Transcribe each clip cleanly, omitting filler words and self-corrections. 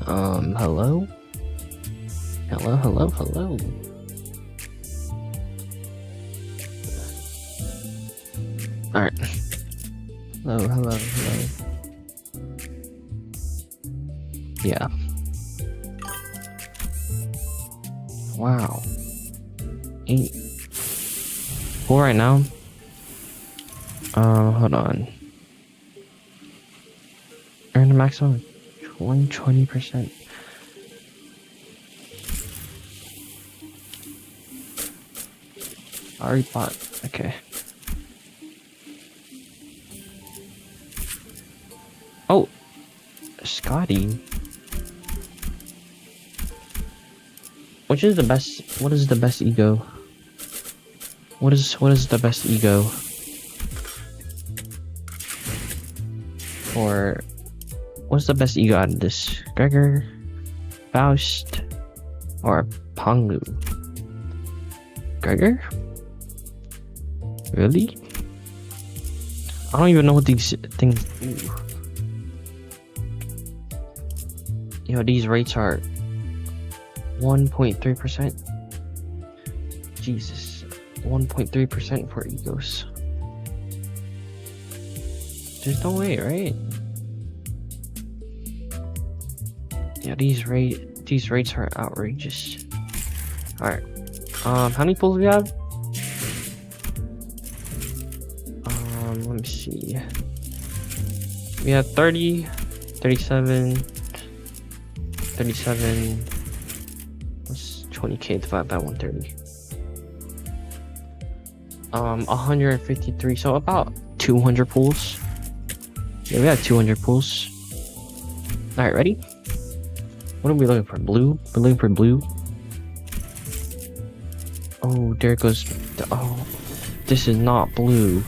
Hello? Hello. Alright. Hello. Yeah. Wow. 8. Full right now? Hold on. Earn the maximum 20%. Already bought. Okay. Oh, Scotty. Which is the best? What is the best ego? What is the best ego? Or what's the best ego out of this? Gregor, Faust, or Pangu? Gregor? Really? I don't even know what these things do. Yo, these rates are 1.3%. Jesus, 1.3% for egos. There's no way, right? Yeah, these rates are outrageous. All right. How many pulls do we have? Let me see. We have 30, 37, 37. What's 20k divided by 130? 153. So about 200 pulls. Yeah, we have 200 pulls. All right, ready? What are we looking for? Blue? We're looking for blue. Oh, there it goes. Oh, this is not blue.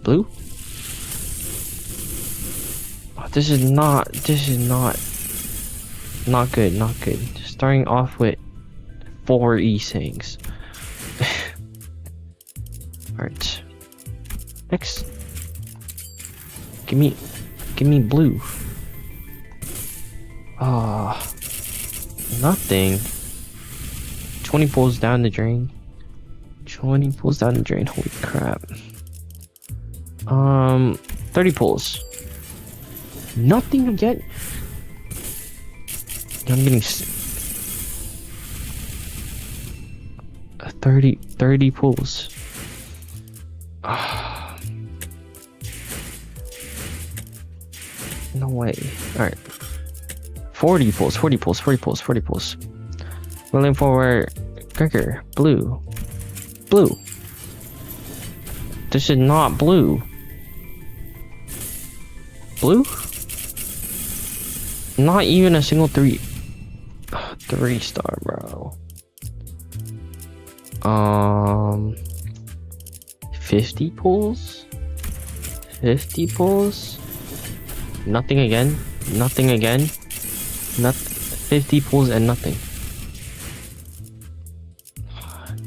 Blue? Oh, this is not good. Starting off with 4 E-Sings. Alright. Next. Give me blue. Nothing. 20 pulls down the drain. 20 pulls down the drain. Holy crap. 30 pulls. Nothing again. I'm getting 30 pulls. No way. Alright. 40 pulls. Rolling forward. Gregor. Blue. This is not blue. Blue? Not even a single 3-star, bro. 50 pulls? 50 pulls? Nothing again. 50 pulls and nothing.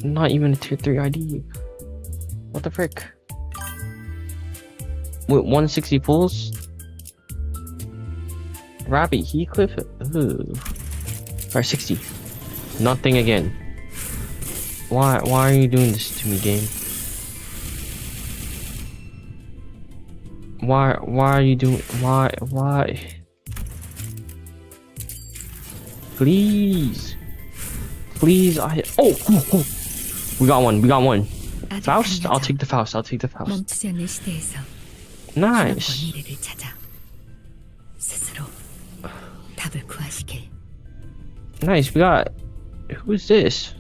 Not even a tier 3 ID. What the frick? With 160 pulls? Rabbit Heathcliff? Ooh. Or 60. Nothing again. Why are you doing this to me, game? Why are you doing? Why? Please, oh, we got one. Faust? I'll take the Faust. Nice. Nice, we got... Who is this?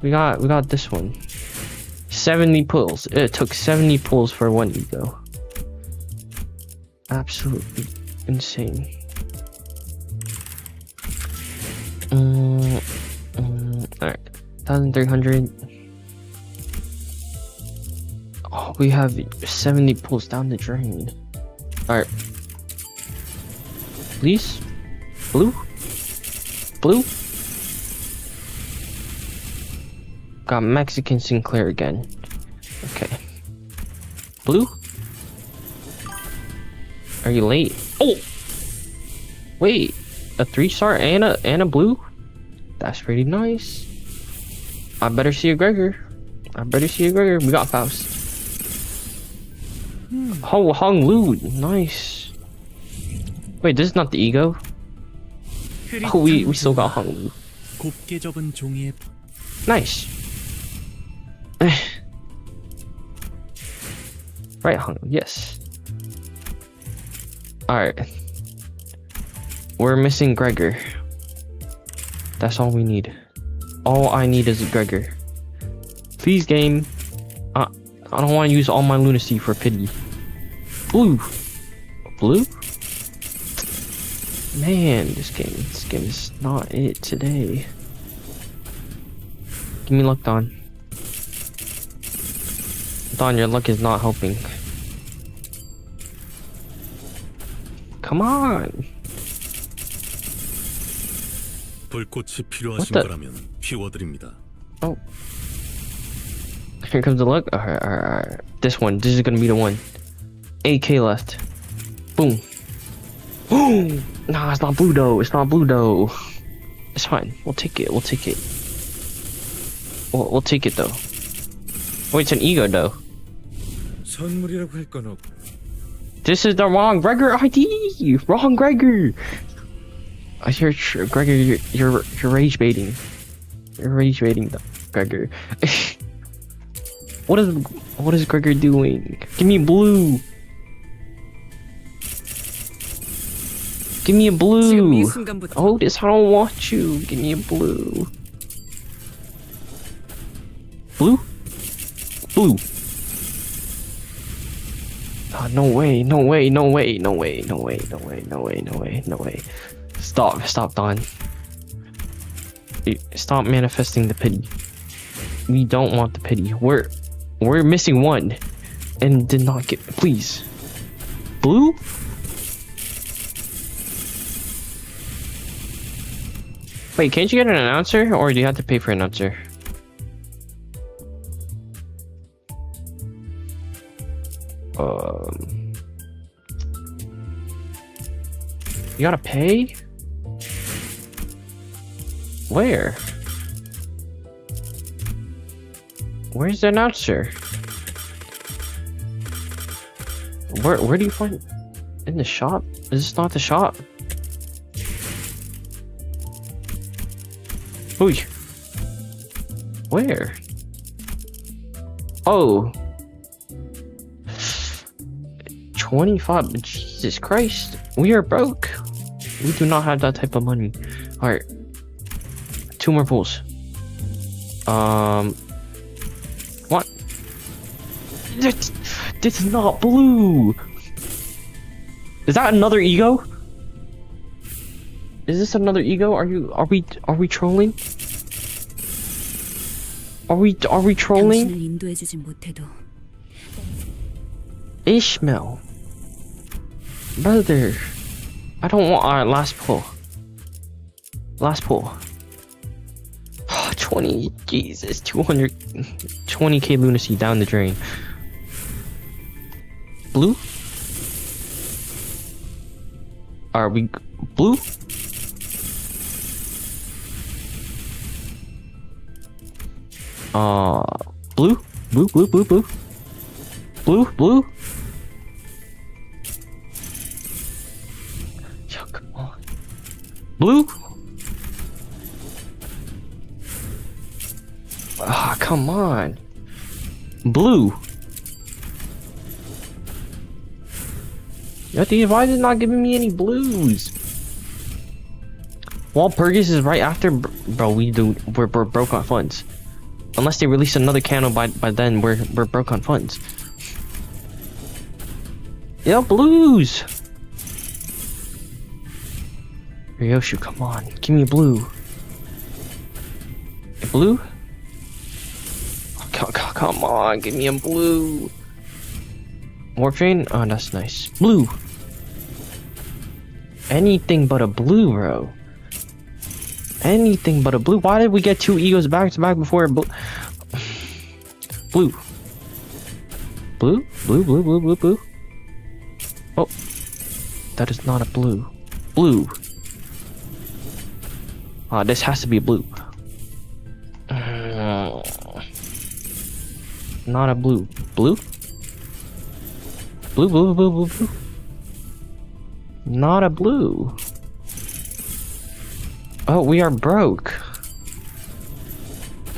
We got this one. 70 pulls. It took 70 pulls for one ego. Absolutely insane. Alright. 1,300. Oh, we have 70 pulls down the drain. Alright. Please? Blue? Got Mexican Sinclair again. Blue? Are you late? Oh! Wait, a 3-star and a blue? That's pretty nice. I better see a Gregor. We got Faust. Hong Lu, nice. Wait, this is not the ego? Oh, we still got Hong Lu. 곱게 접은 종이에 Nice. Right, Hong Lu, yes. Alright. We're missing Gregor. That's all we need. All I need is a Gregor. Please, game. I don't want to use all my lunacy for pity. Blue. Blue? Man, this game is not it today. Give me luck, Don. Don, your luck is not helping. Come on. 불꽃이 필요하신 거라면 피워드립니다. Oh. Here comes the luck. Alright. This is gonna be the one. 8k left. Boom. Boom! Nah, it's not blue though. It's fine. We'll take it. We'll take it though. Wait, it's an ego though. 선물이라고 할 건 없고. This is the wrong Gregor ID. Wrong Gregor. I hear Gregor. You're rage baiting. You're rage baiting, Gregor. What is Gregor doing? Give me blue. Give me a blue. Oh, this I don't want you. Give me a blue. Blue? Blue. Oh, no way. Stop, Don. Stop manifesting the pity. We don't want the pity. We're missing one. And did not get, please. Blue? Wait, can't you get an announcer, or do you have to pay for an announcer? You gotta pay? Where? Where's the announcer? Where do you find? In the shop? Is this not the shop? Ooh. Where? Oh. 25. Jesus Christ. We are broke. We do not have that type of money. Alright. 2 more pools. What? This is not blue. Is that another ego? Is this another ego? Are we trolling? Are we trolling? Ishmael. Brother. I don't want. Alright, last pull. 20. Jesus. 220k lunacy down the drain. Blue? Are we blue? Blue? Blue? Yo, come on. Blue? Ah, come on. Blue. Why is it not giving me any blues? Walpurgis is right after, bro. We're broke on funds. Unless they release another candle by then, we're broke on funds. Yeah, blues. Ryoshu, come on, give me a blue. A blue? Oh, come on, give me a blue. Morphine? Oh, that's nice. Blue. Anything but a blue, bro. Anything but a blue. Why did we get 2 egos back to back before blue? Blue? Blue, blue, blue, blue, blue. Oh. That is not a blue. Blue. This has to be blue. Not a blue. Blue? Blue, blue, blue, blue, blue. Not a blue. Oh, we are broke.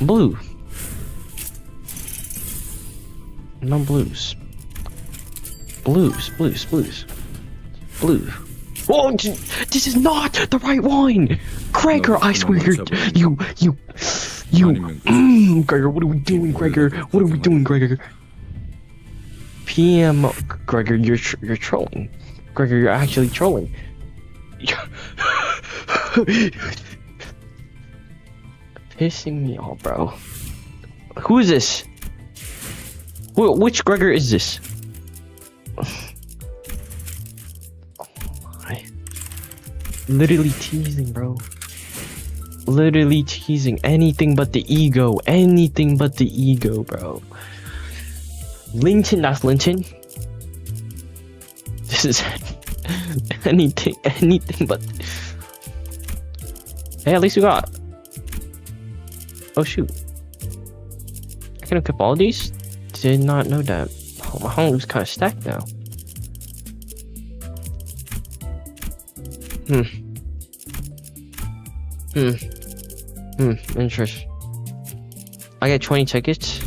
Blue. No blues. Blues, blues, blues. Blue. Oh, this is not the right one! Gregor, I swear you. Gregor, what are we doing, Gregor? What are we doing, Gregor? PM, Gregor, you're trolling. Gregor, you're actually trolling. Pissing me off, bro. Who is this? Which Gregor is this? Oh my. Literally teasing, bro. Literally teasing. Anything but the ego. Anything but the ego, bro. Linton, that's Linton. This is anything but. Hey, at least we got. Oh shoot. I can equip all these? Did not know that. Oh, my home's kind of stacked now. Interest. I get 20 tickets,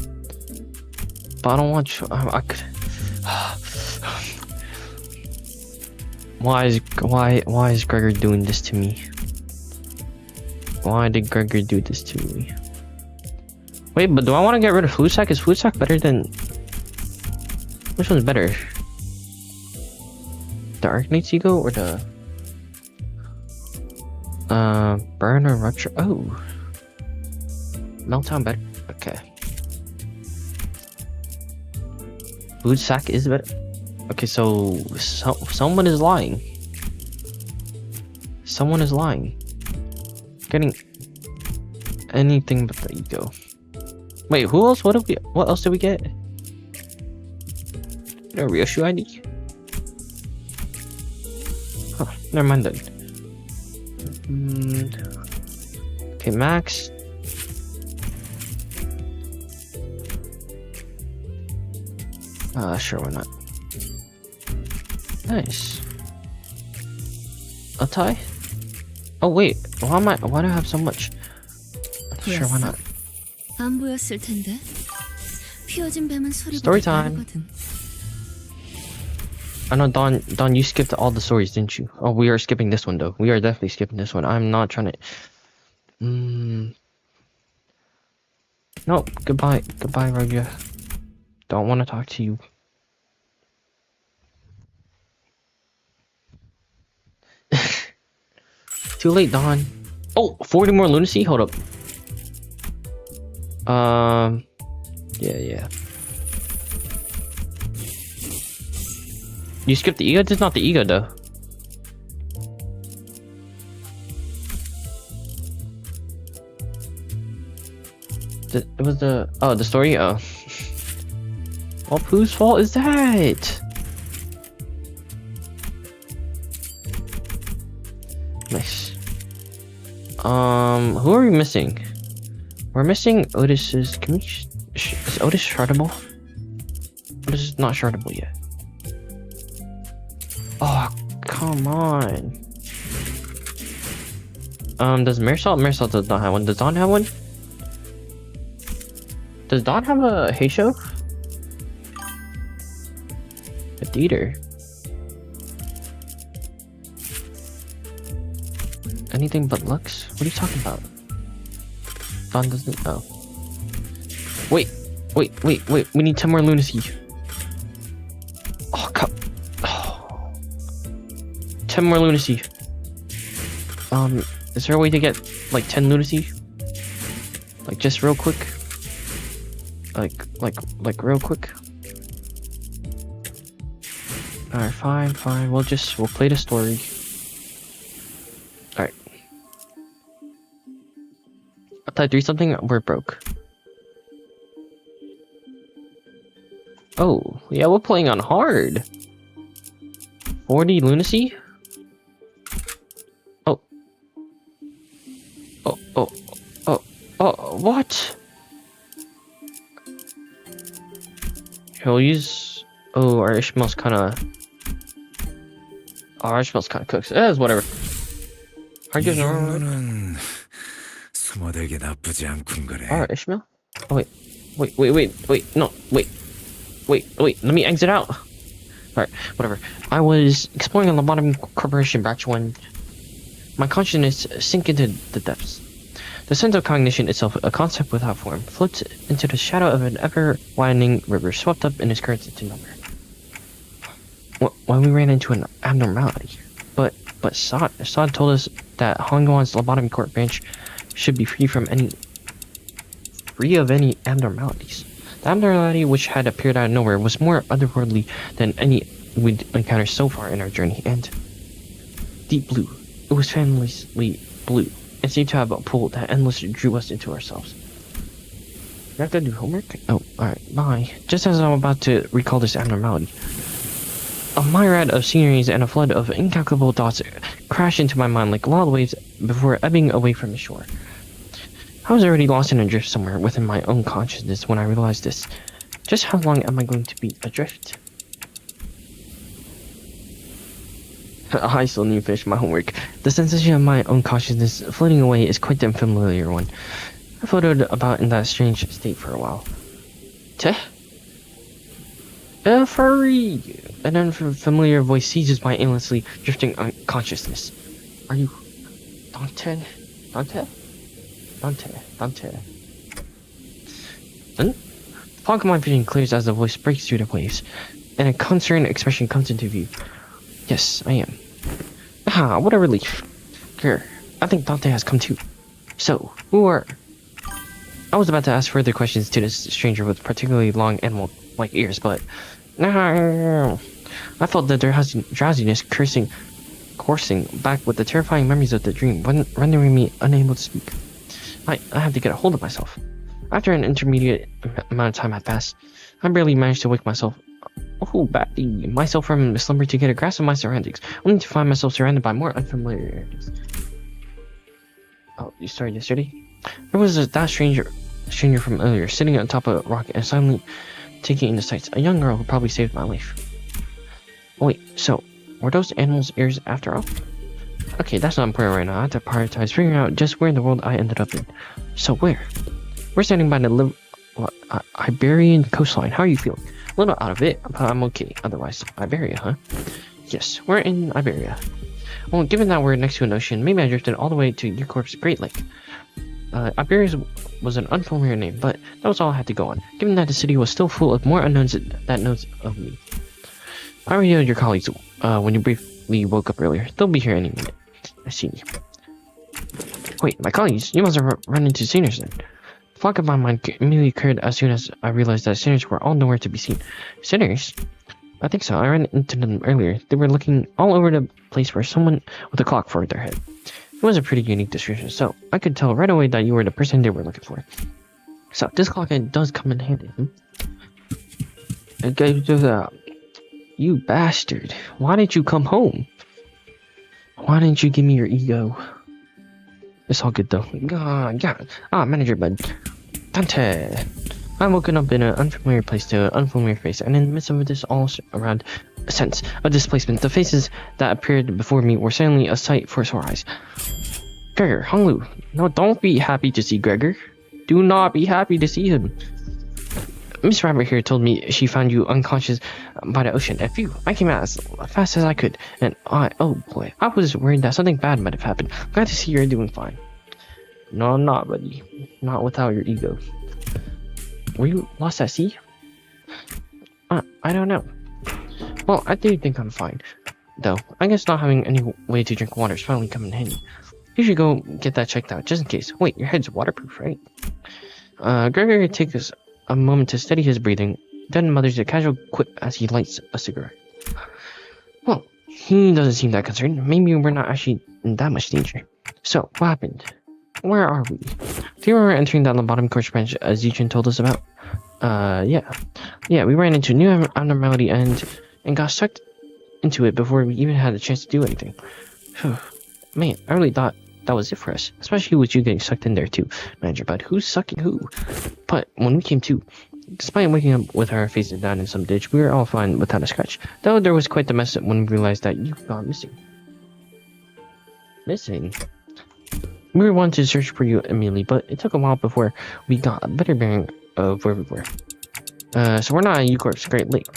but I don't want. I could. Why is Gregor doing this to me? Why did Gregor do this to me? Wait, but do I want to get rid of food sack? Is food sack better than? Which one's better? The Arknight's ego or the burn or rupture? Oh, meltdown better. Okay. Food sack is better. Okay, so someone is lying. Someone is lying. Getting anything but the ego. Wait, who else? What else did we get? A reissue ID? Huh, never mind then. Okay, max. Sure, why not? Nice. A tie? Oh wait, why do I have so much? Sure, why not? 안 보였을 텐데. 피어진 뱀은 소리보다 Story time. 다르거든. I know, Don, you skipped all the stories, didn't you? Oh, we are skipping this one though. We are definitely skipping this one. I'm not trying to. No, goodbye, Roger. Don't want to talk to you. Too late, Don. Oh, 40 more lunacy? Hold up. Yeah. You skipped the ego? This is not the ego, though. It was the... Oh, the story? Oh. Well, whose fault is that? Nice. Who are we missing? We're missing Otis's... Can we... Is Otis shardable? Otis is not shardable yet. Oh, come on. Does Marisol? Marisol does not have one. Does Don have one? Does Don have a Heisho? A Dieter? Anything but Lux? What are you talking about? Don doesn't. Oh. Wait. We need 10 more lunacy. Oh, come. Oh. 10 more lunacy. Is there a way to get like 10 lunacy? Like just real quick? Like real quick? Alright, fine. We'll play the story. Alright. I thought I'd do something, we're broke. Oh, yeah, we're playing on hard. 40 lunacy? Oh. Oh, what? He'll use... Oh, our Ishmael's kinda... Oh, our Ishmael's kinda cooks. It's whatever. 이 Are you 정도는 스모덱에 나쁘지 않군 그래. Alright, Ishmael? Oh, wait, no, wait, let me exit out. Alright, whatever. I was exploring a lobotomy corporation batch when my consciousness sank into the depths. The sense of cognition itself, a concept without form, floats into the shadow of an ever-widening river, swept up in its currents into nowhere. When we ran into an abnormality. But Sod told us that Hongwan's lobotomy court branch should be free of any abnormalities. The abnormality which had appeared out of nowhere was more otherworldly than any we'd encountered so far in our journey, and deep blue. It was famously blue, and seemed to have a pull that endlessly drew us into ourselves. You have to do homework? Oh, alright, bye. Just as I'm about to recall this abnormality, a myriad of sceneries and a flood of incalculable thoughts crashed into my mind like wild waves before ebbing away from the shore. I was already lost in a drift somewhere within my own consciousness when I realized this. Just how long am I going to be adrift? I still need to finish my homework. The sensation of my own consciousness floating away is quite the unfamiliar one. I floated about in that strange state for a while. Teh? Furry! An unfamiliar voice seizes my aimlessly drifting consciousness. Are you... Dante? The fog of my vision clears as the voice breaks through the waves, and a concerned expression comes into view. Yes, I am. Ah, what a relief. Grr, I think Dante has come too. So, who are... I was about to ask further questions to this stranger with particularly long animal-like ears, but... No. I felt the drowsiness coursing back with the terrifying memories of the dream, rendering me unable to speak. I had to get a hold of myself. After an intermediate amount of time had passed, I barely managed to wake myself from slumber to get a grasp of my surroundings, only to find myself surrounded by more unfamiliar areas. Oh, you started yesterday? There was that stranger from earlier, sitting on top of a rock and silently taking in the sights. A young girl who probably saved my life. Wait, so, were those animals' ears after all? Okay, that's not important right now. I have to prioritize figuring out just where in the world I ended up in. So where? We're standing by the Iberian coastline. How are you feeling? A little out of it, but I'm okay. Otherwise, Iberia, huh? Yes, we're in Iberia. Well, given that we're next to an ocean, maybe I drifted all the way to your corpse Great Lake. Iberia was an unfamiliar name, but that was all I had to go on, given that the city was still full of more unknowns that knows of me. I radioed your colleagues when you briefly woke up earlier. They'll be here any minute. I see you. Wait, my colleagues? You must have run into sinners then. The fog of my mind immediately occurred as soon as I realized that sinners were all nowhere to be seen. Sinners? I think so. I ran into them earlier. They were looking all over the place for someone with a clock for their head. It was a pretty unique description, so I could tell right away that you were the person they were looking for. So, this clock does come in handy. You bastard. Why didn't you come home? Why didn't you give me your ego? It's all good though. Manager bud. Dante. I'm woken up in an unfamiliar place to an unfamiliar face, and in the midst of this all around sense of displacement, the faces that appeared before me were suddenly a sight for sore eyes. Gregor, Honglu. No, don't be happy to see Gregor. Do not be happy to see him. Miss Rabbit here told me she found you unconscious by the ocean. And phew, I came out as fast as I could, and oh boy, I was worried that something bad might have happened. Glad to see you're doing fine. No, I'm not, buddy. Not without your ego. Were you lost at sea? I don't know. Well, I do think I'm fine. Though, I guess not having any way to drink water is finally coming in handy. You should go get that checked out, just in case. Wait, your head's waterproof, right? Gregor takes a moment to steady his breathing, then mutters a casual quip as he lights a cigarette. Well, he doesn't seem that concerned. Maybe we're not actually in that much danger. So, what happened? where are we? Do you remember entering down the bottom course branch as Yichin told us about? Yeah. Yeah, we ran into a new abnormality and got sucked into it before we even had a chance to do anything. Man, I really thought that was it for us, especially with you getting sucked in there too, Manager Bud. Who's sucking who? But when we came to, despite waking up with our faces down in some ditch, we were all fine without a scratch. Though there was quite the mess when we realized that you got missing. Missing? We were wanting to search for you immediately, but it took a while before we got a better bearing of where we were. So we're not at U-Corp's Great Lake.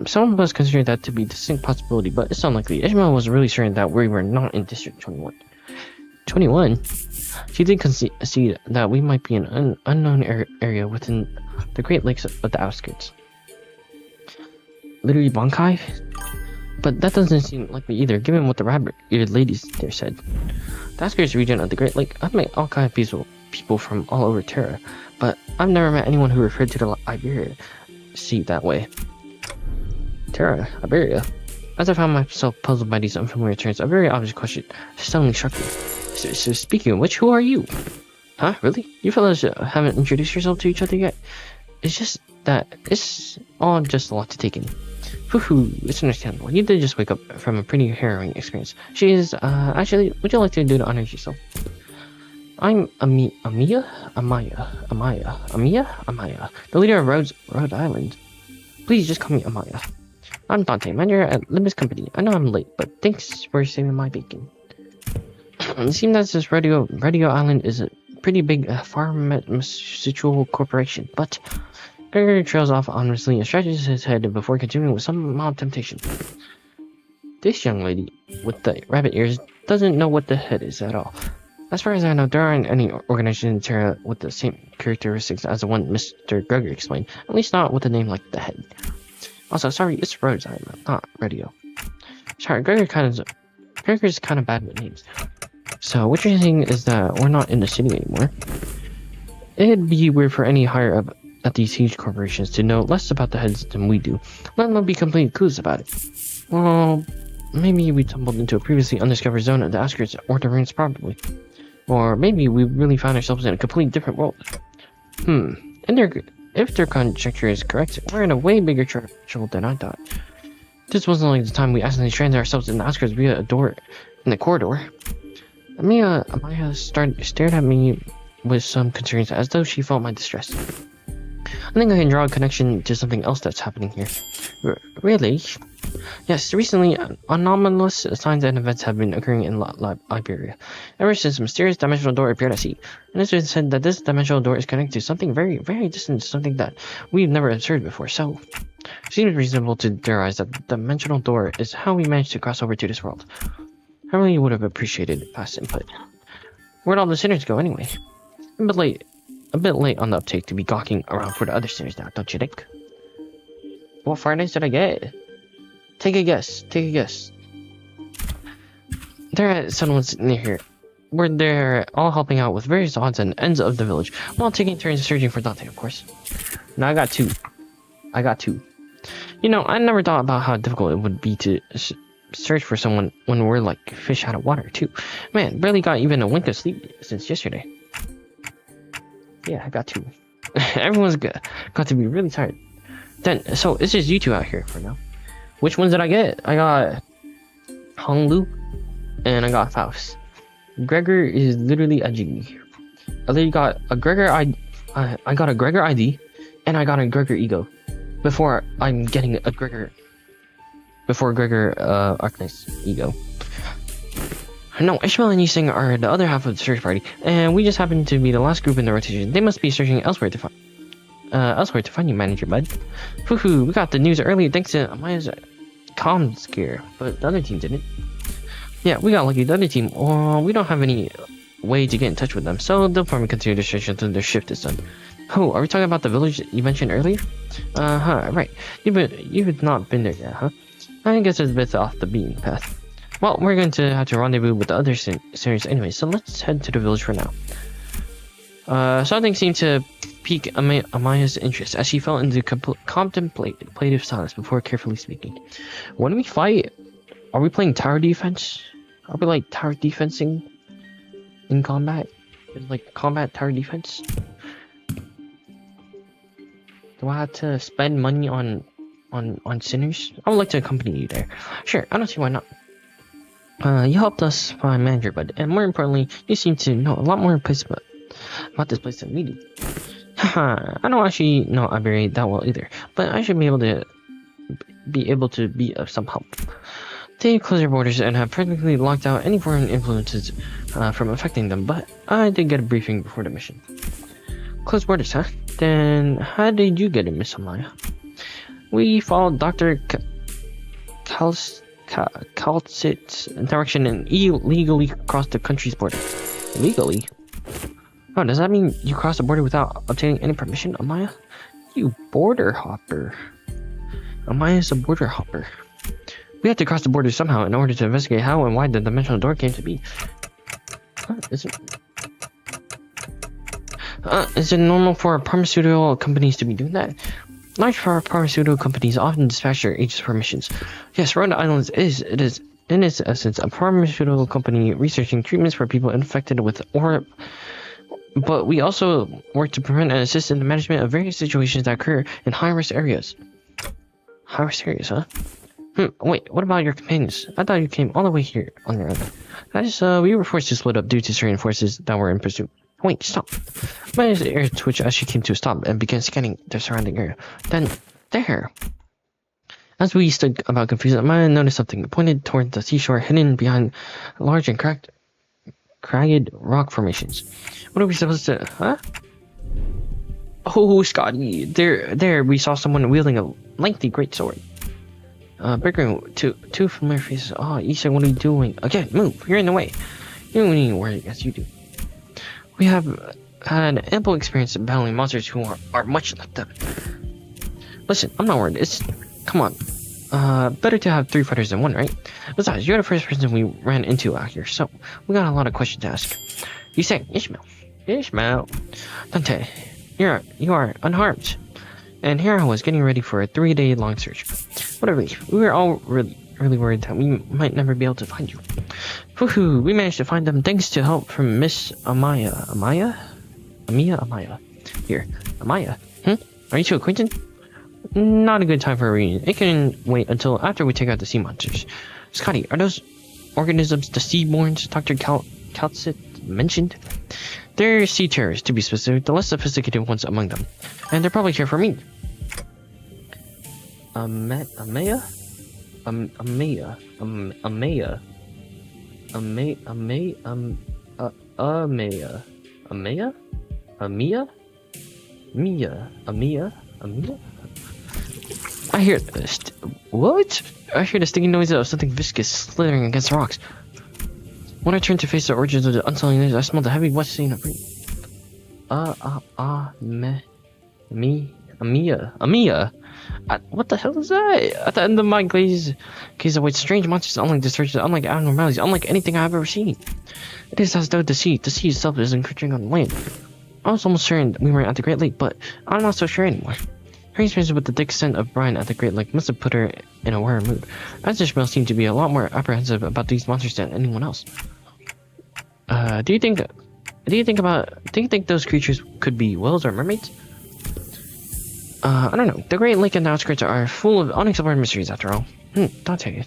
Some of us consider that to be a distinct possibility, but it's unlikely. Ishmael was really certain that we were not in District 21. 21? She did concede that we might be in an unknown area within the Great Lakes of the outskirts. Literally Bankai? But that doesn't seem likely either, given what the rabbit-eared ladies there said. The outskirts region of the Great Lake, I've met all kinds of people from all over Terra, but I've never met anyone who referred to the Iberia Sea that way. Terra, Iberia. As I found myself puzzled by these unfamiliar terms, a very obvious question suddenly struck me. So speaking of which, who are you? Huh? Really? You fellas haven't introduced yourself to each other yet? It's just that it's all just a lot to take in. Hoo-hoo, it's understandable. You did just wake up from a pretty harrowing experience. She is, actually, would you like to do the honors yourself? I'm Amaya, the leader of Rhode Island. Please just call me Amaya. I'm Dante, manager at Limbus Company. I know I'm late, but thanks for saving my bacon. It seems that this Radio Island is a pretty big pharmaceutical corporation, but Gregory trails off honestly and stretches his head before continuing with some mild temptation. This young lady with the rabbit ears doesn't know what the head is at all. As far as I know, there aren't any organizations in Terra with the same characteristics as the one Mr. Gregory explained, at least not with a name like the head. Also, sorry, it's Rhodes Island, not Radio. Sorry, Gregory's kind of bad with names. So, what you're saying is that we're not in the city anymore? It'd be weird for any higher up at these huge corporations to know less about the heads than we do, let alone be completely clueless about it. Well, maybe we tumbled into a previously undiscovered zone of the outskirts or the ruins, probably. Or maybe we really found ourselves in a completely different world. If their conjecture is correct, we're in a way bigger trouble than I thought. This wasn't like the time we accidentally stranded ourselves in the outskirts via a door in the corridor. Amaya stared at me with some concerns, as though she felt my distress. I think I can draw a connection to something else that's happening here. Really? Yes, recently, anomalous signs and events have been occurring in Iberia. Ever since a mysterious dimensional door appeared at sea, and it's been said that this dimensional door is connected to something very, very distant, something that we've never observed before, so it seems reasonable to theorize that the dimensional door is how we managed to cross over to this world. I really would have appreciated past input. Where'd all the sinners go anyway? A bit late on the uptake to be gawking around for the other sinners now, don't you think? What Fridays did I get? Take a guess. They're at someone's near here, where they're all helping out with various odds and ends of the village, while taking turns searching for Dante, of course. Now I got two. You know, I never thought about how difficult it would be to search for someone when we're like fish out of water, too. Man, barely got even a wink of sleep since yesterday. Yeah, I got two. Everyone's got to be really tired. So it's just you two out here for now. Which ones did I get? I got Honglu and I got Faust. Gregor is literally a genie. I literally got a Gregor I got a Gregor ID and I got a Gregor ego before I'm getting a Gregor Arknight's ego. No, Ishmael and Yising are the other half of the search party, and we just happen to be the last group in the rotation. They must be searching elsewhere to find you, Manager Bud. Hoo-hoo, we got the news early thanks to Amaya's comms gear, but the other team didn't. Yeah, we got lucky. The other team, we don't have any way to get in touch with them, so they'll probably continue to search until their shift is done. Oh, are we talking about the village you mentioned earlier? Right. You've not been there yet, huh? I guess it's a bit off the beaten path. Well, we're going to have to rendezvous with the other sinners anyway, so let's head to the village for now. Something seemed to pique Amaya's interest as she fell into contemplative silence before carefully speaking. When we fight, are we playing tower defense? Are we like tower defensing? in combat? Is like combat tower defense? Do I have to spend money on sinners? I would like to accompany you there. Sure, I don't see why not. You helped us find manager, but and more importantly, you seem to know a lot more about this place than we do. Haha, I don't actually know Iberia that well either, but I should be able to be of some help. They close their borders and have practically locked out any foreign influences from affecting them, but I did get a briefing before the mission. Closed borders, huh? Then how did you get in, Miss Amaya? We followed Dr. Kalsit's direction and illegally crossed the country's border. Illegally? Oh, does that mean you crossed the border without obtaining any permission, Amaya? You border hopper. Amaya's a border hopper. We had to cross the border somehow in order to investigate how and why the dimensional door came to be. Is it normal for pharmaceutical companies to be doing that? Large pharmaceutical companies often dispatch their agents for missions. Yes, Rhode Island is in its essence a pharmaceutical company researching treatments for people infected with but we also work to prevent and assist in the management of various situations that occur in high-risk areas. High-risk areas, huh? Wait, what about your companions? I thought you came all the way here on your own. We were forced to split up due to certain forces that were in pursuit. Wait, stop. My ear twitched as she came to a stop and began scanning the surrounding area. Then, there. As we stood about confused, Maya noticed something, pointed toward the seashore hidden behind large and cragged rock formations. What are we supposed to... Huh? Oh, Scotty. There, we saw someone wielding a lengthy greatsword. Bickering two familiar faces. Oh, Issa, what are you doing? Again, move. You're in the way. You don't need to worry as you do. We have had ample experience battling monsters who are much like them. Listen, I'm not worried. Come on. Better to have 3 fighters than 1, right? Besides, you're the first person we ran into out here, so we got a lot of questions to ask. You say Ishmael. Dante, you are unharmed. And here I was getting ready for a 3-day long search. What a relief. We were all really worried that we might never be able to find you. Woohoo, we managed to find them thanks to help from Miss Amaya. Amaya? Here, Amaya. Are you two acquainted? Not a good time for a reunion. It can wait until after we take out the sea monsters. Scotty, are those organisms the seaborns Dr. Kalsit mentioned? They're sea terrors, to be specific, the less sophisticated ones among them. And they're probably here for me. Amaya? I hear what? I hear the stinging noise of something viscous slithering against rocks. When I turned to face the origins of the unsullied noise, I smelled a heavy wet stain of rain. Amia. What the hell is that? At the end of my gaze awaits strange monsters, unlike distortions, unlike abnormalities, unlike anything I've ever seen. It is as though the sea itself is encroaching on land. I was almost certain we were at the Great Lake, but I'm not so sure anymore. Her experience with the thick scent of brine at the Great Lake must have put her in a weird mood. Ishmael seemed to be a lot more apprehensive about these monsters than anyone else. Do you think those creatures could be whales or mermaids? I don't know. The Great Lake and the outskirts are full of unexplored mysteries after all. Dante,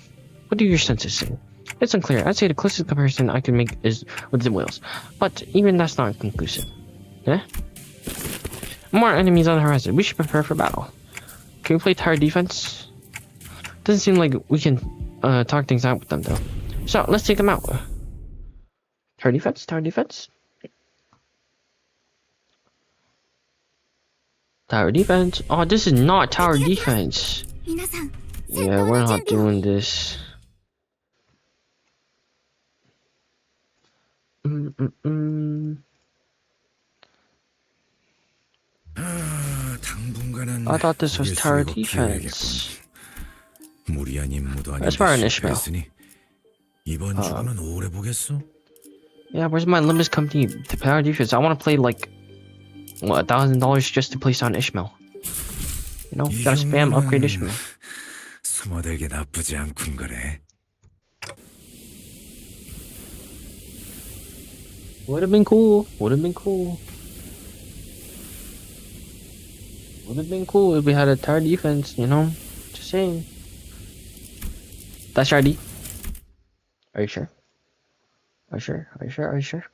what do your senses say? It's unclear. I'd say the closest comparison I can make is with the whales, but even that's not conclusive. Eh? More enemies on the horizon. We should prepare for battle. Can we play tower defense? Doesn't seem like we can talk things out with them though. So let's take them out. Tower defense. Tower defense. Oh, this is not tower defense. Yeah, we're not doing this. I thought this was tower defense. That's far an Ishmael. Yeah, where's my Limbus company to tower defense? I want to play like what, $1,000 just to place on Ishmael. You know, gotta spam upgrade Ishmael. Would have been cool. Would have been cool. Would have been cool if we had a tired defense, you know? Just saying. That's ready. Are you sure? Are you sure? Are you sure? Are you sure?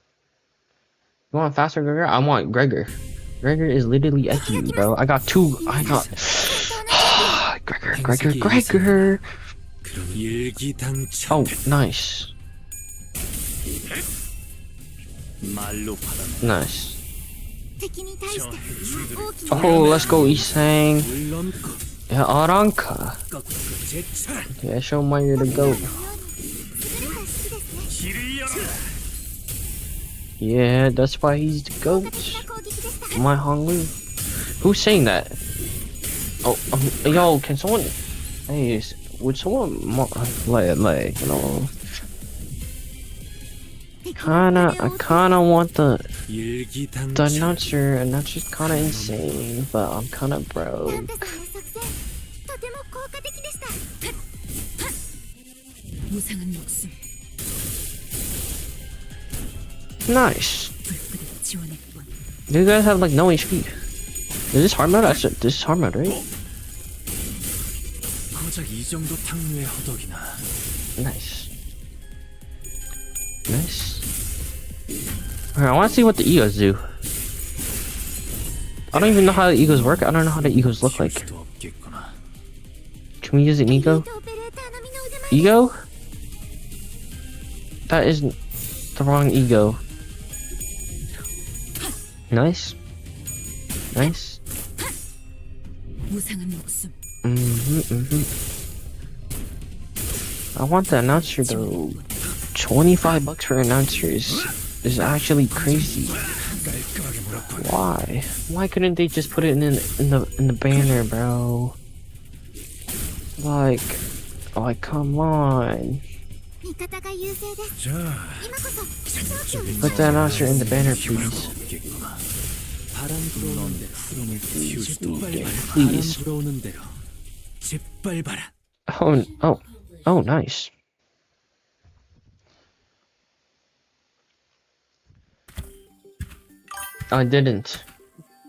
You want faster Gregor? I want Gregor. Gregor is literally edgy, bro. I got two. I got. Gregor. Oh, nice. Nice. Oh, let's go, Isang. Yeah, Aranka. Yeah, show him why you're the GOAT. Yeah, that's why he's the GOAT. Am I hungry? Who's saying that? Oh, yo, can someone... Hey, would someone... Like, you know... I kinda want the announcer, and that's just kinda insane, but I'm kinda broke. Nice. Do you guys have like no HP? Is this hard mode? This is hard mode, right? Nice. Nice. Alright, I want to see what the egos do. I don't even know how the egos work. I don't know how the egos look like. Can we use an ego? Ego? That is the wrong ego. Nice. Nice. I want the announcer though. $25 for announcers is actually crazy. Why? Why couldn't they just put it in the banner, bro? Like, come on. Put the announcer in the banner, please. Please. Oh, nice. I didn't.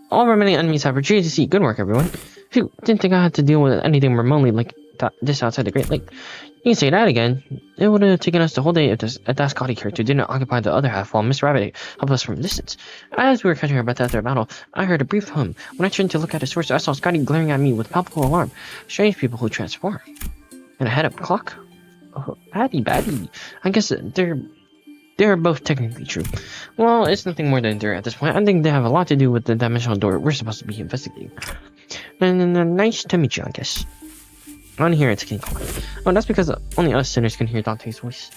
All remaining enemies have retreated to sea. Good work, everyone. Phew, didn't think I had to deal with anything remotely like this outside the Great Lake. You can say that again. It would have taken us the whole day if that Scotty character didn't occupy the other half while Miss Rabbit helped us from a distance. As we were catching our breath after a battle, I heard a brief hum. When I turned to look at his source, I saw Scotty glaring at me with palpable alarm. Strange people who transform. And a head-up clock? Oh, baddie. I guess they're both technically true. Well, it's nothing more than theory at this point. I think they have a lot to do with the dimensional door we're supposed to be investigating. And nice to meet you, I guess. On here it's King Kong. Oh, that's because only us sinners can hear Dante's voice.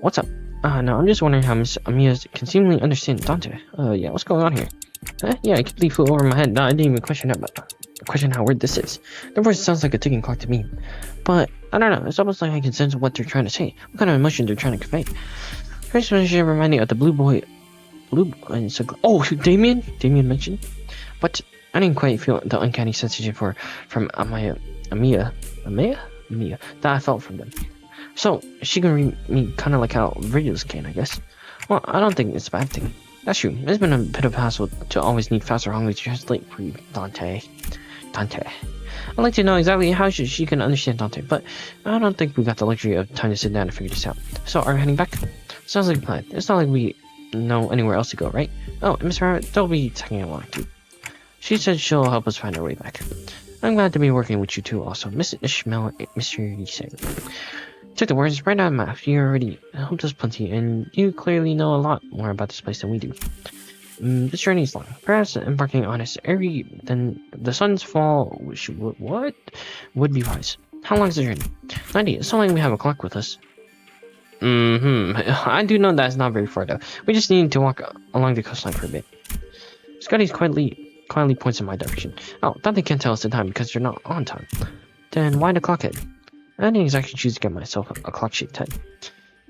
What's up? No, I'm just wondering how Miss Amiya can seemingly understand Dante. Yeah, what's going on here? Yeah, I completely flew over my head. No, I didn't even question how weird this is. The voice sounds like a ticking clock to me. But, I don't know, it's almost like I can sense what they're trying to say. What kind of emotion they're trying to convey. First mention reminded me of the blue boy... Oh, Damien mentioned. But I didn't quite feel the uncanny sensation from Amiya that I felt from them. So, she can read me kind of like how Virgil's can, I guess. Well, I don't think it's a bad thing. That's true. It's been a bit of a hassle to always need faster language to translate for you, Dante. I'd like to know exactly how she can understand Dante, but I don't think we got the luxury of time to sit down and figure this out. So, are we heading back? Sounds like a plan. It's not like we know anywhere else to go, right? Oh, Miss Rabbit, don't be taking along too. She said she'll help us find our way back. I'm glad to be working with you too, also. Miss Ishmael, Mr. Yisei. Took the words right out of my mouth. You already helped us plenty, and you clearly know a lot more about this place than we do. This journey is long. Perhaps embarking on it early than the sun's fall would be wise. How long is the journey? 90. It's not like we have a clock with us. I do know that's not very far though. We just need to walk along the coastline for a bit. Scotty's quietly points in my direction. Oh, Dante can't tell us the time because you're not on time. Then why the clock head? I didn't exactly choose to get myself a clock-shaped head.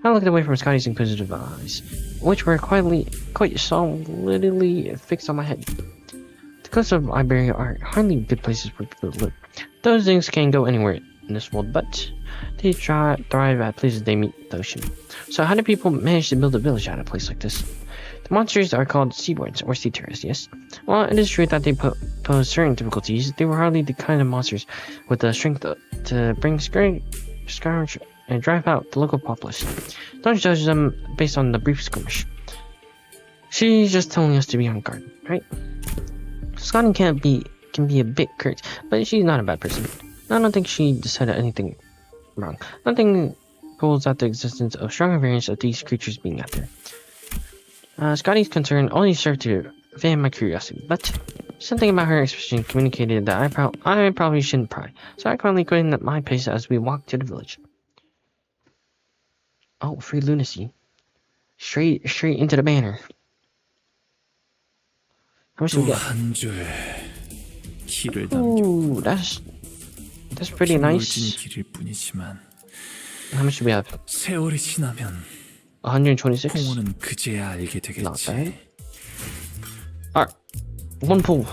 I looked away from Scotty's inquisitive eyes, which were quite solidly fixed on my head. The coasts of Iberia are hardly good places for people to live. Those things can go anywhere in this world, but they thrive at places they meet the ocean. So how do people manage to build a village at a place like this? The monsters are called seaboards or sea terrors, yes. While it is true that they pose certain difficulties, they were hardly the kind of monsters with the strength to bring scourge and drive out the local populace. Don't judge them based on the brief skirmish. She's just telling us to be on guard, right? Scotty can be a bit curt, but she's not a bad person. I don't think she decided anything wrong. Nothing rules out the existence of stronger variants of these creatures being out there. Scotty's concern only served to fan my curiosity, but something about her expression communicated that I probably shouldn't pry, so I quietly quitting at my pace as we walked to the village. Oh, free lunacy. Straight into the banner. How much do we get? Ooh, that's pretty nice. How much do we have? 126. Not bad. Alright, one pool.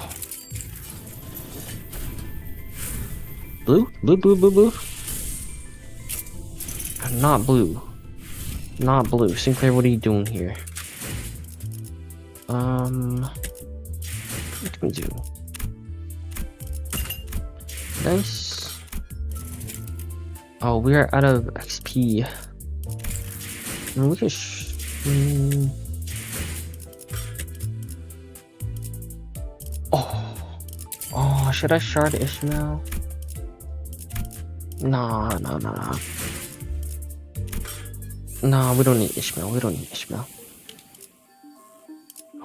Blue? Blue. Not blue. Not blue. Sinclair, what are you doing here? What can we do? Nice. Oh, we are out of XP. We can Oh, should I shard Ishmael? Nah. Nah, we don't need Ishmael. Who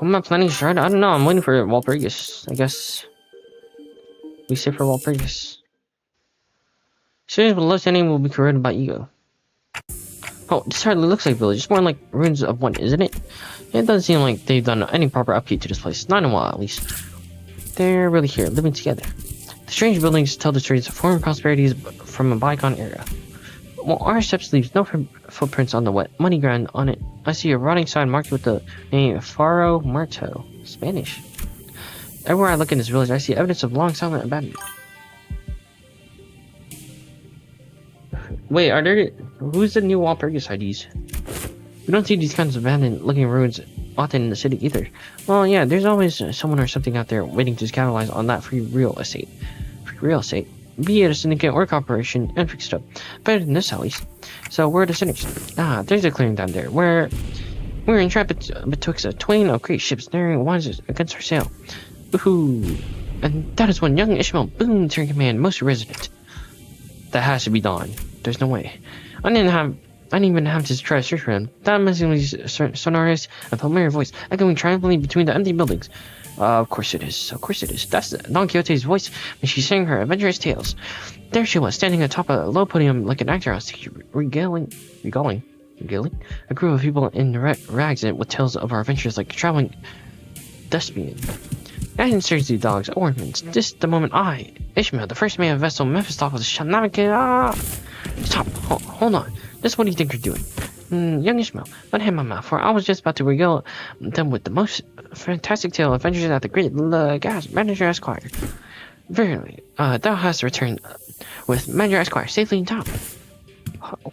am I planning to shard? I don't know. I'm waiting for Walpurgis. I guess we sit for Walpurgis. Series with less ending will be corroded by ego. Oh, this hardly looks like a village. It's more like ruins of one, isn't it? It doesn't seem like they've done any proper upkeep to this place. Not in a while, at least. They're really here, living together. The strange buildings tell the stories of former prosperities from a bygone era. While our steps leaves no footprints on the wet, muddy ground on it, I see a rotting sign marked with the name Faro Muerto, Spanish. Everywhere I look in this village, I see evidence of long silent abandonment. Wait, who's the new Walpurgis IDs? We don't see these kinds of abandoned looking ruins often in the city either. Well, yeah, there's always someone or something out there waiting to capitalize on that free real estate. Be it a syndicate or corporation, and fixed up. Better than this, at least. So, where are the cynics? Ah, there's a clearing down there, where we're entrapped betwixt a twain of great ships narrowing winds against our sail. Woohoo! And that is when young Ishmael boomed to command most resident. That has to be Dawn. There's no way. I didn't even have to try to search for him. That amazingly sonorous and familiar voice echoing triumphantly between the empty buildings. Of course it is. That's Don Quixote's voice when she sang her adventurous tales. There she was, standing atop a low podium like an actor on stage, regaling a group of people in rags with tales of our adventures like a traveling thespian. I didn't seriously dogs, ornaments. This the moment I, Ishmael, the first man of vessel Mephistopheles, shall navigate. Stop. Hold on. This is what do you think you're doing? Young Ishmael, don't hand my mouth, for I was just about to regale them with the most fantastic tale of adventures at the great Manager Esquire. Verily, thou hast returned with Manager Esquire safely in town.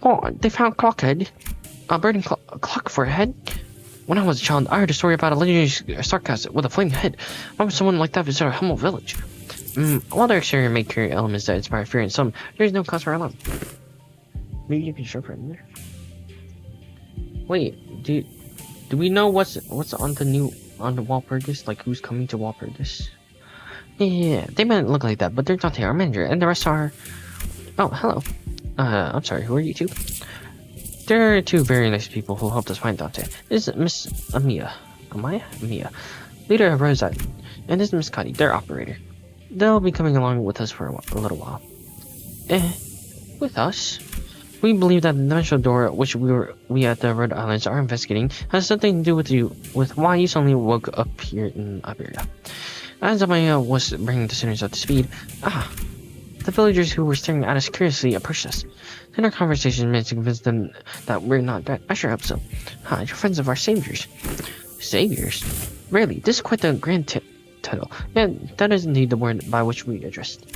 What? They found Clockhead? A burning clock for a head? When I was a child, I heard a story about a legendary sarcasm with a flaming head. Why would someone like that visit our humble village? While their exterior may carry elements that inspire fear in some, there is no cause for alarm. Maybe you can show for in there. Wait, do we know what's on the Walpurgis? Like who's coming to Walpurgis? Yeah, they might look like that, but they're Dante, our manager, and the rest are. Oh, hello. I'm sorry. Who are you two? There are two very nice people who helped us find Dante. This is Miss Amia, leader of Rose Island, and this is Miss Cuddy, their operator. They'll be coming along with us for a little while. With us? We believe that the dimensional door, which we at the Rhode Islands are investigating, has something to do with why you suddenly woke up here in Iberia. As Amaya was bringing the sinners up to speed, the villagers who were staring at us curiously approached us. In our conversation, managed to convince them that we're not dead. I sure hope so. You're friends of our saviors. Saviors? Really, this is quite the grand title. Yeah, that is indeed the word by which we addressed.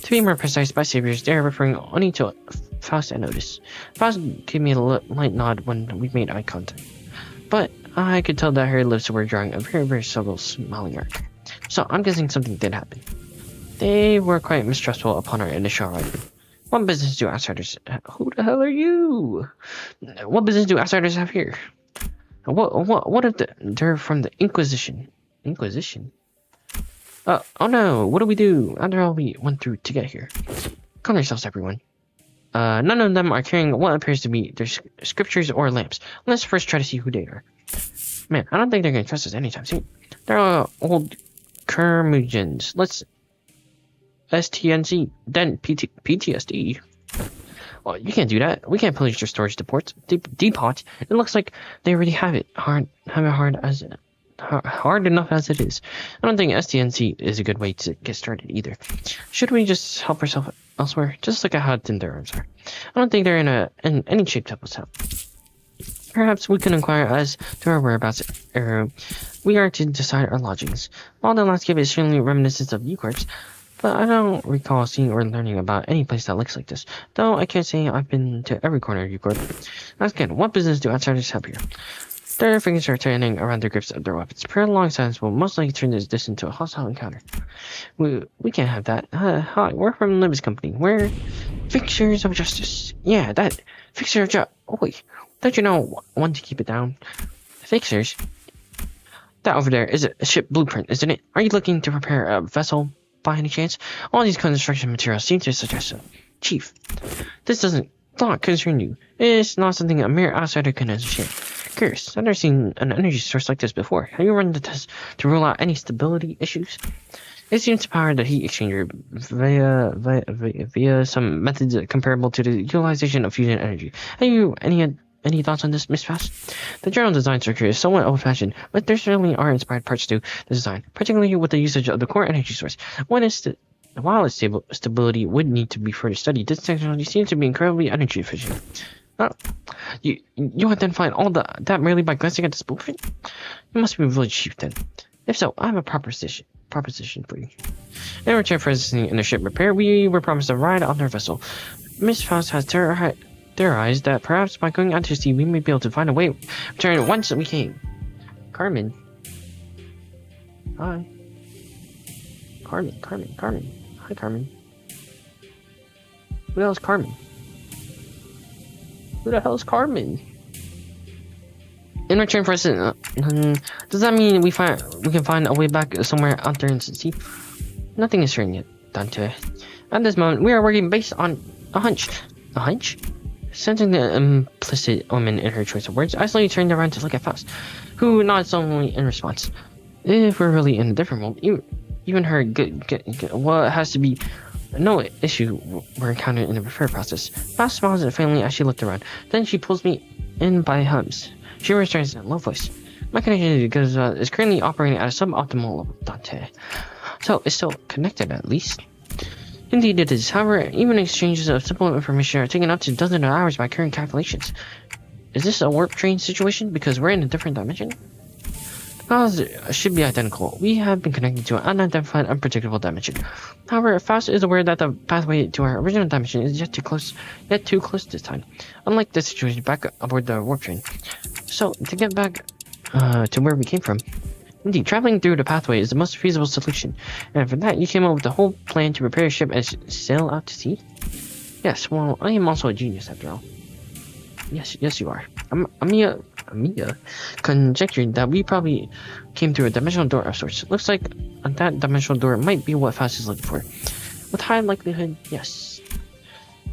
To be more precise, by saviors, they are referring only to Faust and Otis. Faust gave me a light nod when we made eye contact, but I could tell that her lips were drawing a very, very subtle smiling arc. So I'm guessing something did happen. They were quite mistrustful upon our initial arrival. What business do outsiders... Who the hell are you? What business do outsiders have here? What if they're from the Inquisition? Inquisition? Oh no, what do we do after all we went through to get here? Calm yourselves, everyone. None of them are carrying what appears to be their scriptures or lamps. Let's first try to see who they are. Man, I don't think they're gonna trust us anytime soon. They're all old curmudgeons. Let's STNC, then PTSD. Well, you can't do that. We can't pillage your storage depots. It looks like they already have it hard enough as it is. I don't think STNC is a good way to get started either. Should we just help ourselves elsewhere? Just look at how thin their arms are. I don't think they're in any shape to help us out. Perhaps we can inquire as to our whereabouts. We are to decide our lodgings. While the landscape is certainly reminiscent of Euclid's, but I don't recall seeing or learning about any place that looks like this. Though I can't say I've been to every corner of Euclid. Again, what business do outsiders have here? Their fingers are turning around their grips of their weapons. Prolonged silence will most likely turn this into a hostile encounter. We can't have that. Hi, we're from Libby's company. We're fixtures of justice. Yeah, that fixture of justice. Oh wait, don't you know when to keep it down? Fixers. That over there is a ship blueprint, isn't it? Are you looking to repair a vessel by any chance? All these construction materials seem to suggest so. Chief, this doesn't not concern you. It's not something a mere outsider can understand. Curious, I've never seen an energy source like this before. Have you run the test to rule out any stability issues? It seems to power the heat exchanger via some methods comparable to the utilization of fusion energy. Have you any thoughts on this, Miss Faust? The general design structure is somewhat old-fashioned, but there certainly are inspired parts to the design, particularly with the usage of the core energy source. While its stability would need to be further studied, this technology seems to be incredibly energy efficient. You identified all that merely by glancing at this blueprint? You must be really cheap then. If so, I have a proposition for you. In return for assisting in the ship repair, we were promised a ride on their vessel. Miss Faust has theorized that perhaps by going out to sea, we may be able to find a way to return once we came. Carmen. Hi. Carmen. Hi, Carmen. Who the hell is Carmen? Who the hell is Carmen? In return for us, does that mean we can find a way back somewhere out there in the sea? Nothing is certain yet, Dante. At this moment, we are working based on a hunch. A hunch? Sensing the implicit omen in her choice of words, I slowly turned around to look at Faust, who nodded solemnly in response. If we're really in a different world, even her what has to be no issue were encountered in the repair process. Faust smiles at faintly as she looked around. Then she pulls me in by hums. She returns in a low voice. My connection is currently operating at a suboptimal level, Dante. So it's still connected at least. Indeed it is. However, even exchanges of simple information are taken up to dozens of hours by current calculations. Is this a warp train situation because we're in a different dimension? The paths should be identical. We have been connected to an unidentified, unpredictable dimension. However, Faust is aware that the pathway to our original dimension is yet too close this time. Unlike the situation back aboard the warp train. So, to get back to where we came from, indeed, traveling through the pathway is the most feasible solution. And for that, you came up with the whole plan to repair a ship and sail out to sea? Yes, well, I am also a genius after all. Yes, you are. Amiya conjectured that we probably came through a dimensional door of sorts. Looks like that dimensional door might be what Faust is looking for. With high likelihood, yes.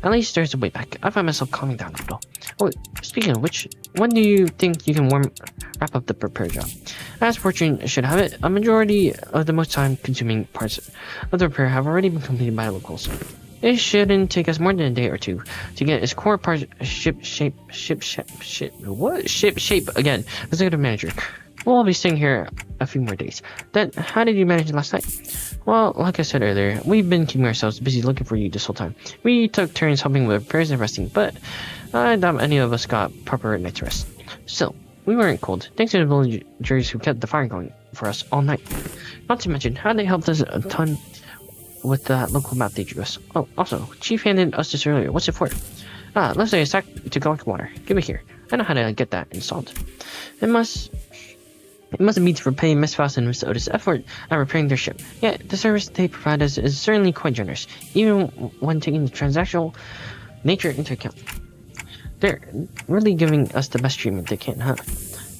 At least there's a way back. I find myself calming down a little. Oh, speaking of which, when do you think you can wrap up the repair job? As fortune should have it, a majority of the most time-consuming parts of the repair have already been completed by locals. It shouldn't take us more than a day or two to get its core parts ship shape again. Executive manager. We'll be staying here a few more days. Then, how did you manage it last night? Well, like I said earlier, we've been keeping ourselves busy looking for you this whole time. We took turns helping with repairs and resting, but I doubt any of us got proper night's rest. Still, we weren't cold, thanks to the villagers who kept the fire going for us all night. Not to mention how they helped us a ton with that local map they drew us. Oh, also, Chief handed us this earlier. What's it for? Ah, looks like a sack to collect water. Give it here. I know how to get that installed. It must be to repay Miss Faust and Miss Otis' effort at repairing their ship. Yeah, the service they provide us is certainly quite generous, even when taking the transactional nature into account. They're really giving us the best treatment they can, huh?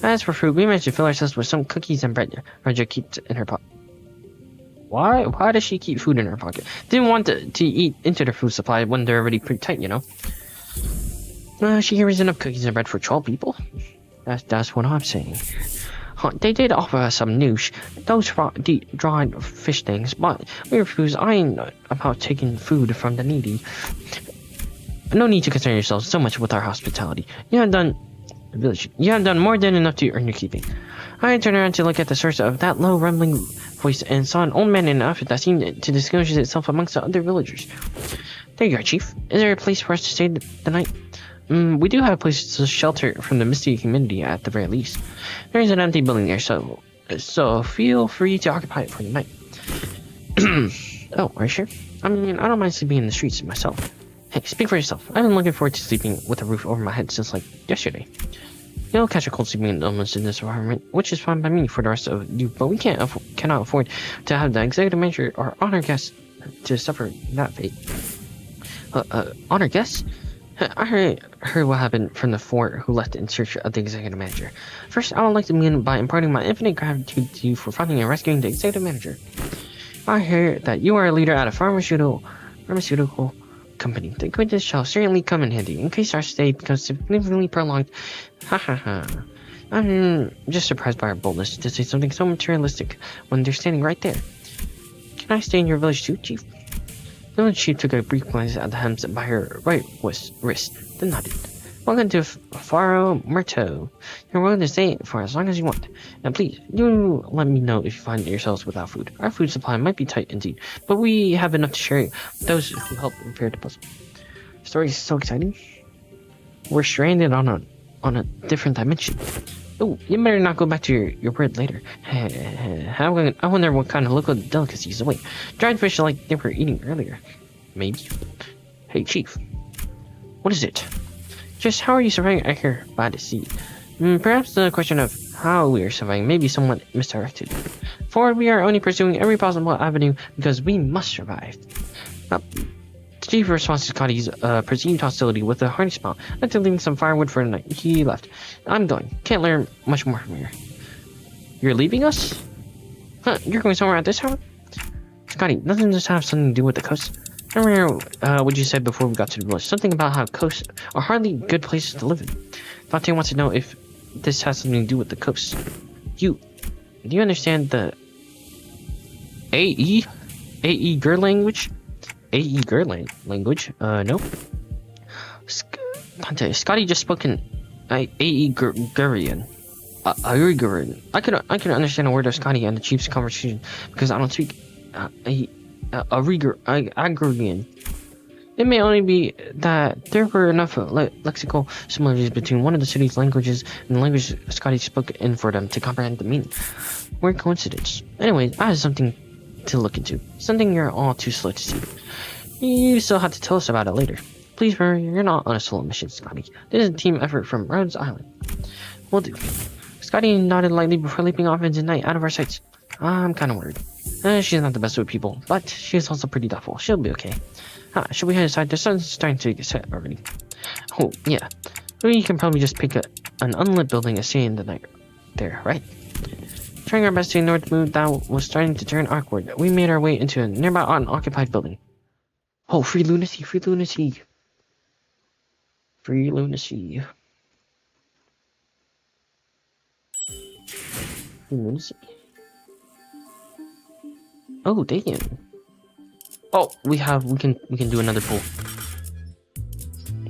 As for food, we managed to fill ourselves with some cookies and bread Raja keeps in her pocket. Why? Why does she keep food in her pocket? Didn't want to eat into their food supply when they're already pretty tight, you know? She carries enough cookies and bread for 12 people? That's what I'm saying. They did offer us some noosh, those dried fish things, but we refused. I ain't about taking food from the needy. No need to concern yourselves so much with our hospitality. You have done more than enough to earn your keeping. I turned around to look at the source of that low rumbling voice and saw an old man in an outfit that seemed to distinguish itself amongst the other villagers. There you are, Chief. Is there a place for us to stay the night? We do have a place to shelter from the misty humidity at the very least. There is an empty building there, so feel free to occupy it for the night. Oh, are you sure? I mean, I don't mind sleeping in the streets myself. Hey, speak for yourself. I've been looking forward to sleeping with a roof over my head since, like, yesterday. You'll catch a cold sleeping illness in this environment, which is fine by me for the rest of you, but we cannot afford to have the executive manager or honor guests to suffer that fate. Honor guests? I heard what happened from the four who left in search of the executive manager. First, I would like to begin by imparting my infinite gratitude to you for finding and rescuing the executive manager. I hear that you are a leader at a pharmaceutical company. The acquaintance shall certainly come in handy in case our stay becomes significantly prolonged. Ha ha ha. I'm just surprised by our boldness to say something so materialistic when they're standing right there. Can I stay in your village too, Chief? The village chief took a brief glance at the hems by her right wrist, then nodded. Welcome to Faro Murto. You're welcome to stay for as long as you want. And please, do let me know if you find yourselves without food. Our food supply might be tight indeed, but we have enough to share with those who help repair the puzzle. The story is so exciting. We're stranded on a different dimension. Oh, you better not go back to your bird later. I wonder what kind of local delicacies await. Dried fish like they were eating earlier. Maybe. Hey, Chief. What is it? Just how are you surviving out here by the sea? Perhaps the question of how we are surviving may be somewhat misdirected. For we are only pursuing every possible avenue because we must survive. The chief responds to Scotty's perceived hostility with a hearty smile. After leaving some firewood for the night, he left. I'm going. Can't learn much more from here. You're leaving us? Huh, you're going somewhere at this hour? Scotty, doesn't this have something to do with the coast? I remember what you said before we got to the village. Something about how coasts are hardly good places to live in. Dante wants to know if this has something to do with the coast. Do you understand the AE girl language? AE girl language? No. Dante, Scotty just spoke in AE Gurian. Gurian. I could understand a word of Scotty and the chief's conversation because I don't speak Agrian. It may only be that there were enough lexical similarities between one of the city's languages and the language Scotty spoke in for them to comprehend the meaning. Weird coincidence. Anyway, I have something to look into. Something you're all too slow to see. You still have to tell us about it later. Please hurry, you're not on a solo mission, Scotty. This is a team effort from Rhodes Island. Will do. Scotty nodded lightly before leaping off into the night out of our sights. I'm kind of worried. She's not the best with people, but she's also pretty thoughtful. She'll be okay. Should we head aside? The sun's starting to get set already. Oh, yeah. We can probably just pick an unlit building and stay in the night there, right? Trying our best to ignore the mood that was starting to turn awkward, we made our way into a nearby unoccupied building. Oh, free lunacy, free lunacy. Free lunacy. Free lunacy. Oh, damn. Oh, we can do another pull.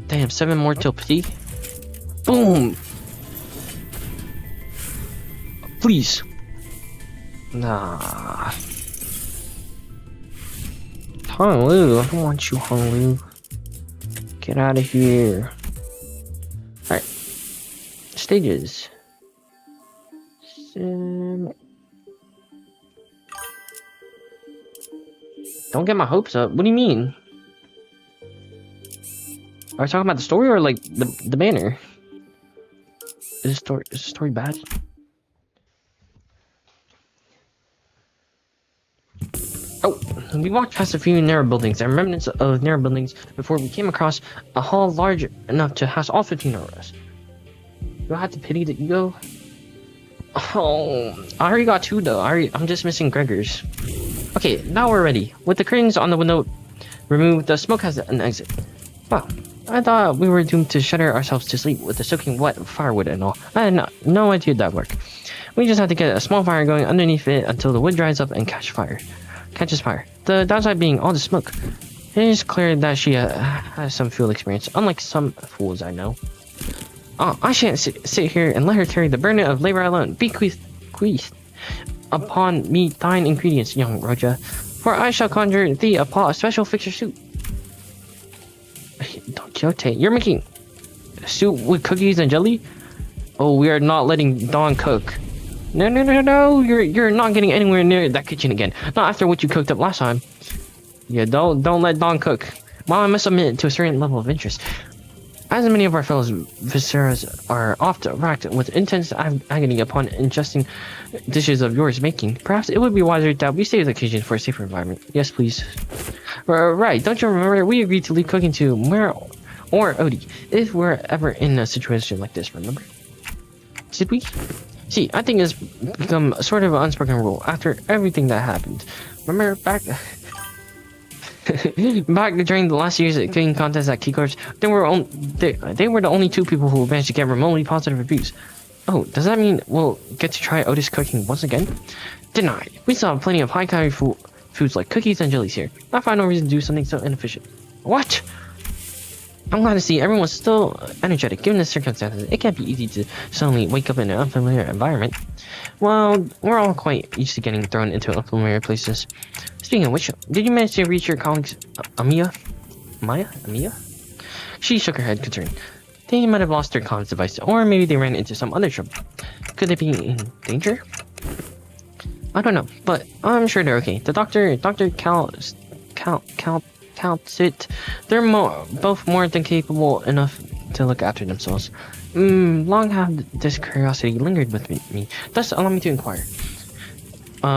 Damn, 7 more till P. Boom! Please. Nah. Honolulu, I don't want you, Honolulu. Get out of here. Alright. Stages. Don't get my hopes up. What do you mean? Are we talking about the story or like the banner? Is the story bad? Oh, we walked past a few narrow buildings and remnants of narrow buildings before we came across a hall large enough to house all 15 of us. Do I have to pity the ego? Oh, I already got 2 though. I'm just missing Gregor's. Okay, now we're ready. With the curtains on the window removed, the smoke has an exit. Wow, I thought we were doomed to shudder ourselves to sleep with the soaking wet firewood and all. I had no idea that'd work. We just have to get a small fire going underneath it until the wood dries up and catches fire. The downside being all the smoke. It is clear that she has some field experience, unlike some fools I know. Oh, I shan't sit here and let her carry the burden of labor alone. Bequeath upon me thine ingredients, young Roja, for I shall conjure thee a special fixture soup. Don Quixote, you're making soup with cookies and jelly? Oh, we are not letting Don cook. No, you're not getting anywhere near that kitchen again. Not after what you cooked up last time. Yeah, don't let Don cook. Well, I must admit to a certain level of interest. As many of our fellow visceras are oft racked with intense agony upon ingesting dishes of yours making, perhaps it would be wiser that we save the kitchen for a safer environment. Yes, please. Right, don't you remember we agreed to leave cooking to Meryl or Odie if we're ever in a situation like this, remember? Did we? See, I think it's become sort of an unspoken rule after everything that happened. Remember back during the last year's cooking contest at Keycourse, they were the only 2 people who managed to get remotely positive reviews. Oh, does that mean we'll get to try Otis cooking once again? Denied. We still have plenty of high-calorie foods like cookies and jellies here. I find no reason to do something so inefficient. What? I'm glad to see everyone's still energetic given the circumstances. It can't be easy to suddenly wake up in an unfamiliar environment. Well, we're all quite used to getting thrown into unfamiliar places. Speaking of which, did you manage to reach your colleagues, Amia? She shook her head concerned. They might have lost their comms device, or maybe they ran into some other trouble. Could they be in danger? I don't know, but I'm sure they're okay. The Dr. Calcit, they're both more than capable enough to look after themselves. Long have this curiosity lingered with me. Thus, allow me to inquire.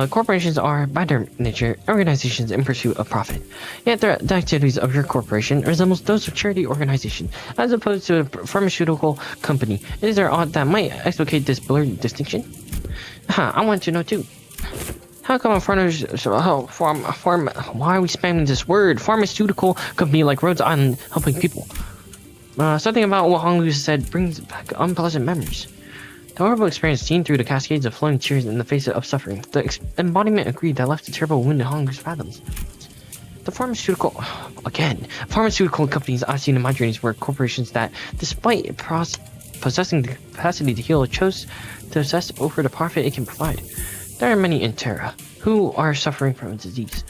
Corporations are, by their nature, organizations in pursuit of profit. Yet the activities of your corporation resembles those of charity organization, as opposed to a pharmaceutical company. Is there aught that might explicate this blurred distinction? I want to know too. How come a why are we spamming this word? Pharmaceutical company like Rhodes Island helping people. Something about what Hong Lu said brings back unpleasant memories. The horrible experience seen through the cascades of flowing tears in the face of suffering. The embodiment agreed that left a terrible wound in Hong Lu's fathoms. The pharmaceutical companies I've seen in my dreams were corporations that, despite possessing the capacity to heal, chose to obsess over the profit it can provide. There are many in Terra who are suffering from a disease.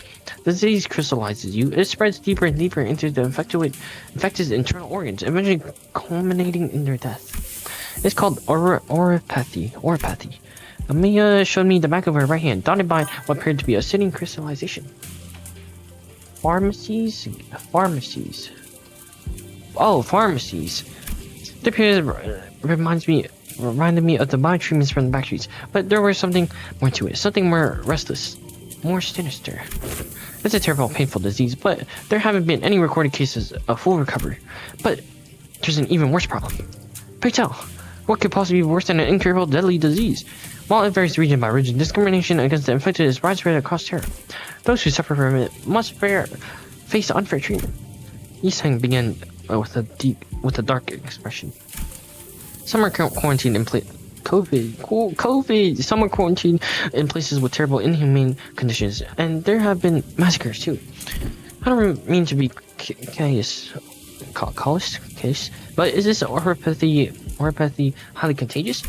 The disease crystallizes you. It spreads deeper and deeper into the infected internal organs, eventually culminating in their death. It's called oropathy. Amia showed me the back of her right hand, dotted by what appeared to be a sitting crystallization. Pharmacies. Oh, pharmacies. The period reminded me of the bio treatments from the back streets, but there was something more to it, something more restless, more sinister. It's a terrible, painful disease, but there haven't been any recorded cases of full recovery. But there's an even worse problem. Pray tell, what could possibly be worse than an incurable, deadly disease? While it varies region by region, discrimination against the infected is widespread across Terra. Those who suffer from it must face unfair treatment. Yisang began with a dark expression. Some are quarantined in Some are quarantined in places with terrible, inhumane conditions, and there have been massacres too. I don't mean to be callous, but is this oropathy highly contagious?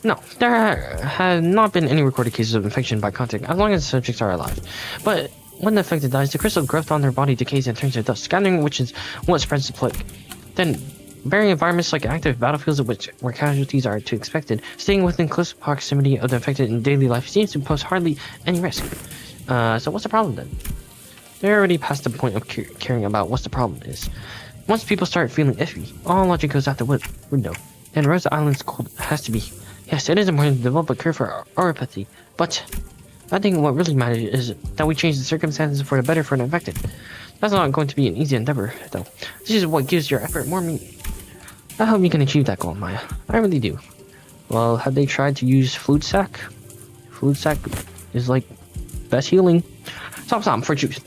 No, there have not been any recorded cases of infection by contact as long as the subjects are alive. But when the affected dies, the crystal growth on their body decays and turns to dust, scattering, which is what spreads the plague. Then, varying environments like active battlefields where casualties are to be expected, staying within close proximity of the infected in daily life seems to pose hardly any risk. So what's the problem then? They're already past the point of caring about what the problem is. Once people start feeling iffy, all logic goes out the window. And Rose Island's cold has to be. Yes, it is important to develop a cure for our apathy, but I think what really matters is that we change the circumstances for the better for the infected. That's not going to be an easy endeavor, though. This is what gives your effort more meaning. I hope you can achieve that goal, Maya. I really do. Well, have they tried to use Fluid Sac? Fluid Sac is like best healing. Stop, for juice.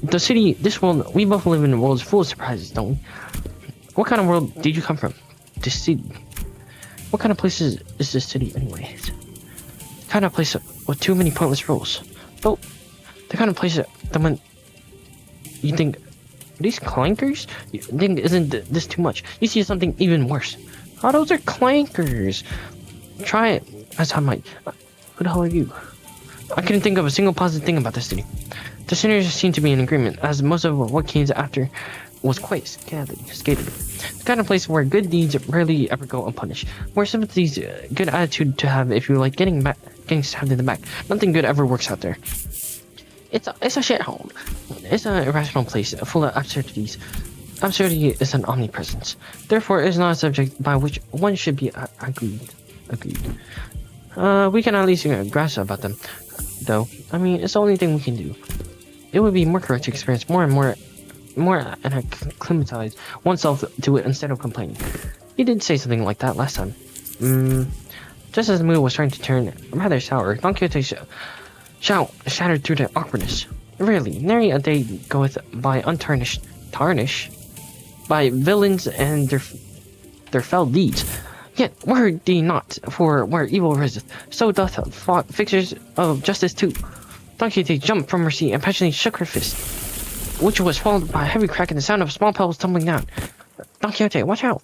The city, this world, we both live in a world full of surprises, don't we? What kind of world did you come from? This city. What kind of place is this city, anyways? The kind of place with too many pointless rules. Oh, the kind of place that when you think, these clankers? You think, isn't this too much? You see something even worse. Oh, those are clankers. Try it as I might. Who the hell are you? I couldn't think of a single positive thing about this city. The sinners seem to be in agreement, as most of what came after was quite scathing. The kind of place where good deeds rarely ever go unpunished. Where sympathy's a good attitude to have if you like getting stabbed in the back. Nothing good ever works out there. It's a shithole. It's an irrational place full of absurdities. Absurdity is an omnipresence. Therefore, it is not a subject by which one should be agreed. We can at least grasp about them, though. I mean, it's the only thing we can do. It would be more correct to experience more and acclimatize oneself to it instead of complaining. You did say something like that last time. Just as the mood was starting to turn rather sour, Don Quixote's shout shattered through the awkwardness. Really, nary a day goeth by untarnished, by villains and their fell deeds. Yet were they not, for where evil riseth, so doth fixers of justice too. Don Quixote jumped from her seat and passionately shook her fist, which was followed by a heavy crack and the sound of small pebbles tumbling down. Don Quixote, watch out!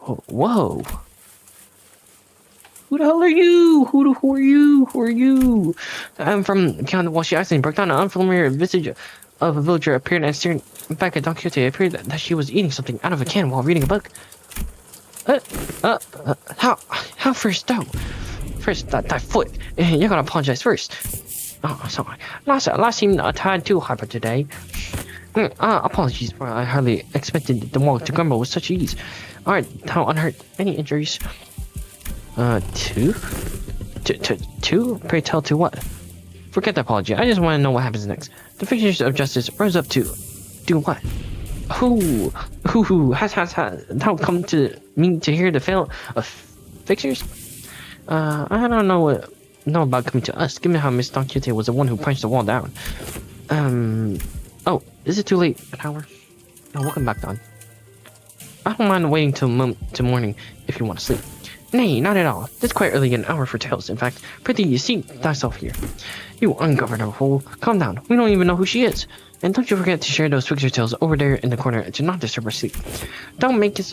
Oh, whoa! Who the hell are you? Who are you? I'm from beyond the wall. She accidentally broke down. An unfamiliar visage of a villager appeared and stared back at Don Quixote. It appeared that she was eating something out of a can while reading a book. How first though? First, that foot. You're gonna apologize first. Oh, sorry. Last seemed a tad too hyper today. Apologies for I hardly expected the walk to grumble with such ease. Alright, how unhurt? Any injuries? Two? Two? Pray tell to what? Forget the apology. I just want to know what happens next. The fixtures of justice rose up to do what? Who has how come to me to hear the fail of fixers? I don't know about coming to us, given how Miss Don Quixote was the one who punched the wall down. Oh, is it too late? An hour? No, welcome back, Don. I don't mind waiting till morning if you want to sleep. Nay, not at all. It's quite early, an hour for tales. In fact, prithee, seat thyself here. You ungovernable fool. Calm down. We don't even know who she is. And don't you forget to share those fixture tales over there in the corner to not disturb our sleep. Don't make us...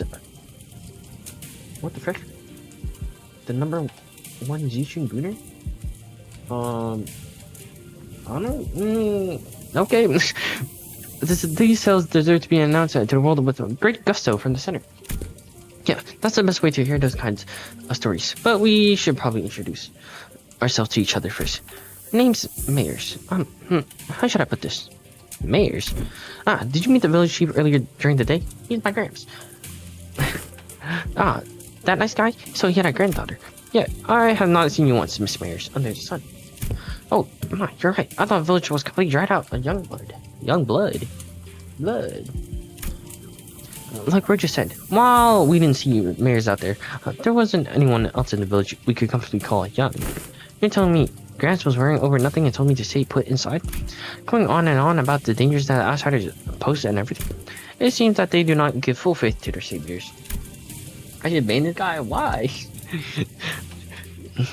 What the frick? The number 1 Zichun Gunner? I don't... Okay. These tales deserve to be announced to the world with great gusto from the center. Yeah, that's the best way to hear those kinds of stories. But we should probably introduce ourselves to each other first. Name's Mayers. How should I put this? Mayers? Did you meet the village chief earlier during the day? He's my Gramps. That nice guy? So he had a granddaughter. Yeah, I have not seen you once, Miss Mayers, under the sun. Oh, my, you're right. I thought the village was completely dried out. Young blood. Like Roger said, while we didn't see Mayers out there, there wasn't anyone else in the village we could comfortably call young. You're telling me Gramps was worrying over nothing and told me to stay put inside? Going on and on about the dangers that outsiders pose and everything. It seems that they do not give full faith to their saviors. I should ban this guy? Why?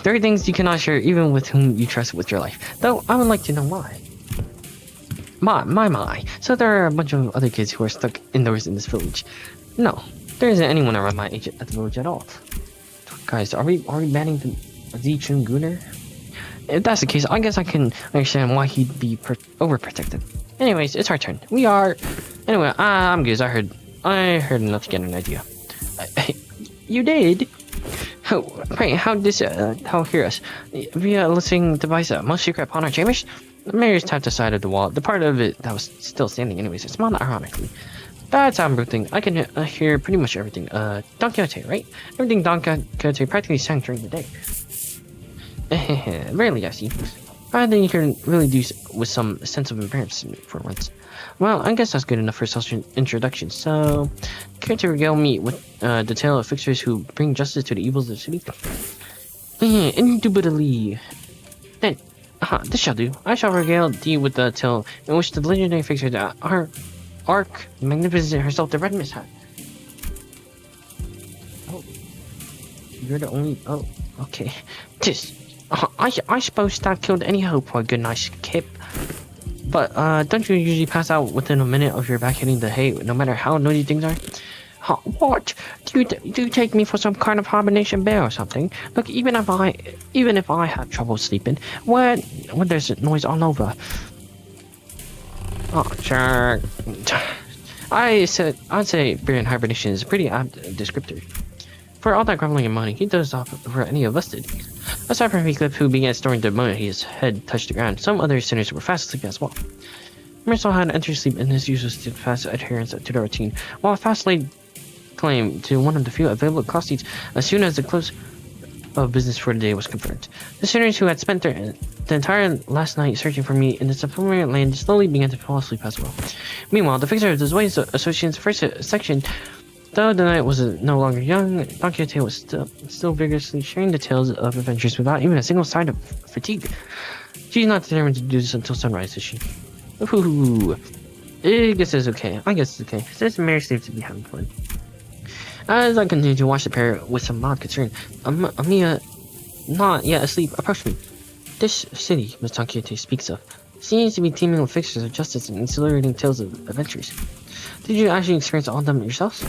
There are things you cannot share even with whom you trust with your life. Though, I would like to know why. My. So there are a bunch of other kids who are stuck indoors in this village. No, there isn't anyone around my age at the village at all. Guys, are we banning the Zichun Gunner? If that's the case, I guess I can understand why he'd be overprotected. Anyways, it's our turn. Anyway, I'm good. I heard enough to get an idea. You did? How hear us? Via a listening device, most secret upon our chambers? The mayor's tapped the side of the wall, the part of it that was still standing anyways. It smiled ironically. That's how I'm thing. I can hear pretty much everything. Don Quixote, right? Everything Don Quixote practically sang during the day. Rarely, I see. I think you can really do with some sense of embarrassment for once. Well, I guess that's good enough for self-introduction. So, care to regale me with the tale of fixers who bring justice to the evils of the city? Indubitably. Then, this shall do. I shall regale thee with the tale in which the legendary fixer, our magnificent herself, the Red Mist had. Oh, you're the only. Oh, okay. I suppose that killed any hope for a good night's kip. But don't you usually pass out within a minute of your back hitting the hay, no matter how noisy things are? What? Do you take me for some kind of hibernation bear or something? Look, even if I have trouble sleeping, when there's noise all over. Oh, sure. I'd say bear in hibernation is a pretty apt descriptor. For all that grumbling and moaning, he does off for any of us did. Aside from Heathcliff, who began snoring the moment his head touched the ground, some other sinners were fast asleep as well. Mersault had entered sleep in his usual steadfast adherence to the routine, while fast laid claim to one of the few available cross seats as soon as the close of business for the day was confirmed. The sinners who had spent the entire last night searching for me in this familiar land slowly began to fall asleep as well. Meanwhile, the fixer of the Ways Association's first section, though the night was no longer young, Don Quixote was still vigorously sharing the tales of adventures without even a single sign of fatigue. She's not determined to do this until sunrise, is she? Ooh. I guess it's okay. This mayor seems to be having fun. As I continued to watch the pair with some mild concern, Amia, not yet asleep, approached me. This city, Miss Don Quixote speaks of, seems to be teeming with fixtures of justice and exhilarating tales of adventures. Did you actually experience all of them yourselves?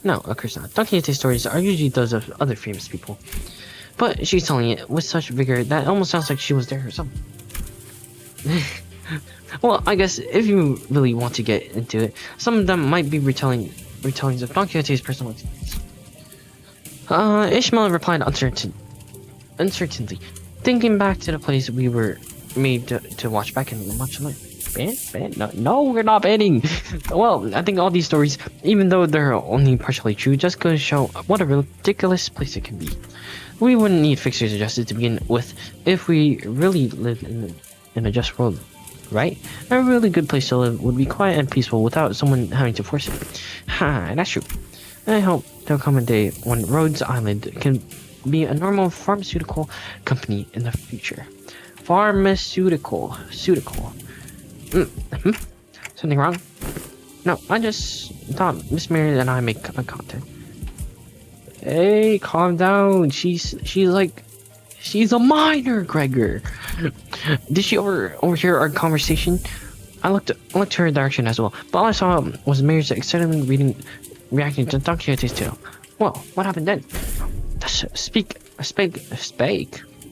No, of course not. Don Quixote's stories are usually those of other famous people. But she's telling it with such vigor that it almost sounds like she was there herself. Well, I guess if you really want to get into it, some of them might be retellings of Don Quixote's personal experience. Ishmael replied uncertainly, thinking back to the place we were made to watch back in the much light. No, we're not banning. Well, I think all these stories, even though they're only partially true, just go to show what a ridiculous place it can be. We wouldn't need fixtures of justice to begin with if we really lived in a just world, right? A really good place to live would be quiet and peaceful without someone having to force it. That's true. I hope there'll come a day when Rhodes Island can be a normal pharmaceutical company in the future. Pharmaceutical. Something wrong? No, I just thought Miss Mary and I make a content. Hey, calm down. She's a minor, Gregor. Did she overhear our conversation? I looked her direction as well, but all I saw was Mary's excitedly reacting to Don Quixote's tale. Well, what happened then? Spake.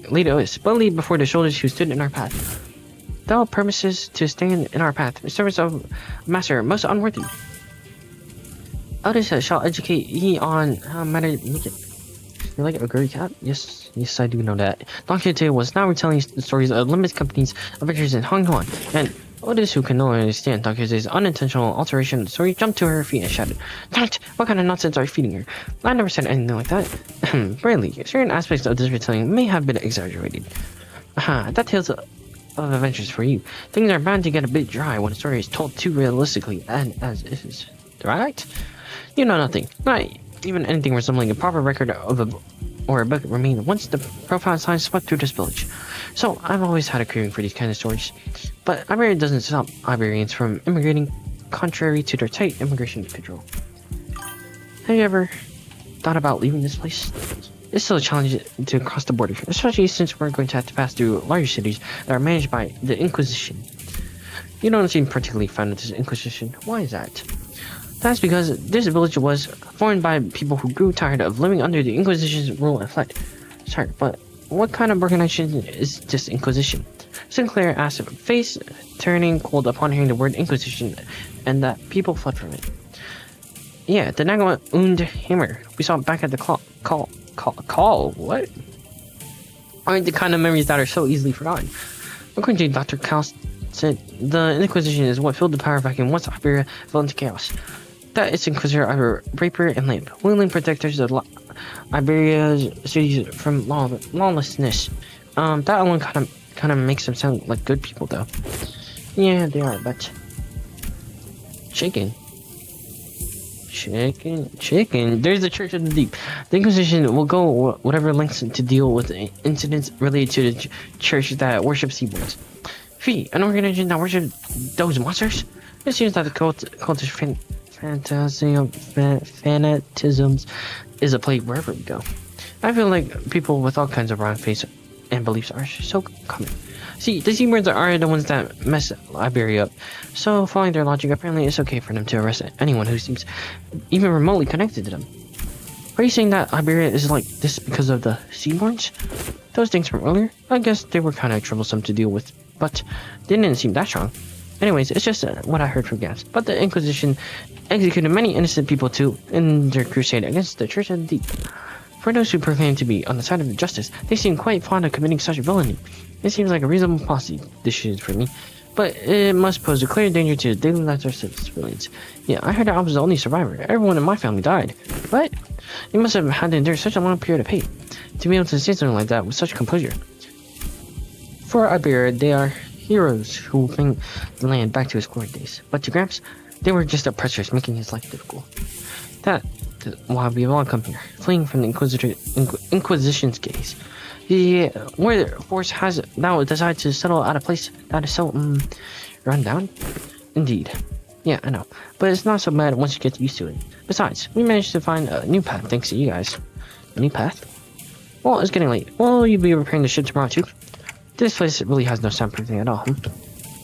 Lead us, but lead before the shoulders who stood in our path. Thou permisses to stand in our path, in service of master most unworthy. Others shall educate ye on how matter make it. You like a great cat? Yes, I do know that. Don Quixote was now retelling the stories of limited companies, adventures in Hong Kong, and others who can no longer understand Don Quixote's unintentional alteration of the story jumped to her feet and shouted, "Don't! What kind of nonsense are you feeding her? I never said anything like that." Really, certain aspects of this retelling may have been exaggerated. That tales of adventures for you. Things are bound to get a bit dry when a story is told too realistically and as is. Right? You know nothing. Not even anything resembling a proper record of a book remained once the profound silence swept through this village. So I've always had a craving for these kind of stories. But Iberia doesn't stop Iberians from immigrating contrary to their tight immigration control. Have you ever thought about leaving this place? It's still a challenge to cross the border, especially since we're going to have to pass through larger cities that are managed by the Inquisition. You don't seem particularly fond of this Inquisition. Why is that? That's because this village was formed by people who grew tired of living under the Inquisition's rule and fled. Sorry, but what kind of organization is this Inquisition? Sinclair asked, face turning cold upon hearing the word Inquisition, and that people fled from it. Yeah, the Naga und Hammer. We saw it back at the call. What? Aren't the kind of memories that are so easily forgotten. According to Dr. Kaus said, the Inquisition is what filled the power vacuum once Iberia fell into chaos. That its Inquisitor are Raper and Lamp, willing protectors of Iberia's cities from lawlessness. That alone kind of makes them sound like good people, though. Yeah, they are, but chicken. There's the Church of the Deep. The Inquisition will go whatever lengths to deal with incidents related to the church that worships seaborns. Fee, an organization that worships those monsters? It seems that the cultish fanatisms is a plague wherever we go. I feel like people with all kinds of wrong faith and beliefs are so common. See, the seaborns are the ones that mess Iberia up. So, following their logic, apparently it's okay for them to arrest anyone who seems even remotely connected to them. Are you saying that Iberia is like this because of the seaborns? Those things from earlier? I guess they were kind of troublesome to deal with, but they didn't seem that strong. Anyways, it's just what I heard from Gans. But the Inquisition executed many innocent people too in their crusade against the Church of the Deep. For those who proclaim to be on the side of justice, they seem quite fond of committing such villainy. It seems like a reasonable policy decision for me, but it must pose a clear danger to the daily lives of civilians. Yeah, I heard that I was the only survivor. Everyone in my family died. What? You must have had to endure such a long period of pain to be able to say something like that with such composure. For Iberia, they are heroes who bring the land back to its glory days. But to Gramps, they were just oppressors, making his life difficult. That's why we've all come here, fleeing from the Inquisition's gaze. Where the force has now decided to settle at a place that is so, run down? Indeed. Yeah, I know. But it's not so bad once you get used to it. Besides, we managed to find a new path thanks to you guys. A new path? Well, it's getting late. Will you be repairing the ship tomorrow too? This place really has no soundproofing at all,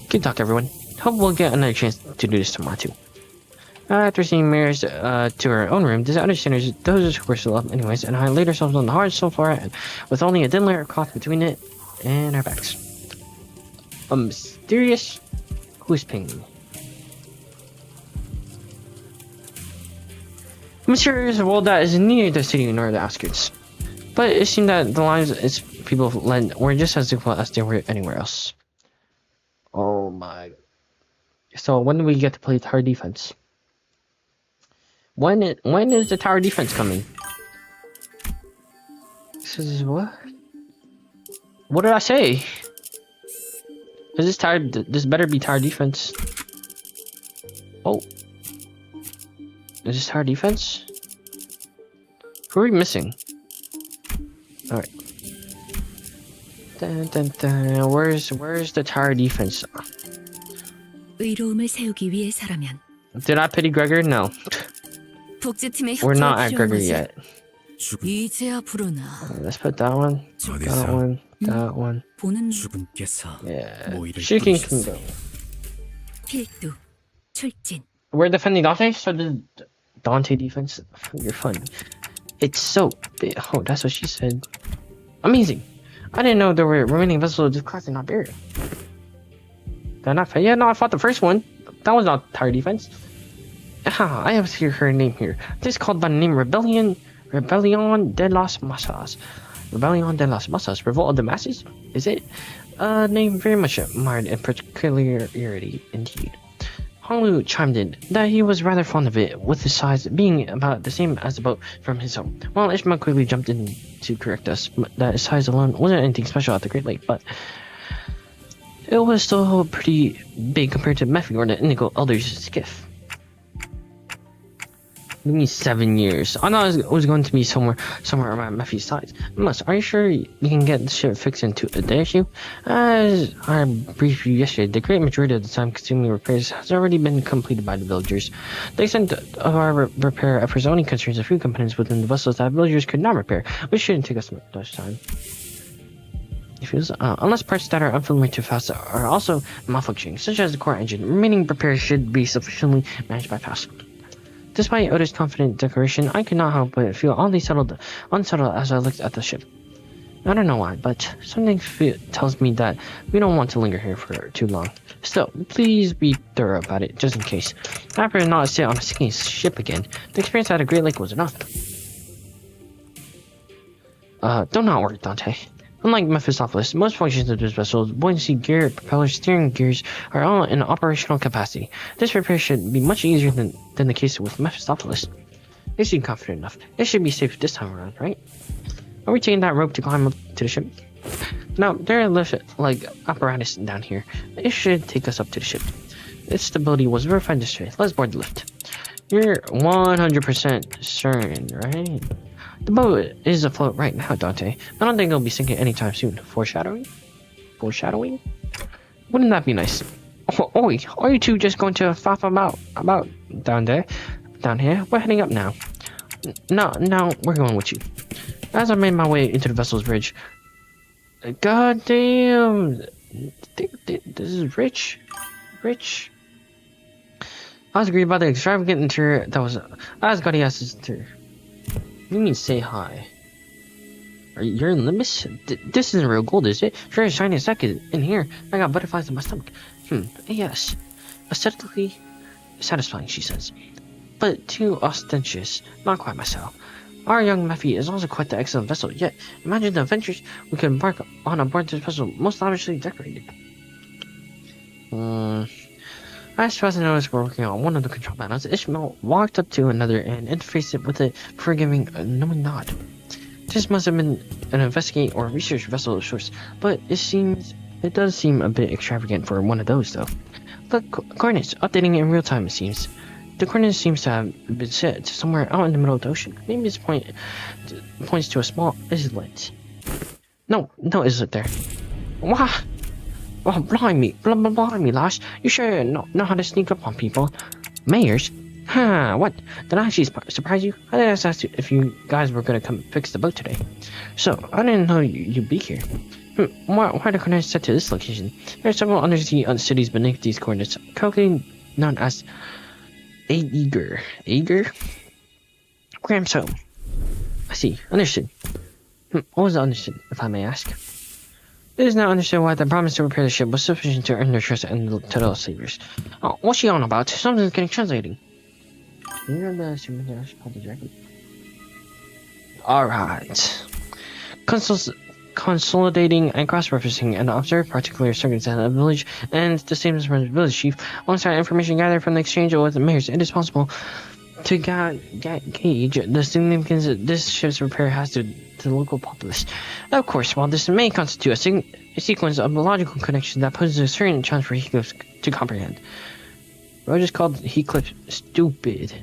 Good talk, everyone. Hope we'll get another chance to do this tomorrow too. After seeing Mirrors to her own room, the understanders, those who were still up anyways, and I laid ourselves on the hard sofa with only a thin layer of cloth between it and our backs. A mysterious whispering. A mysterious world that is neither the city nor the outskirts. But it seemed that the lives its people led were just as difficult as they were anywhere else. Oh my. So when do we get to play tower defense? When is the tower defense coming? This is what? What did I say? Is this tower? This better be tower defense. Oh, is this tower defense? Who are we missing? All right. Dun, dun, dun. Where's the tower defense? 의로움을 세우기 위해서라면. Did I pity Gregor? No. 복제팀의 We're not at 협조가 Gregor 필요한 yet. 이제야 부르나. Let's put that one. That one. That one. 보는 주군께서 Yeah. 모이를 Shaking 부르셨어요. Kingdom. 필두 출진. We're defending Dante, so the Dante defense. You're fun. It's so big. Oh, that's what she said. Amazing. I didn't know there were remaining vessels of this class in Iberia. Did I not fight? Yeah, no, I fought the first one. That was not tower defense. Ah, I have her name here. This is called by the name Rebellion de las Masas. Rebellion de las Masas. Revolt of the Masses? Is it? Name very much admired and peculiarity indeed. Honglu chimed in that he was rather fond of it, with his size being about the same as the boat from his home. While Ishmael quickly jumped in to correct us that his size alone wasn't anything special at the Great Lake, but it was still pretty big compared to Mephi or the Indigo Elder's skiff. Give me 7 years. I thought it was going to be somewhere around Mephi's size. Are you sure you can get the ship fixed into a day or two? As I briefed you yesterday, the great majority of the time-consuming repairs has already been completed by the villagers. The extent of our repair efforts only concerns a few components within the vessels that villagers could not repair, which shouldn't take us much time. Unless parts that are unfamiliar to Faust are also malfunctioning, such as the core engine, remaining repairs should be sufficiently managed by Faust. Despite Oda's confident declaration, I could not help but feel oddly unsettled as I looked at the ship. I don't know why, but something tells me that we don't want to linger here for too long. Still, please be thorough about it, just in case. After not sit on a sinking ship again, the experience at a Great Lake was enough. Do not worry, Dante. Unlike Mephistopheles, most functions of this vessel's buoyancy gear, propeller, steering gears are all in operational capacity. This repair should be much easier than the case with Mephistopheles. They seem confident enough. It should be safe this time around, right? Are we taking that rope to climb up to the ship? No, there are lift-like apparatus down here. It should take us up to the ship. Its stability was verified yesterday. Let's board the lift. You're 100% certain, right? The boat is afloat right now, Dante. I don't think it'll be sinking anytime soon. Foreshadowing? Foreshadowing? Wouldn't that be nice? Oh, oi, are you two just going to faff about down there? Down here? We're heading up now. No, we're going with you. As I made my way into the vessel's bridge, god damn, this is rich. I was agreed by the extravagant interior that was Asgardy asses interior. You mean say hi? You're in Limbus? This isn't real gold, is it? Sure as shiny as heck in here. I got butterflies in my stomach. Yes. Aesthetically satisfying, she says. But too ostentatious. Not quite myself. Our young Mephi is also quite the excellent vessel, yet imagine the adventures we could embark on aboard this vessel, most lavishly decorated. I suppose I noticed we're working on one of the control panels. Ishmael walked up to another and interfaced it with a forgiving, knowing nod. This must have been an investigate or research vessel of sorts, but it does seem a bit extravagant for one of those, though. Look, coordinates, updating in real time, it seems. The coordinates seems to have been set somewhere out in the middle of the ocean. Maybe this points to a small islet. No islet there. Wow! Oh, blimey, lass. You sure know how to sneak up on people. Mayors? Huh, what? Did I actually surprise you? I just asked you if you guys were gonna come fix the boat today. So, I didn't know you'd be here. Why are the coordinates set to this location? There are several undersea cities beneath these coordinates, colloquially known as Aeger. Graham's home. I see. Understood. What was understood, if I may ask? It is now understood why the promise to repair the ship was sufficient to earn their trust and to the saviors. Oh, what's she on about? Something's getting translating. Alright. Consolidating and cross-referencing and observe particular circumstances of the village and the statements from the village chief alongside information gathered from the exchange with the mayors. It is possible to gauge the significance this ship's repair has to the local populace. Of course, while this may constitute a sequence of logical connections that poses a certain challenge for Heathcliff to comprehend. Rogers called Heathcliff stupid.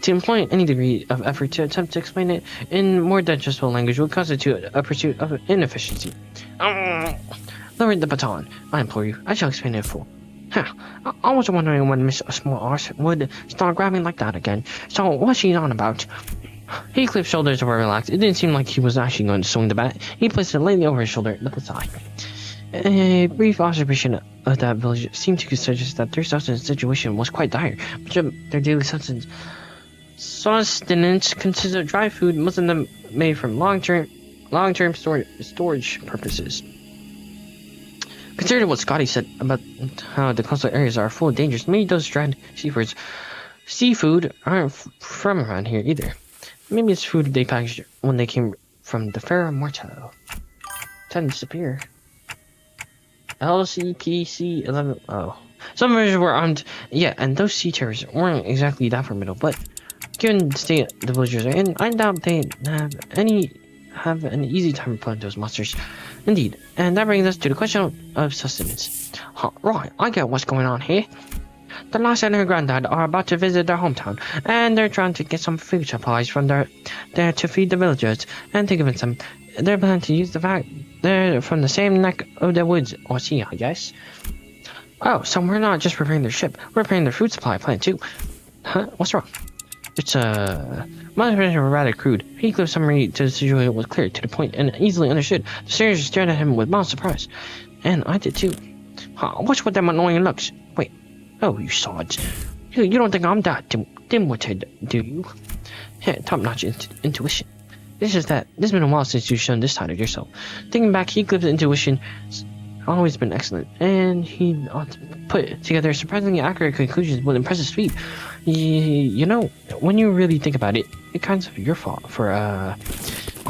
To employ any degree of effort to attempt to explain it in more digestible language would constitute a pursuit of inefficiency. Lower the baton, I implore you. I shall explain it in full. I was wondering when Miss Small Arse would start grabbing like that again. So what's she on about? Heathcliff's shoulders were relaxed. It didn't seem like he was actually going to swing the bat. He placed it lightly over his shoulder at the side. A brief observation of that village seemed to suggest that their sustenance situation was quite dire. Much of their daily sustenance consisted of dry food, most of them made from long-term storage purposes. Considering what Scotty said about how the coastal areas are full of dangers, many of those dried seafood aren't from around here either. Maybe it's food they packaged when they came from the Ferro Morto. Time to disappear. LCPC 11. Oh. Some members were armed. Yeah, and those sea terrors weren't exactly that formidable, but given the state the villagers are in, I doubt they'd have an easy time repelling those monsters. Indeed, and that brings us to the question of sustenance. Right, I get what's going on here. The lass and her granddad are about to visit their hometown, and they're trying to get some food supplies from there to feed the villagers. And to convince them, they're planning to use the fact they're from the same neck of the woods or sea, I guess. Oh, so we're not just repairing their ship, we're repairing their food supply plant too. Huh? What's wrong? It's my observations were rather crude. Heathcliff's summary to the situation was clear, to the point, and easily understood. The sailors stared at him with mild surprise. And I did too. What's with them annoying looks? Wait. Oh, you sods. You don't think I'm that dim-witted, do you? Top-notch intuition. It's been a while since you've shown this side of yourself. Thinking back, Heathcliff's intuition has always been excellent, and he put together surprisingly accurate conclusions with impressive speed. You know, when you really think about it, it's kind of your fault for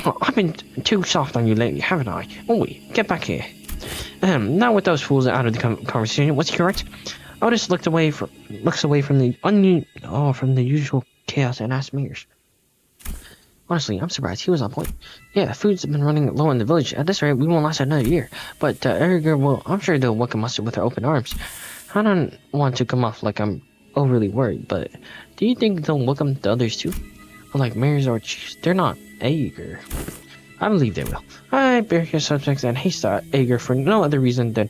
Oh, I've been too soft on you lately, haven't I? Oh, get back here. Now with those fools out of the conversation, was he correct? Otis looks away from the usual chaos and asks Mears. Honestly, I'm surprised he was on point. Yeah, food's been running low in the village. At this rate, we won't last another year. But Edgar will, I'm sure they'll welcome us with their open arms. I don't want to come off like I'm overly worried, but do you think they'll welcome the others too? Unlike Mears or Chiefs, they're not Edgar. I believe they will. I bear your subjects and haste Edgar for no other reason than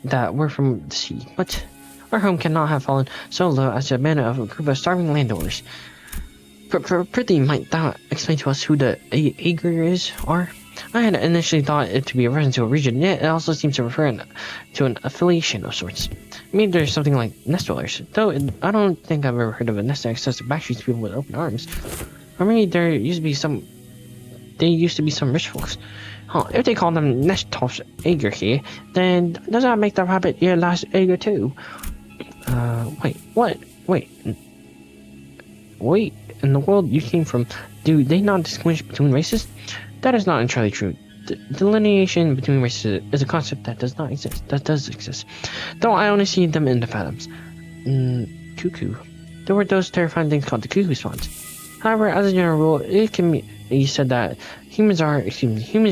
that we're from the sea. But our home cannot have fallen so low as to abandon a group of starving landowners. Prithee, might thou explain to us who the Aegir are? I had initially thought it to be a reference to a region, yet it also seems to refer to an affiliation of sorts. Maybe there's something like nest dwellers, though I don't think I've ever heard of a nest that access to backstreets people with open arms. Or maybe there used to be some rich folks. Huh, if they call them nest tops Aegir here, then does that make the rabbit your last Aegir too? Wait, what? Wait, in the world you came from, do they not distinguish between races? That is not entirely true. Delineation between races is a concept that does not exist. That does exist, though I only see them in the phantoms. Cuckoo. There were those terrifying things called the cuckoo spawns. However, as a general rule, it can be said that humans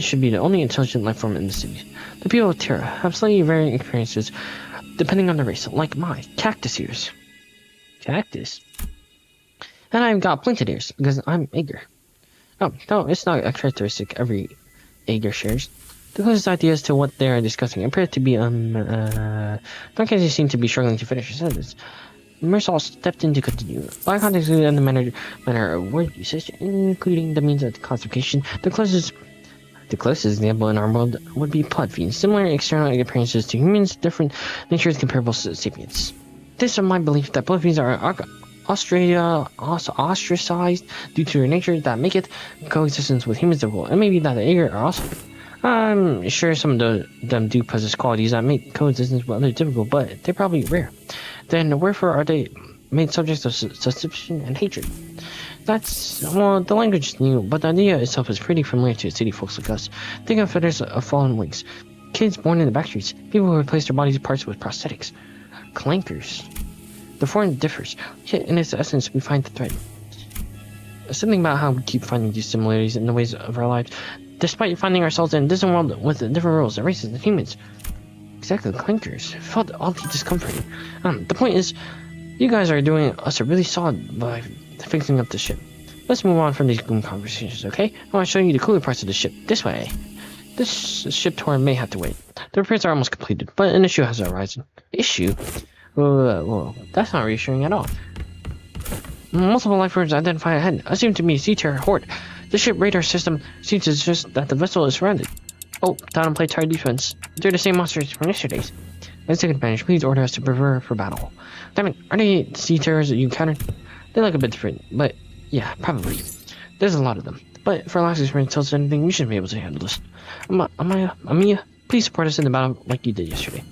should be the only intelligent life form in the city. The people of Terra have slightly varying experiences depending on their race, like my cactus ears. Cactus? And I've got pointed ears because I'm Aegir. Oh, no, it's not a characteristic every Aegir shares. The closest idea as to what they are discussing appears to be, Duncan seemed to be struggling to finish his sentence. Mersal stepped in to continue. By context and the manner of word usage, including the means of classification, the closest example in our world would be blood fiends, similar external appearances to humans, different natures comparable to sapiens. This is my belief that blood fiends are ostracized due to their nature that make it coexistence with humans difficult, and maybe that the Aegir are also. I'm sure some of them do possess qualities that make coexistence with others difficult, but they're probably rare. Then wherefore are they made subjects of suspicion and hatred? The language is new, but the idea itself is pretty familiar to city folks like us. Think of feathers of fallen wings, kids born in the backstreets, people who replace their body parts with prosthetics, clankers. The form differs, yet in its essence we find the thread. Something about how we keep finding these similarities in the ways of our lives, despite finding ourselves in a distant world with different rules and races than humans. Exactly, clankers. Felt oddly discomforting. The point is, you guys are doing us a really solid by fixing up the ship. Let's move on from these gloom conversations, okay? I want to show you the cooler parts of the ship. This way. This ship tour may have to wait. The repairs are almost completed, but an issue has arisen. Issue? Whoa, that's not reassuring at all. Multiple life forms identified ahead, assumed to be a sea terror horde. The ship radar system seems to suggest that the vessel is surrounded. Oh, downplay tower defense. They're the same monsters from yesterday's. Let's take advantage. Please order us to prepare for battle. Damn it, are they the sea terrors that you encountered? They look a bit different, but yeah, probably. There's a lot of them. But for last experience tells us anything, we should be able to handle this. Amaya, please support us in the battle like you did yesterday.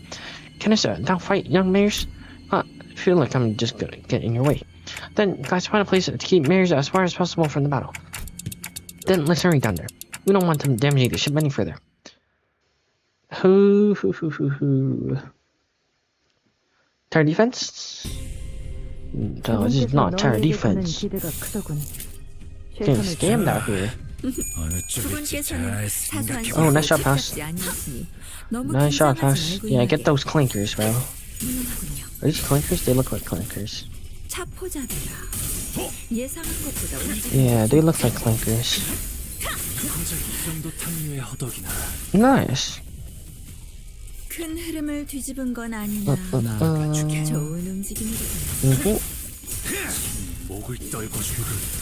Can us now fight, young Mears? I feel like I'm just gonna get in your way. Then, guys, find a place to keep Mears as far as possible from the battle. Then, let's hurry down there. We don't want them damaging the ship any further. Tower defense? No, this is not tower defense. Getting scammed out here. Oh, nice shot pass. Nice shot pass. Yeah, get those clankers, bro. Are these clankers? They look like clankers. Yeah, they look like clankers. Nice.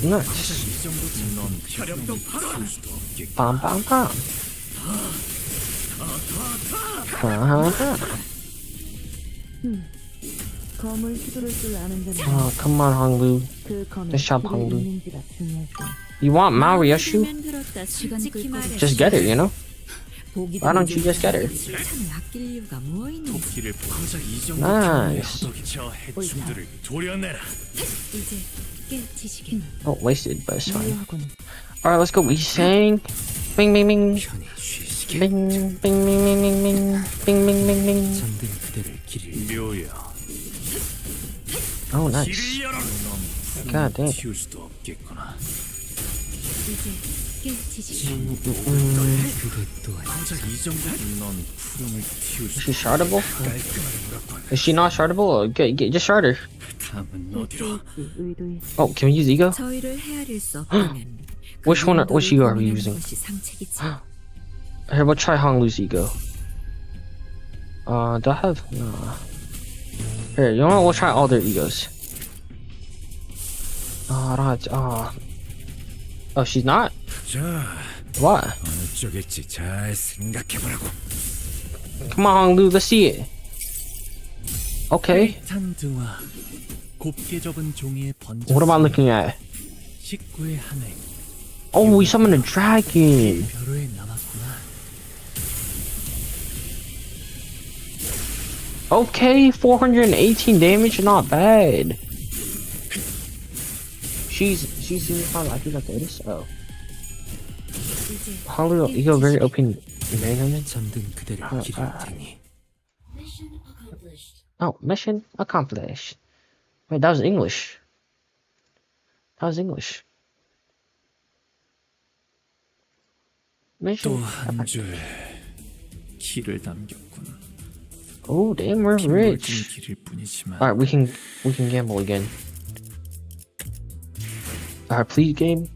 Nice. Bam, bam, bam. Oh, come on, Honglu. Nice job, Honglu. You want Maoriushu? Just get her, you know? Why don't you just get her? Nice. Oh, wasted, but it's fine. Alright, let's go. We sang. Bing, bing, bing. 편히 쉬시게. Bing, bing, bing, bing, bing, bing. Bing, bing, bing, bing. 잠든 그대를 길을 묘야. Oh, nice. 길을 열어. God damn. 튀울 수도 없겠구나. 이제 깨우치시길. 그것 또한 정작 이 정도 넌 푸름을 튀울 Is 수 she shardable? 깔끔한 거군. Is she not shardable? Just shard her. 다음은 어디로? Oh, can we use ego? 저희를 헤아릴 수 없다면 Which one? Which ego are we using? 것이 상책이지. Here, we'll try Honglu's ego. Do I have? Nah. Here, you know what? We'll try all their egos. I don't have to, oh, she's not? 자, What? 어느 쪽일지 잘 생각해보라고. Come on, Honglu, let's see it. Okay. 탄 등화 곱게 접은 종이에 번져 What am I looking at? 식구의 한해 Oh, we summoned a dragon. 벼로에 남았구나. Okay, 418 damage, not bad. She's in fun. I think I got this. Oh, Honglu, ego very open. 잠든 그대를 기를 테니 Oh, mission accomplished. Wait, that was English. That was English. Mission. 또 한 줄 길을 남겼군. Oh, damn, we're 긴 rich. 길일 뿐이지만 All right, we can gamble again. All right, please game.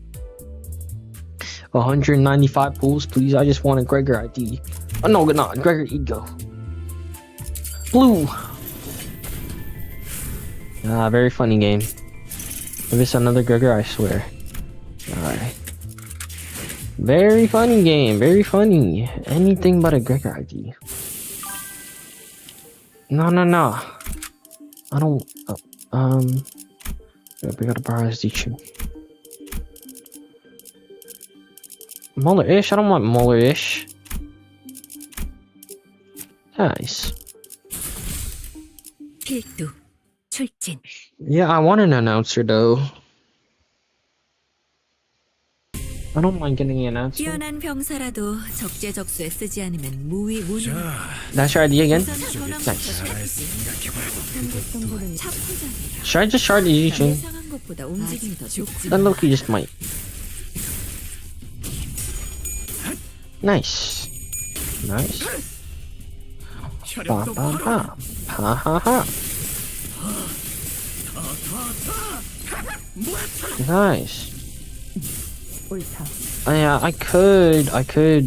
195 pools, please. I just want a Gregor ID. Oh no, not Gregor ego. Blue. Very funny game. If it's another Gregor, I swear. Alright. Very funny game, very funny. Anything but a Gregor ID. No. I don't. We gotta borrow his teaching. Muller-ish? I don't want Muller-ish. Nice. 필두 출진. Yeah, I want an announcer though. I don't mind getting an announcer. 뛰어난 병사라도 적재적소에 쓰지 않으면 무위 무능. 자, That's your idea again? 잘 생각해보라고. 차포자이다. Should I just shard the Yijin? 예상한 것보다 움직임이 더 좋지. Then Loki just might. Nice. Ba ba ba. Ha ha ha. Nice. Yeah, I could,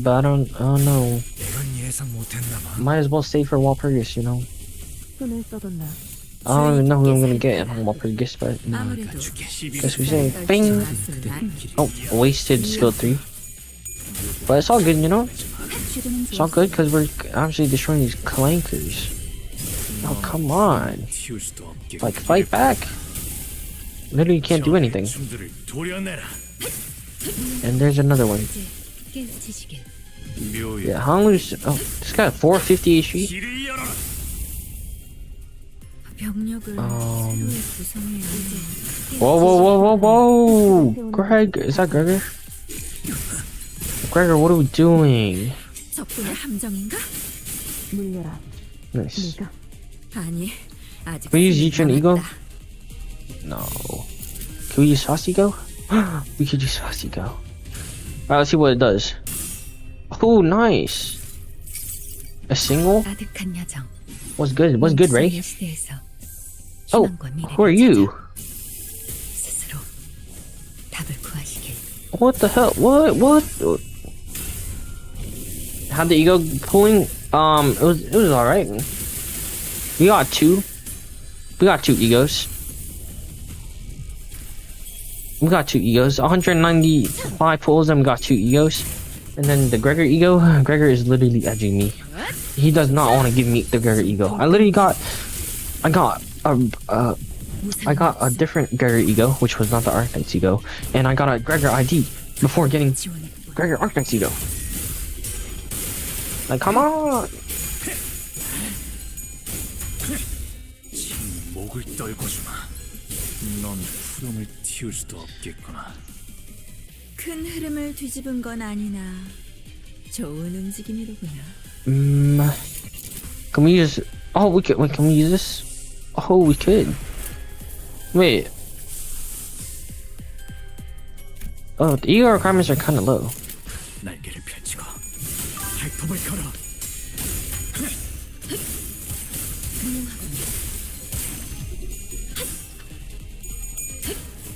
but I don't know. 이건 예상 못했나봐. Might as well stay for Walpurgis, you know. 손을 써뒀나. I don't even know who I'm gonna get on Walpurgis, but 아무래도 guess we say bing. Oh, wasted skill 3. But it's all good, you know. It's all good because we're actually destroying these clankers. Oh, come on. 튀울 수도 없겠구나. Like, fight back. Literally, you can't do anything. 춤들을 도려내라. And there's another one. 깨우치시길. 묘야. Yeah, Honglu's. Oh, this guy 450 HP. 길을 열어라. 병력을 Um, 새로이 구성해야 해. Whoa. Greg, is that Gregor? Gregor, what are we doing? 적군의 함정인가? 물려라. Nice. 아니, 아직. Can we use 승리가 Yichun Ego? 남았다. No. Can we use Saucy Go? We could use Saucy Go. Alright, let's see what it does. Oh, nice. A single? 아득한 야정. What's good? What's good, Ray? 의 시대에서 Oh, 희망과 미래를 who are you? 찾아 스스로 답을 구하시길. What the hell? What? Had the ego pulling? It was alright. We got two egos. We got 2 egos. 195 pulls and we got 2 egos. And then the Gregor ego, Gregor is literally edging me. He does not want to give me the Gregor ego. I got a different Gregor ego, which was not the Arknight's ego. And I got a Gregor ID before getting Gregor Arknight's ego. Like, come on! 목을 떨궈주마. 넌 푸름을 튀울 수도 없겠구나. 큰 흐름을 뒤집은 건 아니나 좋은 움직임이로구나. Can we use? Oh, we could. Wait, can we use this? Oh, we could. Wait. Oh, the ego requirements are kind of low. 날개를 펼치고 발톱을 걸어.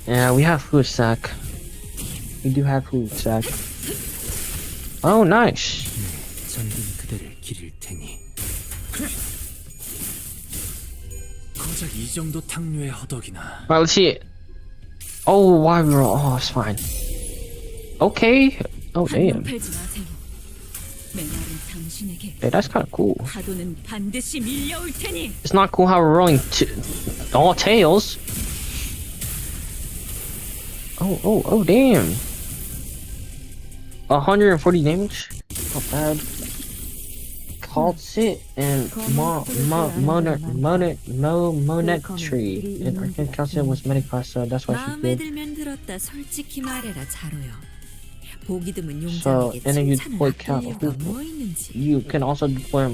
Yeah, we have food sack. We do have food sack. Oh, nice. 잠든 그대를 기릴 테니. 고작 이 정도 탕류의 허덕이나. Alright, let's see it. Oh, why we were all. Oh, it's fine. Okay. Oh, damn. 팔지 마세요. 메말은 당신에게 Hey, that's kind of cool. 파도는 반드시 밀려올 테니. It's not cool how we're rolling all tails. Oh, damn. 140 damage. Not bad. Called sit and monetary. And Arcane Calcium was medic class, so that's why she's 마음에 good. 들면 들었다. 솔직히 말해라, 자로요. 보기 드문 So, 용장에게 and then you 칭찬을 deploy 아낄 이유가 뭐 있는지. You can also deploy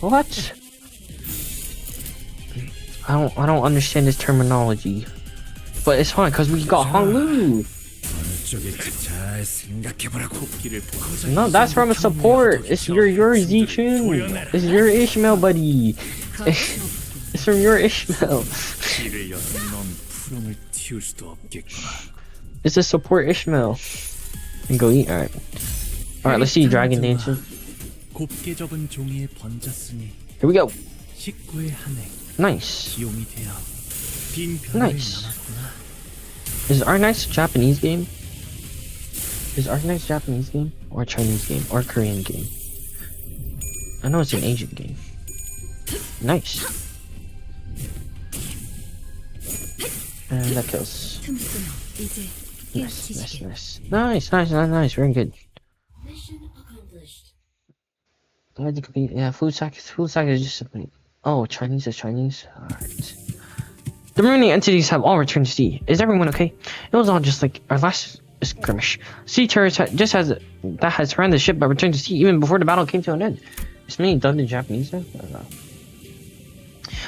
What? I don't understand this terminology. But it's fine, because we got Honglu. 어느 쪽일지 잘 생각해보라고. 코끼를 보고. No, that's from a support. It's your Z-Chun. It's your Ishmael, buddy. It's from your Ishmael. 길을 열어. 넌 푸름을 틔울 수도 없겠구나. It's a support Ishmael. And go eat. Alright, let's see Dragon Dancing. 곱게 접은 종이에 번졌으니 Here we go. 식구의 한해 Nice. 기용이 되어 빈 별을 Nice. 남았구나. Is arknight a Japanese game? Is arknight a Japanese game? Or a Chinese game? Or a Korean game? I know it's an Asian game. Nice. And that kills. 틈 끊어. 이제 Nice. Nice. Very good. I had to complete. Yeah, food sack is just something. Oh, Chinese is Chinese. Alright. The remaining entities have all returned to sea. Is everyone okay? It was all just like our last skirmish. Sea terrorists has surrounded the ship but returned to sea even before the battle came to an end. Is meaning dubbed in Japanese now? I don't know.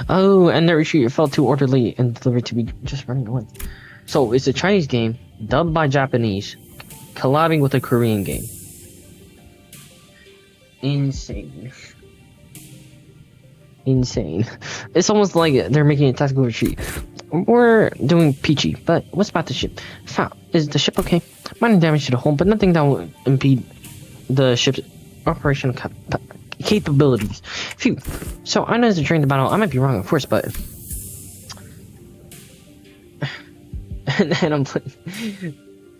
Oh, and their retreat felt too orderly and delivered to be just running away. So it's a Chinese game dubbed by Japanese, collabing with a Korean game. Insane. It's almost like they're making a tactical retreat. We're doing peachy, but what's about the ship? Is the ship okay? Minor damage to the hull, but nothing that will impede the ship's operational capabilities. Phew. So I know that during the battle, I might be wrong, of course, but and I'm playing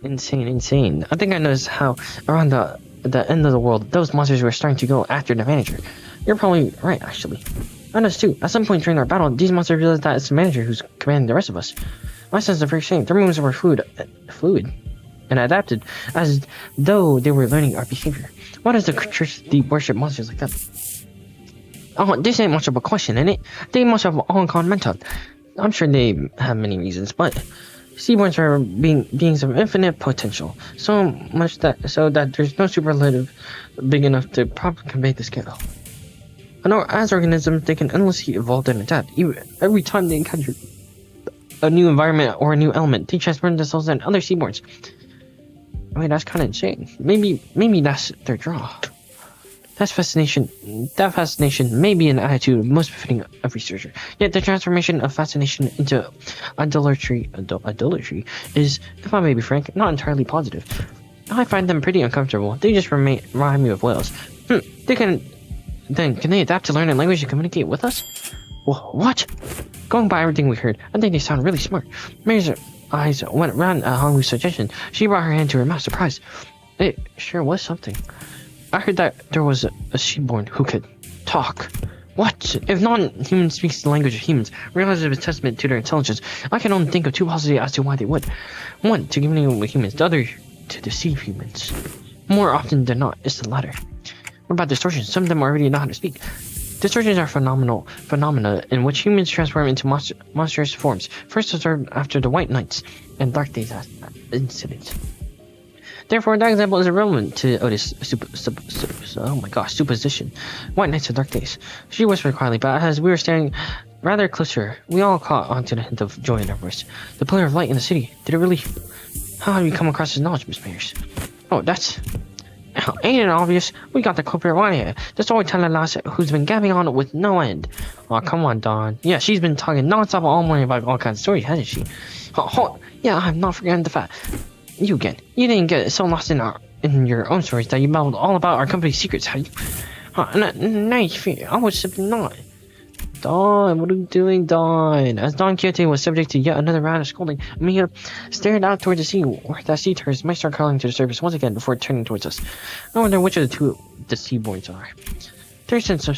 insane. I think I noticed how around the end of the world, those monsters were starting to go after the manager. You're probably right, actually. I noticed too. At some point during our battle, these monsters realized that it's the manager who's commanding the rest of us. My sense of very shame. Their moves were fluid, and adapted, as though they were learning our behavior. Why does the church worship monsters like that? Oh, this ain't much of a question, ain't it? They must have all gone mental. I'm sure they have many reasons, but seaborns are beings of infinite potential, so that there's no superlative big enough to properly convey the scale. I know as organisms, they can endlessly evolve and adapt. Every time they encounter a new environment or a new element, they transform themselves into other seaborns. I mean, that's kind of insane. Maybe that's their draw. That fascination may be an attitude most befitting a researcher. Yet the transformation of fascination into idolatry is, if I may be frank, not entirely positive. I find them pretty uncomfortable. They just remind me of whales. Can they adapt to learn a language to communicate with us? What? Going by everything we heard, I think they sound really smart. Mary's eyes went around at Honglu's suggestion. She brought her hand to her mouth, surprised. It sure was something. I heard that there was a seaborn who could talk. What? If non-human speaks the language of humans, regardless of its testament to their intelligence, I can only think of two possibilities as to why they would. One, to communicate with humans. The other, to deceive humans. More often than not, it's the latter. What about distortion? Some of them already know how to speak. Distortions are phenomena in which humans transform into monstrous forms, first observed after the White Nights and Dark Days incident. Therefore, that example is irrelevant to Otis' supposition. White Nights and Dark Days. She whispered quietly, but as we were staring rather close to her, we all caught onto the hint of joy in her voice. The pillar of light in the city. Did it really? How have you come across this knowledge, Miss Mears? Oh, that's... Ain't it obvious? We got the culprit right here. The storyteller lass who's been gabbing on with no end. Oh, come on, Dawn. Yeah, she's been talking non-stop all morning about all kinds of stories, hasn't she? Yeah, I've not forgotten the fact. You again. You didn't get so lost in your own stories that you babbled all about our company's secrets, have you? Nice. I was simply not. Dawn, what are you doing, Dawn? As Don Quixote was subject to yet another round of scolding, Amiga stared out towards the sea, where the sea turtles might start calling to the surface once again before turning towards us. I wonder which of the two the seaboards are. Their sense of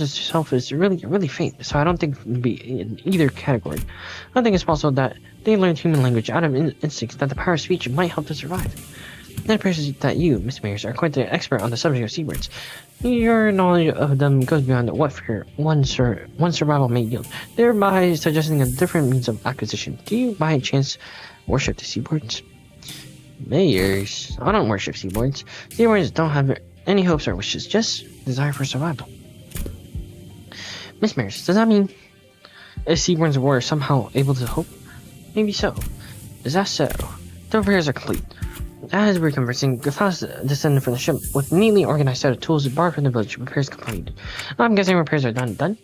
self is really faint, so I don't think it would be in either category. I think it's possible that they learned human language out of instincts that the power of speech might help them survive. It appears that you, Miss Mears, are quite the expert on the subject of seabirds. Your knowledge of them goes beyond what fear one survival may yield, thereby suggesting a different means of acquisition. Do you, by chance, worship the seabirds? Mears, I don't worship seabirds. Seabirds don't have any hopes or wishes, just desire for survival. Miss Mears, does that mean if seabirds were somehow able to hope? Maybe so. Is that so? The repairs are complete. As we're conversing, Gaffalas descended from the ship with a neatly organized set of tools borrowed from the village. Repairs completed. I'm guessing repairs are done.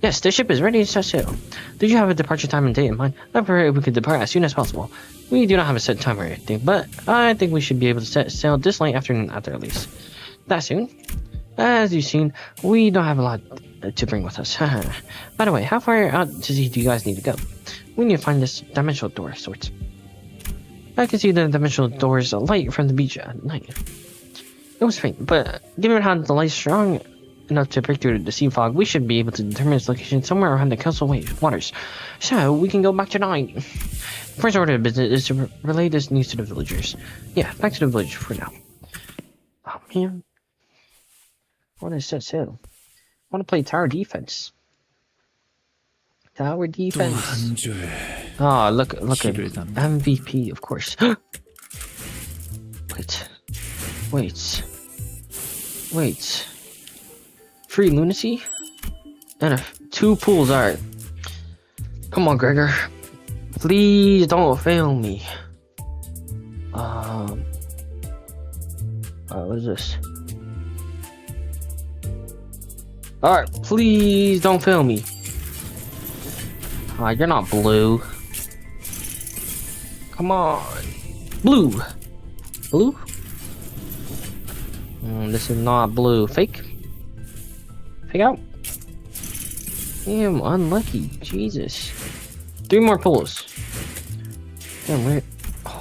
Yes, the ship is ready to set sail. Did you have a departure time and date in mind? I prefer we could depart as soon as possible. We do not have a set time or anything, but I think we should be able to set sail this late afternoon at the earliest. That soon? As you've seen, we don't have a lot to bring with us. By the way, how far out to sea do you guys need to go? We need to find this dimensional door of sorts. I can see the dimensional door's light from the beach at night. It was faint, but given how the light's strong enough to break through the sea fog, we should be able to determine its location somewhere around the coastal waters. So, we can go back tonight. First order of business is to relay this news to the villagers. Yeah, back to the village for now. Oh, man. What is that so? I want to play tower defense. Tower defense. Ah, look at MVP, of course. Wait. Free lunacy? And 2 pools, alright. Come on, Gregor. Please don't fail me. What is this? Alright, please don't fail me. You're not blue. Come on. Blue. This is not blue. Fake out. Damn, unlucky. Jesus. 3 more pulls. Damn,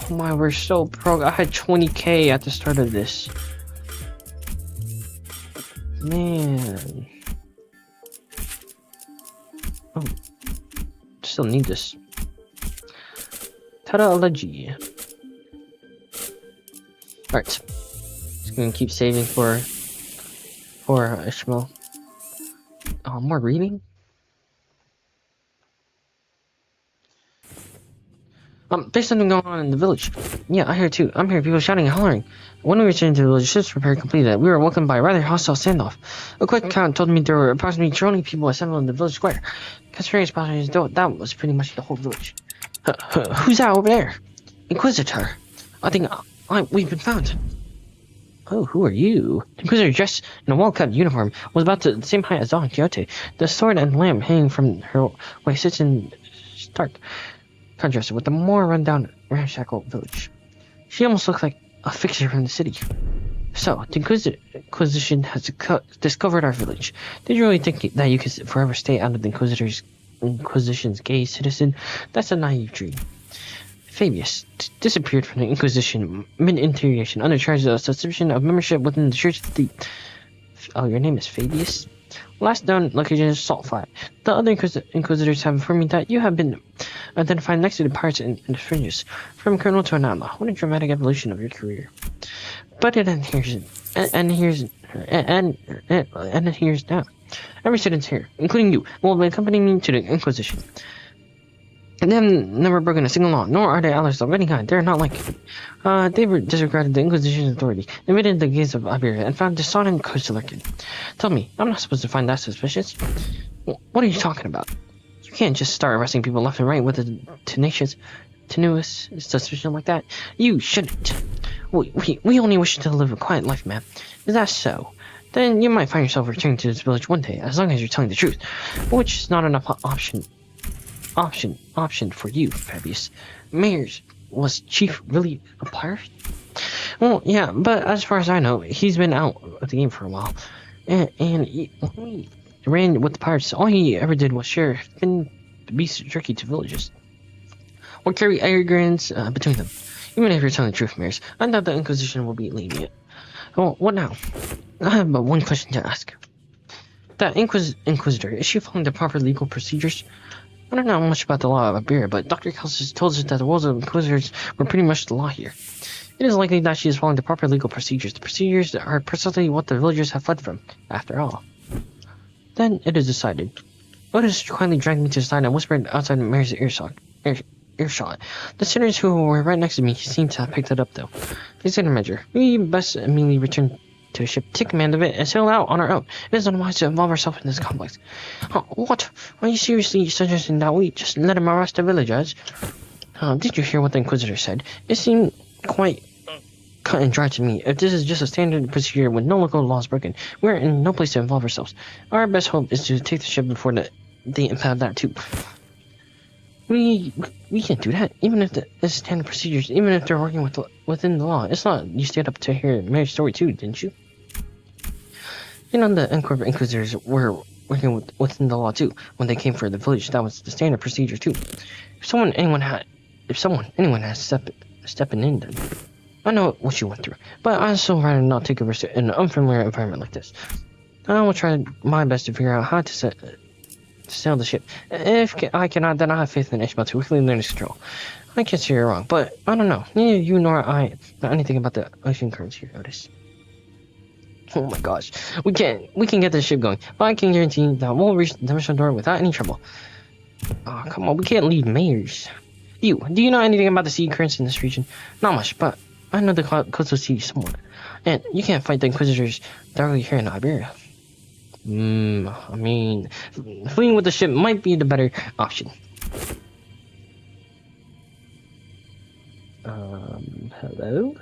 we're so broke. I had 20k at the start of this. Man. Oh. Still need this. Tada allergy. Alright. Just gonna keep saving for Ishmael. More reading? There's something going on in the village. Yeah, I hear too. I'm hearing people shouting and hollering. When we returned to the village, ships repair completed. We were welcomed by a rather hostile standoff. A quick count told me there were approximately 20 people assembled in the village square. Considering that was pretty much the whole village. Who's that over there? Inquisitor. I think we've been found. Oh, who are you? The Inquisitor, dressed in a well-cut uniform, was about the same height as Don Quixote. The sword and lamp hanging from her waist sits in stark contrast with the more run-down, ramshackle village. She almost looked like a fixture from the city. So, the Inquisition has discovered our village. Did you really think that you could forever stay out of the Inquisition's gaze, citizen? That's a naive dream. Fabius disappeared from the Inquisition mid-interrogation under charge of suspicion of membership within the Church of the... Oh, your name is Fabius? Last known location is Salt Flat. The other Inquisitors have informed me that you have been identified next to the pirates and the fringes. From colonel to an outlaw. What a dramatic evolution of your career. But it adheres and adheres now. Every citizen here, including you, will accompany me to the Inquisition. And they have never broken a single law, nor are they allies of any kind. They're not like you. They disregarded the Inquisition's authority, invaded the gates of Iberia, and found dishonor and coast to lurking. Tell me, I'm not supposed to find that suspicious? What are you talking about? You can't just start arresting people left and right with a tenacious suspicion like that. You shouldn't. We only wish to live a quiet life, man. Is that so? Then you might find yourself returning to this village one day, as long as you're telling the truth. Which is not enough option for you, Fabius. Mayor's was Chief really a pirate? Well, yeah, but as far as I know, he's been out of the game for a while. And he ran with the pirates. All he ever did was share thin beef jerky to villages. Or carry arrogance between them. Even if you're telling the truth, Mayor's, I doubt the Inquisition will be lenient. Well, what now? I have but one question to ask. That Inquisitor, is she following the proper legal procedures? I don't know much about the law of Iberia, but Dr. Kelsis told us that the rules of Inquisitors were pretty much the law here. It is likely that she is following the proper legal procedures. The procedures are precisely what the villagers have fled from, after all. Then it is decided. Otis quietly dragged me to the side and whispered outside Mary's earshot. The sinners who were right next to me seemed to have picked it up, though. They said a measure. We best immediately return to a ship, take command of it, and sail out on our own. It is unwise to involve ourselves in this complex. What? Are you seriously suggesting that we just let him arrest the villagers? Did you hear what the Inquisitor said? It seemed quite cut and dry to me. If this is just a standard procedure with no local laws broken, we're in no place to involve ourselves. Our best hope is to take the ship before they impound that too. We can't do that, even if it's standard procedures, even if they're working within the law. It's not. You stayed up to hear Mary's story too, didn't you? You know, the Inquisitors were working within the law too. When they came for the village, that was the standard procedure too. If anyone has stepping in, then I know what you went through. But I'd still rather not take a risk in an unfamiliar environment like this. I will try my best to figure out how to sail the ship. If I cannot, then I have faith in Ishmael to quickly learn his control. I can't say you're wrong, but I don't know. Neither you nor I know anything about the ocean currents here, Otis. Oh my gosh. We can get the ship going, but I can guarantee that we'll reach the mission door without any trouble. Oh, come on, we can't leave Mayors. Do you know anything about the sea currents in this region? Not much, but I know the coastal sea somewhat. And you can't fight the Inquisitors directly here in Iberia. I mean, fleeing with the ship might be the better option. Hello?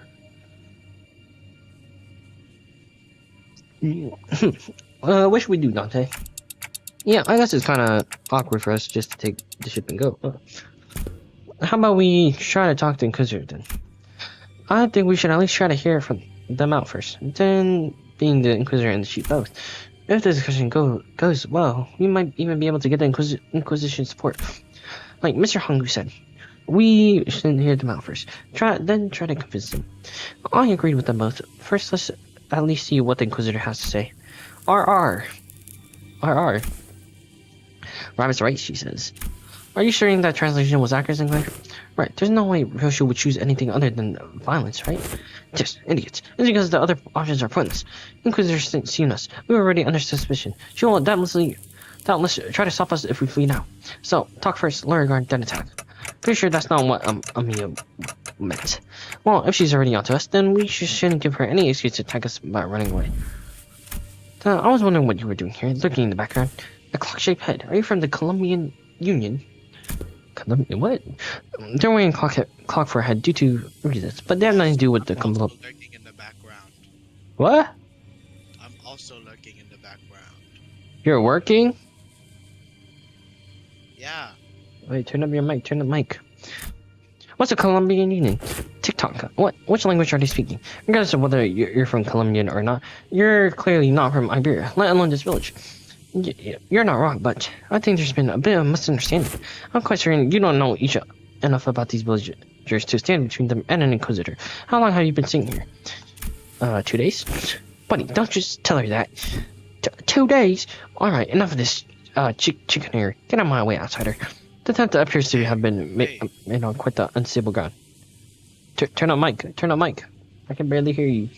What should we do, Dante? Yeah, I guess it's kind of awkward for us just to take the ship and go. How about we try to talk to Inquisitor then? I think we should at least try to hear from them out first. Then, being the Inquisitor and the chief both. If the discussion goes well, we might even be able to get the Inquisition support. Like Mr. Hongu said, we should hear them out first. Then try to convince them. I agreed with them both. First, let's at least see what the Inquisitor has to say. RR. Rabbit's right, she says. Are you sure that translation was accurate and clear? Right, there's no way Roshu would choose anything other than violence, right? Just idiots. It's because the other options are pointless. Inquisitors seen us. We were already under suspicion. She will doubtless try to stop us if we flee now. So, talk first, lower guard, then attack. Pretty sure that's not what Amia meant. Well, if she's already onto us, then we shouldn't give her any excuse to attack us by running away. I was wondering what you were doing here, lurking in the background. A clock-shaped head. Are you from the Colombian Union? What? They're wearing clock for a head due to reasons, but they have nothing to do with the lurking in the background. What? I'm also lurking in the background. You're working? Yeah. Wait, turn up your mic. Turn the mic. What's the Colombian Union? TikTok. What? Which language are they speaking? Regardless of whether you're from Colombian or not, you're clearly not from Iberia, let alone this village. You're not wrong, but I think there's been a bit of a misunderstanding. I'm quite certain you don't know enough about these villagers to stand between them and an Inquisitor. How long have you been sitting here? 2 days? Buddy, don't just tell her that. 2 days? Alright, enough of this chickenery. Get out of my way, outsider. The tent appears to have been made on quite the unstable ground. Turn up mic. I can barely hear you.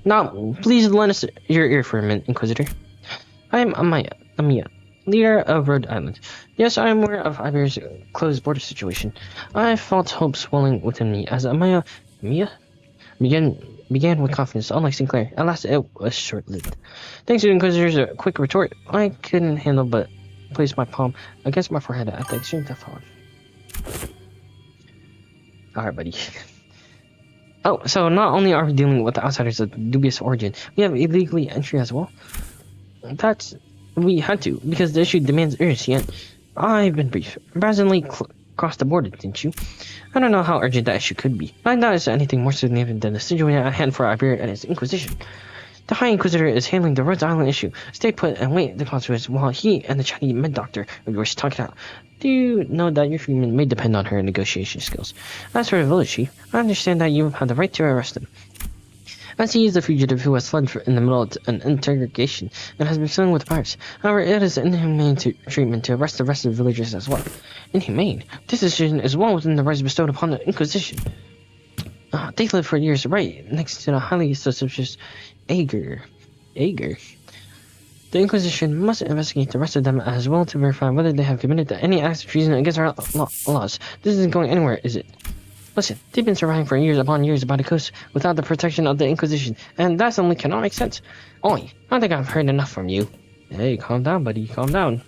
Now, please lend us your ear for a minute, Inquisitor. I am Amaya, leader of Rhode Island. Yes, I am aware of Iberia's closed border situation. I felt hope swelling within me as Amaya began with confidence. Unlike Sinclair, at last it was short-lived. Thanks to the Inquisitor's quick retort, I couldn't handle but place my palm against my forehead at the extreme that followed. Alright, buddy. Oh, so not only are we dealing with outsiders of dubious origin, we have illegally entry as well. We had to, because the issue demands urgency, and I've been brief. Brazenly crossed the border, didn't you? I don't know how urgent that issue could be, but I doubt it's anything more significant than the situation at hand for Iberia and its Inquisition. The High Inquisitor is handling the Rhodes Island issue. Stay put and wait the consequences while he and the Chinese med-doctor of yours talk it out. Do you know that your treatment may depend on her negotiation skills? As for the village chief, I understand that you have the right to arrest him, as he is a fugitive who has fled in the middle of an interrogation and has been filling with pirates. However, it is inhumane treatment to arrest the rest of the villagers as well. Inhumane? This decision is well within the rights bestowed upon the Inquisition. They lived for years right next to the highly suspicious Ager. The Inquisition must investigate the rest of them as well to verify whether they have committed any acts of treason against our laws. This isn't going anywhere, is it? Listen, they've been surviving for years upon years by the coast without the protection of the Inquisition, and that simply cannot make sense. Oi, I think I've heard enough from you. Hey, calm down, buddy, calm down.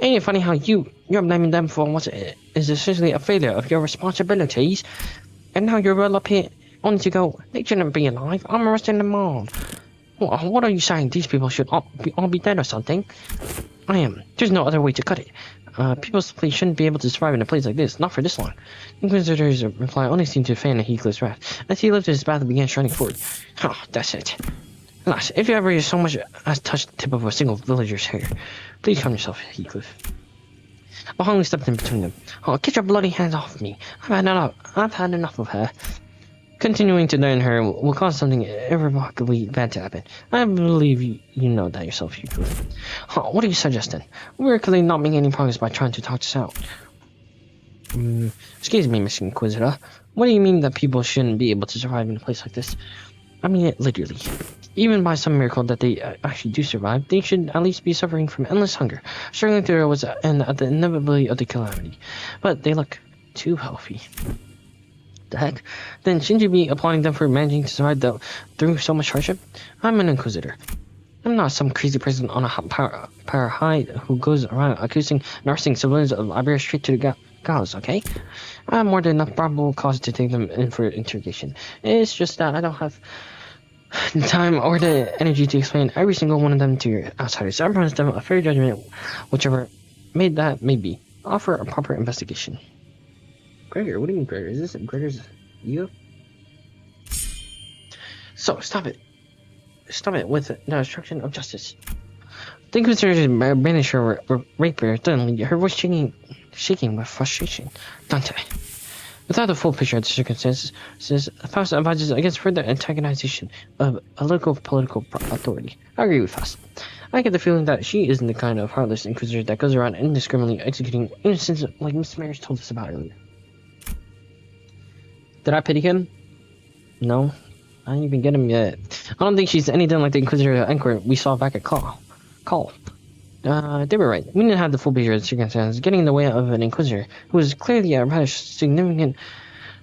Ain't it funny how you're blaming them for what is essentially a failure of your responsibilities, and now you're all up here only to go, they shouldn't be alive, I'm arresting them all. What are you saying, these people should all be dead or something? I am. There's no other way to cut it. People simply shouldn't be able to survive in a place like this, not for this long. Inquisitor's reply only seemed to fan Heathcliff's wrath, as he lifted his bath and began striding forward. Oh, that's it. Alas, if you ever so much as touch the tip of a single villager's hair, please calm yourself, Heathcliff. Mahoney stepped in between them. Oh, get your bloody hands off me. I've had enough of her. Continuing to dine her will cause something irrevocably bad to happen. I believe you know that yourself, Heathcliff. What are you suggesting? We're clearly not making any progress by trying to talk this out. Excuse me, Mr. Inquisitor. What do you mean that people shouldn't be able to survive in a place like this? I mean it literally. Even by some miracle that they actually do survive, they should at least be suffering from endless hunger, struggling through what's and at the inevitability of the calamity. But they look too healthy. The heck? Then shouldn't you be applauding them for managing to survive through so much hardship? I'm an Inquisitor. I'm not some crazy person on a power high who goes around accusing and arresting civilians of Iberia straight to the gallows, okay? I have more than enough probable cause to take them in for interrogation. It's just that I don't have the time or the energy to explain every single one of them to your outsiders. I promise them a fair judgment, whichever that may be. Offer a proper investigation. Gregor, what do you mean, Gregor? Is this Gregor's you? So, stop it. Stop it with the obstruction of justice. The Inquisitor banished her rapier suddenly, her voice shaking with frustration. Dante. Without the full picture of the circumstances, Faust advises against further antagonization of a local political authority. I agree with Faust. I get the feeling that she isn't the kind of heartless Inquisitor that goes around indiscriminately executing innocents like Miss Maris told us about earlier. Did I pity him? No. I didn't even get him yet. I don't think she's anything like the Inquisitor anchor we saw back at Call. They were right. We didn't have the full picture of the circumstances getting in the way of an Inquisitor who was clearly a rather significant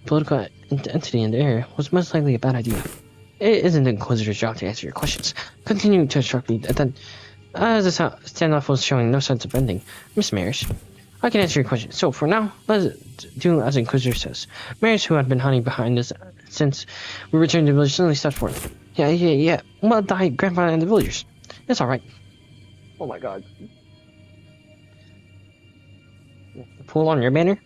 political entity in the area was most likely a bad idea. It isn't the Inquisitor's job to answer your questions. Continue to instruct me that as the standoff was showing no sense of ending. Miss Maris, I can answer your question. So for now, let's do as Inquisitor says. Maris, who had been hiding behind us since we returned to the village, suddenly stepped forth. Yeah. Well, die, Grandpa and the villagers. It's alright. Oh my god. Pull on your banner?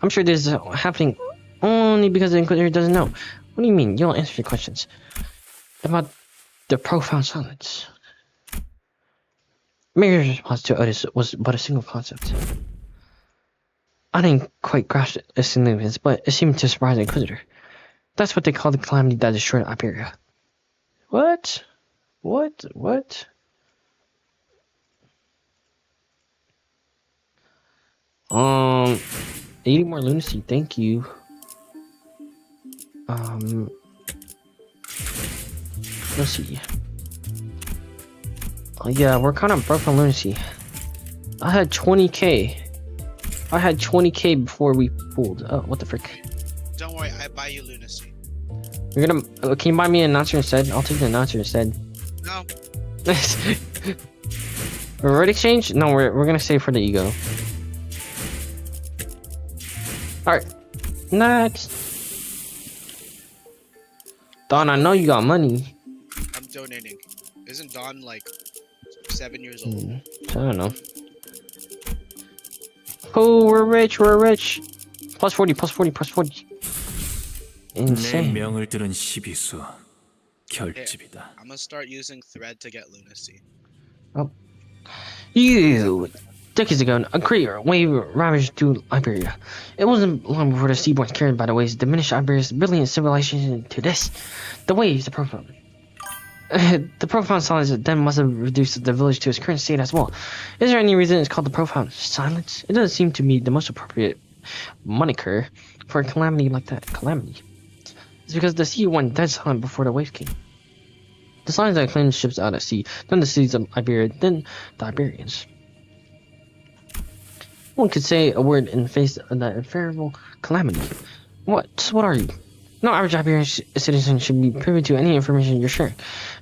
I'm sure this is happening only because the Inquisitor doesn't know. What do you mean? You don't answer your questions. About the profound silence. Mary's response to Otis was but a single concept. I didn't quite grasp its significance, but it seemed to surprise the Inquisitor. That's what they call the calamity that destroyed Iberia. What? 80 more lunacy, thank you. Let's see. Yeah, we're kind of broke on lunacy. I had 20k. I had 20k before we pulled. Oh, what the frick? Don't worry, I buy you lunacy. You're gonna can you buy me an announcer instead? I'll take the announcer instead. No. Red exchange? No, we're gonna save for the ego. Alright. Next. Don, I know you got money. I'm donating. Isn't Don like 7 years old? I don't know. Oh, we're rich, we're rich. Plus 40, plus 40, plus 40. 내 Insane. 명을 들은 시비수 결집이다. I'm gonna start using thread to get lunacy. You! Decades ago, a great wave ravaged through Iberia. It wasn't long before the seaborns carried by the waves diminished Iberia's brilliant civilization to this. The waves, the profound. The profound silence then must have reduced the village to its current state as well. Is there any reason it's called the profound silence? It doesn't seem to me the most appropriate moniker for a calamity like that. Calamity. It's because the sea went dead silent before the waves came. The silence that claimed ships out at sea, then the cities of Iberia, then the Iberians. One could say a word in the face of that infernal calamity. What are you? No average Iberian citizen should be privy to any information you're sharing.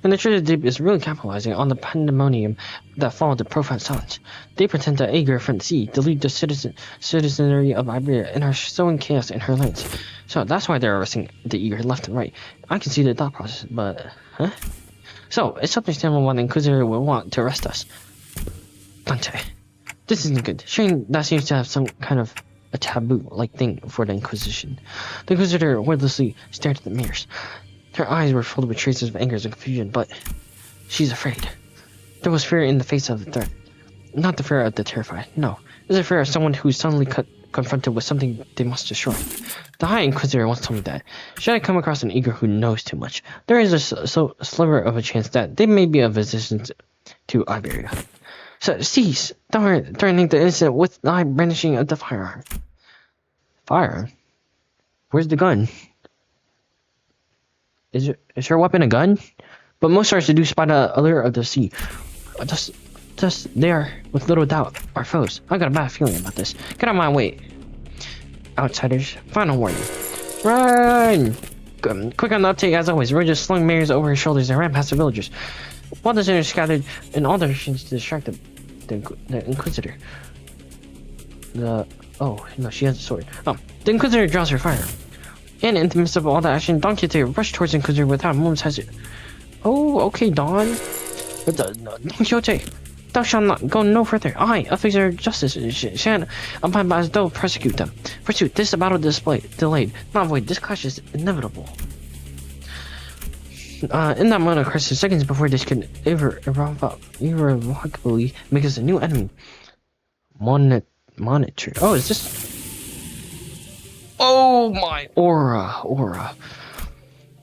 And the Treasure Deep is really capitalizing on the pandemonium that followed the profound silence. They pretend to anger from the sea, delude the citizenry of Iberia, and are sowing chaos in her lands. So that's why they're arresting the eager left and right. I can see the thought process, but... huh? So, it's understandable why the Inquisitor would want to arrest us. Dante. This isn't good. Sharing that seems to have some kind of a taboo-like thing for the Inquisition. The Inquisitor wordlessly stared at the mirrors. Her eyes were filled with traces of anger and confusion, but she's afraid. There was fear in the face of the threat. Not the fear of the terrified, no. It's the fear of someone who's suddenly confronted with something they must destroy. The High Inquisitor once told me that, should I come across an eager who knows too much, there is a sliver of a chance that they may be of resistance to Iberia. So cease, threatening the innocent with the brandishing of the firearm. Firearm? Where's the gun? Is her weapon a gun? But most are seduced by the allure of the sea. Thus, they are, with little doubt, our foes. I got a bad feeling about this. Get out of my way. Outsiders, final warning. Run! Quick on the uptake as always. Roy just slung mirrors over his shoulders and ran past the villagers. While the sinners scattered in all directions to distract the Inquisitor. Oh, no, she has a sword. The Inquisitor draws her fire. And in the midst of all the action, Don Quixote rushed towards the Inquisitor without a moment's hesitation. Oh, okay, Don. But Don Quixote, thou shalt not go no further. I, officer of justice, shall abide by as though prosecute them. Forsooth, this battle delayed, not avoid. This clash is inevitable. In that moment of crisis, seconds before this could irrevocably make us a new enemy. Monitor. Oh, is this? Oh my aura.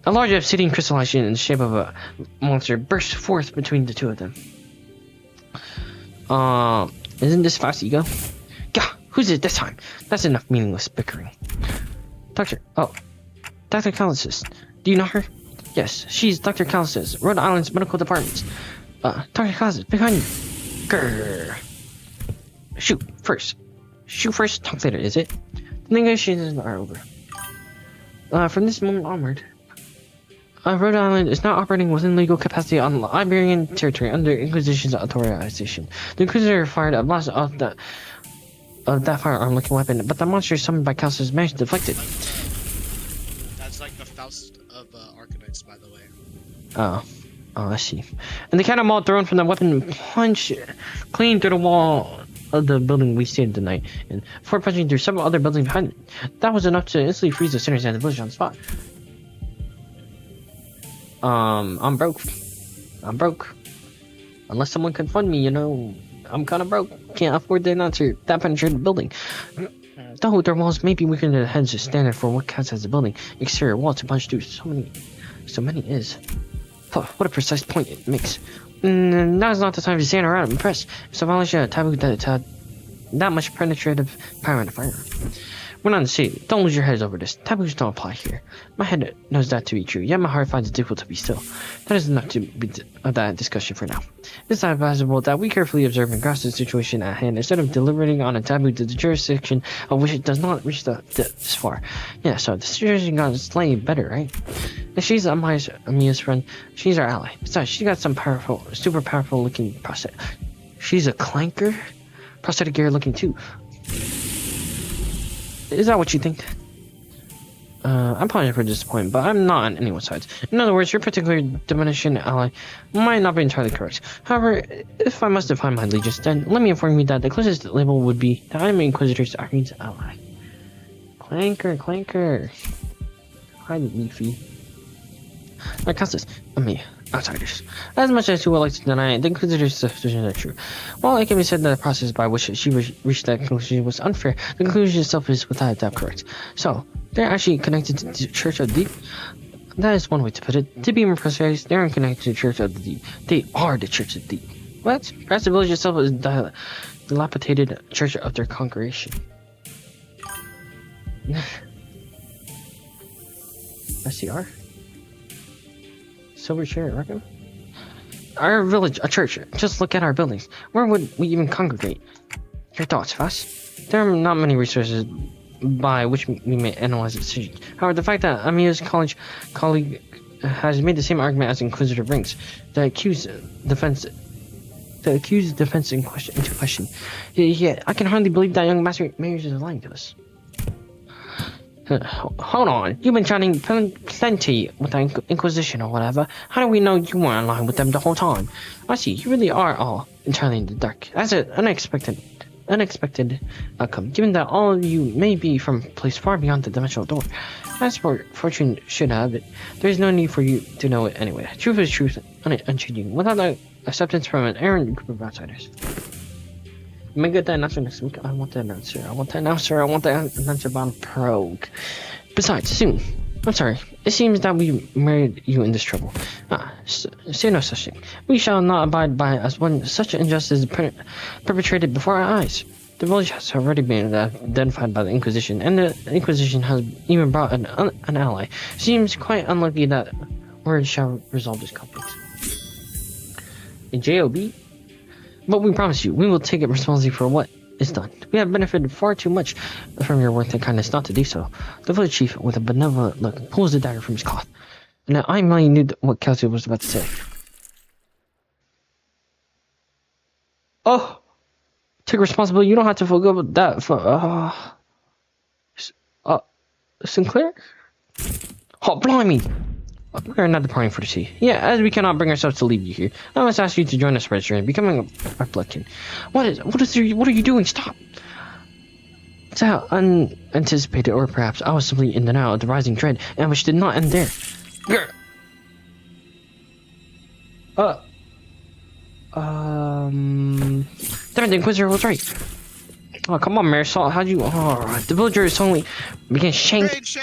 A large obsidian crystallization in the shape of a monster burst forth between the two of them. Isn't this fast ego? Gah, who's it this time? That's enough meaningless bickering. Dr. Callisis. Do you know her? Yes, she's Dr. Callisis, Rhode Island's medical department. Dr. Callisis, behind you. Grrr. Shoot first, talk later, is it? The negotiations are over. From this moment onward, Rhode Island is now operating within legal capacity on Iberian territory under Inquisition's authorization. The Inquisitor fired a blast of that firearm-looking weapon, but the monster summoned by Callisis managed to deflect it. That's like the Faust of Arknights, by the way. Oh, I see. And the cannonball thrown from the weapon punched clean through the wall of the building we stayed the night, and before punching through several other buildings behind it. That was enough to instantly freeze the sinners and the village on the spot. I'm broke. Unless someone can fund me, I'm kind of broke. Can't afford the announcer that penetrated the building. Though their walls may be weaker than the heads of standard for what counts as a building, exterior wall to punch through so many is. What a precise point it makes. Now is not the time to stand around and impress. It's a violation of taboo that much penetrative power in the firearm. We're not in the city. Don't lose your heads over this. Taboos don't apply here. My head knows that to be true, yet my heart finds it difficult to be still. That is enough to be of that discussion for now. It is advisable that we carefully observe and grasp the situation at hand instead of deliberating on a taboo to the jurisdiction of which it does not reach this far. Yeah, so the situation got slightly better, right? If she's Amiya's friend, she's our ally. Besides, she got some super powerful looking prosthetic. She's a clanker? Prosthetic gear looking too. Is that what you think? I'm probably for disappointed, but I'm not on anyone's side. In other words, your particular diminishing ally might not be entirely correct. However, if I must define my allegiance, then let me inform you that the closest label would be that I am Inquisitor's Arknight's ally. Clanker. Hi, Leafy. My constants, me, outsiders. As much as you would like to deny it, the Inquisitor's suspicions are true. While it can be said that the process by which she reached that conclusion was unfair, the conclusion itself is without a doubt correct. So, they're actually connected to the Church of the Deep. That is one way to put it. To be more precise, they aren't connected to the Church of the Deep. They are the Church of the Deep. What? Perhaps the village itself is a dilapidated church of their congregation. SCR? Silver chair, I reckon? Our village, a church. Just look at our buildings. Where would we even congregate? Your thoughts, Fass? There are not many resources by which we may analyze the decision. However, the fact that Amiya's colleague has made the same argument as Inquisitor brings the accused defense into question. Yet, I can hardly believe that young Master Mayor's is lying to us. Hold on, you've been chatting plenty with the Inquisition or whatever. How do we know you weren't in line with them the whole time? I see, you really are all entirely in the dark. That's an unexpected outcome, given that all of you may be from a place far beyond the dimensional door. As for fortune should have it, there is no need for you to know it anyway. Truth is truth, unchanging, without the acceptance from an errant group of outsiders. You may get that answer next week. I want that answer. I want that answer about Progue. Besides, soon. I'm sorry. It seems that we married you in this trouble. Say no such thing. We shall not abide by as when such injustice is perpetrated before our eyes. The village has already been identified by the Inquisition, and the Inquisition has even brought an ally. Seems quite unlikely that words shall resolve this conflict. A JOB? But we promise you, we will take it responsibility for what is done. We have benefited far too much from your worth and kindness not to do so. The village chief, with a benevolent look, pulls the dagger from his cloth. Now, I merely knew what Kelsey was about to say. Oh! Take responsibility, you don't have to forgo that for, Sinclair? Oh, blimey! We are not departing for the sea. Yeah, as we cannot bring ourselves to leave you here, I must ask you to join us, Registrar, in becoming our bloodkin. What are you doing? Stop! It's how unanticipated, or perhaps I was simply in denial of the rising dread, and which did not end there. Grr. Damn, the Inquisitor was right. Oh, come on, Marisol, how'd you... Oh, the villagers suddenly began shanking...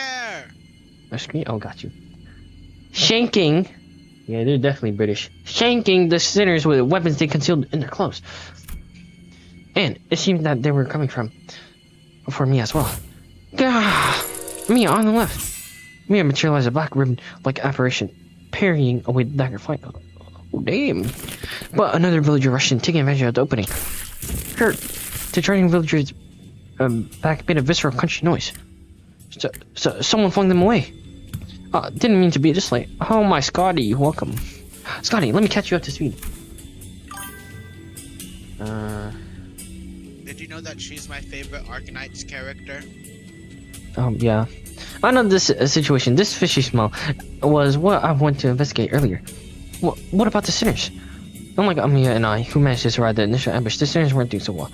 Excuse me? Oh, got you. Shanking... Yeah, they're definitely British. Shanking the sinners with weapons they concealed in their clothes. And it seemed that they were coming for me as well. Gah! Mia on the left. Mia materialized a black ribbon-like apparition, parrying away the dagger flight. Oh, damn. But another villager rushed in, taking advantage of the opening. Hurt. The charging villagers back made a visceral crunchy noise. So someone flung them away. Didn't mean to be this late. Oh my Scotty, welcome. Scotty, let me catch you up to speed. Did you know that she's my favorite Arknight's character? Yeah. I know this situation, this fishy smell, was what I went to investigate earlier. What about the sinners? Unlike Amiya and I, who managed to survive the initial ambush, the sinners weren't doing so well.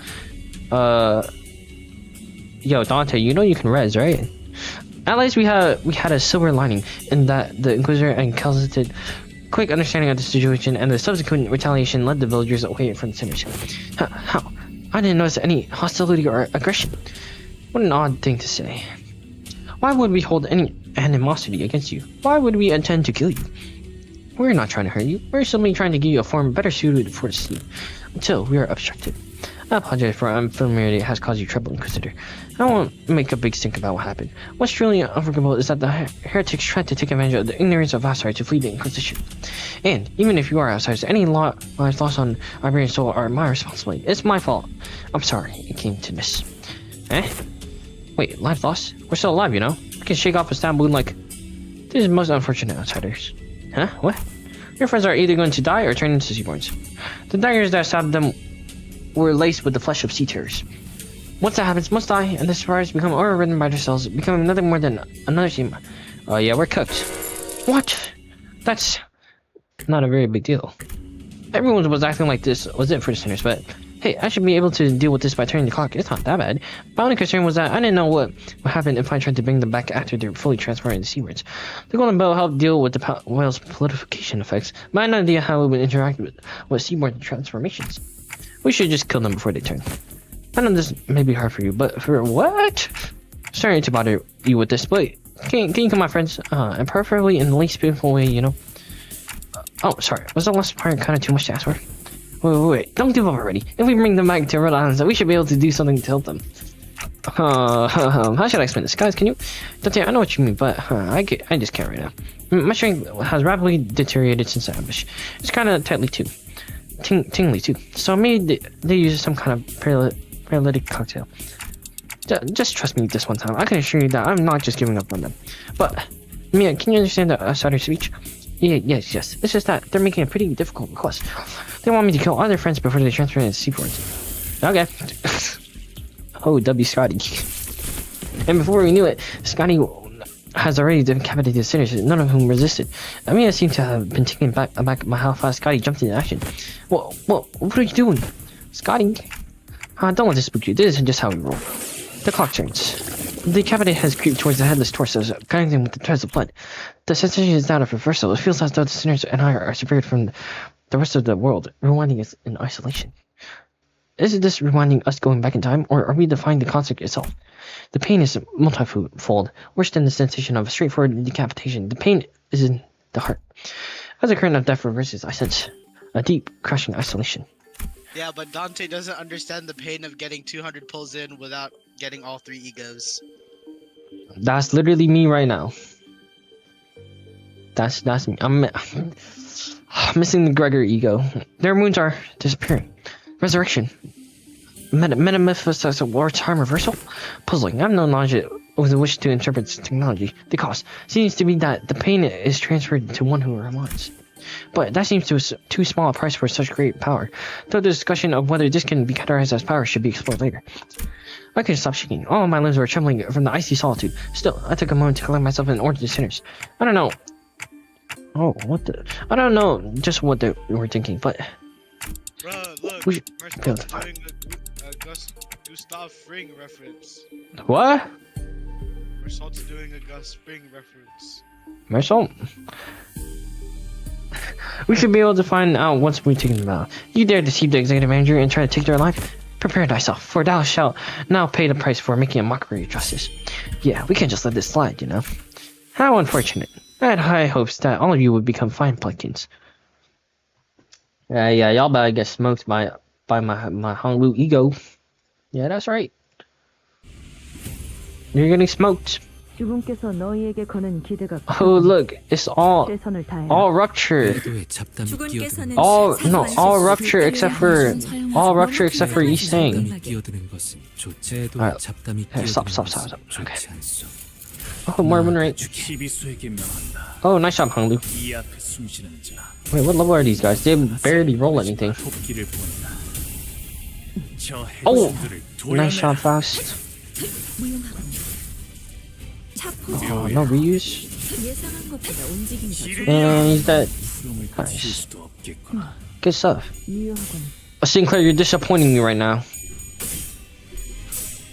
Yo, Dante, you know you can res, right? At least we had a silver lining in that the Inquisitor and Kel's quick understanding of the situation and the subsequent retaliation led the villagers away from the sinners. How? I didn't notice any hostility or aggression. What an odd thing to say. Why would we hold any animosity against you? Why would we intend to kill you? We're not trying to hurt you. We're simply trying to give you a form better suited for the sea, until we are obstructed. I apologize for unfamiliarity has caused you trouble, Inquisitor. I won't make a big stink about what happened. What's truly unforgivable is that the heretics tried to take advantage of the ignorance of outsiders to flee the Inquisition. And even if you are outsiders, any lives lost on Iberian soil are my responsibility. It's my fault. I'm sorry it came to this. Eh? Wait, lives lost? We're still alive, you know? We can shake off a stab wound like... This is most unfortunate, outsiders. Huh? What? Your friends are either going to die or turn into seaborns. The daggers that stabbed them were laced with the flesh of sea terrors. Once that happens, most die, and the survivors become overridden by their cells, becoming nothing more than another sea... Oh yeah, we're cooked. What? That's... not a very big deal. Everyone was acting like this was it for the sinners, but... Hey, I should be able to deal with this by turning the clock. It's not that bad. My only concern was that I didn't know what would happen if I tried to bring them back after they're fully transformed into seawards. The Golden Bell helped deal with the whale's solidification effects, but I had no idea how it would interact with seaboard transformations. We should just kill them before they turn. I know this may be hard for you, but for what? Sorry to bother you with this, but can you come, my friends? And preferably in the least painful way, you know? Oh, sorry. Was the last part kind of too much to ask for? Wait, don't give up already. If we bring them back to Rhode Island, we should be able to do something to help them. How should I explain this? Guys, can you... Dante, I know what you mean, but I just can't right now. My strength has rapidly deteriorated since the ambush. It's kind of tightly too. Tingly too. So maybe they use some kind of paralytic cocktail. Just trust me this one time. I can assure you that I'm not just giving up on them. But, Mia, can you understand the outsider speech? Yes. It's just that they're making a pretty difficult request. They want me to kill all their friends before they transfer into seaports. Okay. Oh, W. Scotty. And before we knew it, Scotty has already decapitated the sinners, none of whom resisted. I mean, I seem to have been taken back by how fast Scotty jumped into action. Well, what are you doing? Scotty? Don't let this spook you. This isn't just how we roll. The clock turns. The decapitated has creeped towards the headless torsos, guiding them with the threads of blood. The sensation is that of reversal. It feels as though the sinners and I are separated from the rest of the world, rewinding us in isolation. Is this rewinding us going back in time, or are we defying the construct itself? The pain is multifold, worse than the sensation of a straightforward decapitation. The pain is in the heart. As the current of death reverses, I sense a deep, crushing isolation. Yeah, but Dante doesn't understand the pain of getting 200 pulls in without getting all 3 egos. That's literally me right now. That's me. I'm missing the Gregor ego. Their wounds are disappearing. Resurrection. Metamorphosis or time reversal? Puzzling. I have no knowledge with the wish to interpret this technology. The cause seems to be that the pain is transferred to one who reminds. But that seems too small a price for such great power, though the discussion of whether this can be categorized as power should be explored later. I couldn't stop shaking. All of my limbs were trembling from the icy solitude. Still, I took a moment to collect myself and order the sinners. I don't know. Oh, I don't know just what they were thinking, but... Bruh, look, we should doing a Gustav Fring reference. What? Mersault's doing a Gus Fring reference. Mersault? We should be able to find out once we take them out. You dare deceive the executive manager and try to take their life? Prepare thyself, for thou shalt now pay the price for making a mockery of justice. Yeah, we can't just let this slide, you know. How unfortunate. I had high hopes that all of you would become fine Plunkins. Yeah, y'all better get smoked by my Honglu ego. Yeah, that's right. You're getting smoked. Oh, look, it's all rupture. 궤도에 잡담이 끼어드는 All rupture except for East Sang. 끼어드는 것은 궤도에 잡담이 Stop. 끼어드는 Okay. 좋지 않소. Oh, more win rate. 히비소에게 명한다. Oh, nice job, Honglu. 이 앞에 숨쉬는 자. Wait, what level are these guys? They barely roll anything. 돕기를 보낸다. 저 Oh, 해충들을 nice job, 도려내라. Faust. Oh, no reuse. 예상한 것보다 움직임이 And he's dead. 푸름을 Nice. 그칠 수도 없겠구나. Good stuff. Sinclair, you're disappointing me right now.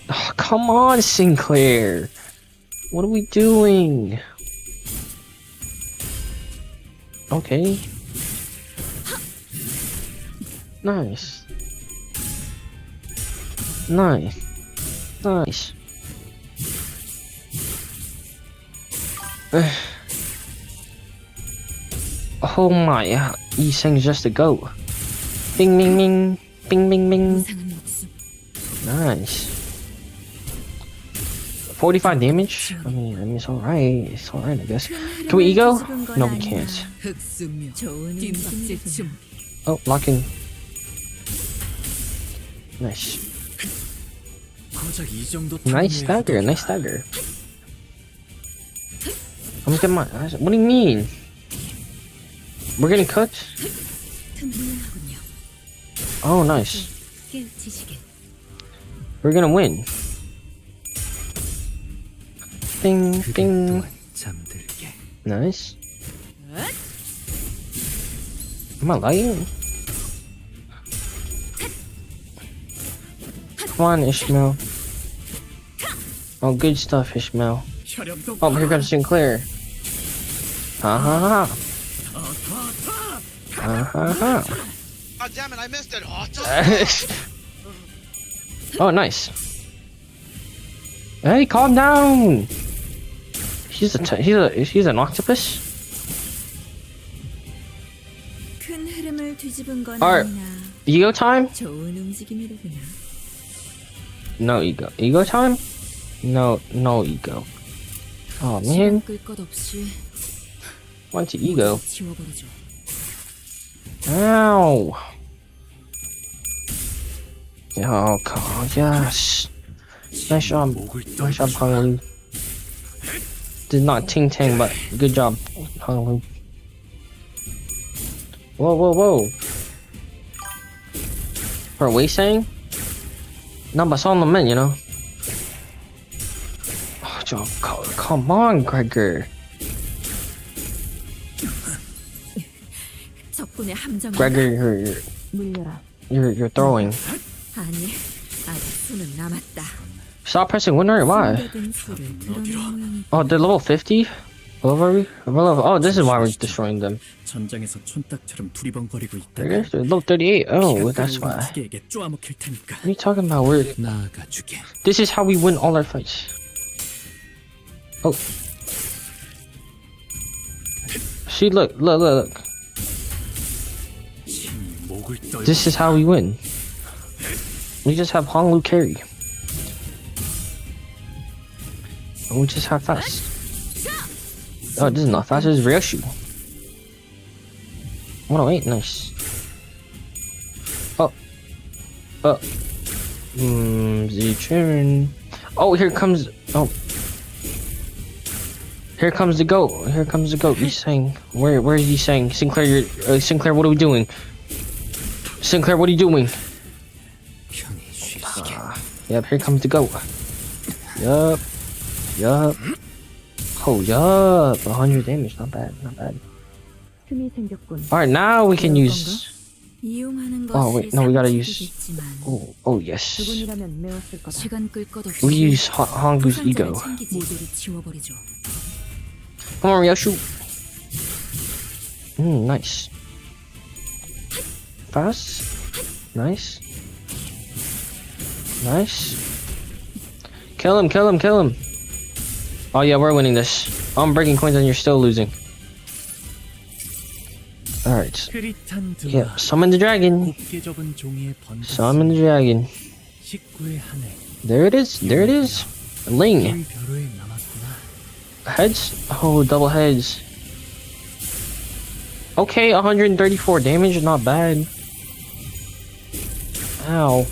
Oh, come on, Sinclair. What are we doing? Okay. Nice. Oh my, Yi Seng's just a goat. Bing bing bing, bing bing bing. 무상한 목숨. Nice. 45 damage? I mean, it's alright. It's alright, I guess. Can we ego? No, we can't. 흑수묘 좋은 움직임이로구나. Oh, locking. Nice. 고작 이 정도 Nice stagger, nice stagger. I'm getting my. What do you mean? We're getting cooked? 튼튼하군요. Oh, nice. 깨우치시게. We're gonna win. Ding, 그대 ding. 또한 잠들게. Nice. Am I lying? Come on, Ishmael. Oh, good stuff, Ishmael. 혈염도 Oh, here comes Sinclair. Ha ha ha. Ha ha ha. God damn it, I missed it. Oh, nice. Hey, calm down. He's an octopus. 큰 흐름을 뒤집은 건 Alright. 아니나 Ego time? 좋은 움직임이로구나. No ego. Ego time? No ego. Oh man, 끌 것 없이 went to ego. 지워버리죠. Ow. Oh god, yes. Nice job, Hong Lu. Did not ting tang, but good job, Hong Lu. Whoa, whoa, whoa. For Wei Sang? No, but it's on the men, you know. Oh, Joe, come on, Gregor. 적군의 함정. Gregor, 물려라. you're throwing. 아니, 아직 수는 남았다. Stop pressing winner. Why? 숨겨둔 수를 드러낸 모양이. Oh, they're level 50. Level are we? We're level. Oh, this is why we're destroying them. 전장에서 촌딱처럼 두리번거리고 They're 있다가 level 38. Oh, that's why. What 기계에게 쪼아먹힐 테니까. are you talking about? We're. 나아가주게. This is how we win all our fights. Oh. See, look. 힘이 목을 떨고 This is how we win. We just have Hong Lu carry. And we just have fast. Oh, this is not fast. This is Ryoshu. 108, nice. Oh. Zichun. Oh, here comes. Oh. Here comes the goat. Here comes the goat. He's saying. Where is he saying? Sinclair, Sinclair, what are we doing? Sinclair, what are you doing? 편히 쉬시게. Yep, here comes the goat. Yup. Oh, yup. 100 damage. Not bad. 틈이 생겼군. Alright, now we can use. 이용하는 Oh, wait, no, we gotta use. 상식이겠지만 Oh, yes. 그분이라면 메웠을 거다. 시간 끌 것 없이 We use Hongbu's ego. 모조리 지워버리죠. Come on, Ryoshu. Nice. Fast. Nice. Kill him. Oh yeah, we're winning this. I'm breaking coins and you're still losing. Alright. 흐릿한 드와 Yeah, summon the dragon. 곱게 접은 종이에 Summon 번졌으니 the dragon. 식구의 한해 There it is. Ling. 벼로에 남았구나. Heads? Oh, double heads. Okay, 134 damage, not bad. Ow.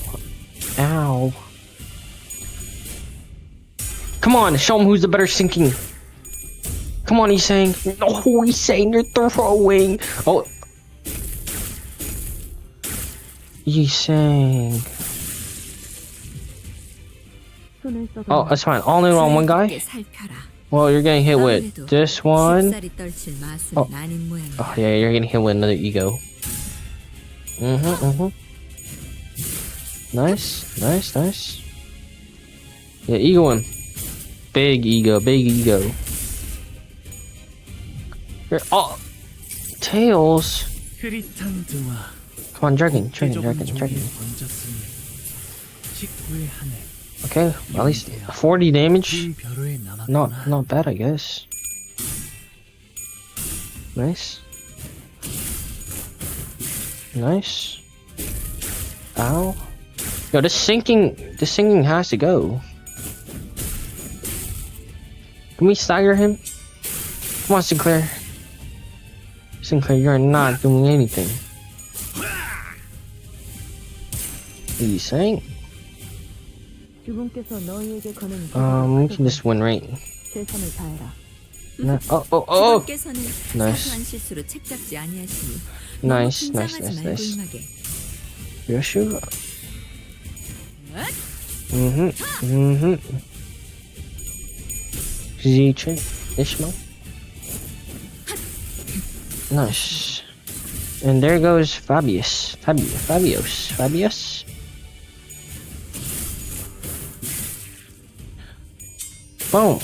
Come on, show him who's the better sinking. Come on, he's saying. No, he's saying you're throwing. Oh. He's saying. Oh, that's fine. All in on one guy? Well, you're getting hit with this one. Oh. Oh, yeah, you're getting hit with another ego. Nice. Yeah, ego him. Big ego. Here, oh, tails. 흐릿한 드와 Come on, dragon. 곱게 접은 종이에 Dragon. 번졌으니 식구의 한해 Okay, at least 40 damage. 벼로에 남았구나. Not bad, I guess. Nice. Ow. Yo, this sinking has to go. Can we stagger him? Come on, Sinclair. Sinclair, you're not doing anything. What are you saying? We can just win, right? No. Oh! 주분께서는 Nice. 사소한 실수로 책 잡지 아니하시니 Nice, 너무 nice, 긴장하지 nice, 말고 nice. 임하게. Yoshu. Ziche. Ishmael. Nice. And there goes Fabius. Fabius. Boom.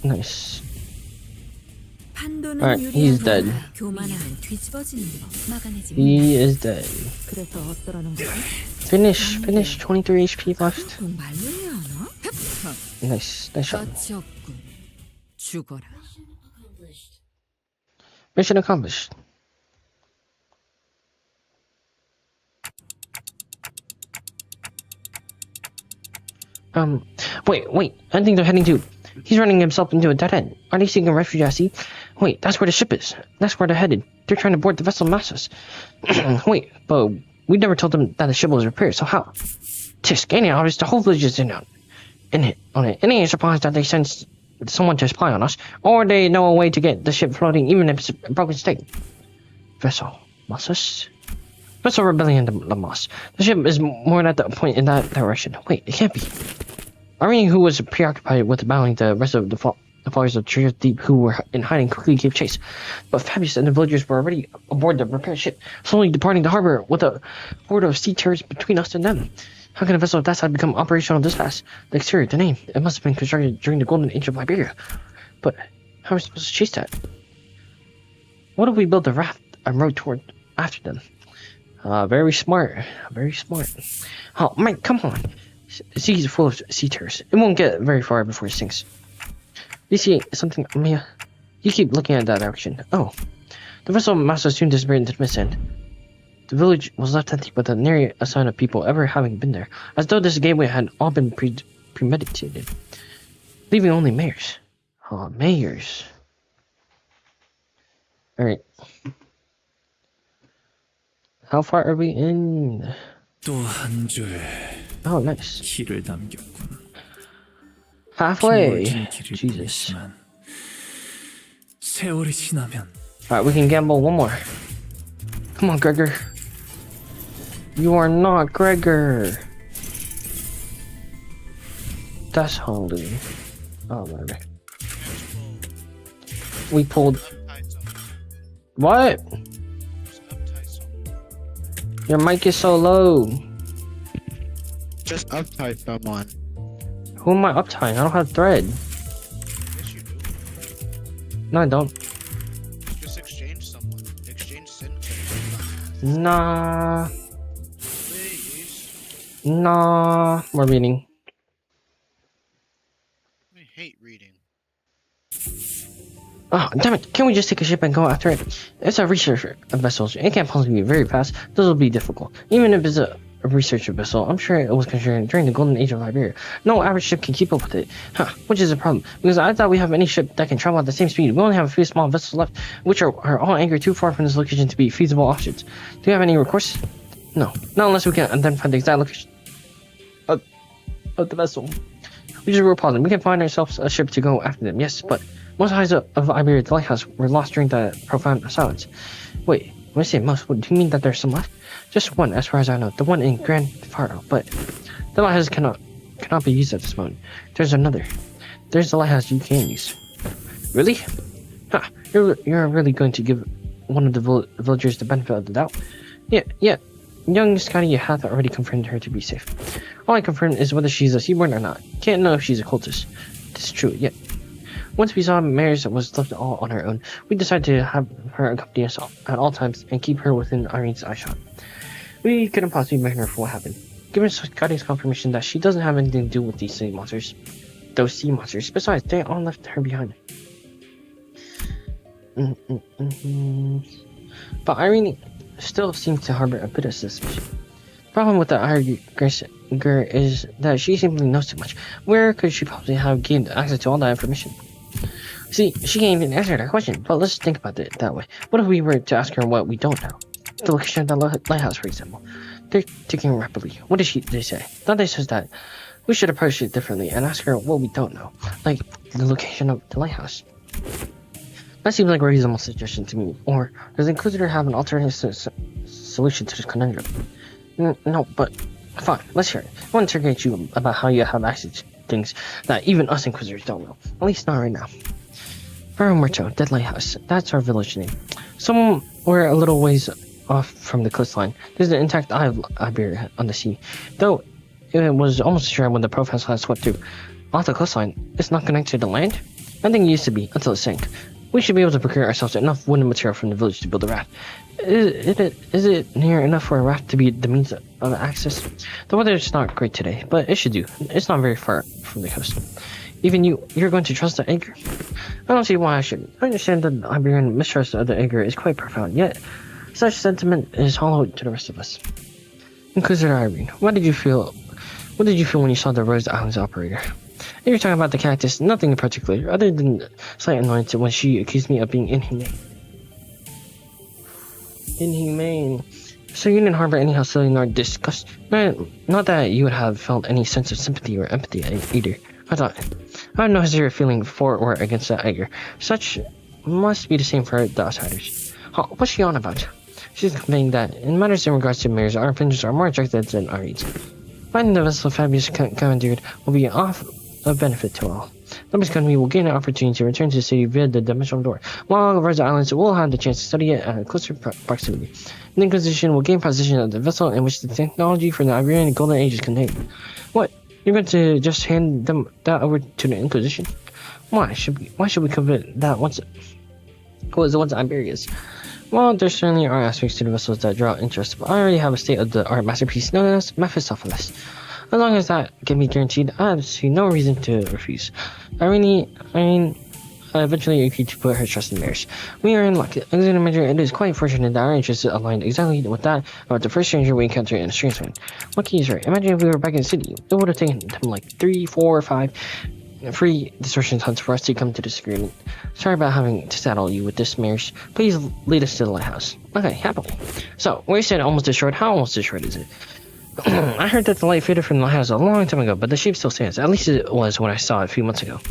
Nice. 판도는 Alright, he's dead. 유리하다. 교만하면 뒤집어지는 거 막아내지. He is dead. 그래서 어떠라는 거지? Finish 23 HP left. 말로 해야 하나? Nice shot. 끝이 없군. 죽어라. Mission accomplished. Wait. I think they're heading to. He's running himself into a dead end. Are they seeking refuge, I see? Wait, that's where the ship is. That's where they're headed. They're trying to board the vessel Masses. Wait, but we never told them that the ship was repaired, so how? Tisk, any obvious, the whole village is in it. It ain't surprised that they sent someone to spy on us, or they know a way to get the ship floating even if it's a broken state. Vessel Masses? Vessel rebellion to the Moss. The ship is more at the point in that direction. Wait, it can't be. Irene, who was preoccupied with battling the rest of the followers of Treasure Deep who were in hiding, quickly gave chase. But Fabius and the villagers were already aboard the repaired ship, slowly departing the harbor with a horde of sea terrors between us and them. How can a vessel of that size become operational this fast? The exterior, the name, it must have been constructed during the golden age of Liberia. But how are we supposed to chase that? What if we build a raft and row toward after them? Very smart. Oh, Mike, come on. The sea is full of sea terrors. It won't get very far before it sinks. You see something, Mia? You keep looking at that direction. Oh. The vessel must have soon disappeared into the mist end. The village was left empty with nary a sign of people ever having been there, as though this gateway had all been premeditated. Leaving only Mayors. Oh, Mayors. Alright. How far are we in? 또 한 줄 Oh, nice. 길을 남겼군. Halfway. 긴 길을 Jesus. 보냈지만 세월이 지나면 Alright, we can gamble one more. Come on, Gregor. You are not Gregor. That's holy. Oh, my God. We pulled. What? Your mic is so low. Just uptight someone. Who am I uptying? I don't have thread. Yes, you do. No, I don't. Just exchange someone. Exchange sin. Nah. Please. Nah. We're reading. I hate reading. Oh, damn it. Can't we just take a ship and go after it? It's a research vessel. It can't possibly be very fast. This will be difficult. Even if it's a research vessel, I'm sure it was constructed during the golden age of Liberia. No average ship can keep up with it. Huh, which is a problem. Because I thought we have any ship that can travel at the same speed. We only have a few small vessels left, which are all anchored too far from this location to be feasible options. Do you have any recourse? No. Not unless we can identify the exact location of the vessel. Which is real positive. We can find ourselves a ship to go after them, yes, but most highs of Iberia, the lighthouse, were lost during the profound silence. Wait, when I say most, what, do you mean that there's some left? Just one, as far as I know, the one in Grand Faro, but the lighthouse cannot be used at this moment. There's another. There's the lighthouse you can use. Really? Ha! You're really going to give one of the villagers the benefit of the doubt? Yeah. Young Scotty hath already confirmed her to be safe. All I confirmed is whether she's a seaborn or not. Can't know if she's a cultist. This is true, yet. Once we saw Mary's was left all on her own, we decided to have her accompany us at all times and keep her within Irene's eyeshot. We couldn't possibly blame her for what happened. Given Scotty's confirmation that she doesn't have anything to do with these sea monsters. Those sea monsters. Besides, they all left her behind. But Irene, still seems to harbor a bit of suspicion. Problem with the girl is that she simply knows too much. Where could she possibly have gained access to all that information? See, she can't even answer that question, but let's think about it that way. What if we were to ask her what we don't know? The location of the lighthouse, for example. They're ticking rapidly. What did they say? Dante says that we should approach it differently and ask her what we don't know, like the location of the lighthouse. That seems like a reasonable suggestion to me. Or does the Inquisitor have an alternate solution to this conundrum? No, but fine, let's hear it. I want to interrogate you about how you have access to things that even us Inquisitors don't know. At least not right now. Barro Muerto, Dead Lighthouse. That's our village name. Somewhere a little ways off from the coastline, there's an intact Eye of Iberia on the sea. Though it was almost destroyed when the Professor had swept through. Off the coastline, it's not connected to the land? I think it used to be, until it sank. We should be able to procure ourselves enough wooden material from the village to build a raft. Is it near enough for a raft to be the means of access? The weather is not great today, but it should do. It's not very far from the coast. Even you're going to trust the Edgar? I don't see why I shouldn't. I understand that the Iberian mistrust of the Edgar is quite profound, yet such sentiment is hollow to the rest of us. Inquisitor Irene, what did you feel when you saw the Rose Islands operator? If you're talking about the cactus, nothing in particular, other than slight annoyance when she accused me of being inhumane. Inhumane. So you didn't harbor any hostility nor disgust? Not that you would have felt any sense of sympathy or empathy either. I have no hesitation feeling for or against that Edgar. Such must be the same for the outsiders. What's she on about? She's conveying that, in matters in regards to mirrors, our opinions are more attractive than our needs. Finding the vessel Fabius commandeered will be of benefit to all. Lumber's company will gain an opportunity to return to the city via the dimensional door, while Rose Islands will have the chance to study it at a closer proximity. The Inquisition will gain possession of the vessel in which the technology for the Iberian Golden Age is contained. What? You're going to just hand that over to the Inquisition? Why should we covet that once Iberia's? Well, there certainly are aspects to the vessels that draw interest, but I already have a state-of-the-art masterpiece known as Mephistopheles. As long as that can be guaranteed, I see no reason to refuse. Irene eventually agreed to put her trust in theirs. We are in luck. As an imagine, it is quite fortunate that our interests aligned exactly with that about the first stranger we encountered in a strange land. Lucky is right. Imagine if we were back in the city. It would have taken them like 3, 4, 5 free distortion hunts for us to come to this agreement. Sorry about having to saddle you with this, Mares. Please lead us to the lighthouse. Okay, happily. So, where you said almost destroyed, how almost destroyed is it? I heard that the light faded from the lighthouse a long time ago, but the shape still stands. At least it was when I saw it a few months ago.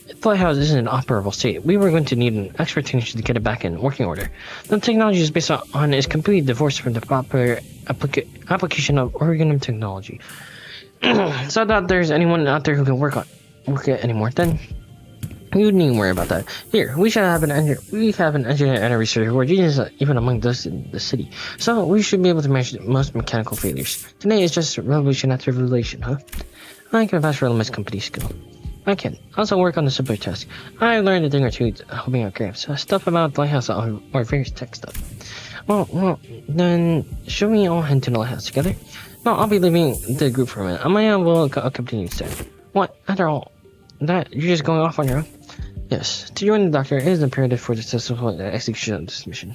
If the lighthouse is in an operable state, we were going to need an expert technician to get it back in working order. The technology is based on is completely divorced from the proper application of organum technology. So that there's anyone out there who can work it anymore, then you needn't worry about that. Here, we have an engineer and a researcher who are geniuses even among those in the city. So we should be able to manage most mechanical failures. Today is just revolution after revelation, huh? I can pass for Element's company skill. I can also work on the simpler task. I learned a thing or two helping out Gramps. Stuff about the lighthouse or various tech stuff. Well, then should we all head to the lighthouse together? No, I'll be leaving the group for a minute. Amaya will accompany you instead. What? After all that, you're just going off on your own? Yes. To join the doctor, it is imperative for the successful execution of this mission.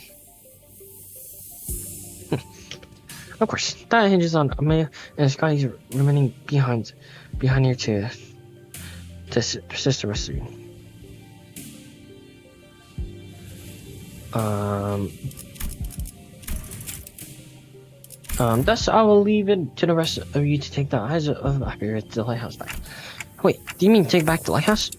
Of course, that hinges on Amaya and Scotty's remaining behind here to assist the rest of you. Thus I will leave it to the rest of you to take the eyes of Iberia to the lighthouse back. Wait, do you mean take back the lighthouse?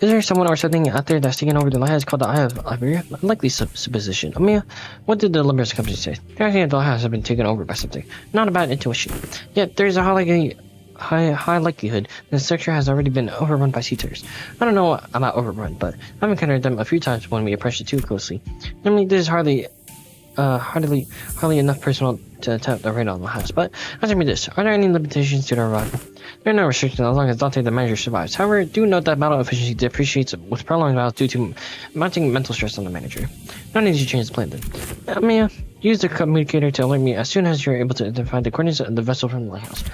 Is there someone or something out there that's taking over the lighthouse called the Eye of Iberia? Likely supposition. Amaya, what did the Liberals company say? They're saying the lighthouse has been taken over by something. Not a bad intuition. Yet there's a high likelihood the structure has already been overrun by sea turtles. I don't know about overrun, but I've encountered them a few times when we approached it too closely. I mean, there's hardly enough personnel to attempt a raid on the house. But answer me this: are there any limitations to their arrival? There are no restrictions as long as Dante the manager survives. However, do note that battle efficiency depreciates with prolonged battles due to mounting mental stress on the manager. No need to change the plan then. Mia, use the communicator to alert me as soon as you're able to identify the coordinates of the vessel from the lighthouse.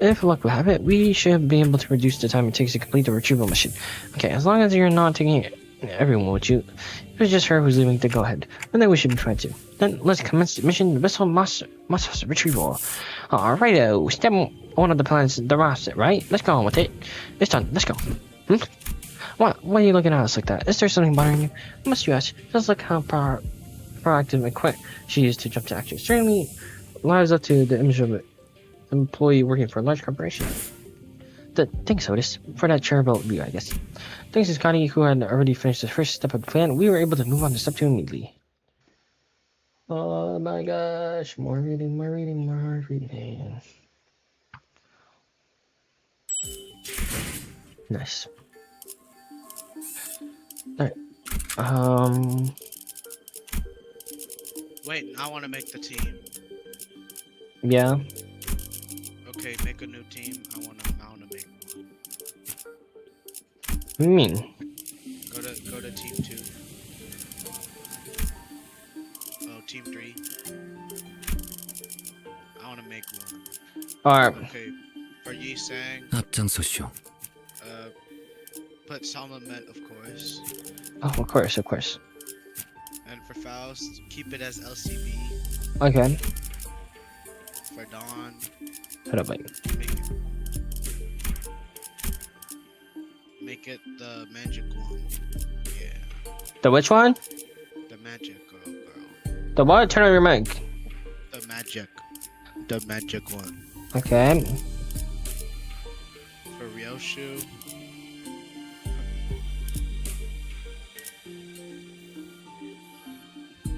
If luck will have it, we should be able to reduce the time it takes to complete the retrieval mission. Okay, as long as you're not taking Everyone will shoot. It was just her who's leaving the go-ahead. And then we should be fine too. Then let's commence the mission, the vessel mass retrieval. Alrighto, step one of the plans, the roster, right? Let's go on with it. It's done, let's go. What are you looking at us like that? Is there something bothering you? Must you ask? Just look how proactive and quick she is to jump to action. Certainly lives up to the image of an employee working for a large corporation. Thanks, Otis, for that charitable view, I guess. Thanks to Scotty, who had already finished the first step of the plan, we were able to move on to step 2 immediately. Oh my gosh, more reading. Nice. Alright. Wait, I want to make the team. Yeah. Okay, make a new team. I want to make one. What do you mean? Go to team 2. Oh, team 3. I want to make one. Alright. Okay, for Yi Sang, 앞장서시오. put Salamet, of course. Oh, of course. And for Faust, keep it as LCB. Okay. For Dawn, Hold up, wait. make it the magic one. Yeah, The which one? the magic girl. The what? Turn on your mic. The magic one. Okay. For Ryoshu,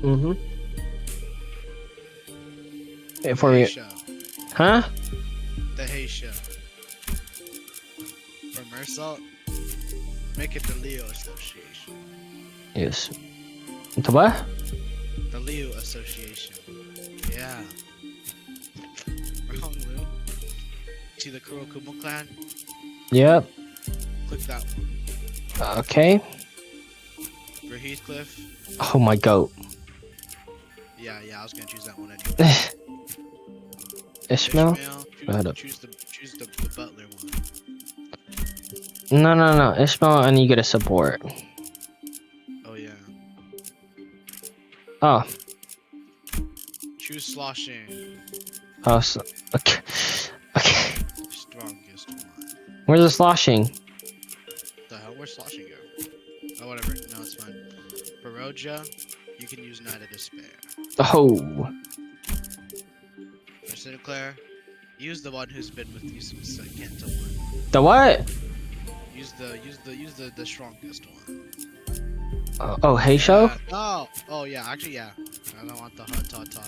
Mm-hmm. For you. Heisha, Huh? the Heisha. For Mersault, make it the Leo Association. Yes. The what? The Leo Association. Yeah. Wrong Lu. See the Kurokumo clan? Yep. Click that one. Okay. For Heathcliff, Oh my goat. yeah, I was gonna choose that one anyway. Ishmael? Hold up. choose the butler one. No. Ishmael, and you get a support. Oh yeah. Oh. Choose sloshing. Oh, so, okay. Strongest one. Where's the sloshing? The hell? Where's sloshing go? Oh whatever. No, it's fine. For Roja, you can use Knight of Despair. Oh. For Sinclair, use the one who's been with you since Kanto one. The what? Use the strongest one. Oh, Heisho? Oh yeah, actually yeah. I don't want the ta.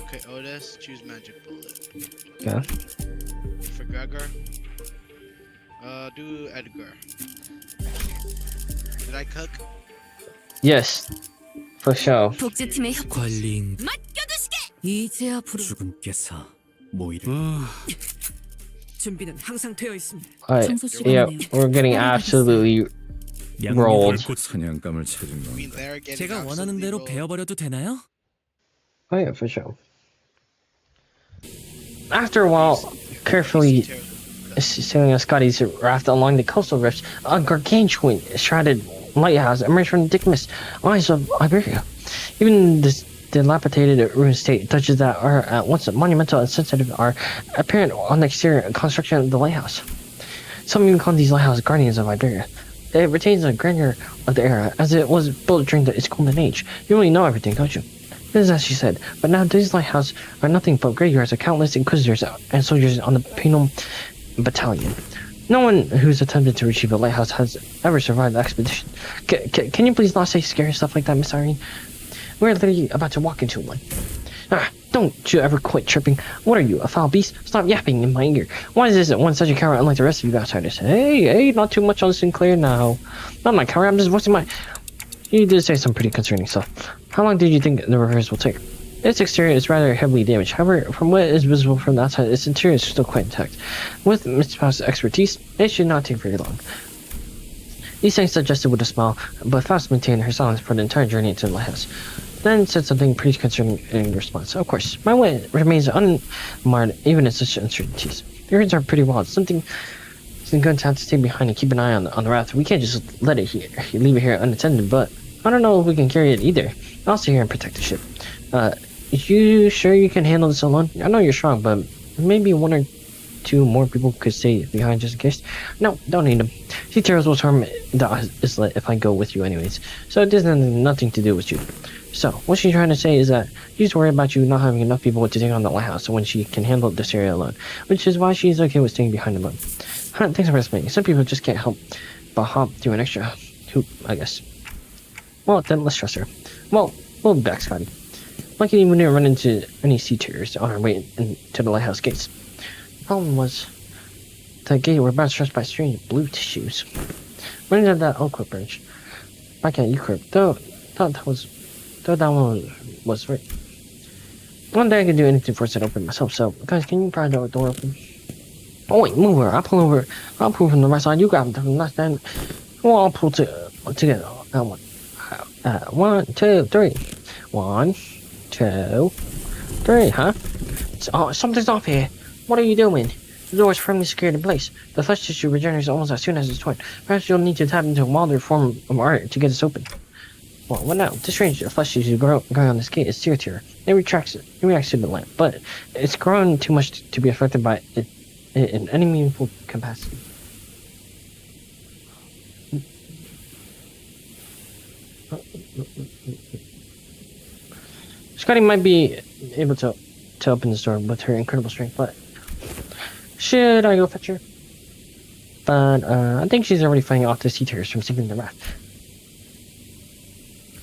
Okay, Otis, choose Magic Bullet. Yeah. For Gregor, do Edgar. Did I cook? Yes. For sure. 복제팀의 협 관리인 이제야 부르. 주군께서 모이를 준비는 항상 되어 있습니다. Alright. 청소 Yeah, 시간이네요. we're getting absolutely rolled. 사냥감을 찾은 I mean, 건가? they're getting 제가 원하는 대로 absolutely 베어버려도 되나요? Oh yeah, for sure. After a while, carefully sailing on Scotty's raft along the coastal rifts, a gargantuan shrouded lighthouse emerged from the thick mist, eyes of Iberia. Even this dilapidated ruined state, touches that are at once monumental and sensitive are apparent on the exterior construction of the lighthouse. Some even call these lighthouses guardians of Iberia. It retains the grandeur of the era, as it was built during its golden age. You really know everything, don't you? It is as she said, but now these lighthouses are nothing but graveyards of countless inquisitors and soldiers on the penal battalion. No one who's attempted to retrieve a lighthouse has ever survived the expedition. Can you please not say scary stuff like that, Miss Irene? We're literally about to walk into one. Don't you ever quit chirping. What are you, a foul beast? Stop yapping in my ear. Why is this one such a coward unlike the rest of you outsiders? Hey, not too much on Sinclair now. Not my coward, I'm just voicing my... You did say some pretty concerning stuff. How long did you think the repairs will take? Its exterior is rather heavily damaged. However, from what is visible from the outside, its interior is still quite intact. With Miss Faust's expertise, it should not take very long. These things suggested with a smile, but Faust maintained her silence for the entire journey into the lighthouse. Then said something pretty concerning in response. Of course, my wit remains unmarred even in such uncertainties. The ruins are pretty wild. Something It's a good time to stay behind and keep an eye on the raft. We can't just let it here, leave it here unattended, but I don't know if we can carry it either. I'll stay here and protect the ship. You sure you can handle this alone? I know you're strong, but maybe one or two more people could stay behind just in case. No, don't need them. Sea terrors will harm the islet if I go with you anyways, so it doesn't have nothing to do with you. So, what she's trying to say is that she's worried about you not having enough people to take on the lighthouse when she can handle this area alone, which is why she's okay with staying behind alone. Thanks for explaining. Some people just can't help but hop through an extra hoop, I guess. Well, then let's trust her. Well, we'll be back, Scotty. Luckily, we didn't run into any sea terrors on our way to the lighthouse gates. The problem was the gate were about stressed by strange blue tissues. Running at that Oakwood bridge, back at Euclid, though that one was right. One day I could do anything for it to open myself, so guys, can you pry the door open? Oh wait, move her. I'll pull from the right side. You grab from the left end. Well, I'll pull together. One, two, three. 1, 2, 3, huh? Oh, something's off here. What are you doing? The door is firmly secured in place. The flesh tissue regenerates almost as soon as it's torn. Perhaps you'll need to tap into a milder form of art to get this open. Well, what now? This strange flesh tissue growing on this gate is tear. It reacts to the lamp, but it's grown too much to be affected by it in any meaningful capacity. Scotty might be able to open this door with her incredible strength, but should I go fetch her? But I think she's already fighting off the sea terrors from sinking the raft.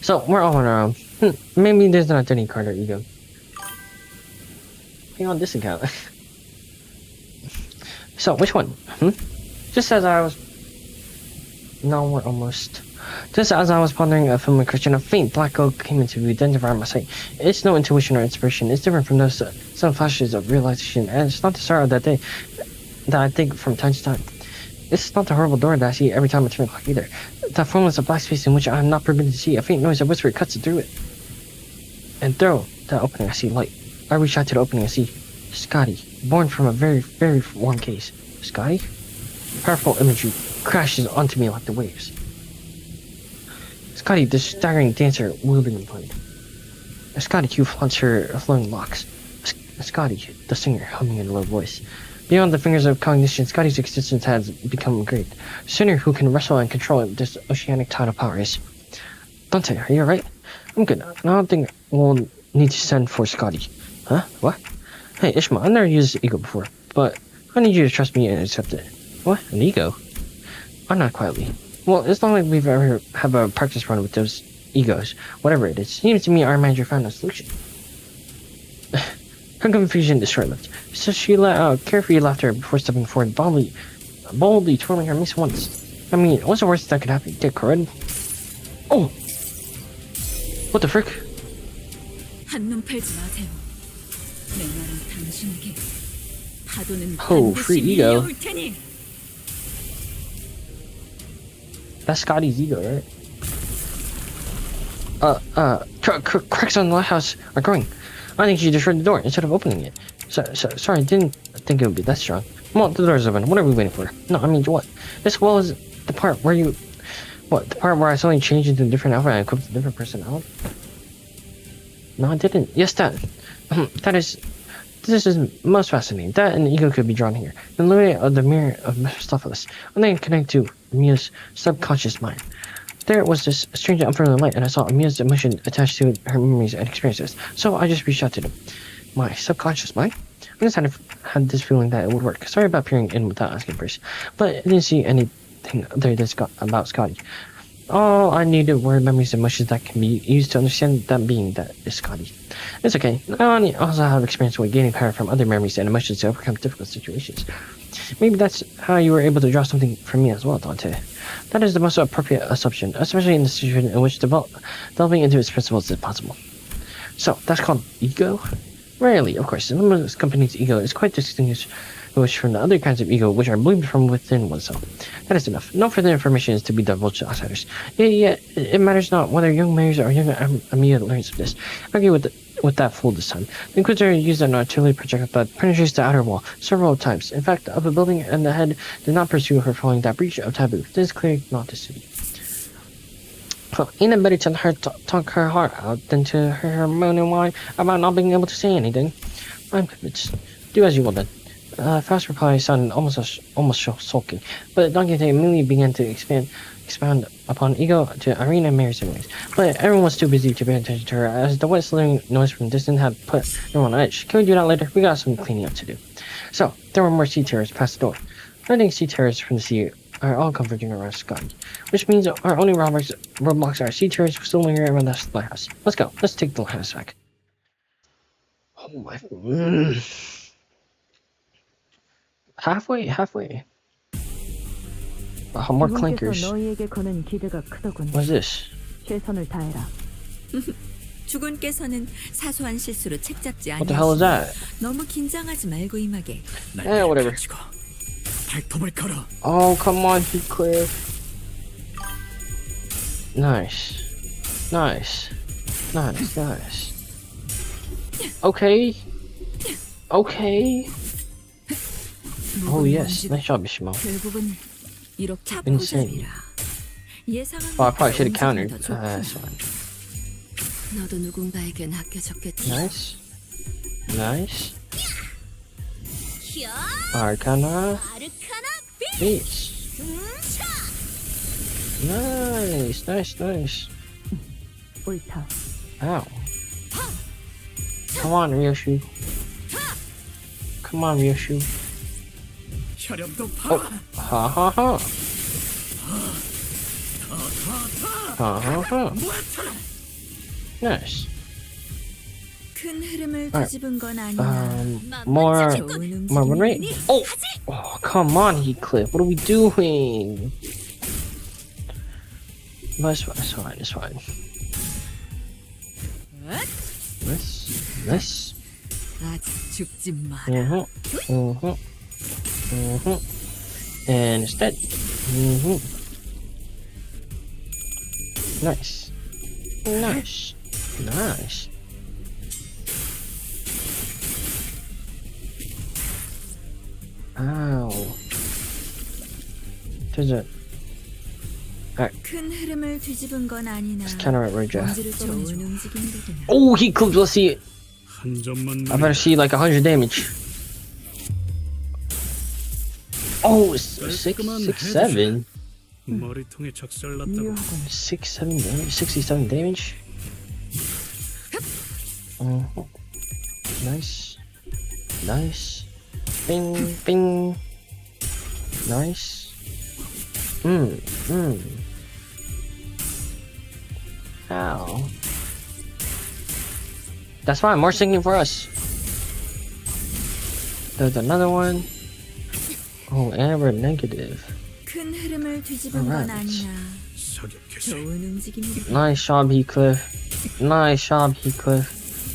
So we're all on our own. Maybe there's not any card or ego. Hang on this account. So which one? Just as I was. No, we're almost. Just as I was pondering a film of Christian, a faint black glow came into view, then devoured my sight. It's no intuition or inspiration. It's different from those some flashes of realization, and it's not the sorrow that I think from time to time. It's not the horrible door that I see every time I turn the clock either. That formless black space in which I am not permitted to see. A faint noise, a whisper cuts through it. And through that opening, I see light. I reach out to the opening and see Scotty, born from a very, very warm case. Scotty? Powerful imagery crashes onto me like the waves. Scotty, the staggering dancer, wielding the blade. Scotty, who flaunts her flowing locks. Scotty, the singer, humming in a low voice. Beyond the fingers of cognition, Scotty's existence has become great. Sinner who can wrestle and control this oceanic tide of power is. Dante, are you alright? I'm good. I don't think we'll need to send for Scotty. Huh? What? Hey, Ishmael, I've never used ego before, but I need you to trust me and accept it. What? An ego? I'm not quietly. Well, it's not like we've ever have a practice run with those egos. Whatever it is, seems to me our manager found a solution. Her confusion is short-lived. So she let out carefree laughter before stepping forward, boldly twirling her mace once. I mean, what's the worst that could happen? Get crud? Oh! What the frick? 한눈 팔지 마세요. 내 말은 당신에게 파도는 Oh, free 반드시 ego. 밀려올 테니. That's Scotty's ego, right? Cracks on the lighthouse are growing. I think she destroyed the door instead of opening it. Sorry, I didn't think it would be that strong. Well, the door's open. What are we waiting for? No, I mean, what? As well as the part where you... What, the part where I suddenly changed into a different outfit and equipped a different personality? No, I didn't. Yes, that. This is most fascinating. That and the ego could be drawn here. The illuminate of the mirror of Mephistopheles. And then connect to Mia's subconscious mind. There was this strange unfamiliar light, and I saw Mia's emotion attached to her memories and experiences. So I just reached out to them. My subconscious mind? I just had this feeling that it would work. Sorry about peering in without asking first. But I didn't see anything there about Scotty. All I needed were memories and emotions that can be used to understand that being that is Scotty. It's okay. I also have experience with gaining power from other memories and emotions to overcome difficult situations. Maybe that's how you were able to draw something from me as well, Dante. That is the most appropriate assumption, especially in the situation in which delving into its principles is possible. So, that's called ego? Rarely, of course. In most companies' ego is quite distinguished from the other kinds of ego which are believed from within oneself. That is enough. No further information is to be divulged to outsiders. Yet it matters not whether young Mary's or young Amia learns of this. I agree with with that fool this time. The Inquisitor used an artillery projectile that penetrates the outer wall several times. In fact, of a building and the head did not pursue her following that breach of taboo. This is clear not the city. Well, ain't it better to let her talk her heart out than to hear her moan and whine about not being able to say anything? I'm convinced. Do as you will then. Fast reply sounded almost sulky, but Donkey Day immediately began to expound upon ego to Irene and Mary's ways. But everyone was too busy to pay attention to her, as the wet slithering noise from the distance had put everyone on edge. Can we do that later? We got some cleaning up to do. So, there were more sea terrors past the door. Running sea terrors from the sea are all converging around Scotland, which means our only roadblocks are sea terrors still lingering around the lighthouse. Let's go. Let's take the lighthouse back. Oh my... Halfway. More clankers. What's this? 최선을 다해라. 주군께서는 사소한 실수로 책 잡지 What the hell is that? 너무 긴장하지 말고 임하게. Yeah, whatever. 발톱을 걸어. Oh, come on, Heathcliff. Nice. Okay. Oh yes, nice job, Ishmael. 결국은 이렇게 Insane. 예상한 Oh, I probably should have 것보다 countered. 더 좋고. That's fine. 너도 누군가에겐 아껴졌겠지. Nice. Arcana. Peace. Nice. 옳다. Ow. Come on, Ryoshu. 혈염도 Oh, 파. ha. Nice. 큰 흐름을 Alright. 뒤집은 건 아니야. More 좋은 win rate. 움직임이니? Oh, come on, Heathcliff. What are we doing? But it's fine. This. 아직 죽지 마라. And it's dead. Nice. Ow. There's a... 큰 흐름을 뒤집은 건 아니나. It's kind of right, Jack. 좋은 움직임이로구나. Oh, Heathcliff, let's see it. 한 점만 I better see like 100 damage. Oh, 6, 7? 머리통에 적설났다고. 6, 7 damage? 67 damage? Nice. Bing. Nice. Ow. That's fine, more singing for us. There's another one. Oh, and we're negative. 큰 흐름을 뒤집은 건 Alright. 아니야. 사격해서 좋은 움직임이로구나. Nice job, Heathcliff.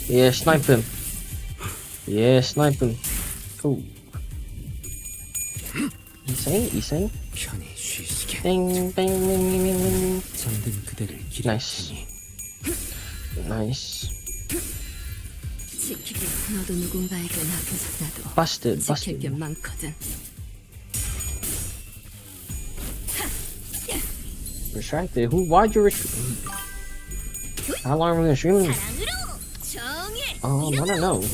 Yeah, snipe him. Ooh. Insane. 편히 쉬시게. Bing. 잠든 그대를 Nice. 지키기. 너도 누군가에겐 아껴졌나도. Busted. 지킬 게 많거든. Restracted? Why'd you restrict? How long are we gonna stream? I don't know.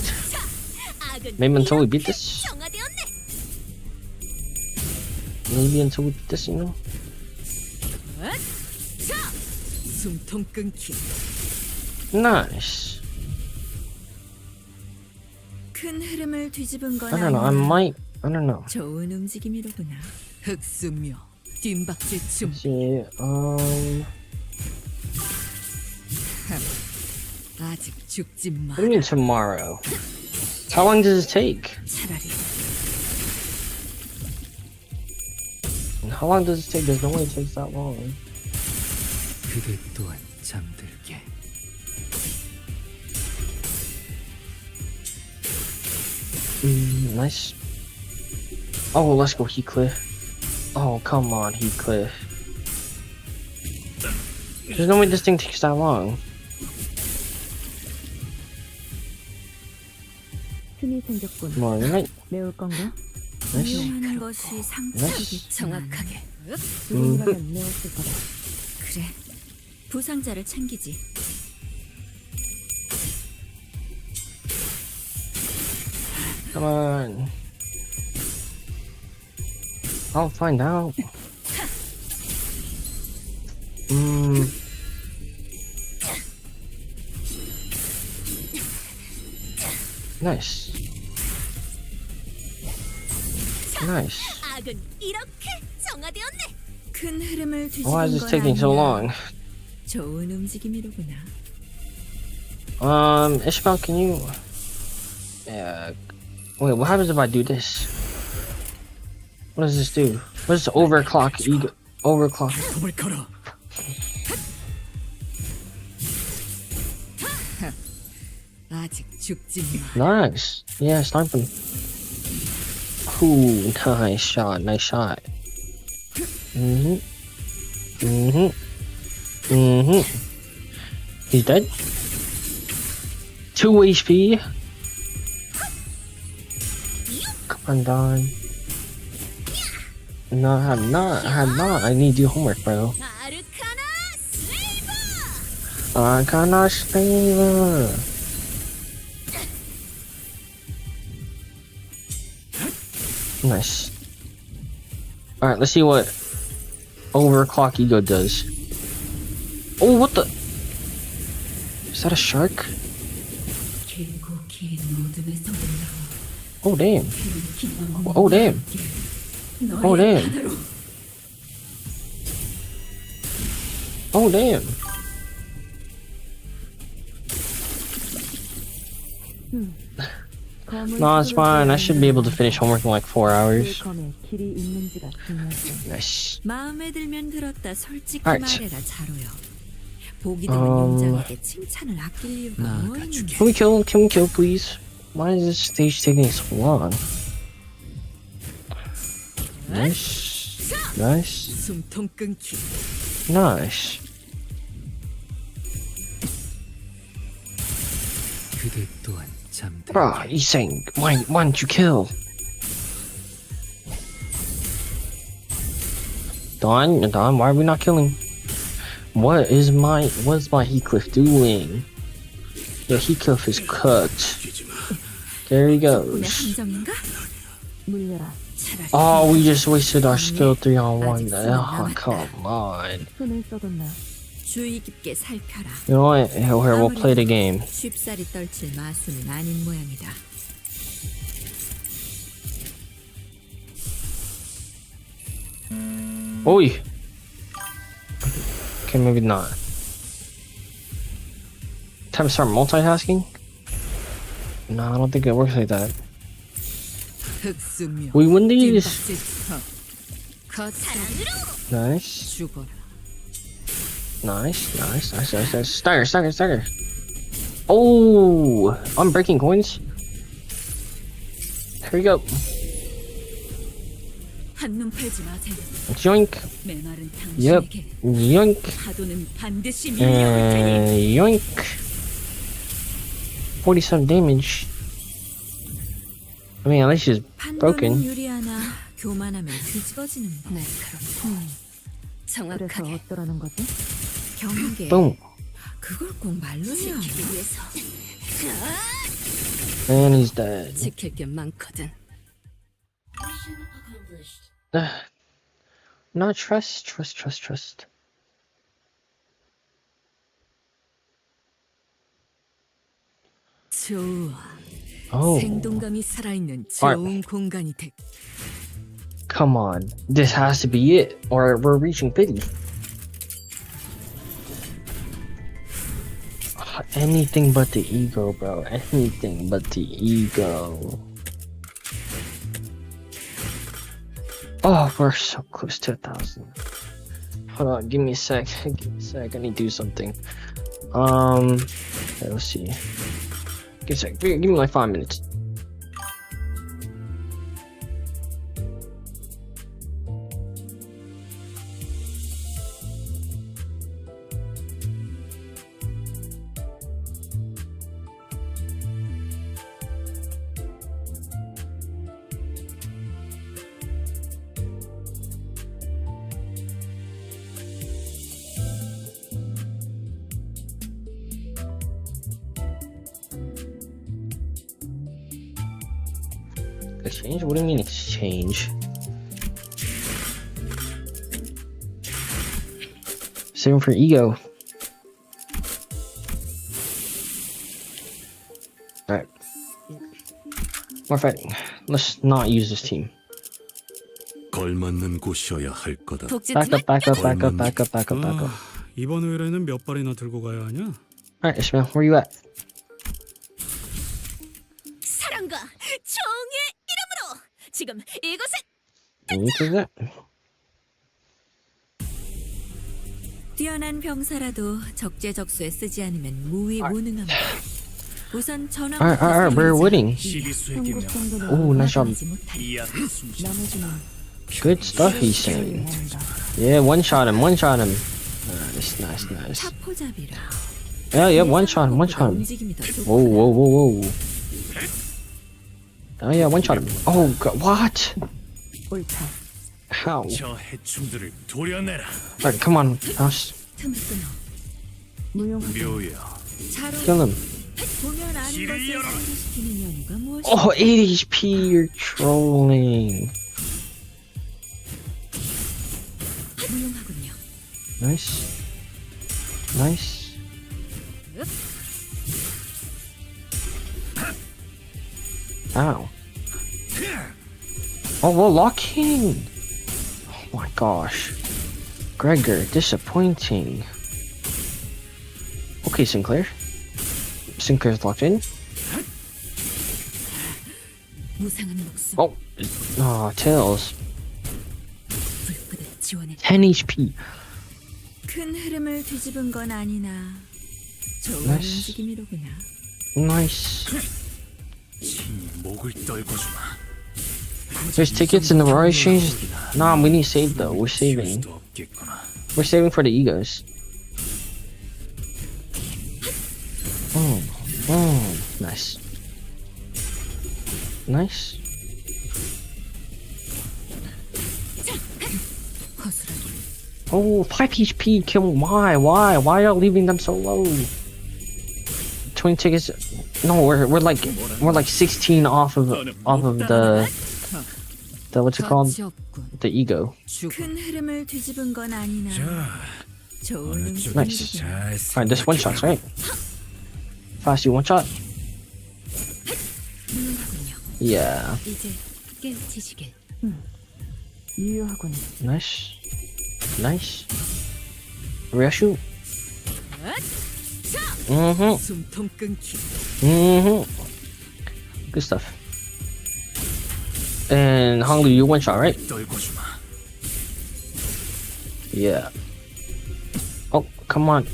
Maybe until we beat this? You know? 숨통 끊기. Nice. 큰 흐름을 뒤집은 건 I don't know, I don't know. 좋은 움직임이로구나. 흑수며 뒷박질 춤. See, 아직 죽지 마. what do you mean tomorrow? How long does it take? 차라리 How long does it take? There's no way it takes that long. 그대 또한 잠들게. Nice. Oh, let's go, Heathcliff. Oh, come on, Heathcliff. There's no way this thing takes that long. 틈이 생겼군. Come on, arknight. 매울 건가? Nice. 이용하는 것이 상처이겠지만 정확하게. 지금이라면 매웠을 거다. 그래, 부상자를 챙기지. Come on. I'll find out. Nice. Nice. 악은 이렇게 정화되었네. 큰 흐름을 뒤집은 Why is 건 this taking so 아니야. long? 좋은 움직임이로구나. Ishmael, can you? Yeah. Wait, what happens if I do this? What does this do? What does overclock ego? Overclock. 톱을 걸어. 아직 죽지 마. Nice. Yeah, snipe him. Ooh, nice shot. Nice shot. He's dead. 2 HP. Come on, Don. No, I have not. I have not. I need to do homework, bro. 아르카나 슬레이버. Arknight flavor. Nice. Alright, let's see what overclock ego does. Oh, what the? Is that a shark? Oh, damn. Oh, damn. Oh, damn. Oh, damn. No, it's fine. I should be able to finish homework in like 4 hours. 검에 길이 있는지가 중요하지. Nice. 마음에 들면 들었다. 솔직히 Alright. 말해라, 자로요. 보기 드문 용장에게 칭찬을 아낄 이유가 뭐 있는데. Can we kill him? Can we kill, please? Why is this stage taking so long? Nice. Nice. 숨통 끊기. Nice. 그대 또한 잠들. Bruh, he's saying, why don't you kill? Don, why are we not killing? What's my Heathcliff doing? The Heathcliff is cooked. There he 분의 goes. 함정인가? 물려라. 차라리 Oh, we just wasted our skill 3 on 1. Oh, come on. 손을 써뒀나. 주의 깊게 살펴라. You know what? Here, we'll play the game. 쉽사리 떨칠 마수는 아닌 모양이다. Oi! Okay, maybe not. Time to start multitasking? No, I don't think it works like that. 흑수묘. We win these! 겉사랑으로 Nice. 죽어라. Nice. Stagger. Oh! I'm breaking coins. Here we go. 한눈 팔지 마세요. Yoink. 메마른 Yep. 당신에게 Yoink. 파도는 반드시 밀려올 테니. And yoink. 47 damage. I mean, at least she's 판도는 broken. 유리하나 교만하면 뒤집어지는 법. 날카롭고 정확하게. 어떠라는 거지? 경계. Boom. 그걸 꼭 말로 해야 하나? 위해서 And he's dead. 지킬 게 많거든. No, trust. 좋아. Oh, 생동감이 살아있는 Alright. 좋은 공간이 돼. come on. This has to be it, or we're reaching 50. Anything but the ego, bro. Anything but the ego. Oh, we're so close to 1,000. Hold on, give me a sec. Give me a sec. I need to do something. Okay, let's see. Give me a sec. Give me like 5 minutes. Exchange? What do you mean exchange? Saving for ego. Alright. More fighting. Let's not use this team. 걸맞는 곳이어야 할 거다. Back up, back up, back up, back up, back up, back up. 이번 회에는 몇 발이나 들고 가야 하냐? Alright, Ishmael, where you at? 사랑과 정의 이름으로 지금 이곳에 Where is that? 뛰어난 병사라도 적재적소에 쓰지 않으면 무위무능합니다. 우선 전황. Alright, we're winning. 시비수에게 명 Ooh, nice job. 이야 숨쉬 Good stuff he's saying. Yeah, one shot him. Nice, nice, nice. 사포잡이라. Yeah, one shot him. 움직임이 더 좋고. Whoa. Oh yeah, one shot him. Oh god, what? How? 저 해충들을 도려내라. Alright, come on, House. 틈을 끊어. 묘야 Kill him. 보면 아는 것을 상기시키는 연유가 무엇이? Oh, 8 HP, you're trolling. 무용하군요. Nice. Ow. Oh, well, locking. Oh my gosh. Gregor, disappointing. Okay, Sinclair. Sinclair's locked in. 무상한 목숨. Oh, Tails. 불끄듯 지원해. 10 HP. 큰 흐름을 뒤집은 건 아니나 좋은 나이스. 움직임이로구나. Nice. 친히 목을 떨궈주마. There's tickets in the Royal Exchange. Nah, we need to save though. We're saving. 수도 없겠구나. We're saving for the egos. Nice. 허술하게. Oh, 5 HP. Kill. Why y'all leaving them so low? 20 tickets. No, we're like 16 off of the what's it called? 가치 없군. The ego. 큰 흐름을 뒤집은 건 아니나 좋은 Nice. 움직임이로구나. Alright, this one shots, right? Fast, you one shot? 무용하군요. Yeah. 이제 깨우치시길. Nice. Real 숨통 끊기. Good stuff. And Honglu, you one shot, right? 떨궈주마. Yeah. Oh, come on.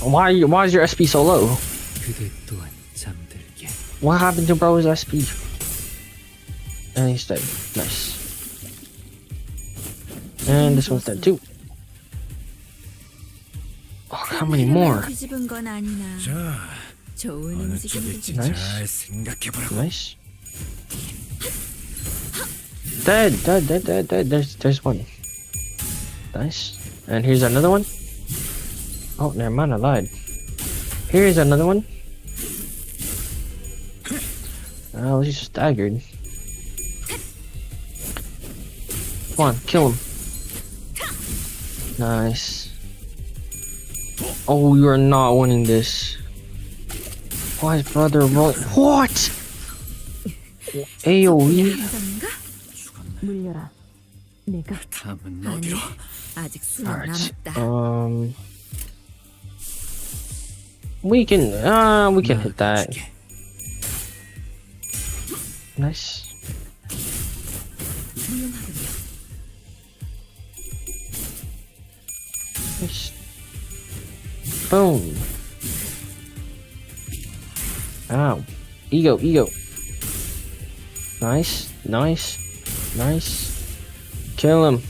Why is your SP so low? 그대 또한 잠들게. What happened to bro's SP? And he's dead. Nice. And this one's dead too. Oh, how many more? 뒤집은 건 아니나 자, 좋은 어느 쪽일지 움직임이로구나. Nice. 잘 생각해보라고. Nice. Dead. There's one. Nice. And here's another one. Oh, never mind, I lied. Here's another one. Oh, he's staggered. Come on, kill him. Nice. Oh, you are not winning this. Why is brother rolling? What? AOE? 감정인가? 물려라. 내가 다음은 아니 어디로? 아직 수는 Alright. 남았다. We can hit that. Nice. 무용하군요. Nice. Boom. Ow. Ego. Nice. Kill him.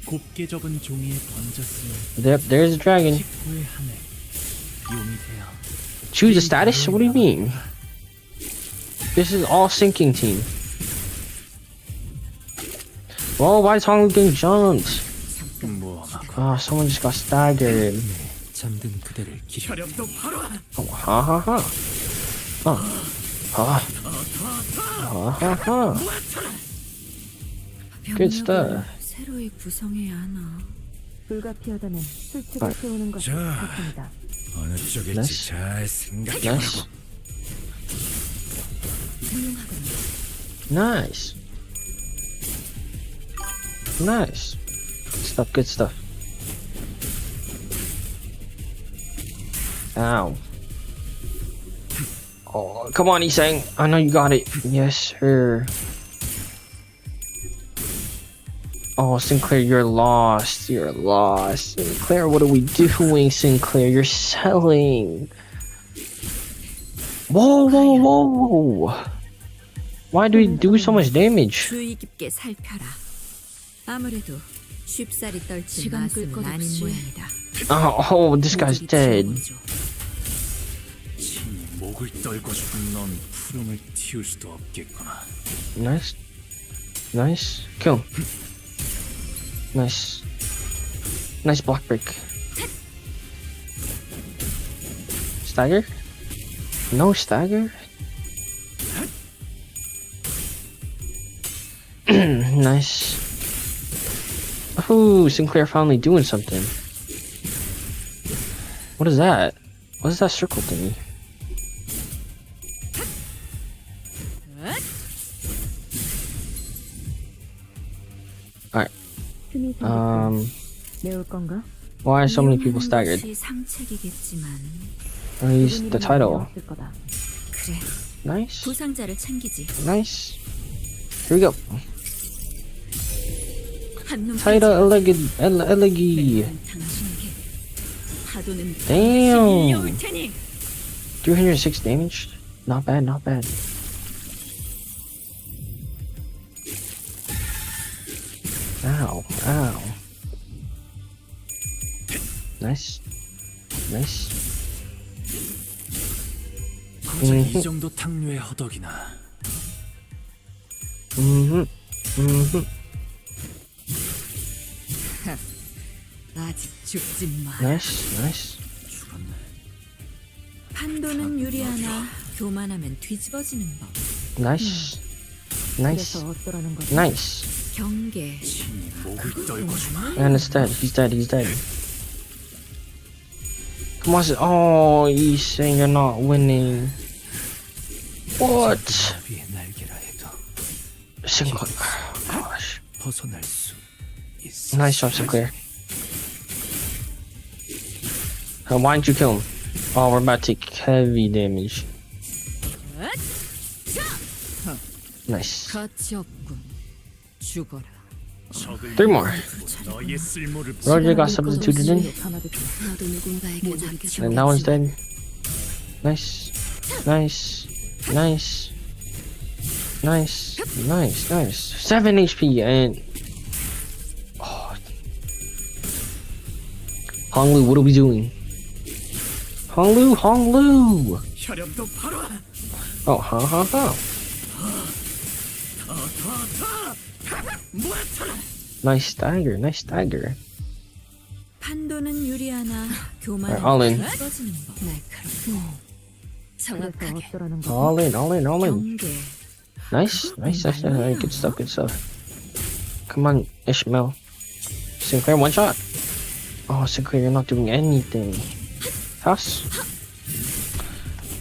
곱게 접은 종이에 번졌으면 There's a dragon. 직후의 하늘 용이 되어 Choose a status? What do you mean? This is all sinking team. Whoa, why is Honglu getting jumped? 뭐 Ah, someone just got staggered. 잠든 그대를 기다려. 혈압도 바로 Oh, ha. Good stuff. 새로이 구성해야 하나. 불가피하다면 술책을 세우는 것이 자. 좋습니다. 어느 쪽일지 나이스. 잘 생각해. Nice. Nice. Nice. Good stuff, good stuff. Ow. Oh, come on, Isang. I know you got it. Yes, sir. Oh, Sinclair, you're lost. You're lost. Sinclair, what are we doing, Sinclair? You're selling. Whoa, whoa, whoa. Why do we do so much damage? 주의 깊게 살펴라. 아무래도 쉽사리 떨칠 시간 맛은 끌 것 아닌 없이. 모양이다. Oh, this guy's dead. 친히 목을 떨고 싶은 넌 푸름을 틔울 수도 없겠구나. Nice. Nice. Kill him. Nice. Nice block break. Stagger? No stagger? Nice. Ooh, Sinclair finally doing something. What is that? What is that circle thingy? Alright. 틈이 생겼다. Um, 내올 건가? why are so many people staggered? 것이 상책이겠지만 At least the title. 없을 거다. 그래 Nice. 부상자를 챙기지. Nice. Here we go. 한눈 Title Elegi. 당신에게 파도는 Damn. 밀려올 테니. 306 damage. Not bad, not bad. Ow, ow. Nice. Nice. 고작 이 정도 탕류의 허덕이나. 아직 죽지 마. Nice, nice. 판도는 유리하나 교만하면 뒤집어지는 법. Nice. Nice. 그래서 어쩌라는 거지? Nice. 경계. 친히 목을 떨고 싶어. And it's dead. He's dead. He's dead. Come on. Oh, he's saying you're not winning. What? 위에 날개라 해도 Single. Gosh. 벗어날 수 있어. Nice job, Sinclair. Why didn't you kill him? Oh, we're about to take heavy damage. Nice. 가치 없군. 죽어라. 3 more. 너의 쓸모를 Roger got substituted in. 가마도 좀 나도 누군가에게 남겨. And that one's dead. Nice. Nice. Nice. Nice. Nice. Nice. 7 HP and... Oh. Honglu, what are we doing? Honglu, Honglu! 혈염도 바로 Oh, ha. Nice stagger, nice stagger. 판도는 유리하나 Alright, all in. 교만하면 뒤집어지는 법. 날카롭고 그래서 정확하게. 어쩌라는 거지? All in, all in, all in. 경계. Nice, nice, nice, nice. Good stuff, good stuff. Come on, Ishmael. Sinclair, one shot. Oh, Sinclair, you're not doing anything. House.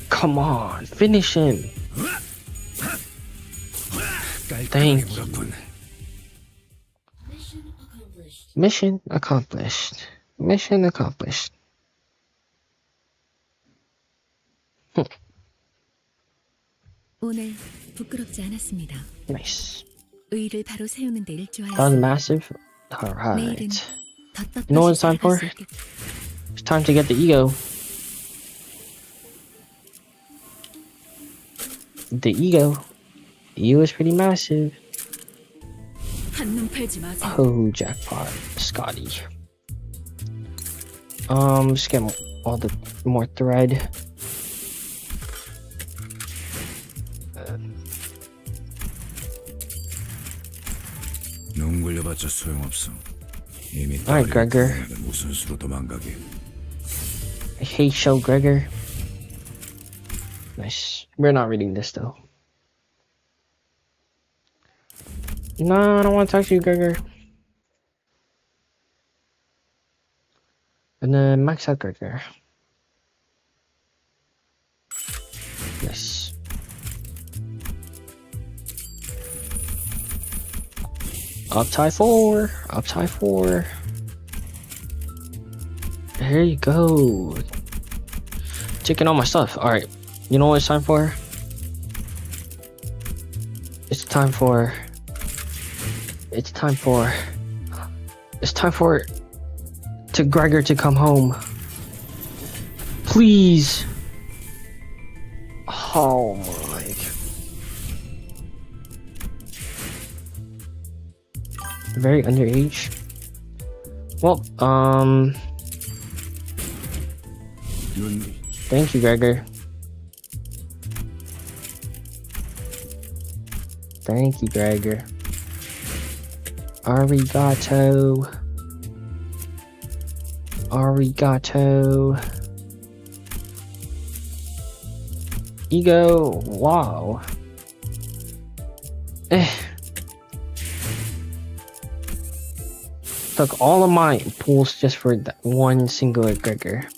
Come on, finish him. Thank you. Mission accomplished. Mission accomplished. 오늘 부끄럽지 않았습니다. Nice. 의의를 바로 세우는 데 That was 일조하였습니다. massive. 내일은 Alright. 더 떳떳이 You know what it's time for? 살아갈 수 있겠- It's time to get the ego. The ego. The ego is pretty massive. 한눈 팔지 마세요. Oh, jackpot. Scotty. Just get all the more thread. 눈 굴려봤자 소용없어. 이미 Alright, Gregor. 무슨 수로 도망가게. I hate Show Gregor. Nice. We're not reading this though. No, I don't want to talk to you, Gregor. And then max out Gregor. Yes. Up tie 4. Up tie 4. Here you go. Taking all my stuff. Alright. You know what it's time for? It's time for to Gregor to come home. Please. Oh my. Very underage. Well, thank you, Gregor. Thank you, Gregor. Arigato. Arigato. Ego. Wow. Took all of my pools just for that one single Gregor.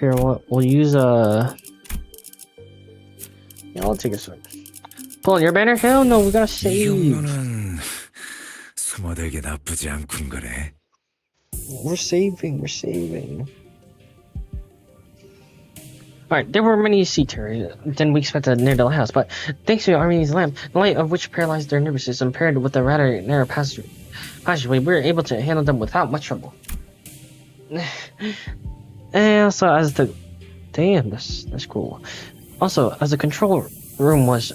Here, we'll use yeah, I'll take a swing. Pull your banner? Hell no, we gotta 이 save. 정도는 숨어들게 나쁘지 않군 거래. We're saving. Alright, there were many sea terrors than we expected near the lighthouse, but thanks to the Armenian's lamp, the light of which paralyzed their nervous system paired with the rather narrow passageway, we were able to handle them without much trouble. And also, as the... Damn, that's cool. Also, as the control room was,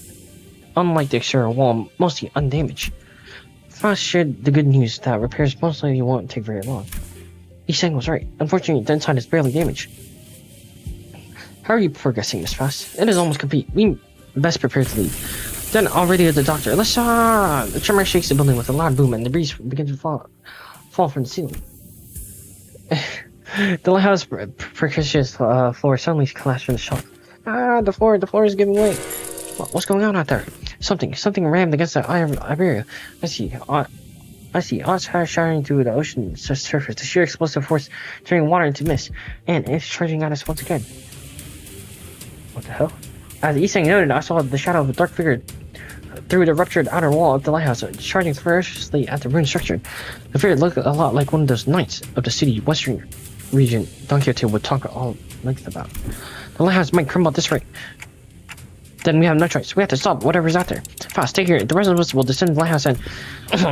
unlike the exterior wall, mostly undamaged, Frost shared the good news that repairs most likely won't take very long. Iseng was right. Unfortunately, the inside is barely damaged. How are you progressing, Miss Frost? It is almost complete. We best prepare to leave. Then already at the doctor. Let's The tremor shakes the building with a loud boom, and the breeze begins to fall from the ceiling. The lighthouse precocious floor suddenly collapsed from the shock. The floor is giving way. What's going on out there? Something rammed against the Iberia. I see ice shining through the ocean surface. The sheer explosive force turning water into mist, and it's charging at us once again. What the hell? As Iseng noted, I saw the shadow of a dark figure through the ruptured outer wall of the lighthouse, charging ferociously at the ruined structure. The figure looked a lot like one of those knights of the city western region Don Quixote would talk all length about. The lighthouse might crumble at this rate. Then we have no choice. We have to stop whatever's out there. Fast, stay here. The rest of us will descend the lighthouse, and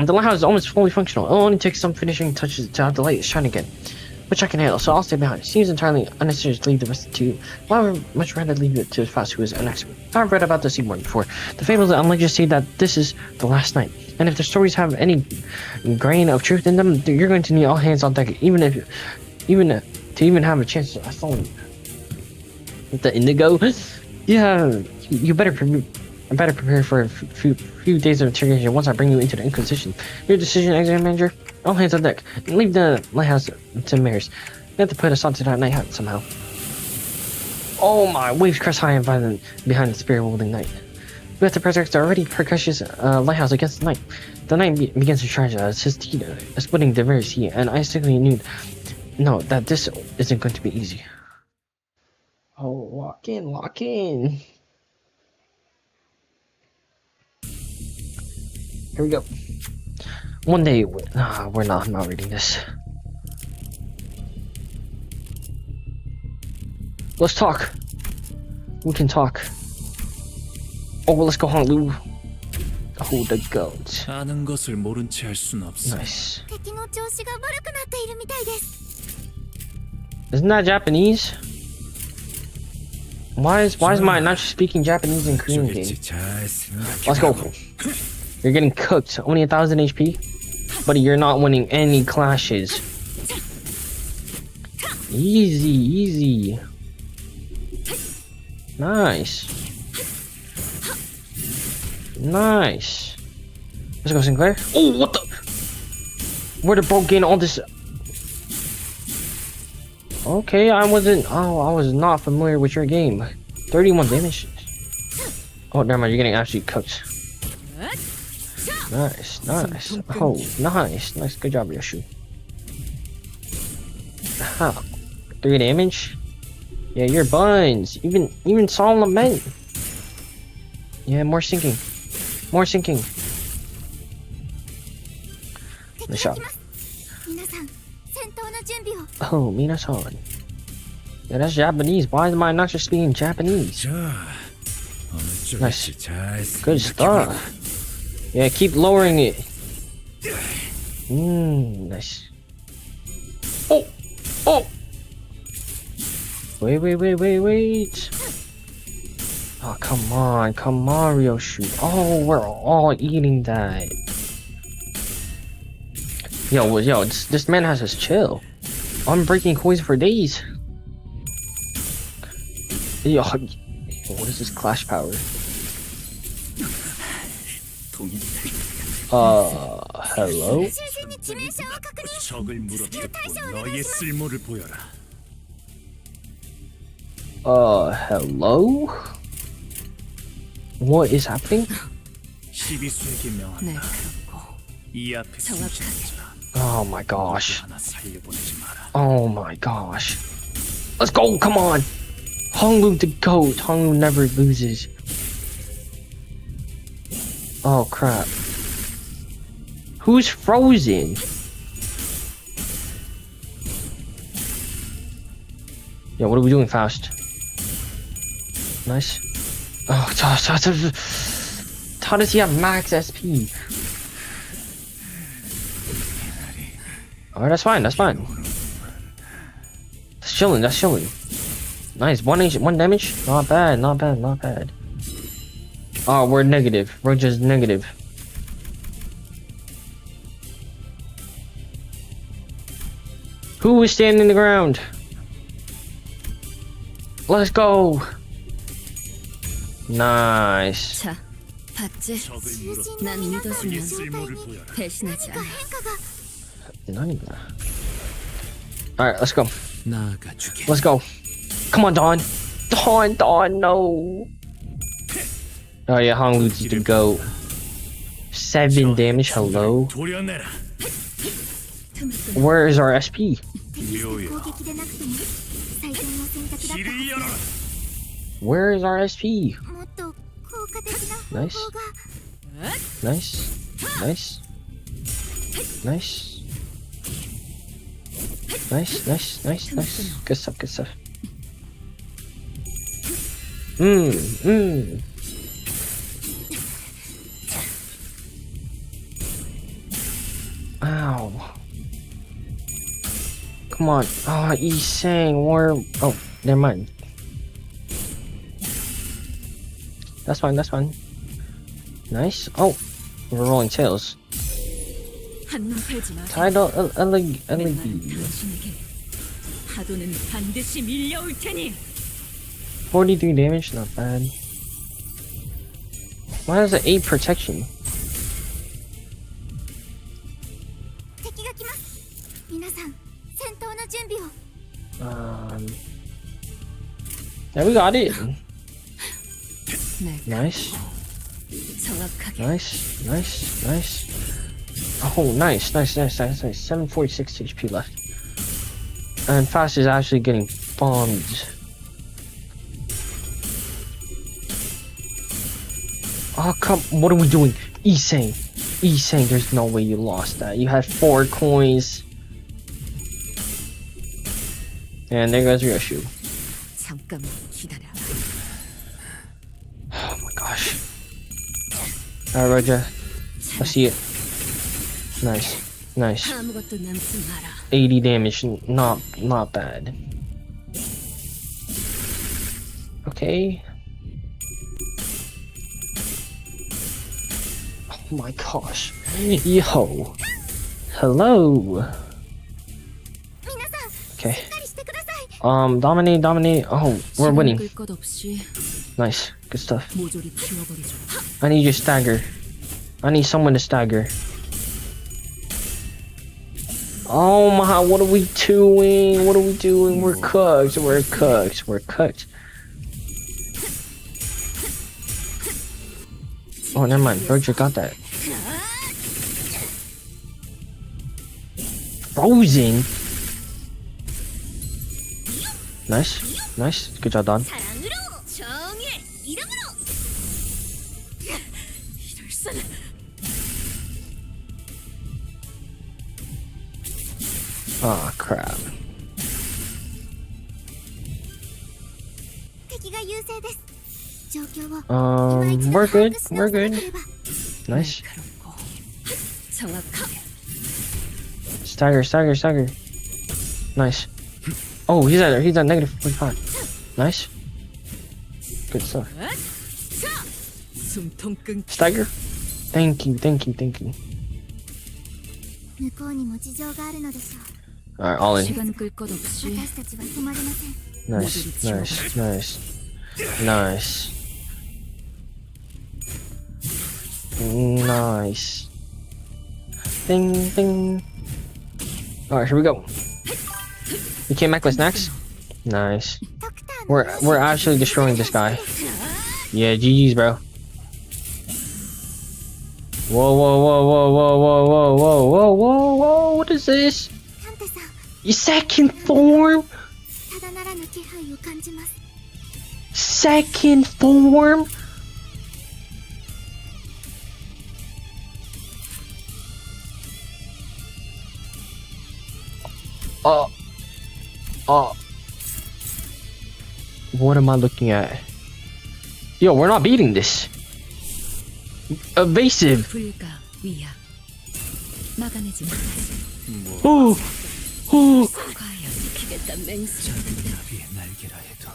the lighthouse is almost fully functional. It'll only take some finishing touches to have the light shine again, which I can handle, so I'll stay behind. It seems entirely unnecessary to leave the rest to you. Well, I would much rather leave it to Fast, who is an expert. I've read about the Seaborn before. The fables and legends say that this is the last night, and if the stories have any grain of truth in them, you're going to need all hands on deck, even to have a chance to assault the Indigo. Yeah, you better prepare for a few days of interrogation once I bring you into the Inquisition. Your decision, exam manager. All hands on deck. Leave the lighthouse to Mares. We have to put us onto that night hat somehow. Oh my! Waves crest high and violent behind the spirit-wielding knight. We have to protect the already precocious lighthouse against the night. The knight begins to charge as his teeth splitting the very sea, and I instantly knew that this isn't going to be easy. Oh, lock in. Here we go. One day, I'm not reading this. Let's talk. We can talk. Oh, let's go Honolulu. Oh, the goat. 아는 것을 모른 채 할 순 없어. Nice. 敵の調子が悪くなっているみたいです。 Isn't that Japanese? Why is my not speaking Japanese in Korean game? Let's go. You're getting cooked. Only 1,000 HP, but you're not winning any clashes. Easy. Nice. Let's go, Sinclair. Oh, what the? Where did bro gain all this? Okay, I was not familiar with your game. 31 damage. Oh, never mind, you're getting absolutely cooked. Nice, nice. Oh, nice, nice. Good job, Yoshu. Aha. 3 damage. Yeah, you're buns. Even Solomon. Yeah, more sinking. More sinking. Nice shot. 皆さん戦闘の準備を Oh, Minasan. Yeah, that's Japanese. Why am I not just speaking Japanese? じゃあ어느 Nice. 쪽일지 잘 Good 생각해보라고. stuff. Yeah, keep lowering it. Nice. Oh! Oh! Wait. Oh, come on, Ryoshi. Oh, we're all eating that. Yo, this man has us chill. I'm breaking coins for days. Yo, what is this clash power? Hello? 囚人に致命傷を確認 적을 물어뜯고 너의 쓸모를 보여라. Hello? What is happening? 시비수에게 명한다. 날 그렇고 이 앞에 정확하게. 숨지는 자 Oh my gosh. 하나 살려보내지 마라. Oh my gosh. Let's go, come on! Honglu the GOAT. Honglu never loses. Oh crap. Who's frozen? Yeah, what are we doing fast? Nice. Oh, how does he have max SP? Alright, that's fine. That's chilling. Nice, one damage? Not bad. Oh, we're negative. We're just negative. Who is standing the ground? Let's go. Nice. 자, 봤지? 적을 물어 난 너의 믿어주면 쓸모를 보여라. 배신하지 않아. Not even. Alright, let's go. 나아가주게. Let's go. Come on, Dawn. Dawn, no. Oh yeah, Honglu's the GOAT. 7 damage, hello. 도려내라. Where is our SP? 妙や攻撃でなくても最善の選択だったはず 길을 열어라. Where is our SP? もっと効果的な方 Nice. 法が Nice. Good stuff. Ow. Come on. Ah, he's saying where. Oh, never mind. That's fine. Nice. Oh, we're rolling tails. 한눈 팔지 마. Title 내 말은 LED. 당신에게 파도는 반드시 밀려올 테니. 43 damage, not bad. Why has it 8 protection? 敵が来ます皆さん戦闘の準備を Yeah, we got it. 날 Nice. 정확하게. Nice. Oh, nice. 746 HP left. And Fast is actually getting bombed. Oh, come. What are we doing? Isang, there's no way you lost that. You had 4 coins. And there goes Ryoshu. 잠깐만 기다려. Oh my gosh. Alright, Roger. I see it. Nice. 아무것도 남지 마라. 80 damage, not bad. Okay. Oh my gosh. Yo. Hello. 皆さん Okay. しっかりしてください dominate. Oh, we're winning. 시간 끌 것 없이 Nice. Good stuff. 모조리 치워버리죠. I need you to stagger. I need someone to stagger. Oh my, what are we doing? What are we doing? We're cooked. We're cooked. We're cooked. Oh, never mind. Roger got that. Frozen. Nice. Nice. Good job, Don. 사랑으로 정의 이름으로. 이럴 수는. Oh, crap. 敵が優勢です。状況を We're good. We're good. Nice. 정확하게. Stagger, stagger, stagger. Nice. Oh, he's at negative 45. Nice. Good stuff. 숨통 끊. Stagger. Thank you, thank you, thank you. 向こうにも事情があるのでしょう。 Alright, all in. 시간 끌 것 없이 私たちは止まれません。 Nice, nice, nice. Nice. Nice. Ding, ding. Alright, here we go. We came back with snacks. Nice. ドクターの We're actually destroying this guy. Yeah, GG's, bro. Whoa, whoa, whoa, whoa, whoa, whoa, whoa, whoa, whoa, whoa, whoa, what is this? カンテさん、 Your second form? ただならぬ気配を感じます。 Second form? What am I looking at? Yo, we're not beating this. Evasive. 불가 위야. 막아내지 못하지. Oh, oh. 과연 지키겠다 맹수. 나비의 날개라 해도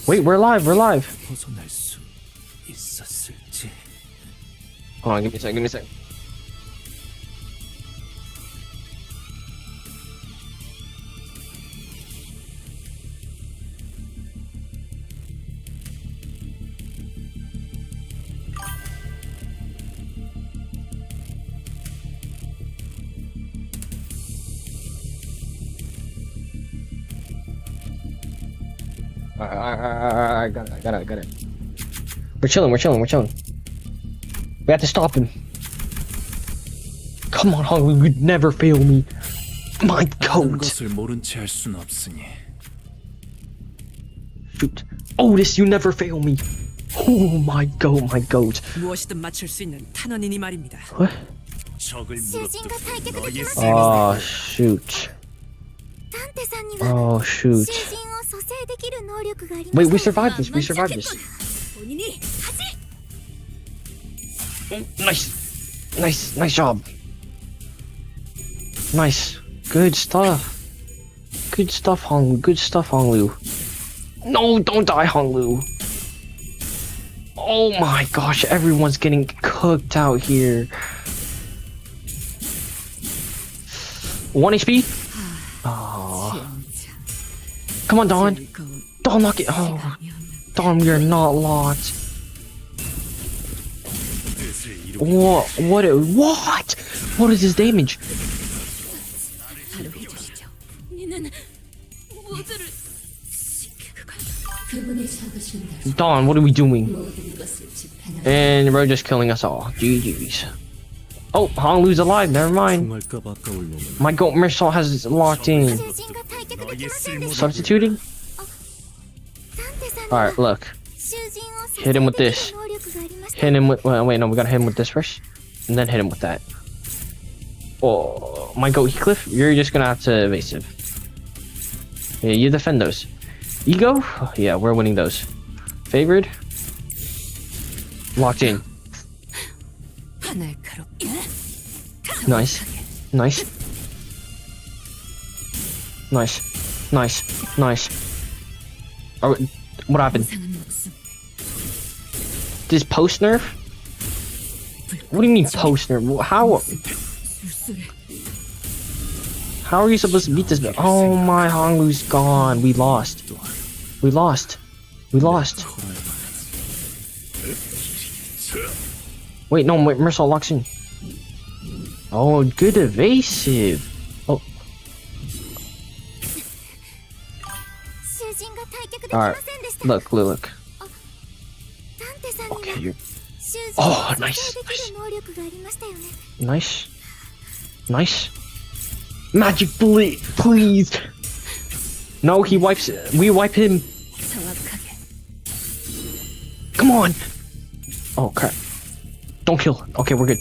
Wait, we're live. We're live. 벗어날 수 있었을지. Hold on, give me a sec. Give me a sec. Alright, I got it. We're chilling. We have to stop him. Come on, Hong, you would never fail me. My 모든 goat. 것을 모른 채 할 순 없으니. Shoot. Otis, you never fail me. Oh, my goat. 무엇이든 맞출 수 있는 탄원이니 말입니다. What? 적을 囚人が退却でき너의 ました。 Oh, shoot. ダンテさんには Oh, 囚 shoot. 人を蘇生できる能力がありま Wait, す。 we survived this. We survived this. 鬼に恥。 Nice job. Nice. Good stuff, Honglu. No, don't die, Honglu. Oh my gosh, everyone's getting cooked out here. 1 HP? Oh. Come on, Dawn. Dawn, lock it. Oh, Dawn, you're not locked. What? What is his damage? 바로 해주시죠. 니는 모두를 Dawn, what are we doing? And we're just killing us all. GG's. Oh, Honglu's alive. Never mind. 죽을까 아까울 놈은 My goat Mersault has locked in. 囚人が退却できませんでした Substituting? ダンテさんには Alright, look. 囚人を蘇 Hit him with 生で this. きる能力がありました Hit him with. Wait, no, we gotta hit him with this first. And then hit him with that. Oh, my goat Heathcliff, you're just gonna have to evasive. Yeah, you defend those. Ego? Yeah, we're winning those. Favored? Locked in. 날카롭게. Nice. What happened? 이상한 목숨. This post nerf? What do you mean post nerf? 술술해. How are you supposed to beat this? Oh my, Honglu's gone. We lost. Wait, no, Mersault locks in. Oh, good evasive. Oh, 囚人が退却でき all ま right. せんでした。 Look, look. ダンテさんには Okay, you're 囚人を Oh, 蘇生 nice, できる能力がありましたよね。 nice. Nice. Magic bullet, please. No, he wipes. We wipe him. 정확하게. Come on. Oh crap. Don't kill. Okay, we're good.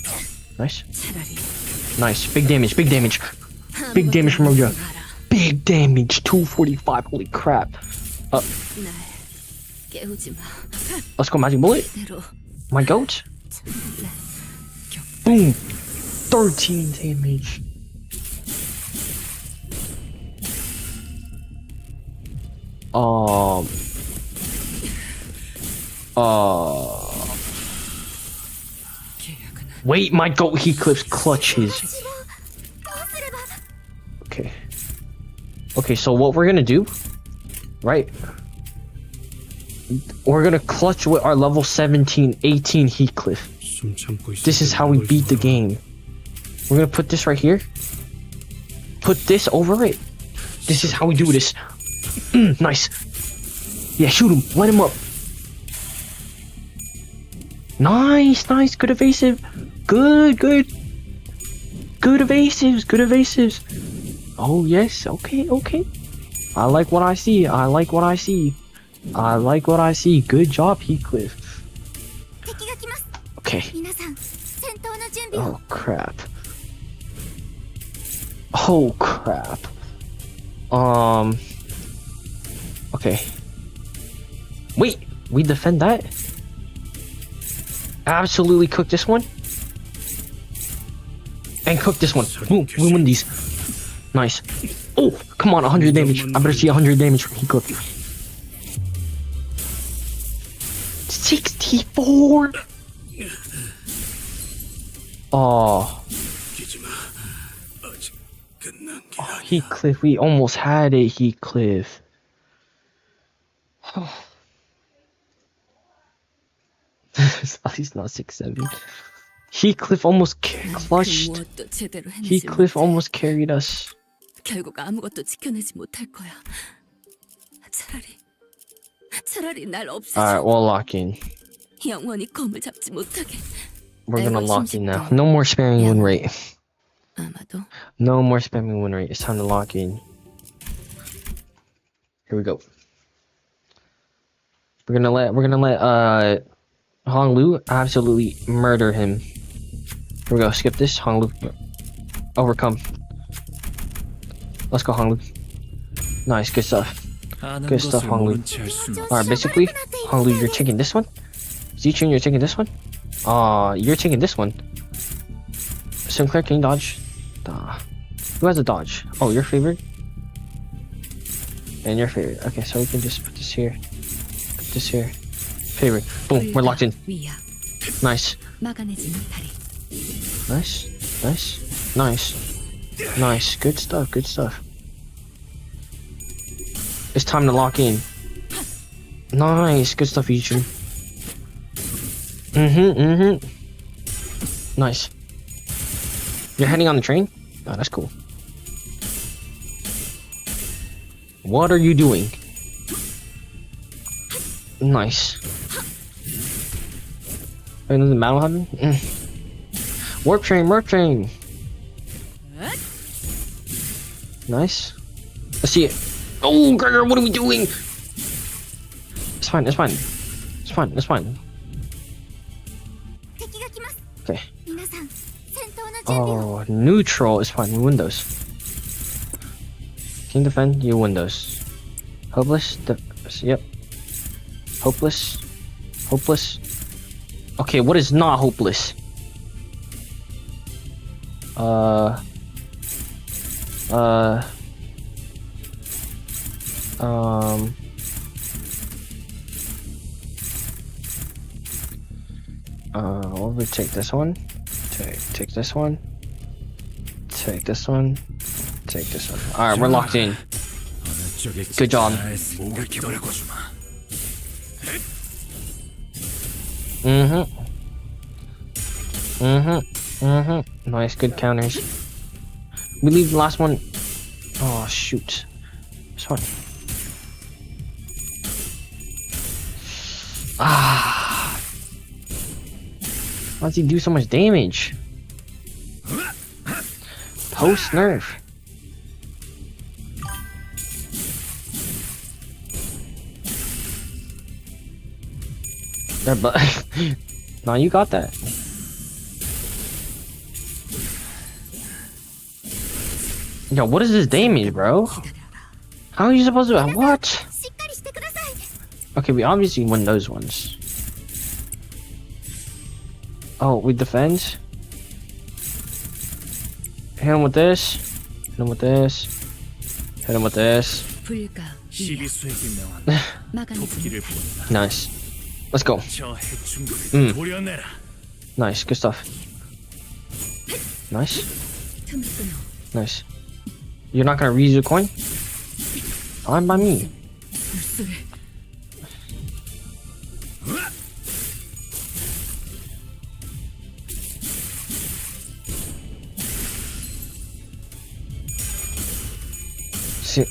Nice. 차라리 Nice. Big damage. Big damage. Big damage from Roja. Big damage. 245. Holy crap. 날 깨우지 마. Let's go, magic bullet. 대로 My goat. Boom. 13 damage. Wait, my goat he clips clutches. どうすれば。 Okay. Okay, so what we're gonna do, right? We're gonna clutch with our level 17, 18 Heathcliff. 숨 참고 있어. This is how we beat the game. We're gonna put this right here. Put this over it. This is how we do this. Nice. Yeah, shoot him. Let him up. Nice, nice. Good evasive. Good, good. Good evasives. Good evasives. Oh, yes. Okay, okay. I like what I see. I like what I see. I like what I see. Good job, Heathcliff. 敵が来ます。 Okay. 皆さん、戦闘の準備を。 Oh, crap. Oh, crap. Okay. Wait, we defend that? Absolutely cook this one. And cook this one. Boom, we win these. Nice. Oh, come on, 100 damage. I better see 100 damage from Heathcliff. 64! Oh. Oh, Heathcliff, we almost had it, Heathcliff. At least not 6-7. Heathcliff almost clutched. 무엇도 제대로 해내지 Heathcliff 못해. almost carried us. 결국 아무것도 지켜내지 못할 거야. 차라리 날 없애줘. Alright, we'll lock in. 영원히 검을 잡지 못하게. We're gonna lock in now. No more spamming win rate. 아마도 No more spamming win rate. It's time to lock in. Here we go. We're gonna let Hong Lu absolutely murder him. Here we go. Skip this. Hong Lu. Overcome. Let's go, Hong Lu. Nice, good stuff. 아는 Good stuff, 것을 Hong Lu. 모른 채 할 수는 없어. Alright, basically, Hong Lu, you're taking this one. Zichun, you're taking this one. You're taking this one. Sinclair, can you dodge? Who has a dodge? Oh, your favorite? And your favorite. Okay, so we can just put this here. Put this here. Favorite. Boom, we're locked in. 위야. Nice. 막아내지 못하리. Nice. Nice. Nice. Nice. Good stuff, good stuff. It's time to lock in. Nice. Good stuff, Ichun. Nice. You're heading on the train? Oh, that's cool. What are you doing? Nice. Wait, doesn't battle happen? Warp train, warp train. Nice. Let's see it. Oh, Gregor, what are we doing? It's fine, it's fine. It's fine, it's fine. 敵が来ます。 Okay. 皆さん、戦闘の準備を。 Oh, neutral is fine. We win those. King defend, you win those. Hopeless, yep. Hopeless. Hopeless. Okay, what is not hopeless? We'll take this one. Take this one. Take this one. Take this one. Alright, we're locked in. Good job. Nice, good counters. We leave the last one. Oh shoot. It's fine. Ah. Why does he do so much damage? Post nerf. There, but no, you got that. Yo, what is this damage, bro? How are you supposed to? What? しっかりしてください。 Okay, we obviously win those ones. Oh, we defend. Hit him with this. Hit him with this. Hit him with this. 불가 시비수에게 명한 마감이 도끼를 본다. Nice. Let's go. 저 해충들을 도려내라. Nice. Good stuff. Nice. 틈을 끊어 Nice. You're not gonna reuse your coin? Fine by me. 불술을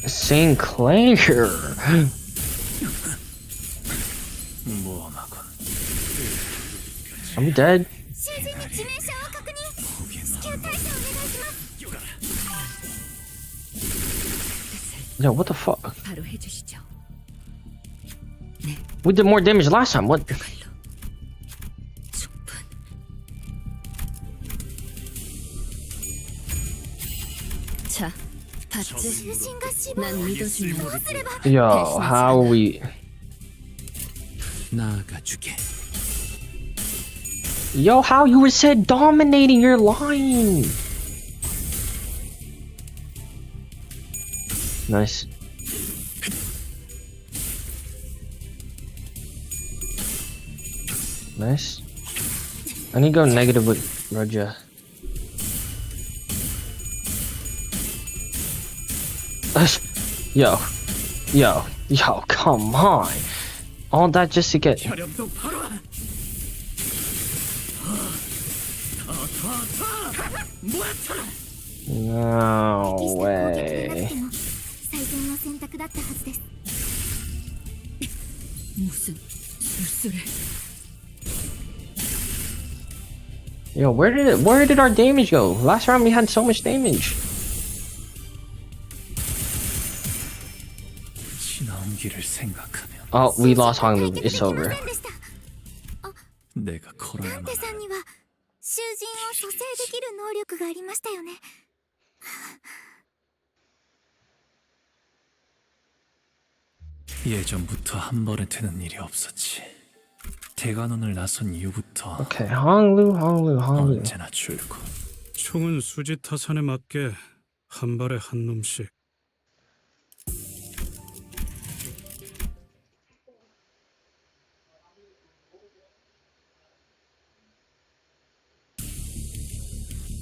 Sinclair. 모험하군. I'm dead. 囚人に致命傷を確認。至急対処お願いします。 Yo, what the fuck? 바로 해주시죠. We did more damage last time. What? 칼로 충분. 자, 봤지? 囚人が死亡。 난 믿어주면 どうすれば。 Yo, how are we? 나아가주게. Yo, how you were said dominating? You're lying. Nice. Nice. I need to go negative with Roja. Yo. Yo. Yo, come on. All that just to get... 혈염도 바로. No 適して攻撃にな way. っても最善の選択だったはずです。 무슨 술술을 Yo, where did our damage go? Last round we had so much damage. 지나온 길을 생각하면 Oh, we lost Honglu. 解決 It's できま over. せんでした。 내가 ラ 걸어야만 ンテさんには囚人を蘇生できる能力がありましたよね。 예전부터 한 번에 되는 일이 없었지. 대관원을 나선 이후부터 Okay, Honglu. 언제나 줄고. 총은 수지 타산에 맞게 한 발에 한 놈씩.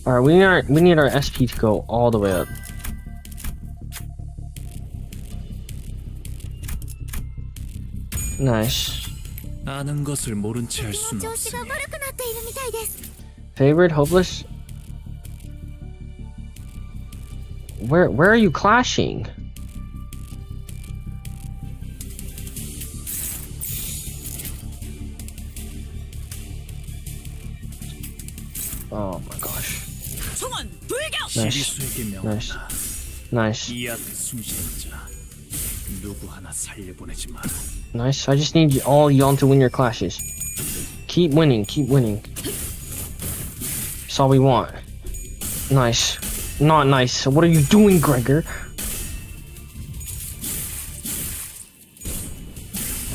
Alright, we need our SP to go all the way up. Nice. 아는 것을 모른 채 할 敵 수는 の調子が 없으니 悪くなっているみたいです。 Favorite, hopeless. Where are you clashing? Oh my gosh. 총원 불격! Nice. 시비수에게 Nice. 명한다. Nice. 이 앞에 숨쉬는 자 누구 하나 살려보내지 마라. Nice. I just need all y'all to win your clashes. Keep winning. Keep winning. That's all we want. Nice. Not nice. What are you doing, Gregor?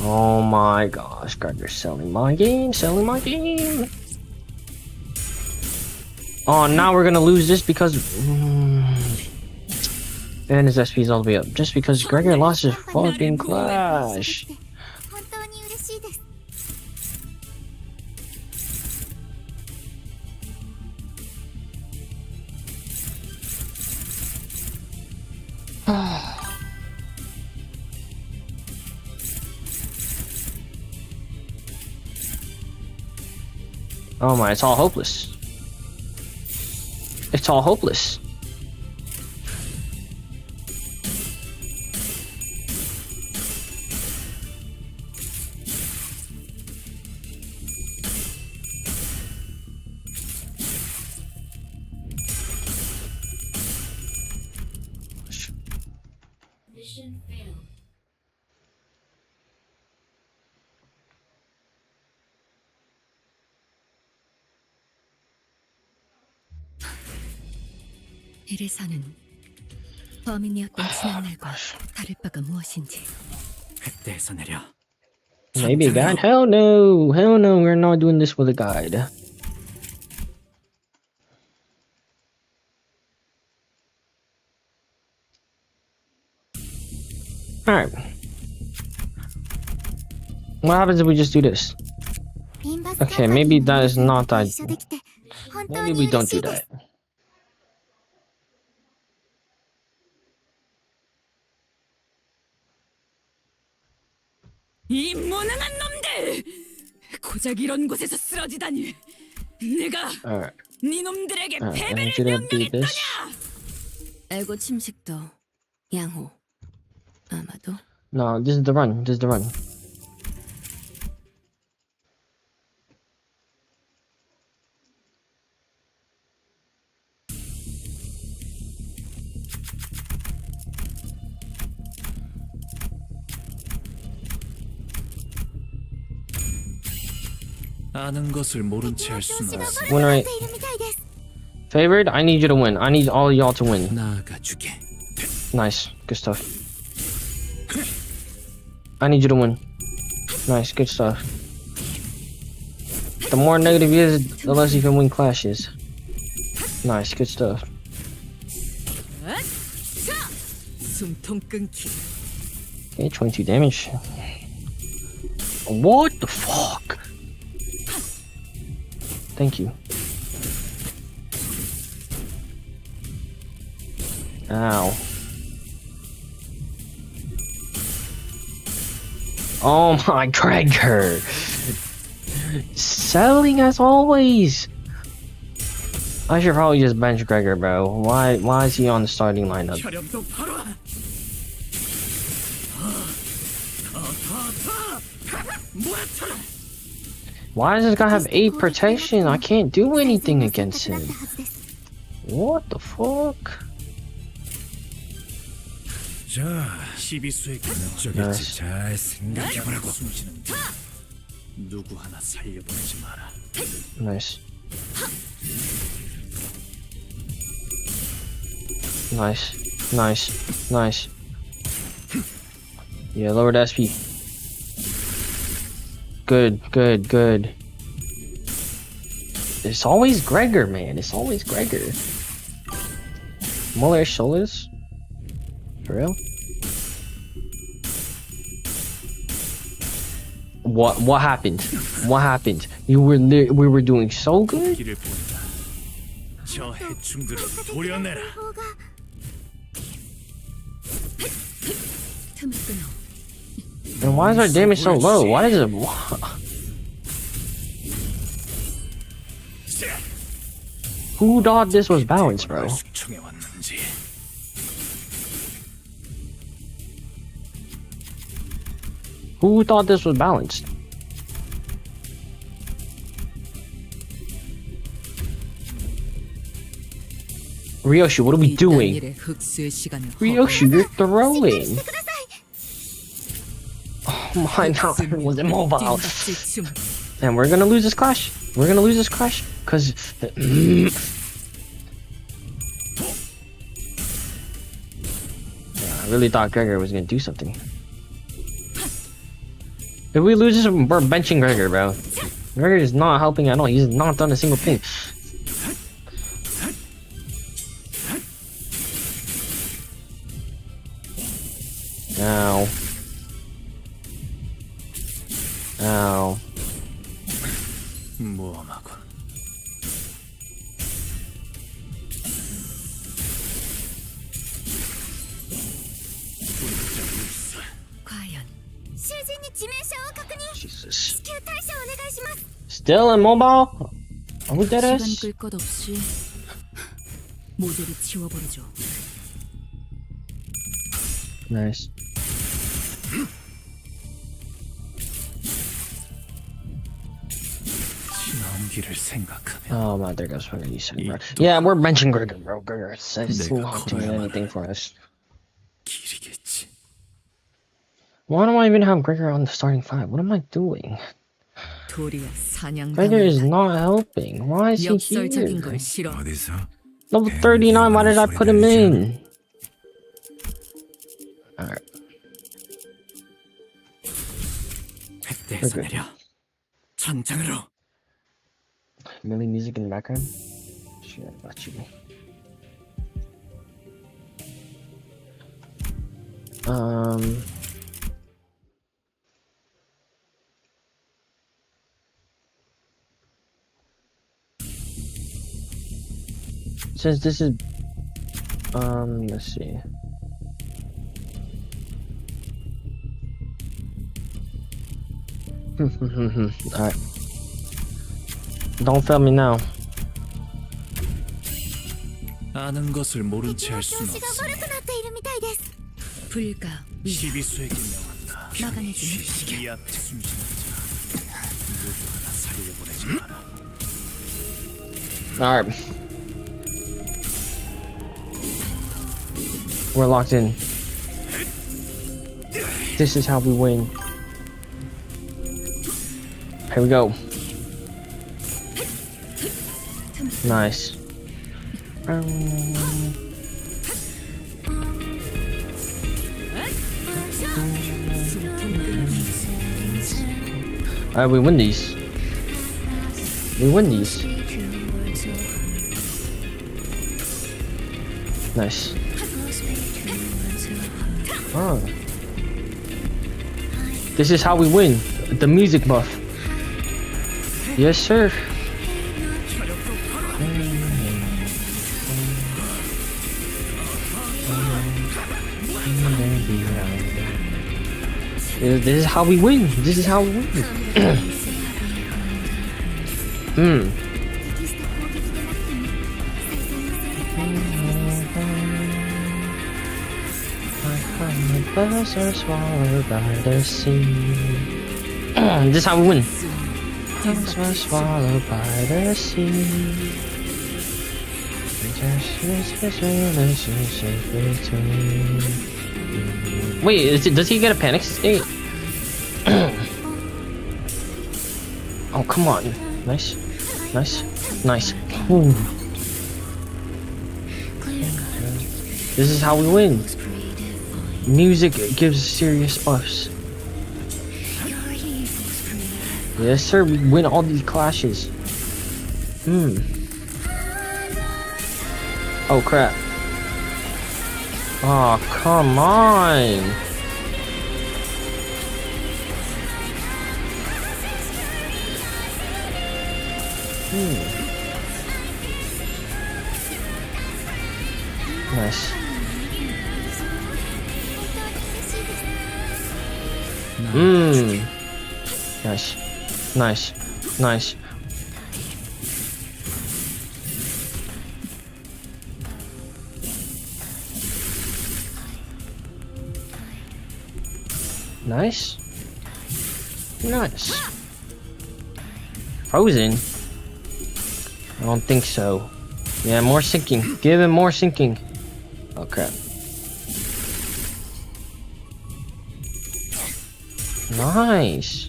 Oh my gosh, Gregor's selling my game. Selling my game. Oh, now we're gonna lose this because... And his SP's all the way up. Just because Gregor lost his fucking clash. 本当に嬉しいです。 Oh my, it's all hopeless. it's all hopeless. 이래서는 범인이었던 지난 날과 다를 바가 무엇인지. 그때에서 내려. Maybe a guide? Hell no! Hell no, we're not doing this with a guide. Alright. What happens if we just do this? Okay, maybe that is not that. Maybe we don't do that. 이 무능한 놈들! 고작 이런 곳에서 쓰러지다니. 내가 Alright. 네 놈들에게 I 패배를 need you to do 명령했다. this. 알고 침식도 양호. 아마도 No, this is the run. This is the run. 아는 것을 모른 채 할 수는 없어. Win rate. Favored? I need you to win. I need all y'all to win. 나아가주게. Nice. Good stuff. I need you to win. Nice. Good stuff. The more negative he is, the less he can win clashes. Nice. Good stuff. 숨통 끊기. Okay, 22 damage. What the fuck? Thank you. Ow. Oh my Gregor! Selling as always! I should probably just bench Gregor, bro. Why is he on the starting lineup? 혈염도 바로. Why does this guy have 8 protection? I can't do anything against him. What the fuck? 자, 시비수의 목적이지. Nice. 잘 생각해보라고. 숨쉬는 누구 하나 살려보내지 마라. Nice. Nice. Nice. Nice. Yeah, lower the SP. Good, good, good. It's always Gregor, man. It's always Gregor. Muller shoulders? For real? What happened? What happened? We were doing so good? 길을 본다. 저 해충들을 도려내라. 틈을 끊어. And why is our damage so low? Why is it? Who thought this was balanced, bro? 숙청해 왔는지. Who thought this was balanced? Ryoshi, what are we doing? 일에 흑수의 시간을 Ryoshi, you're throwing. Oh my god, it was immobile. 뒷박질 춤. And we're gonna lose this clash. We're gonna lose this clash. Cause yeah, I really thought Gregor was gonna do something. If we lose this, we're benching Gregor, bro. Gregor is not helping at all. He's not done a single thing. Ow. Ow. 모험하군. 과연 囚人に致命傷を確認。 Jesus. 至急対処お願いします。 Still immobile? Are we dead 시간 ass? 끌 것 없이 모조리 지워버리죠. Nice. 지나온 길을 생각하면 Oh my, there goes fucking Ethan, bro. Yeah, we're benching Gregor, bro. Gregor, it's 내가 not doing 걸어야만 anything for us. 길이겠지. Why do I even have Gregor on the starting five? What am I doing? 도리어 사냥. Gregor is not helping. Why is he 역설적인 here? 걸 싫어. 어디서? Level 39, why did I put him in? Alright. 백대에서 내려. 전장으로. Really music in the background? Shit, I got you. Since this is, let's see. Alright. Don't fail me now. 아는 것을 모른 채 할 調 수는 子が 없으니 悪くなっているみたいです 불가 위 시비수에게 명한다. 나가내지. 이 앞에 숨지는 자 모두 하나 살려보내지 마라. Alright. We're locked in. This is how we win. Here we go. Nice. Alright, we win these. We win these. Nice. Oh. This is how we win. The music buff. Yes, sir. This is how we win. This is how we win. 敵した攻撃でなくても再三の正解です This is how we win. Swallowed by the sea. Wait, does he get a panic state? Oh, come on. Nice. Nice. Nice. Ooh. This is how we win. Music gives serious buffs. Yes, sir. We win all these clashes. Oh, crap. Oh, come on. Nice. Nice. Nice. Nice. Nice. Nice. Frozen? I don't think so. Yeah, more sinking. Give him more sinking. Oh crap. Nice.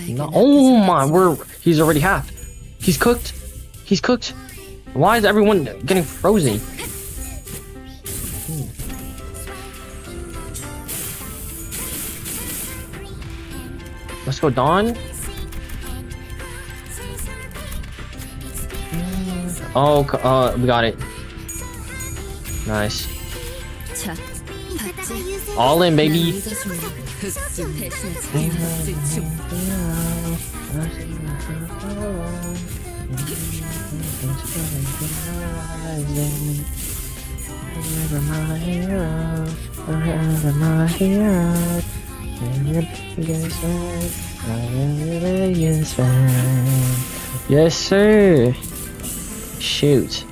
No, oh my word. He's already half. He's cooked. He's cooked. Why is everyone getting frozen? Let's go, Dawn. Oh, we got it. Nice. 자, 味方が優勢 All in, baby. Forever my hero, forever my hero. Never biggest fan, my biggest fan. Yes, sir. Shoot.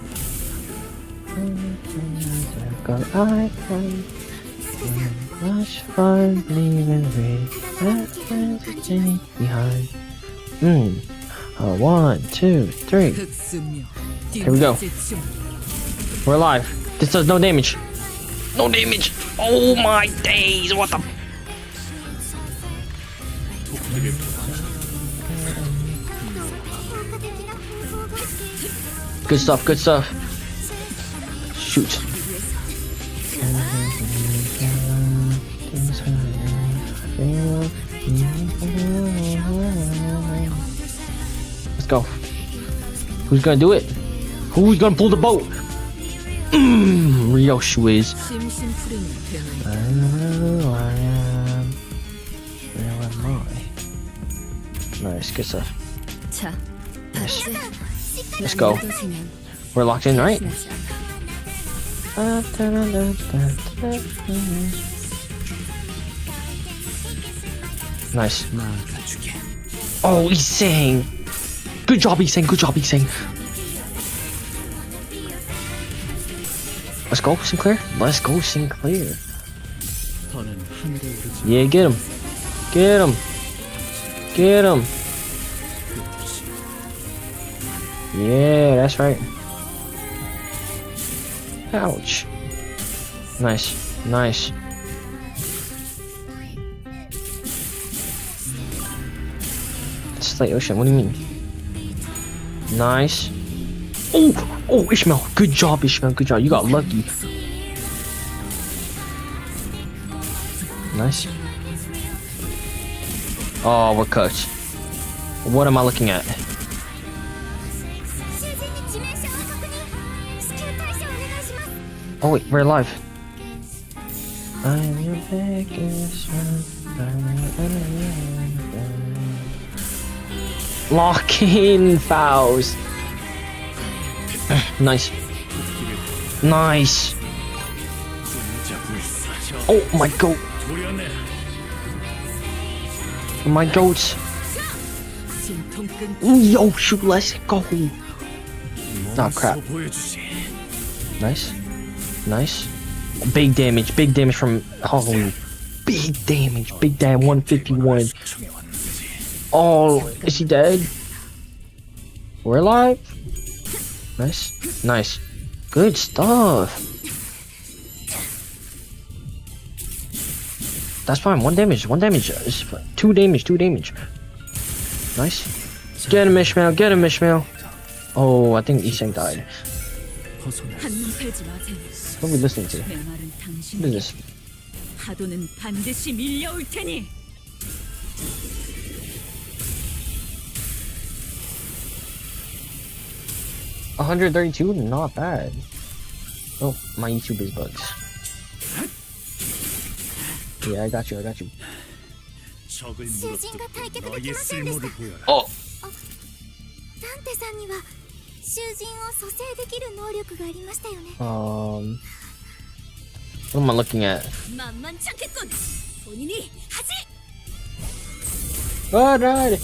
Much fun leaving behind. 1, 2, 3. 흑수묘. Here we go. 뒷맞을 종. We're alive. This does no damage. No damage. Oh my days. What the? Good stuff. Good stuff. Shoot. Let's go. Who's gonna do it? Who's gonna pull the boat? Ryoshu is. 심심풀이는 되는 Where am I? Nice, good stuff. 자, Nice. 박제. Let's go. 믿어주면 We're locked in, right? 의심하지 않아. Nice. 막아주게. Oh, he's saying. Good job, he's saying. Good job, he's saying. Let's go, Sinclair. Let's go, Sinclair. 더는 하늘을 오르지. Yeah, get him. Get him. Get him. Yeah, that's right. Ouch. Nice. Nice. Slate Ocean, what do you mean? Nice. Oh, Ishmael. Good job, Ishmael. Good job. You got lucky. Nice. Oh, we're cooked. What am I looking at? 囚人に致命傷を確認。至急対処お願いします。 Oh wait, we're alive. I'm your biggest Lock-in fouls. Nice. Nice. Oh my goat. My goats. 진통 끈. Yo, shoot, let's go. Oh crap. Nice. Nice. Big damage from Halloween. Big damage, 151. Oh, is he dead? We're alive. Nice, nice. Good stuff. That's fine, 1 damage. 2 damage. Nice. Get him, Ishmael. Oh, I think Iseng died. 한눈 팔지 마세요. What are we listening to? 내 말은 What 당신. is this? 파도는 반드시 밀려올 테니. $132, not bad. Oh, my YouTube is bugs. Yeah, I got you. 적을 囚人が退却でき 너의 ませんでした 쓸모를 보여라. Oh, ダンテさんには囚人を蘇生できる能力がありましたよね。 what am I looking at? 만만찮겠군. 본인이 하지. Alright.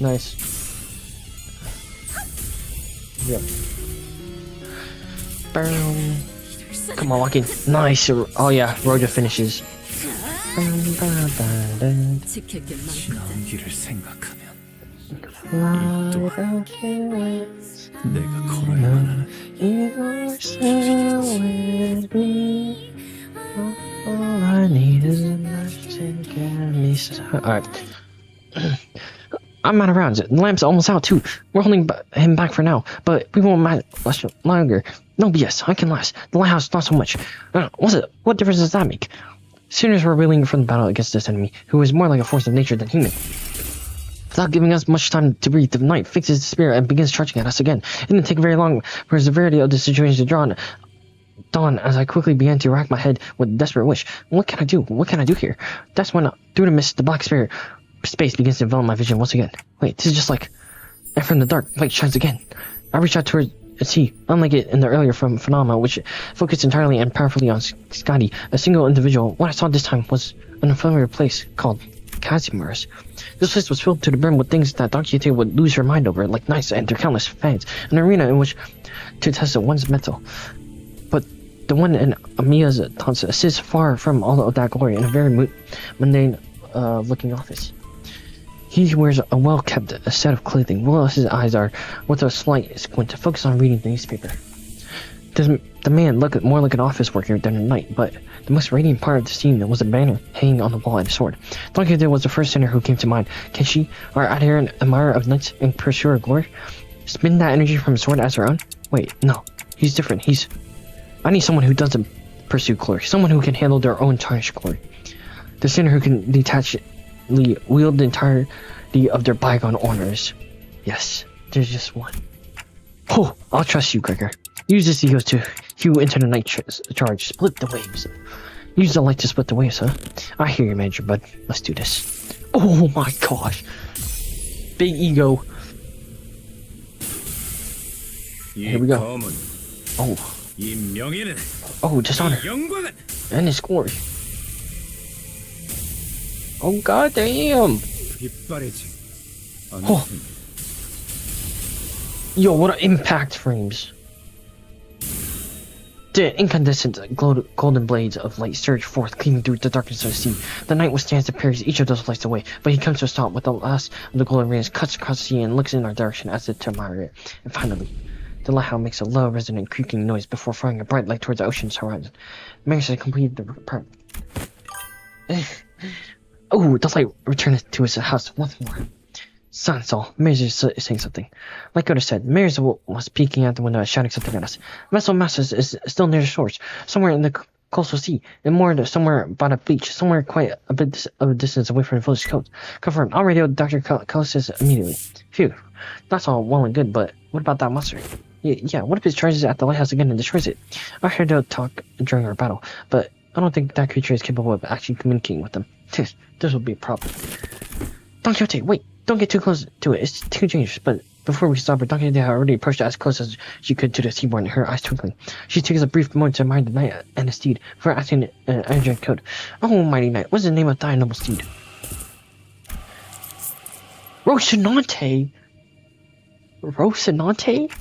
Nice. Yep. Boom. Come on, walk in. Nice. Oh yeah, Roger finishes. 지킬 게 많다. 연기를 생각하면 Fly 내가 걸어야 하는 You're still with me. All I need is enough to get me. Alright. I'm out of rounds. The lamp's almost out too. We're holding him back for now, but we won't last longer. No BS. I can last. The lighthouse, not so much. What difference does that make? Soon as we're reeling from the battle against this enemy, who is more like a force of nature than human. Without giving us much time to breathe, the knight fixes the spear and begins charging at us again. It didn't take very long for the severity of the situation to dawn as I quickly began to rack my head with a desperate wish. What can I do? What can I do here? That's when, through the mist, the black space begins to envelop my vision once again. Wait, this is just like... And from the dark, light shines again. I reach out towards sea, unlike it in the earlier phenomena, which focused entirely and powerfully on Scotty, a single individual. What I saw this time was an unfamiliar place called Casimir's. This place was filled to the brim with things that Dr. Yute would lose her mind over, like knights and their countless fans, an arena in which to test one's mental. But the one in Amiya's taunts sits far from all of that glory in a very mundane looking office. He wears a well-kept set of clothing, while his eyes are, with a slight squint, focused on reading the newspaper. The man looked more like an office worker than a knight, but the most radiant part of the scene was a banner hanging on the wall and a sword. Don Quixote was the first sinner who came to mind. Can she, our adherent admirer of knights and pursuer of glory, spin that energy from a sword as her own? Wait, no. He's different. I need someone who doesn't pursue glory. Someone who can handle their own tarnished glory. The sinner who can detachedly wield the entirety of their bygone honors. Yes, there's just one. Oh, I'll trust you, Gregor. Use this ego to hew into the night charge. Split the waves. Use the light to split the waves, huh? I hear you, Major, bud. Let's do this. Oh my gosh. Big ego. Here we go. Oh. Oh, dishonor. And his glory. Oh, goddamn. Oh. Yo, what impact frames. The incandescent golden blades of light surge forth, cleaving through the darkness of the sea. The knight withstands and parries each of those lights away, but he comes to a stop with the last of the golden rays, cuts across the sea and looks in our direction as if to admire it. And finally, the lighthouse makes a low, resonant, creaking noise before throwing a bright light towards the ocean's horizon. Marius had completed the part. Oh, the light returned to his house once more. Silence all. Marius is saying something. Like Oda said, Marius was peeking out the window, shouting something at us. Vessel Masters is still near the shores, somewhere in the coastal sea, and more somewhere by the beach, somewhere quite a bit of a distance away from the village coast. Confirmed. I'll radio Dr. Callisis immediately. Phew. That's all well and good, but what about that monster? Yeah, what if it charges at the lighthouse again and destroys it? I heard they'll talk during our battle, but I don't think that creature is capable of actually communicating with them. This will be a problem. Don Quixote, wait! Don't get too close to it. It's too dangerous. But before we stop her, Don Quixote had already approached as close as she could to the seaboard, her eyes twinkling. She takes a brief moment to admire the knight and his steed before asking an energetic code. Oh, mighty knight, what's the name of thy noble steed? Rocinante? Rocinante?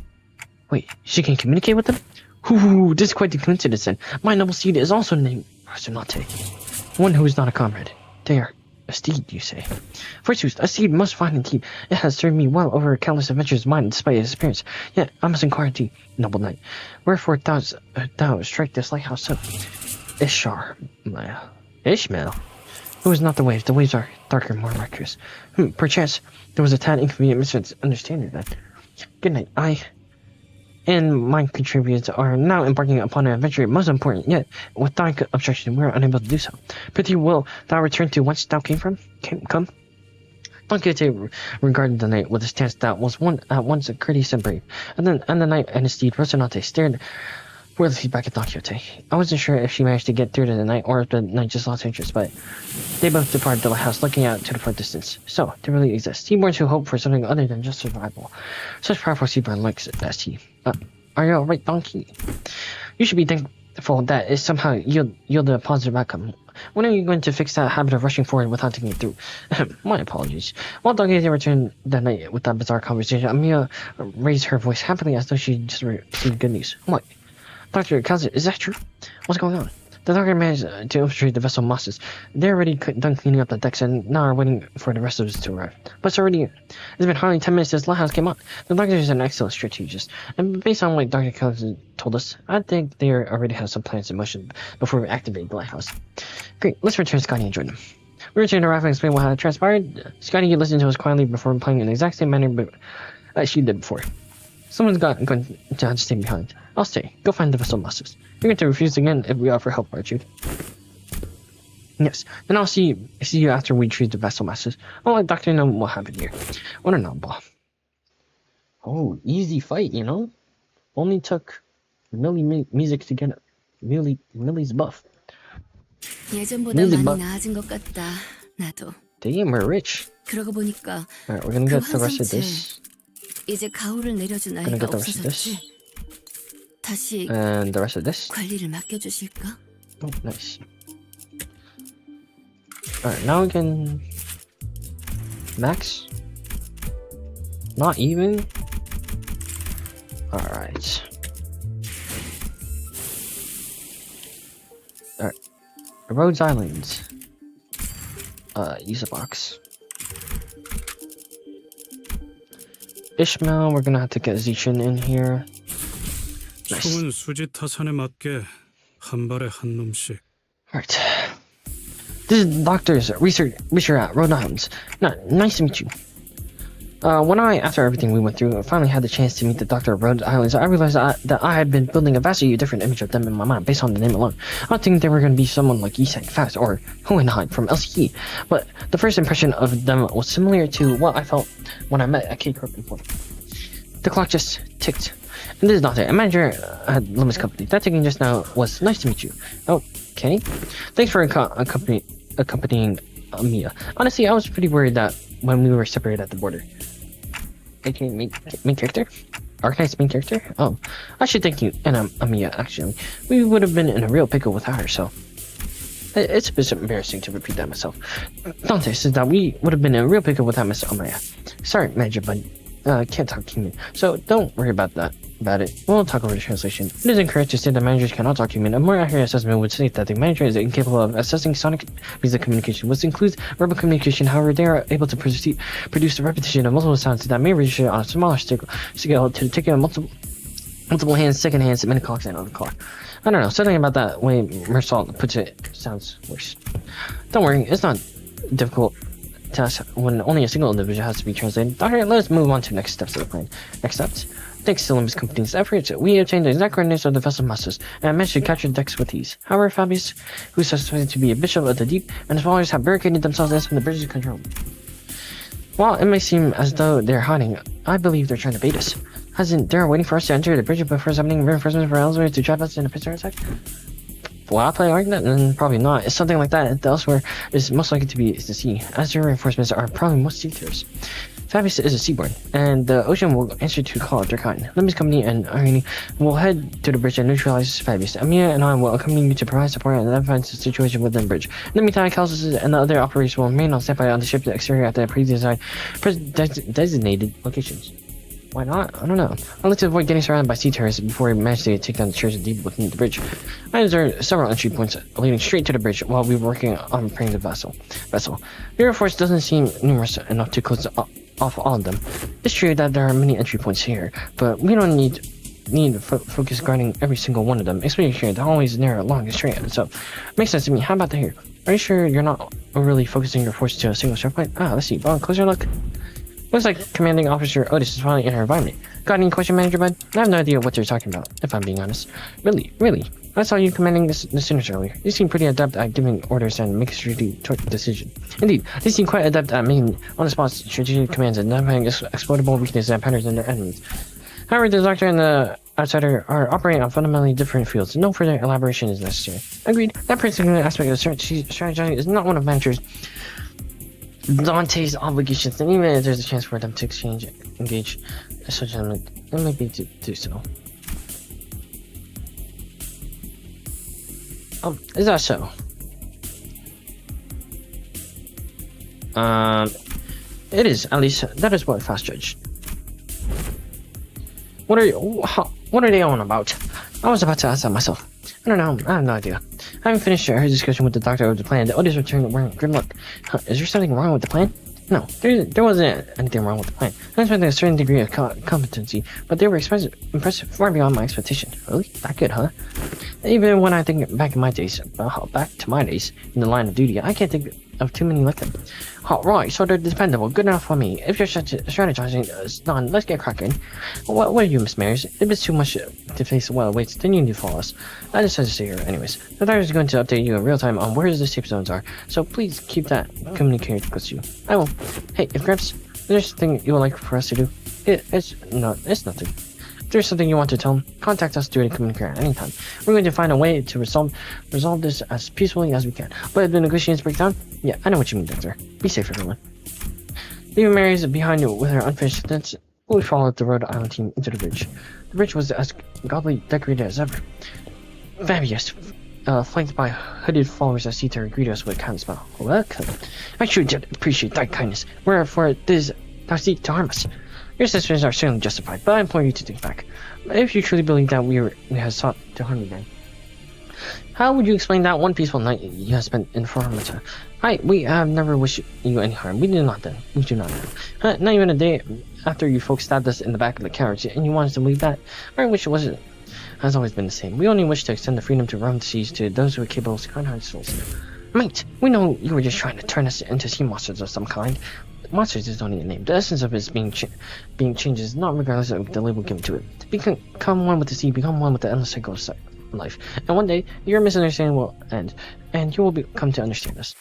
Wait, she can communicate with them? Ooh, this is quite the coincidence then. My noble steed is also named Rocinante. One who is not a comrade. They are a steed, you say? Forsooth, a steed must find indeed. It has served me well over countless adventures of mine despite its appearance. Yet I must inquire thee, noble knight. Wherefore thou strike this lighthouse up? Ishmael? It was not the waves. The waves are darker, more reckless. Perchance there was a tad inconvenient misunderstanding then. Good night. I and my contributors are now embarking upon an adventure most important, yet with thy obstruction we are unable to do so. Prithee, will thou return to whence thou came from? Come? Don Quixote regarded the knight with a stance that was at once courteous and brave, and the knight and his steed Rocinante stared wordlessly back at Don Quixote. I wasn't sure if she managed to get through to the knight or if the knight just lost interest, but they both departed the lighthouse, looking out to the far distance. So, there really exists seaborns who hope for something other than just survival. Such powerful seaborn like as he. Are you alright, Donkey? You should be thankful that it somehow yielded a positive outcome. When are you going to fix that habit of rushing forward without thinking it through? My apologies. While Donkey returned that night with that bizarre conversation, Amiya raised her voice happily as though she just received good news. What? Dr. Kazit, is that true? What's going on? The doctor managed to infiltrate the vessel Mosses. They're already done cleaning up the decks and now are waiting for the rest of us to arrive. But it's been hardly 10 minutes since the lighthouse came up. The doctor is an excellent strategist, and based on what Dr. Kazit told us, I think they already have some plans in motion before we activate the lighthouse. Great, let's return Scotty and join them. We returned to Raph and explain what had transpired. Scotty listened to us quietly before replying in the exact same manner as she did before. Someone's going to have to stay behind. I'll stay. Go find the vessel Mosses. You're going to refuse again if we offer help, aren't you? Yes. Then I'll see you after we retrieve the vessel Mosses. I'll let Doctor know what happened here. What an oddball. Oh, easy fight, you know? Only took Millie music to get Millie's buff. 예전보다 Music 많이 buff. 나아진 것 같다. 나도. Damn, we're rich. 그러고 보니까 Alright, we're gonna 그 get the rest of 환상체 this. 이제 가오를 내려준 Gonna 아이가 get the rest of this. 없어졌지. 다시 And the rest of this. 관리를 맡겨주실까? Oh, nice. Alright, now we can Max? Not even? Alright. Alright. Rhodes Island. Use a box. Ishmael, we're gonna have to get Zichin in here. Nice. 총은 수지 타산에 맞게 한 발에 한 놈씩. Alright. This is Doctor's researcher at Rhode Island. Nice to meet you. After everything we went through, I finally had the chance to meet the Doctor of Rhode Island, I realized that I had been building a vastly different image of them in my mind based on the name alone. I didn't think they were going to be someone like Yisang Fast or Hohenheim from LCE, but the first impression of them was similar to what I felt when I met at K-Corp before. The clock just ticked. And this is Doctor, a manager at Loomis Company. That ticking just now was nice to meet you. Okay. Thanks for accompanying Mia. Honestly, I was pretty worried that when we were separated at the border. AKA main character? Arknight's main character? Oh, I should thank you and Amiya, actually. We would have been in a real pickle without her, so... It's a bit embarrassing to repeat that myself. Dante says that we would have been in a real pickle without Miss Amaya. Sorry, Manager, but can't talk human, so don't worry about it. We'll talk over the translation. It is incorrect to say that managers cannot talk human. A more accurate assessment would state that the manager is incapable of assessing sonic music communication, which includes verbal communication. However, they are able to produce the repetition of multiple sounds that may reach on a smaller scale to take in multiple hands, second hands, minute clocks, and other clock. I don't know, something about that way Mersal puts it sounds worse. Don't worry, it's not difficult task when only a single individual has to be translated. Doctor, let us move on to next steps of the plan. Next steps? Thanks to Loomis Company's efforts, we obtained the exact coordinates of the vessel masters, and managed to capture the decks with ease. However, Fabius, who is suspected to be a bishop of the deep, and his followers have barricaded themselves inside the bridge's control. While it may seem as though they're hiding, I believe they're trying to bait us. Hasn't they're waiting for us to enter the bridge before summoning reinforcements for elsewhere to trap us in a pistol attack? Will I play Arknight? Then probably not. It's something like that. The elsewhere is most likely to be the sea, as their reinforcements are probably most dangerous. Fabius is a seaborn, and the ocean will answer to call of their kind. Loomis Company and Irene will head to the bridge and neutralize Fabius. Amia and I will accompany you to provide support and identify the situation within the bridge. In the meantime, Calsus and the other operators will remain on standby on the ship's exterior at the designated locations. Why not? I don't know. I'd like to avoid getting surrounded by sea terrorists before we manage to take down the church deep within the bridge. There are several entry points leading straight to the bridge while we were working on repairing the vessel. The Air Force doesn't seem numerous enough to close off all of them. It's true that there are many entry points here, but we don't need focus guarding every single one of them. Especially here, the hallway is narrow, long, and straight, so makes sense to me. How about the here? Are you sure you're not really focusing your force to a single strike point? Let's see. Closer look. Looks like Commanding Officer Otis is finally in her environment. Got any question, Manager Bud? I have no idea what you're talking about, if I'm being honest. Really? I saw you commanding the sinners earlier. You seem pretty adept at giving orders and making strategic decisions. Indeed, they seem quite adept at making on-the-spot strategic commands and identifying exploitable weaknesses and patterns in their enemies. However, the Doctor and the Outsider are operating on fundamentally different fields. No further elaboration is necessary. Agreed. That particular aspect of strategizing is not one of Manager's Dante's obligations, and even if there's a chance for them to engage such an element, it might be to do so. Is that so? It is, at least, that is what Fast judged. What are they on about? I was about to ask that myself. I don't know, I have no idea. Having finished her discussion with the Doctor of the plan, the Otis returned wearing a grim look. Is there something wrong with the plan? No, there wasn't anything wrong with the plan. I expected a certain degree of competency, but they were impressive far beyond my expectation. Really? That good, huh? Even when I think back to my days in the line of duty, I can't think of too many like them. Right, so they're dependable. Good enough for me. If your strategizing is done, let's get cracking. What are you, Miss Maris? If it's too much to face what awaits, then you need to follow us. I decided to stay here anyways. The Doctor is going to update you in real time on where the safe zones are, so please keep that communicated with you. I will. Hey, if Gramps, there's something you would like for us to do? It's nothing. If there's something you want to tell him, contact us through the communicator at any time. We're going to find a way to resolve this as peacefully as we can. But if the negotiations break down, yeah, I know what you mean, Doctor. Be safe, everyone. Leaving Mary's behind with her unfinished sentence, we followed the Rhode Island team into the bridge. The bridge was as godly decorated as ever. Fabius, flanked by hooded followers of Sita greet us with a kind smile. Welcome. I sure did appreciate thy kindness. Wherefore it is thou seek to harm us. Your suspicions are certainly justified, but I implore you to think back. If you truly believe that we have sought to harm you then, how would you explain that one peaceful night you have spent in Formata? We have never wished you any harm. We do not then. We do not now. Not even a day after you folks stabbed us in the back of the carriage, and you want us to believe that? Our wish has always been the same. We only wish to extend the freedom to roam the seas to those who are capable of kind-hearted souls. Mate, we know you were just trying to turn us into sea monsters of some kind. Monsters is only a name. The essence of its being changed is not regardless of the label given to it. Become one with the sea, become one with the endless cycle of life. And one day, your misunderstanding will end, and you will come to understand us.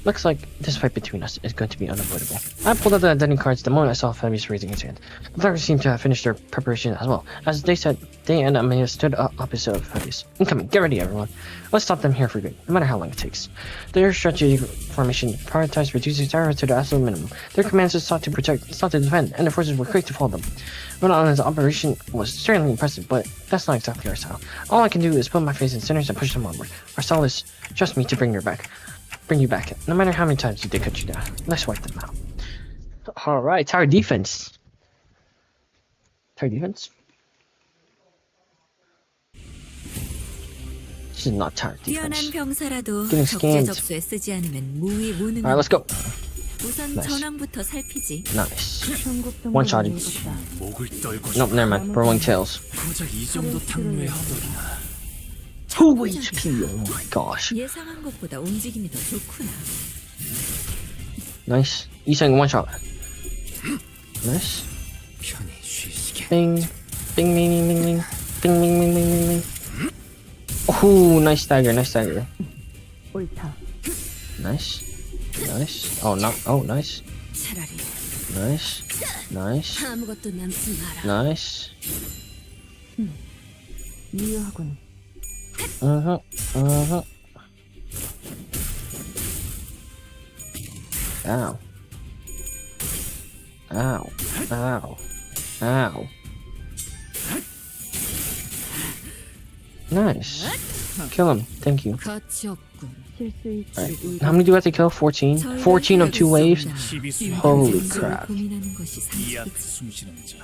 Looks like this fight between us is going to be unavoidable. I pulled out the identity cards the moment I saw Fabius raising his hand. The players seemed to have finished their preparation as well. As they said, they and Amaya stood opposite of Fabius. Incoming, get ready everyone. Let's stop them here for good, no matter how long it takes. Their strategic formation prioritized reducing terror to the absolute minimum. Their commands sought to protect, sought to defend, and the forces were quick to follow them. Ronaldo's operation was certainly impressive, but that's not exactly our style. All I can do is put my face in sinners and push them onward. Our style is, trust me, to bring you back, no matter how many times they cut you down. Let's wipe them out. Alright, tower defense. Tower defense? This is not tower 뛰어난 defense. 병사라도 Getting scanned. 적재적소에 쓰지 않으면 무능함. Alright, let's go. 우선 Nice. 전황부터 살피지. Nice. 천국 One shot. 정도는 목을 떨고 Nope, never mind. Rolling tails. 고작 이 정도 탕류하더라. 2 HP, oh my gosh. 예상한 것보다 움직임이 더 좋구나. Nice. 이상 one shot. Nice. 편히 쉬시게. Bing. Bing, bing, bing, bing, bing. Bing, bing, bing, bing, bing, bing. Oh, nice stagger, nice stagger. 옳다. Nice. Nice. Oh, no. Oh, nice. 차라리 Nice. Nice. 아무것도 남지 마라. Nice. 유효하군. Uh-huh. Uh-huh. Ow. Ow. Ow. Ow. Nice. Kill him. Thank you. 가치 없군. 실수의 Alright. 길을 How many do I have to kill? 14? 14 of 2 waves? Holy crap. 고민하는 것이 이 앞에 상식이지. 숨쉬는 자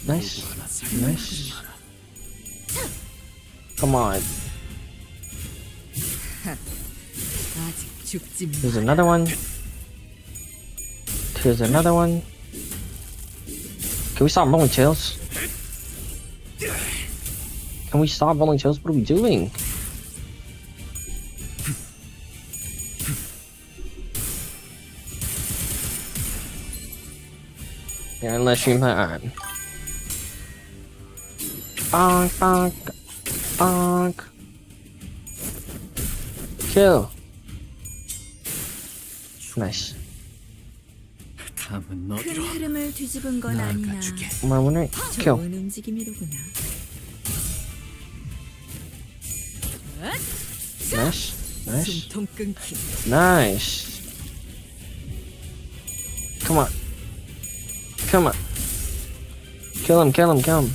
Nice. 하나 살려. Nice. Come on. 아직 죽지 마. Here's another one. Here's another one. Can we stop rolling tails? Can we stop rolling tails? What are we doing? Yeah, unless you alright. Bonk, bonk, bonk. Kill. Nice. 다음은 큰 너희로 흐름을 뒤집은 건 아니나 나아가주게. My winner. Kill. 좋은 움직임이로구나. Nice. Nice. 숨통 끊기. Nice. Come on. Come on. Kill him, kill him, kill him.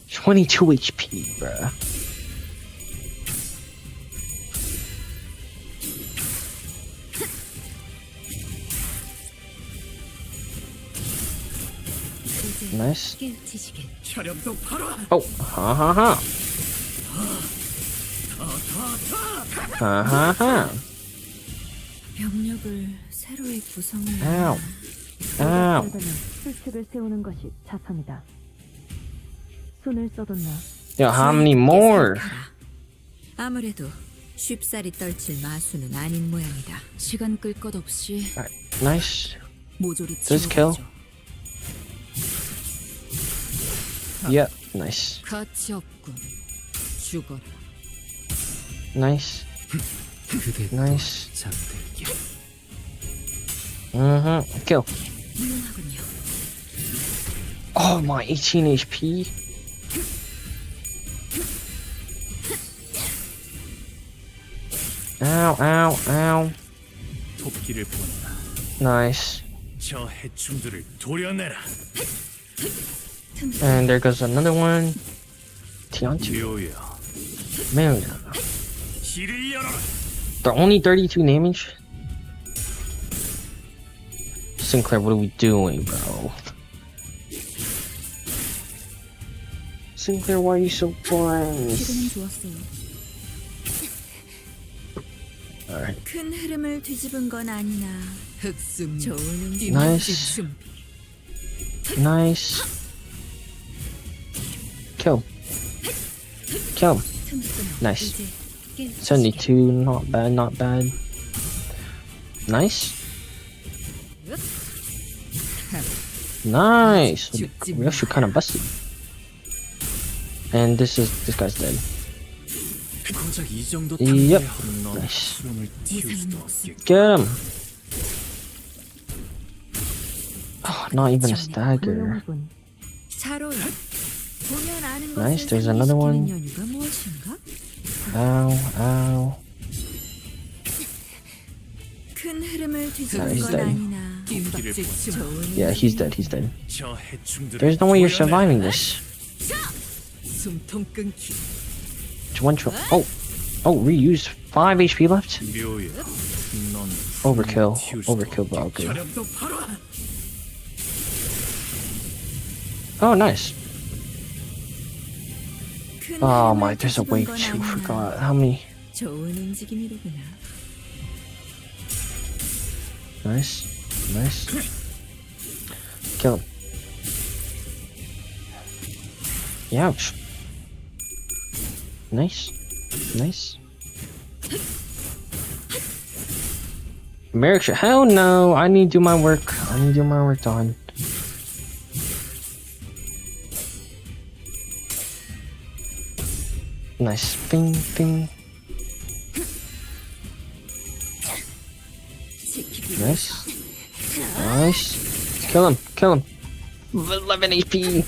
22 HP, bruh. Nice. 깨우치시겠. 촬영도 바로 Oh, ha ha ha. Ha ha ha. 병력을 새로이 구성해야 Ow. 하나. Ow. 그러다면 실책을 세우는 것이 자선이다. 손을 써뒀나? Yo, how many more? 생각하라. 아무래도 쉽사리 떨칠 마수는 아닌 모양이다. 시간 끌 것 없이 Nice. 모조리 This kill. 치워버리죠. Yep. Nice. 가치 없군. 죽어라. Nice. 그대 Nice. 잠들게. Kill. 훌륭하군요. Oh, my 18 HP. Ow, ow, ow. 토끼를 보내라. Nice. 저 해충들을 도려내라. And there goes another one. Tiantu. 묘여 Man, 길을 열어라. they're only 32 damage? Sinclair, what are we doing, bro? Sinclair, why are you so blind? 지금은 좋았어요. Alright. 큰 흐름을 뒤집은 건 아니나 흑숨 좋은 음식 Nice. 준비. Nice. Kill. Kill. Nice. 72, not bad, not bad. Nice. Nice. We actually kind of busted. And this guy's dead. 고작 이 정도 Yep. 탐내하는 넌 Nice. 푸름을 틔울 수도 없겠고. Get him. Oh, not even a stagger. 훌륭하군. 자로 보면 아는 Nice, 것을 there's another one. 상기시키는 연유가 무엇인가? Ow, ow. 큰 흐름을 뒤집은 he's 건 dead. 아니나 뒷박질 좋은 Yeah, he's dead, he's dead. 저 해충들을 There's no way you're 구해내. surviving this. 숨통 끊기. It's one try. Oh, reuse 5 HP left? 묘야. 넌 Overkill. 푸름을 틔울 수도 Overkill, bro. Okay. 혈압도 바로 Oh, nice. 큰 Oh 흐름을 my, there's a 뒤집은 wave 건 too. 아니나 Forgot how many. 좋은 움직임이로구나. Nice. Nice. Kill him. Ouch. Nice. Nice. Merrick, hell no! I need to do my work. I need to do my work done. Nice. Bing, bing. Nice. Nice. Kill him. Kill him. 11 HP.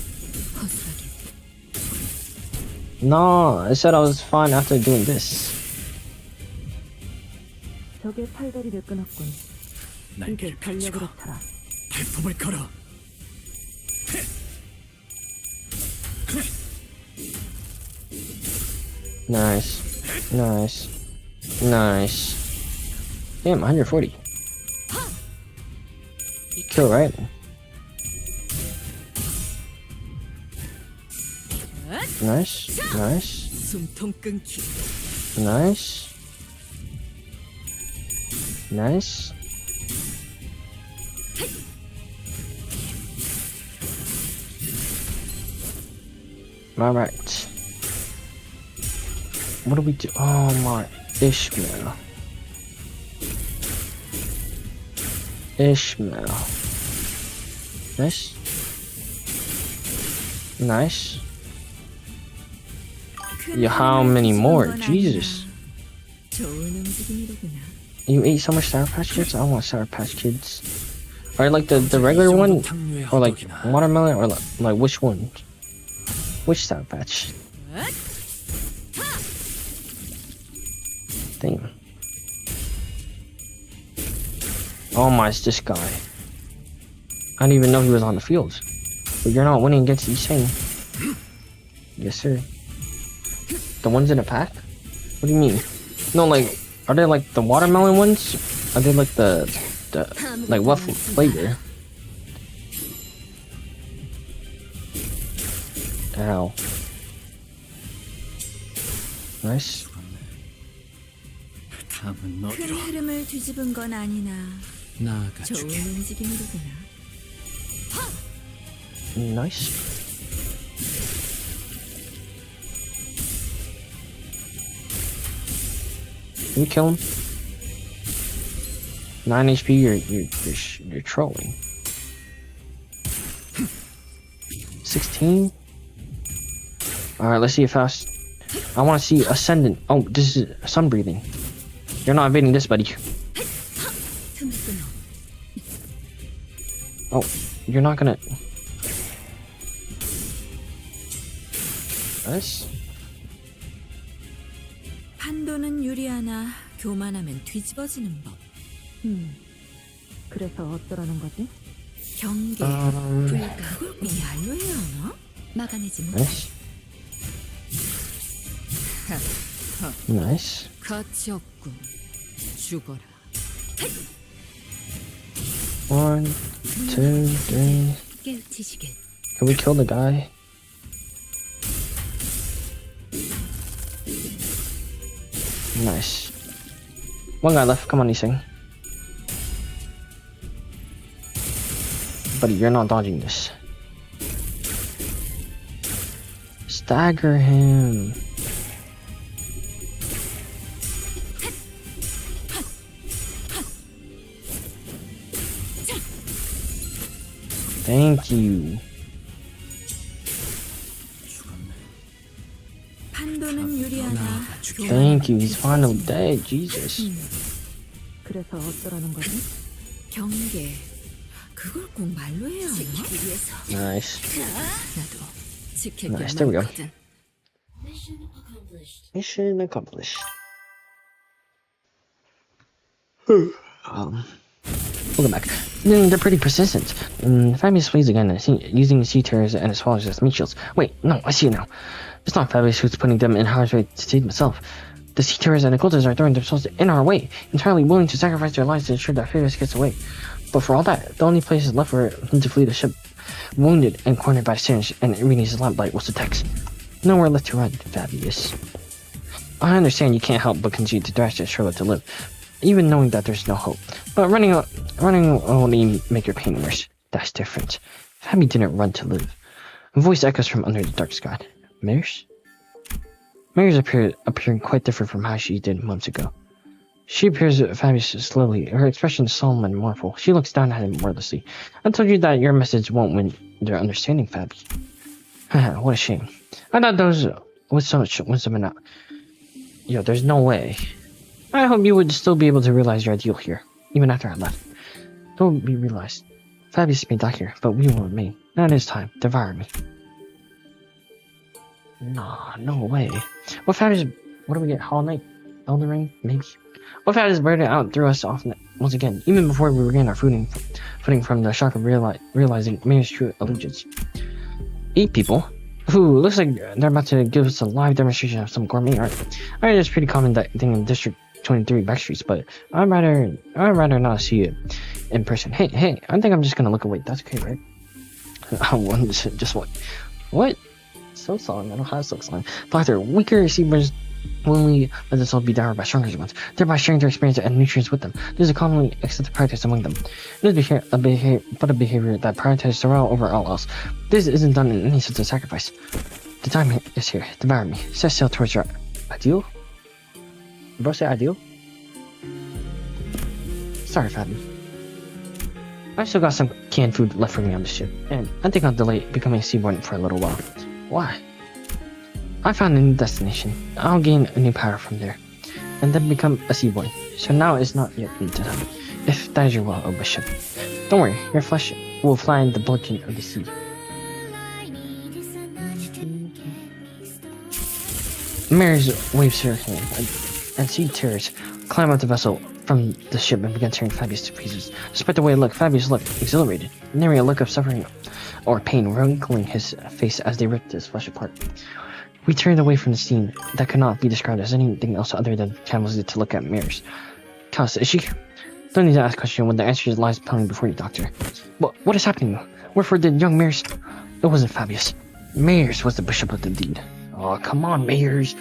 No, I said I was fine after doing this. 적의 팔다리를 끊었군. 이제 날개를 전력으로 펼치고 쳐라. 발품을 걸어. Nice. Nice. Nice. Damn, 140. Kill, right? Nice. Nice. 숨통 끊기. Nice. Nice. Alright. What do we do? Oh my. Ishmael. Ishmael. Nice. Nice. 큰 Yeah, how 흐름을 many 뒤집은 more? 건 Jesus. 아니나 좋은 움직임이로구나. You ate so much Sour Patch Kids? I want Sour Patch Kids. Or like the regular one? Or like watermelon? Or like which one? Which Sour Patch? Damn. Oh my, it's this guy. I didn't even know he was on the field. But you're not winning against Isane. Yes, sir. The ones in a pack? What do you mean? No, like, are they like the watermelon ones? Are they like the like what flavor? Ow. Nice. 다음은 큰 너희로 흐름을 뒤집은 건 아니나 나아가 좋은 주게. 움직임이로구나. Nice. Can you kill him? 9 HP. You're trolling. 16. All right, let's see if fast. I want to see ascendant. Oh, this is sun breathing. You're not evading this, buddy. 틈을 끊어. Oh, you're not gonna. Nice. 판도는 유리하나 교만하면 뒤집어지는 법. 그래서 어쩌라는 거지? 경계, 불가, 얄로 해야 하나? 막아내지 못해. Nice. Nice. 가치 없군. 죽어라. 1, 2, 3. 깨우치시게. Can we kill the guy? Nice. One guy left. Come on, Ising. Buddy, you're not dodging this. Stagger him. Thank you. 판도는 유리하나. Thank you. He's finally dead. Jesus. 그래서 어쩌라는 거지? 경계. 그걸 꼭 말로 해야 하나? 지키기 위해서. Nice. 나도 지킬 게 Nice. There we go. 많거든. Mission accomplished. Welcome back. They're pretty persistent. Fabius plays again, using the sea terrors and the swallows as meat shields. Wait, no, I see it now. It's not Fabius who's putting them in harm's way to save himself. The sea terrors and the cultists are throwing themselves in our way, entirely willing to sacrifice their lives to ensure that Fabius gets away. But for all that, the only place left for him to flee the ship, wounded and cornered by Singe and Irini's lamplight, was the text. Nowhere left to run, Fabius. I understand you can't help but continue to thrash at Charlotte to live, even knowing that there's no hope. But running will only make your pain worse. That's different. Fabi didn't run to live. A voice echoes from under the dark sky. Mares? Mares appearing quite different from how she did months ago. She appears at Fabius slowly, her expression solemn and mournful. She looks down at him wordlessly. I told you that your message won't win their understanding, Fabi. What a shame. I thought those with so much wisdom and yo, there's no way. I hope you would still be able to realize your ideal here, even after I left. Don't be realized. Fabius may die here, but we will remain. Now it is time. Devour me. Nah, no way. What Fabius? What do we get? Hollow Knight? Elden Ring? Maybe. What Fabius burned it out threw us off once again, even before we regained our footing from the shock of realizing Mayor's true allegiance. 8 people? Ooh, looks like they're about to give us a live demonstration of some gourmet art. I heard it's pretty common thing in District 23 backstreets, but I'd rather not see it in person. Hey, I think I'm just gonna look away. That's okay, right? Just what? What? Silk Song? I don't have Silk Song. But they're weaker receivers willingly let themselves be devoured by stronger ones, thereby sharing their experience and nutrients with them. This is a commonly accepted practice among them. It is a behavior that prioritizes survival over all else. This isn't done in any sense of sacrifice. The time is here. Devour me. Set sail towards your ideal? Bro, say ideal? Sorry, Fabi. I've still got some canned food left for me on the ship, and I think I'll delay becoming a seaborn for a little while. Why? I found a new destination. I'll gain a new power from there, and then become a seaborn. So now is not yet the time. If that is your will, O Bishop. Don't worry, your flesh will fly in the bulletin of the sea. Mary's waves her hand, and sea terrors climb up the vessel from the ship and begin tearing Fabius to pieces. Despite the way it looked, Fabius looked exhilarated, nearing a look of suffering or pain wrinkling his face as they ripped his flesh apart. We turned away from the scene that could not be described as anything else other than camels to look at Mares. Kaz, is she? Don't need to ask a question when the answer lies plainly before you, Doctor. What is happening? Wherefore did young Mares? It wasn't Fabius. Mares was the bishop of the deed. Oh, come on, Mares.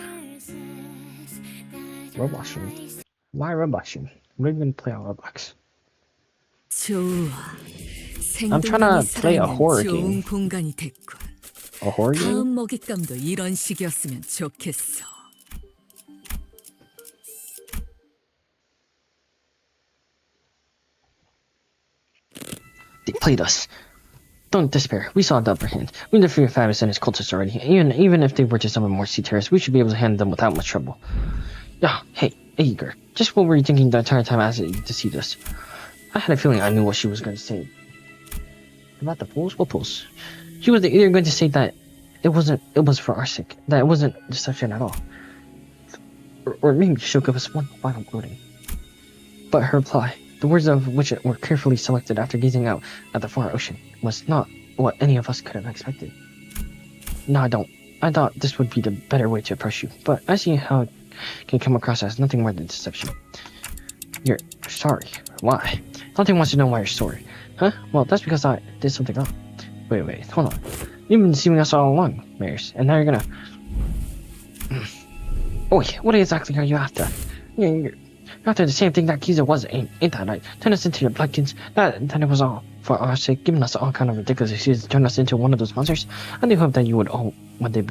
Roblox room. Why Roblox room? We're going to play on Roblox. I'm trying to play a horror game. A horror game? 다음 먹잇감도 이런 식이었으면 좋겠어. They played us. Don't despair. We saw the upper hand. We defeated Fabius and his cultists already. Even if they were to summon more sea terrorists, we should be able to handle them without much trouble. Yeah, hey, Igor. Just what were you thinking the entire time as you deceived us? I had a feeling I knew what she was going to say. About the pools? What pools? She was either going to say that it was for our sake, that it wasn't deception at all. Or maybe she'll give us one final warning. But her reply, the words of which were carefully selected after gazing out at the far ocean, was not what any of us could have expected. No, I I thought this would be the better way to approach you, but I see how it can come across as nothing more than deception. You're sorry. Why? Nothing wants to know why you're sorry. Huh? Well, that's because I did something wrong. Wait, hold on. You've been deceiving us all along, Maris, and now you're gonna... Oi, what exactly are you after? You're after the same thing that Kiza was, ain't that right? Turn us into your bloodkins. Then it was all for our sake, giving us all kind of ridiculous excuses to turn us into one of those monsters. I do hope that you would all one day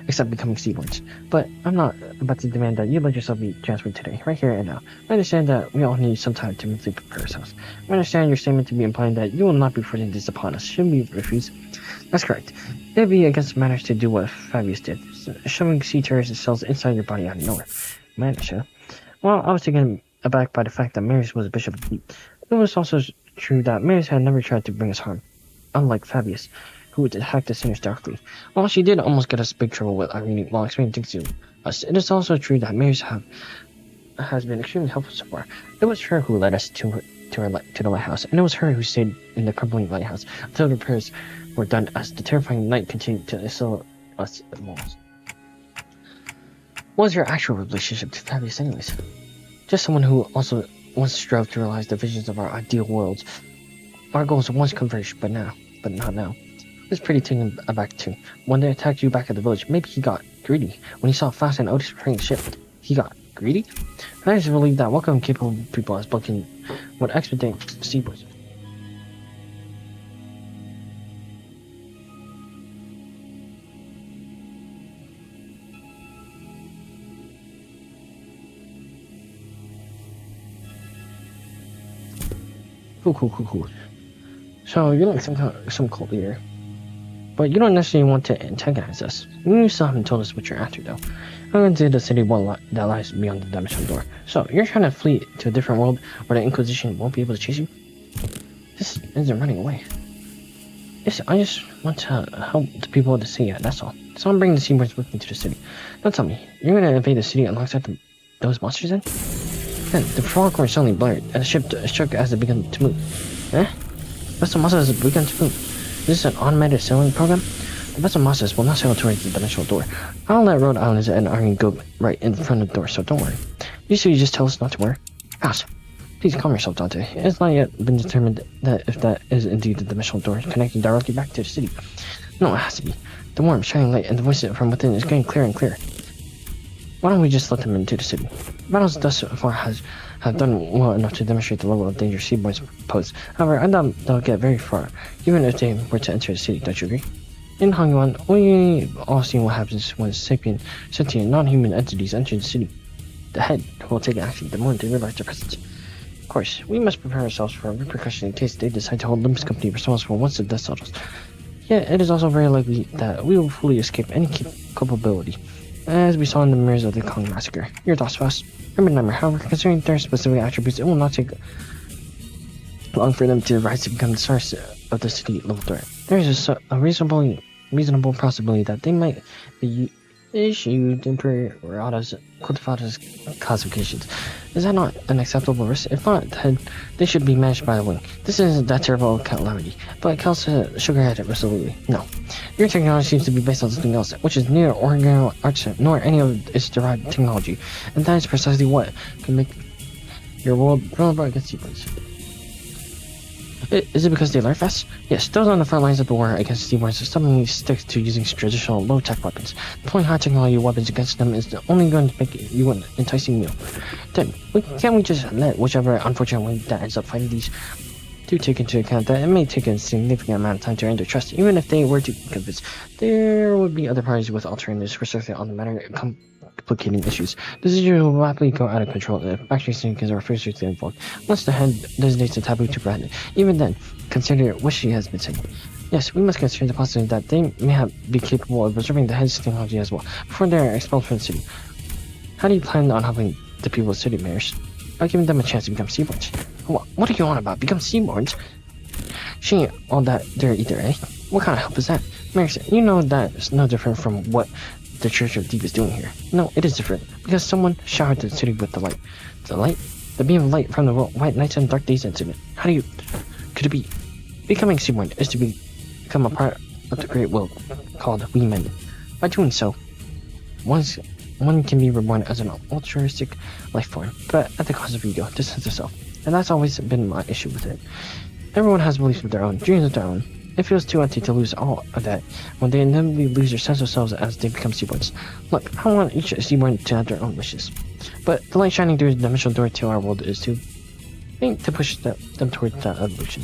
accept becoming seaborns. But I'm not about to demand that you let yourself be transferred today, right here and now. I understand that we all need some time to mentally prepare ourselves. I understand your statement to be implying that you will not be forcing this upon us. Should we refuse? That's correct. It would be against manners to do what Fabius did, shoving sea terrorist cells inside your body out of nowhere. Manners, huh? Well, I was taken aback by the fact that Maris was a bishop of the deep. It was also true that Maris had never tried to bring us harm, unlike Fabius, who would attack the sinners directly. While she did almost get us big trouble with Irene while explaining things to us, it is also true that Maris has been extremely helpful so far. It was her who led us to the lighthouse, and it was her who stayed in the crumbling lighthouse until the repairs were done as the terrifying night continued to assail us at walls. What was your actual relationship to Fabius anyways? Just someone who also once strove to realize the visions of our ideal worlds. Our goals once converged, but not now. It was pretty taken aback too. When they attacked you back at the village, maybe he got greedy. When he saw Faust and Otis returning the ship, he got greedy? And I just believe that welcome capable people as Bucking would expedite seaboards. Cool. So you're like some cult leader, but you don't necessarily want to antagonize us. You still haven't told us what you're after, though. I'm going to the city that lies beyond the dimensional door. So you're trying to flee to a different world where the Inquisition won't be able to chase you? This isn't running away. Yes, I just want to help the people of the city. That's all. So I'm bringing the Seaboards with me to the city. Don't tell me you're going to invade the city alongside those monsters then? Then the foghorn suddenly blurred, and the ship shook as it began to move. Eh? Vessel Masses has begun to move. Is this an automated sailing program? The Vessel Masses will not sail towards the dimensional door. I'll let Rhode Island and Iron go right in front of the door, so don't worry. You just tell us not to worry. House, please calm yourself, Dante. It has not yet been determined that if that is indeed the dimensional door connecting directly back to the city. No, it has to be. The warm, shining light and the voice from within is getting clearer and clearer. Why don't we just let them into the city? Battles thus far have done well enough to demonstrate the level of danger Seaboards pose. However, I doubt they'll get very far, even if they were to enter the city, don't you agree? In Hongyuan, we've all seen what happens when sentient, non-human entities enter the city. The head will take action the moment they realize their presence. Of course, we must prepare ourselves for a repercussion in case they decide to hold Limbus Company responsible once the dust settles. Yet, it is also very likely that we will fully escape any culpability, as we saw in the mirrors of the Kong Massacre. Your thoughts, Faust? Remember, however, considering their specific attributes, it will not take long for them to rise to become the source of the city level threat. There is a reasonable possibility that they might be issued Imperator's Cultivator's classifications. Is that not an acceptable risk? If not, then they should be managed by the wing. This isn't that terrible calamity, but Cal sugar-headed resolutely. No. Your technology seems to be based on something else, which is neither organo arts nor any of its derived technology, and that is precisely what can make your world vulnerable against Seaboards. Is it because they learn fast? Yes, those on the front lines of the war against Seaboards stubbornly stick to using traditional low-tech weapons. Deploying high-technology weapons against them is only going to make you an enticing meal. Then, can't we just let whichever unfortunate wing that ends up fighting these do take into account that it may take a significant amount of time to earn their trust, even if they were to be convinced. There would be other parties with alternatives for circling on the matter complicating issues. The situation will rapidly go out of control if factory syndicate are first involved. Once the head designates a taboo to prevent it, even then, consider what she has been saying. Yes, we must consider the possibility that they may be capable of preserving the head's technology as well, before they are expelled from the city. How do you plan on helping the people of the city, Maris? By giving them a chance to become Seaboards. What are you on about? Become Seaboards? She ain't all that there either, eh? What kind of help is that? Maris, you know that's no different from what the Church of Deep is doing here. No, it is different, because someone showered the city with the light. The light? The beam of light from the White Nights and Dark Days incident. Could it be? Becoming Seaboard is to become a part of the great will called We Men. By doing so, one can be reborn as an altruistic life form, but at the cost of ego, distance of self. And that's always been my issue with it. Everyone has beliefs of their own, dreams of their own. It feels too empty to lose all of that when they inevitably lose their sense of selves as they become seaborns. Look, I want each seaborn to have their own wishes. But the light shining through the dimensional door to our world is to push them towards that evolution.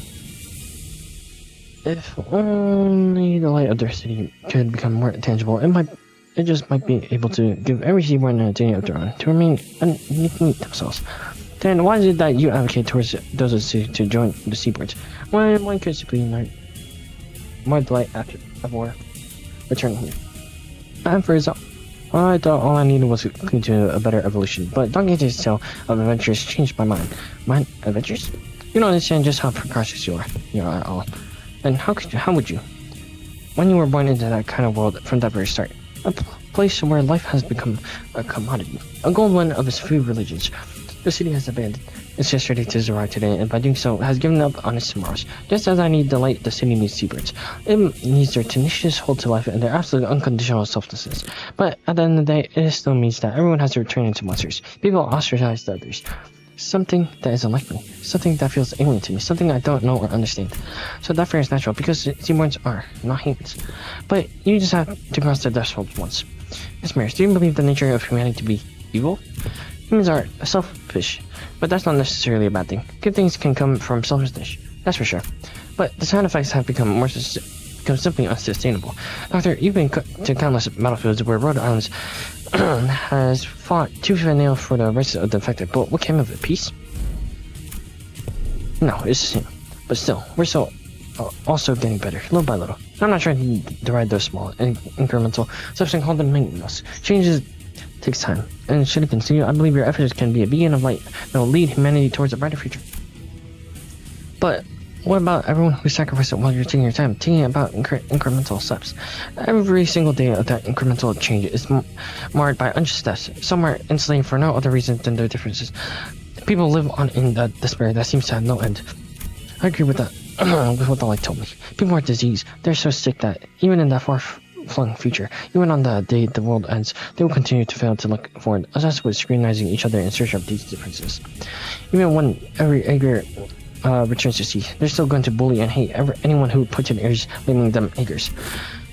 If only the light of their city could become more tangible, it just might be able to give every seaborn an identity of their own, to remain uniquely themselves. Then why is it that you advocate towards those to join the seaboards? When one could simply unite more delight after returning here. And for result, I thought all I needed was to cling to a better evolution, but Donke's tale of adventures changed my mind. Mine adventures? You don't understand just how precocious you are at all. And how would you? When you were born into that kind of world from that very start, a place where life has become a commodity, a gold one of its few religions. The city has abandoned its yesterday to survive today, and by doing so, has given up on its tomorrows. Just as I need the light, the city needs seabirds. It needs their tenacious hold to life and their absolute unconditional selflessness. But at the end of the day, it still means that everyone has to return into monsters. People ostracize the others. Something that isn't like me. Something that feels alien to me. Something I don't know or understand. So that fear is natural, because seaborns are not humans. But you just have to cross the threshold once. Miss Maris, do you believe the nature of humanity to be evil? Humans are selfish, but that's not necessarily a bad thing. Good things can come from selfishness, that's for sure. But the side effects have become simply unsustainable. Doctor, you've been to countless battlefields where Rhode Island has fought tooth and nail for the rights of the infected, but what came of it? Peace? No, it's the same. But still, we're also getting better, little by little. I'm not trying to deride those small and incremental steps and call them maintenance. Changes takes time, and should it continue, I believe your efforts can be a beacon of light that will lead humanity towards a brighter future. But what about everyone who sacrificed it while you're taking your time, taking about incremental steps? Every single day of that incremental change is marred by unjust deaths. Some are enslaved for no other reason than their differences. People live on in the despair that seems to have no end. I agree with that, with what the light told me. People are diseased. They're so sick that even in that far-flung future, even on the day the world ends, they will continue to fail to look forward, obsessed with scrutinizing each other in search of these differences. Even when every Ager returns to sea, they're still going to bully and hate anyone who puts in ears, labeling them Agers.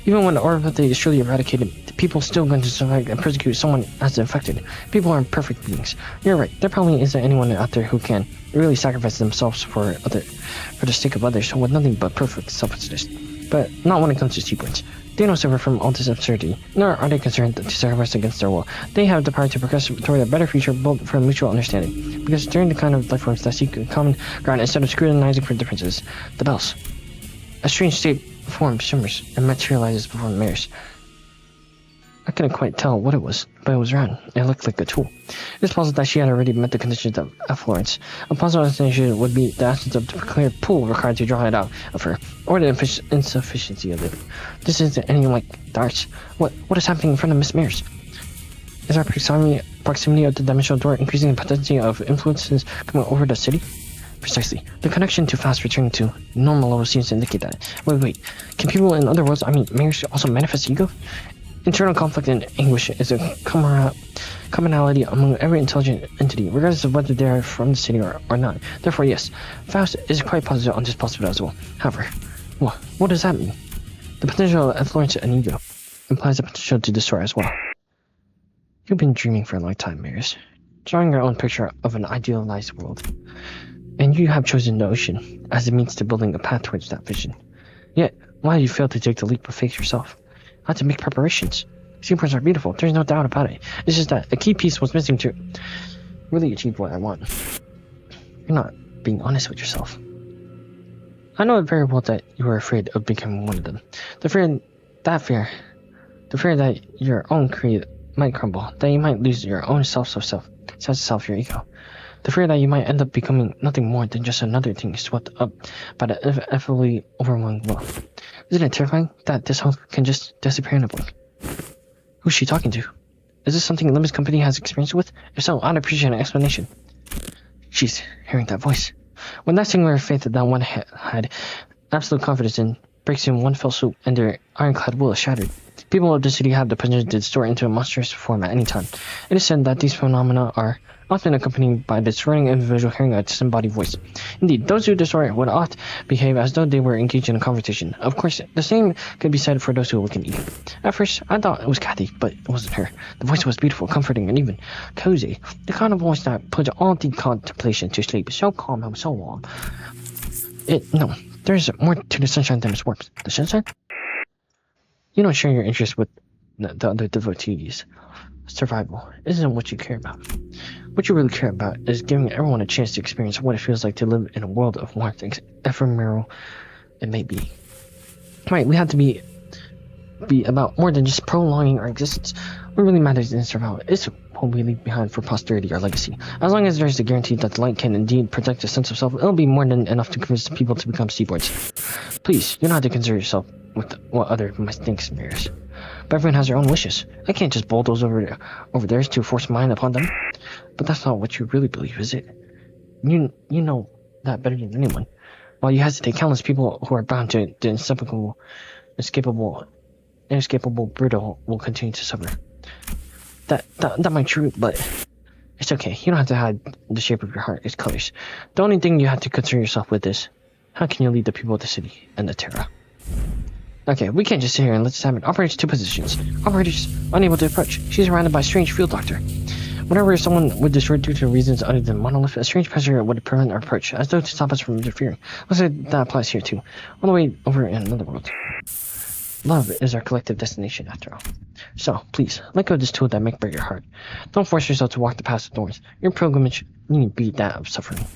Even when the orphanity is truly eradicated, people still going to survive and persecute someone as infected. People aren't perfect beings. You're right, there probably isn't anyone out there who can really sacrifice themselves for the sake of others with nothing but perfect selflessness. But not when it comes to seaborns. They don't suffer from all this absurdity, nor are they concerned to sacrifice against their will. They have the power to progress toward a better future built for mutual understanding, because they're the kind of life forms that seek a common ground instead of scrutinizing for differences. The bells. A strange state forms, shimmers, and materializes before the mirrors. I couldn't quite tell what it was, but it was round. It looked like a tool. It's possible that she had already met the conditions of affluence. A possible explanation would be the absence of the clear pool required to draw it out of her, or the insufficiency of it. This isn't anything like darts. What is happening in front of Miss Mears? Is our proximity of the dimensional door increasing the potency of influences coming over the city? Precisely. The connection to fast returning to normal level seems to indicate that. Wait. Can people in other worlds, Mears, also manifest ego? Internal conflict and anguish is a commonality among every intelligent entity, regardless of whether they are from the city or not. Therefore, yes, Faust is quite positive on this possibility as well. However, what does that mean? The potential of influence and ego implies the potential to destroy as well. You've been dreaming for a long time, Mears, drawing your own picture of an idealized world. And you have chosen the ocean as a means to building a path towards that vision. Yet, why do you fail to take the leap of faith yourself? How to make preparations? Seaports are beautiful, there's no doubt about it. It's just that a key piece was missing to really achieve what I want. You're not being honest with yourself. I know very well that you are afraid of becoming one of them. The fear that your own creed might crumble, that you might lose your own sense of self, your ego. The fear that you might end up becoming nothing more than just another thing swept up by the ineffably overwhelming will. Isn't it terrifying that this hope can just disappear in a blink? Who's she talking to? Is this something Limbus Company has experience with? If so, I'd appreciate an explanation. She's hearing that voice. When that singular faith that one had absolute confidence in breaks in one fell swoop and their ironclad will is shattered, People of the city have the potential to distort into a monstrous form at any time. It is said that these phenomena are often accompanied by the distorting individual hearing a disembodied voice. Indeed, those who distort would oft behave as though they were engaged in a conversation. Of course, the same could be said for those who awaken evil. At first, I thought it was Kathy, but it wasn't her. The voice was beautiful, comforting, and even cozy. The kind of voice that puts all the contemplation to sleep. So calm and so warm. No, there's more to the sunshine than its warmth. The sunshine? You don't share your interest with the other devotees. Survival isn't what you care about. What you really care about is giving everyone a chance to experience what it feels like to live in a world of warmth, ephemeral it may be. Right, we have to be about more than just prolonging our existence. What really matters in survival is what we leave behind for posterity, our legacy. As long as there's the guarantee that the light can indeed protect a sense of self, it'll be more than enough to convince the people to become seaboards. Please, you don't have to concern yourself with what other might think mirrors. But everyone has their own wishes. I can't just bulldoze over theirs to force mine upon them. But that's not what you really believe, is it? You know that better than anyone. While you hesitate, countless people who are bound to the inescapable brutal will continue to suffer. That might be true, but it's okay. You don't have to hide the shape of your heart, its colors. The only thing you have to concern yourself with is how can you lead the people of the city and the Terra? Okay, we can't just sit here and let this happen. Operators to positions. Operators unable to approach. She's surrounded by a strange field doctor. Whenever someone would destroy due to reasons other than monolith, a strange pressure would prevent our approach, as though to stop us from interfering. Looks like that applies here too. All the way over in another world. Love is our collective destination, after all. So, please, let go of this tool that may break your heart. Don't force yourself to walk the path of thorns. Your pilgrimage need be that of suffering.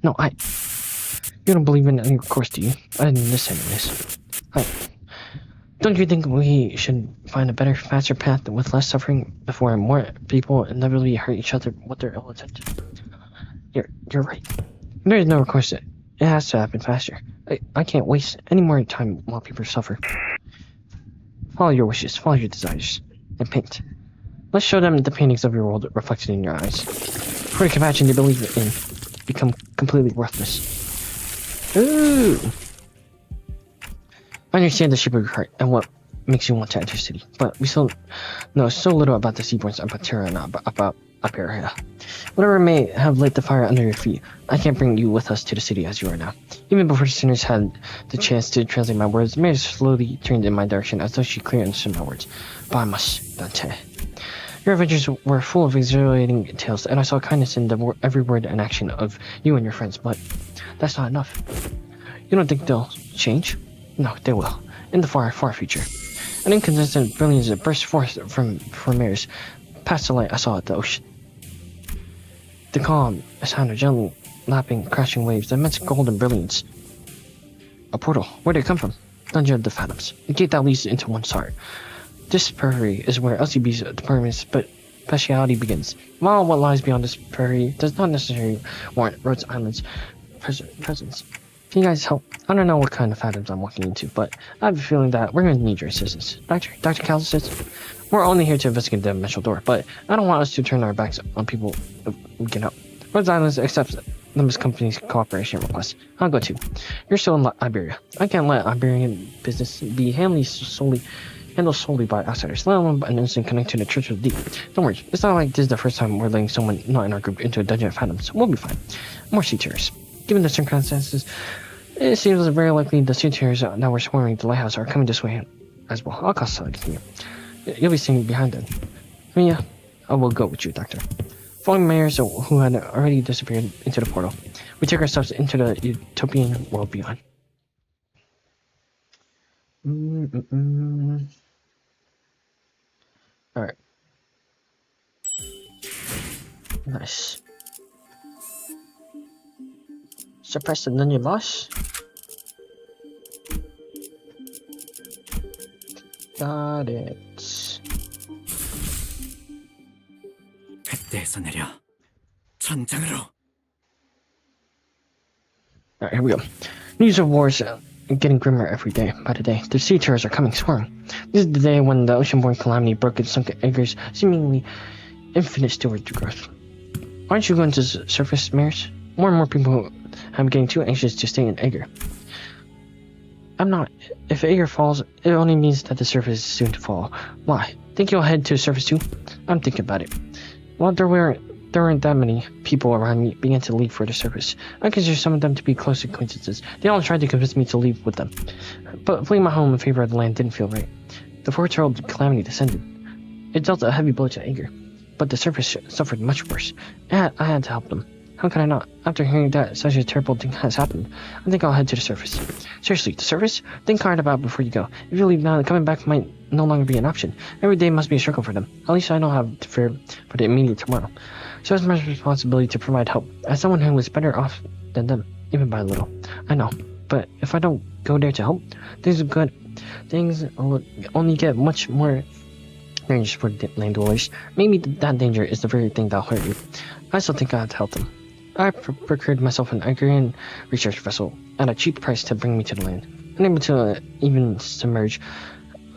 No, you don't believe in any course, do you? I didn't this anyways. Don't you think we should find a better, faster path with less suffering before more people inevitably hurt each other with their ill intent? You're right. There is no recourse. It has to happen faster. I can't waste any more time while people suffer. Follow your wishes, follow your desires, and paint. Let's show them the paintings of your world reflected in your eyes. For the compassion they believe in become completely worthless. Ooh! I understand the shape of your heart and what makes you want to enter the city, but we still know so little about the seaboards, about Terra, and about Iberia. Whatever may have lit the fire under your feet, I can't bring you with us to the city as you are now. Even before the sinners had the chance to translate my words, Mary slowly turned in my direction as though she clearly understood my words. But I must, Dante. Your adventures were full of exhilarating tales, and I saw kindness in every word and action of you and your friends, but that's not enough. You don't think they'll change? No, they will. In the far, far future. An incandescent brilliance burst forth from Mary's, past the light I saw at the ocean. The calm sound of gently lapping, crashing waves, the immense golden brilliance. A portal. Where did it come from? Dungeon of the Phantoms. A gate that leads into one's heart. This prairie is where LCB's department's speciality begins. While what lies beyond this prairie does not necessarily warrant Rhodes Island's presence. Can you guys help? I don't know what kind of phantoms I'm walking into, but I have a feeling that we're going to need your assistance. Dr. Cal's assistance? We're only here to investigate the dimensional door, but I don't want us to turn our backs on people we can help. Rhodes Island accepts the company's cooperation request. I'll go too. You're still in Iberia. I can't let Iberian business be handled solely by outsiders, let alone by an innocent connected to the Church of the Deep. Don't worry, it's not like this is the first time we're letting someone not in our group into a dungeon of phantoms. We'll be fine. More sea terrors. Given the circumstances, it seems very likely the sea terrors that were swarming the lighthouse are coming this way as well. I'll cost continue. You'll be staying behind then. Yeah, I will go with you, Doctor. Following mayors who had already disappeared into the portal, we take ourselves into the utopian world beyond. Alright. Nice. Suppress the dungeon boss. Got it. 뱃대에서 내려 전장으로. Alright, here we go. News of wars getting grimmer every day. By the day, the sea terrors are coming swarming. This is the day when the ocean-born calamity broke its sunken Edgar's seemingly infinite steward to growth. Aren't you going to surface, Maris? More and more people have getting too anxious to stay in Edgar. I'm not. If Ager falls, it only means that the surface is soon to fall. Why? Think you'll head to the surface too? I'm thinking about it. Well, there weren't that many people around me began to leave for the surface. I consider some of them to be close acquaintances. They all tried to convince me to leave with them. But fleeing my home in favor of the land didn't feel right. The foretold calamity descended. It dealt a heavy blow to Ager, but the surface suffered much worse. I had to help them. How can I not? After hearing that such a terrible thing has happened, I think I'll head to the surface. Seriously, the surface? Think hard about it before you go. If you leave now, coming back might no longer be an option. Every day must be a struggle for them. At least I don't have to fear for the immediate tomorrow. So it's my responsibility to provide help, as someone who is better off than them, even by a little. I know, but if I don't go there to help, things will only get much more dangerous for the land dwellers. Maybe that danger is the very thing that'll hurt you. I still think I have to help them. I procured myself an Agrarian research vessel at a cheap price to bring me to the land. Unable to even submerge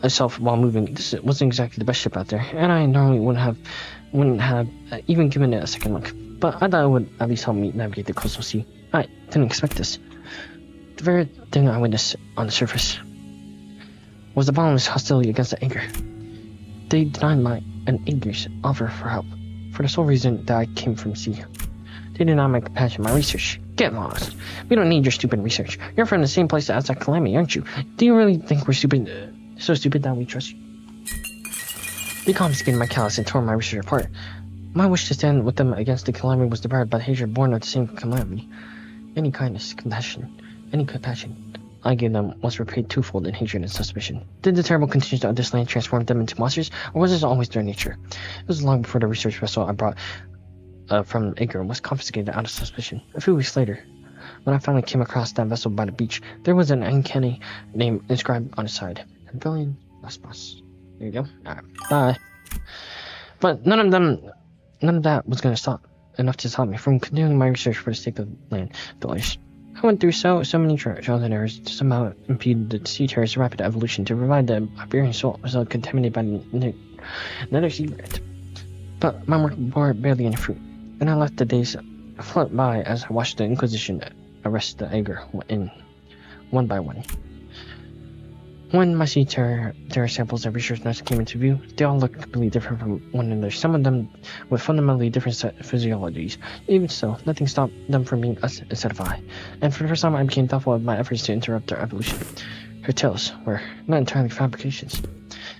myself while moving, this wasn't exactly the best ship out there, and I normally wouldn't have even given it a second look. But I thought it would at least help me navigate the coastal sea. I didn't expect this. The very thing I witnessed on the surface was the bottomless hostility against the Ager. They denied my and Ager's offer for help, for the sole reason that I came from sea. They did not make passion my research. Get lost. We don't need your stupid research. You're from the same place as that calamity, aren't you? Do you really think we're stupid? So stupid that we trust you? They confiscated my callus and tore my research apart. My wish to stand with them against the calamity was devoured by the hatred born of the same calamity. Any kindness, compassion I gave them was repaid twofold in hatred and suspicion. Did the terrible conditions of this land transform them into monsters, or was this always their nature? It was long before the research vessel I brought from Ager was confiscated out of suspicion. A few weeks later, when I finally came across that vessel by the beach, there was an uncanny name inscribed on the side. Pavilion Las Paz. There you go. Alright. Bye. But none of that was enough to stop me from continuing my research for the sake of land dwellers. I went through so many trials and errors to somehow impede the sea terror's rapid evolution to provide the Iberian salt was contaminated by another sea rat. But my work bore barely any fruit, and I let the days float by as I watched the Inquisition arrest the Ager one by one. When my sea terror samples and research notes came into view, they all looked completely different from one another, some of them with fundamentally different physiologies. Even so, nothing stopped them from being us instead of I, and for the first time I became doubtful of my efforts to interrupt their evolution. Her tales were not entirely fabrications.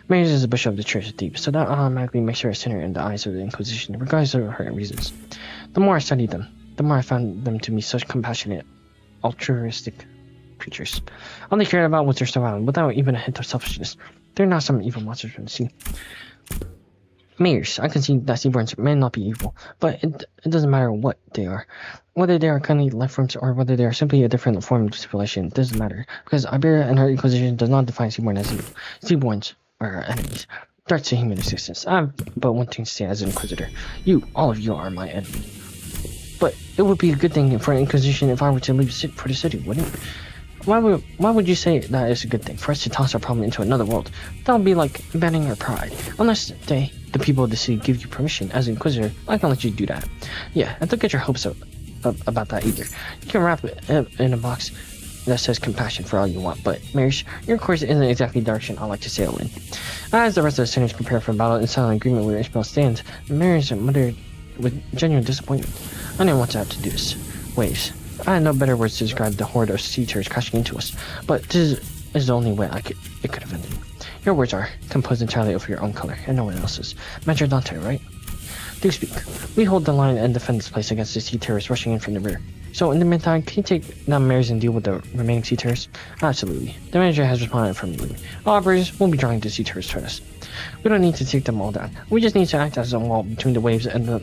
Mary is a bishop of the Church of Deep, so that automatically makes her a sinner in the eyes of the Inquisition, regardless of her reasons. The more I studied them, the more I found them to be such compassionate, altruistic creatures. All they cared about was their survival, without even a hint of selfishness. They're not some evil monsters from the sea. Mayors, I can see that seaborns may not be evil, but it doesn't matter what they are. Whether they are kindly life forms or whether they are simply a different form of civilization, doesn't matter, because Iberia and her Inquisition does not define seaborn as evil. Seaborns are our enemies, threats to human existence. I have but one thing to say as an Inquisitor. All of you are my enemy. But it would be a good thing for an Inquisition if I were to leave for the city, wouldn't it? Why would you say that is a good thing, for us to toss our problem into another world? That would be like abandoning our pride. Unless the people of the city give you permission as an Inquisitor, I can let you do that. Yeah, and don't get your hopes up about that either. You can wrap it in a box that says compassion for all you want, but Marish, your course isn't exactly the direction I like to sail in. As the rest of the sinners prepare for battle in silent agreement where Ishmael stands, Marish muttered with genuine disappointment. I didn't want to have to do this. Waves. I had no better words to describe the horde of sea turrets crashing into us, but this is the only way it could have ended. Your words are composed entirely of your own color, and no one else's. Major Dante, right? Do speak. We hold the line and defend this place against the sea terrorists rushing in from the rear. So in the meantime, can you take down Mares and deal with the remaining sea terrorists? Absolutely. The manager has responded affirmatively. All operators won't be trying to sea terrorists toward us. We don't need to take them all down. We just need to act as a wall between the waves and the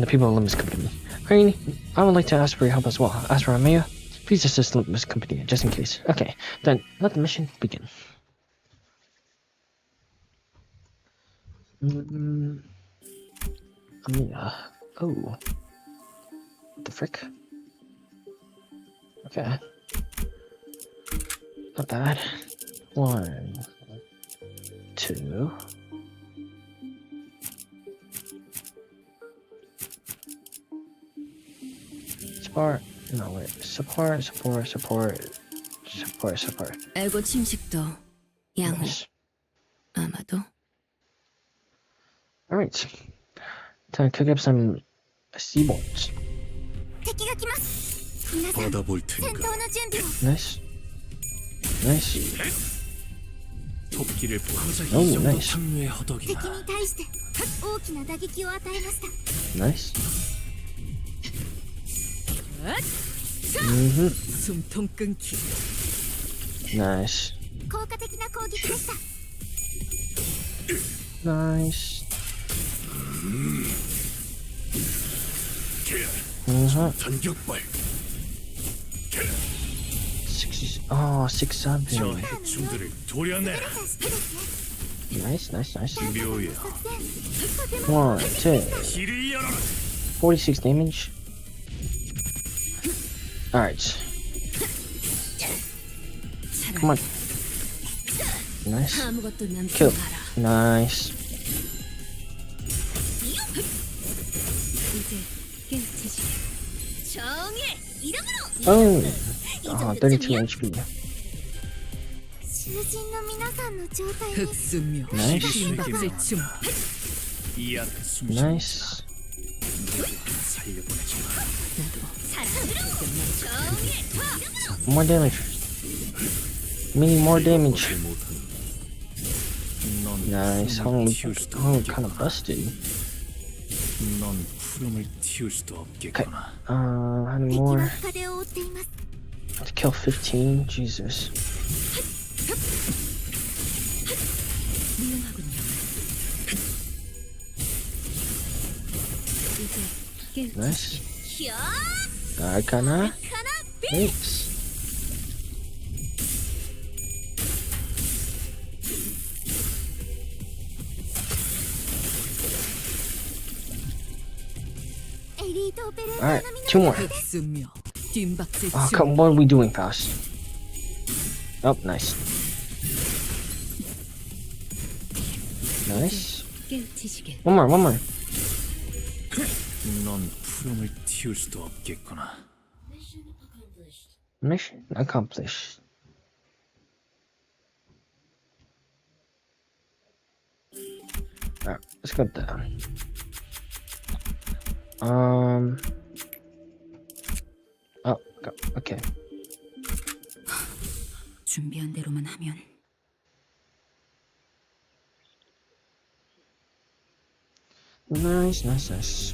people of Limbus Company. Irene, I would like to ask for your help as well. As for Amaya, please assist Limbus Company, just in case. Okay, then let the mission begin. Amaya. Oh. What the frick? Okay. Not bad. 1, 2. Support. No, wait. Support. support. 에고 침식도 양호. Nice. 아마도 Alright. Time to cook up some seaboards. 敵が来ます皆さん 받아볼 戦 테니까 闘の準備を Nice. Nice. 토끼를 고작 오, 이 정도 나이스. 탕류의 敵 허덕이나 に対して大きな打撃を与えました Nice. Mm-hmm. 숨통 끊기. Nice. 効果的な攻撃でした Nice. Mm-hmm. 전격발 6, 7. 저 해충들을 조려내라 Nice, nice, nice. 묘야 作戦とても 1, 2. 길을 열어라 46 damage. Alright. Come on. Nice. 아무것도 남지 Kill. 마라. Nice. 이제 깨우치지. 정의 이름으로 Oh. 32 HP. 囚人の皆さんの状態に 흑수묘. Nice. 신박질 춤. 이 앞에 숨쉬는 Nice. 살려보내지 마 More damage. We need more damage. 넌 Nice. 푸름을 Oh, 틔울 수도 kind of 없겠구나 busted. 넌 푸름을 틔울 수도 없겠구나 How many 敵 more? は深手を負っています To kill 15? Jesus. 미용하군요. 이제 깨우치지. Nice. ひゃ Arcana. Thanks. Alright, 2 more. 흑수묘. 뒷박질 Oh, 춤. come, what are we doing, fast? Oh, nice. Nice. 깨우치시게. One more. 넌 푸름을 틔울 수도 없겠구나 Mission accomplished. Alright, let's go down. Okay. 준비한 대로만 하면. Nice.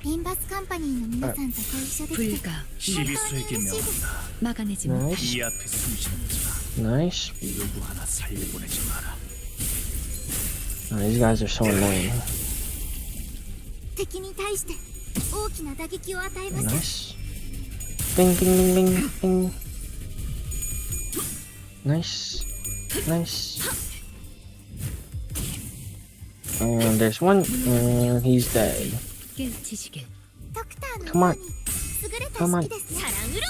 ビンバスカンパニーの皆さんとご一緒できて 불가. 시리수에게 명한다 막아내지 못한. Nice. 이 앞에 숨쉬는 자라 Nice. 누구 하나 살려보내지 마라 These guys are so annoying. 敵に対して大きな打撃を与えました Nice. Bing. Nice. And there's one, and he's dead. 깨우치시게. ドクターの Come on. ように優れた Come on. 式ですねサラグロ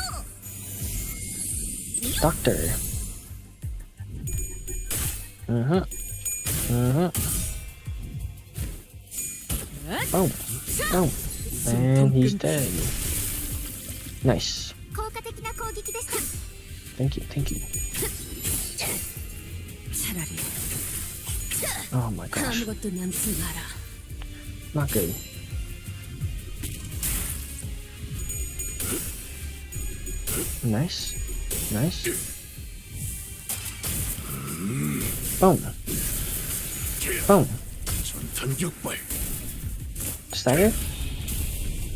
Doctor. Oh. And he's dead. Nice. 効果的な攻撃でした Thank you. 차라리 Oh my gosh. 아무것도 남지 마라. Not good. Nice. Boom. 전격발 Stagger?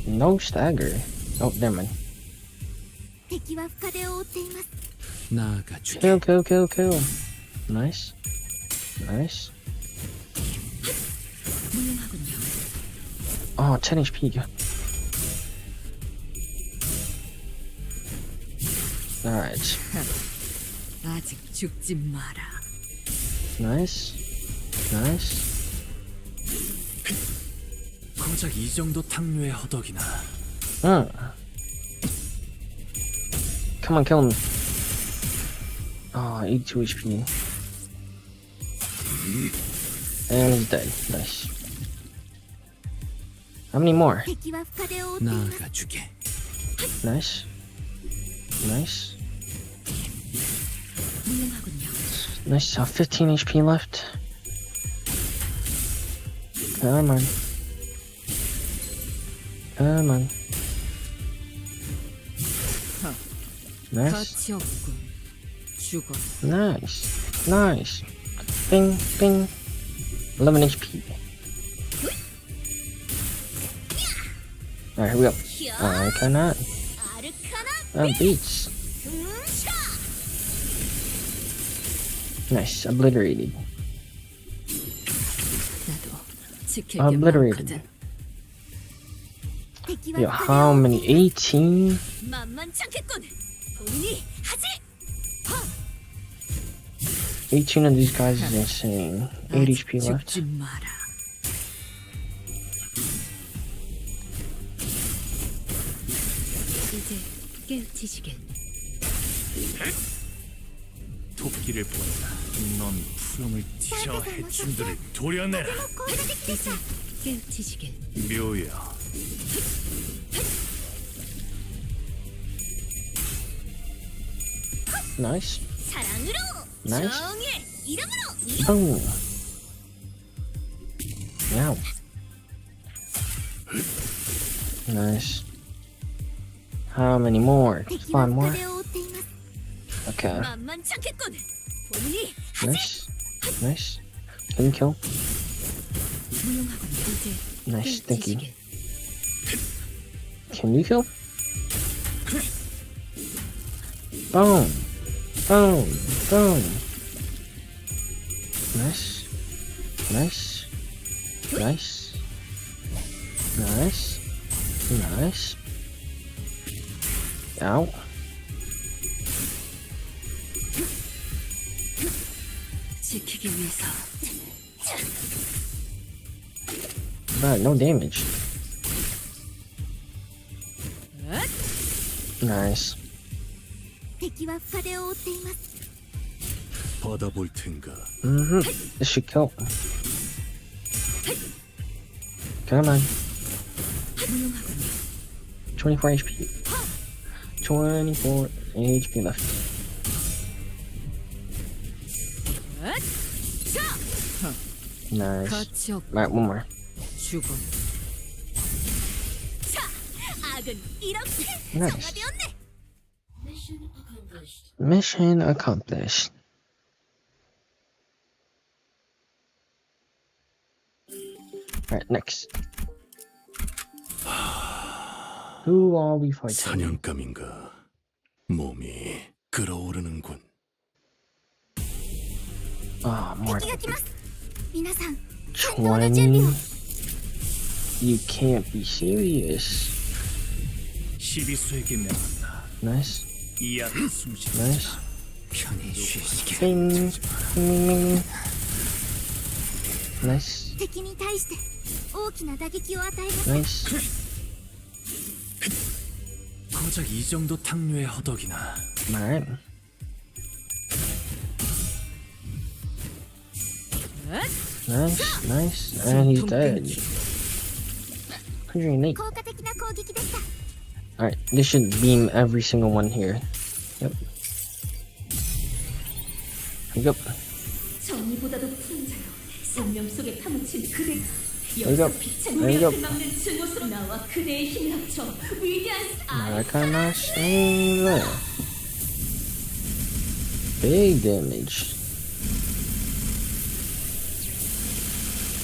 No stagger. Oh, never mind. 敵は深手を負っています 나아가주게 Kill. Nice. 무용하군요. Oh, 10 HP. Alright. 아직 죽지 마라. Nice. 고작 이 정도 탕류의 허덕이나 Come on, kill him. Oh, 82 HP. And he's dead. Nice. How many more? 敵は深手を負っています 나아가주게 Nice. 무용하군요. Nice, 15 HP left. Come on. Come on. Nice. 가치 없군. 죽어. Nice. Nice. Bing, bing. 11 HP. Alright, here we go. Arknight. Beats. Nice. Obliterated. 나도 지킬 게 Obliterated. 많거든. Yo, how many? 18? 만만찮겠군. 본인이 하지. 18 of these guys is insane. 8 HP left. 죽지 마라. 이제 깨우치시길. 토끼를 본다. 넌 푸름을 튀어 해충들을 도려내라. 이제 깨우치시길. 묘야. Nice. 사랑으로 Nice. 정의 이름으로 Boom. Wow. Nice. How many more? 敵は 5 more? 風を追っています Okay. 만만찮겠군. 본인이 Nice. Nice. Didn't kill. 무용하군요. 이제 Nice. Thank you. 깨우치시길. Can you kill? Boom. Boom. Boom. Nice. Nice. Nice. Nice. Nice. Ow. 지키기 위해서. But no damage. Nice. 敵は風を追っています 받아볼 텐가. This should kill. Come on. 24 HP. 24 HP left. Nice. 가치 없. Alright, one more. 죽어. 자, 악은 이렇게 Nice. 정화되었네. Mission accomplished. Alright, next. Who are we fighting? 사냥감인가. 몸이 끓어오르는군. Ah, more. 敵が来ます皆さん戦闘の準備 20? を You can't be serious. 시비수에게 명한다. Nice. 이안 숨쉬. Nice. 편히 쉬시게. Bing. Bing, bing, bing. Nice. 敵に対して大きな打撃を与えます Nice. 고작 이 정도 탕류의 허덕이나. Alright. Nice, nice. And he's dead. 108. 効果的な攻撃でした Alright, this should beam every single one here. Yep. Yep. 정의보다도 풍자여 생명 속에 파묻힌 그대가 There you go. 여기서 빛의 There you go. 무력을 막는 증오스로 나와 그대의 힘을 합쳐 위대한 Arknight Sailor. Big damage.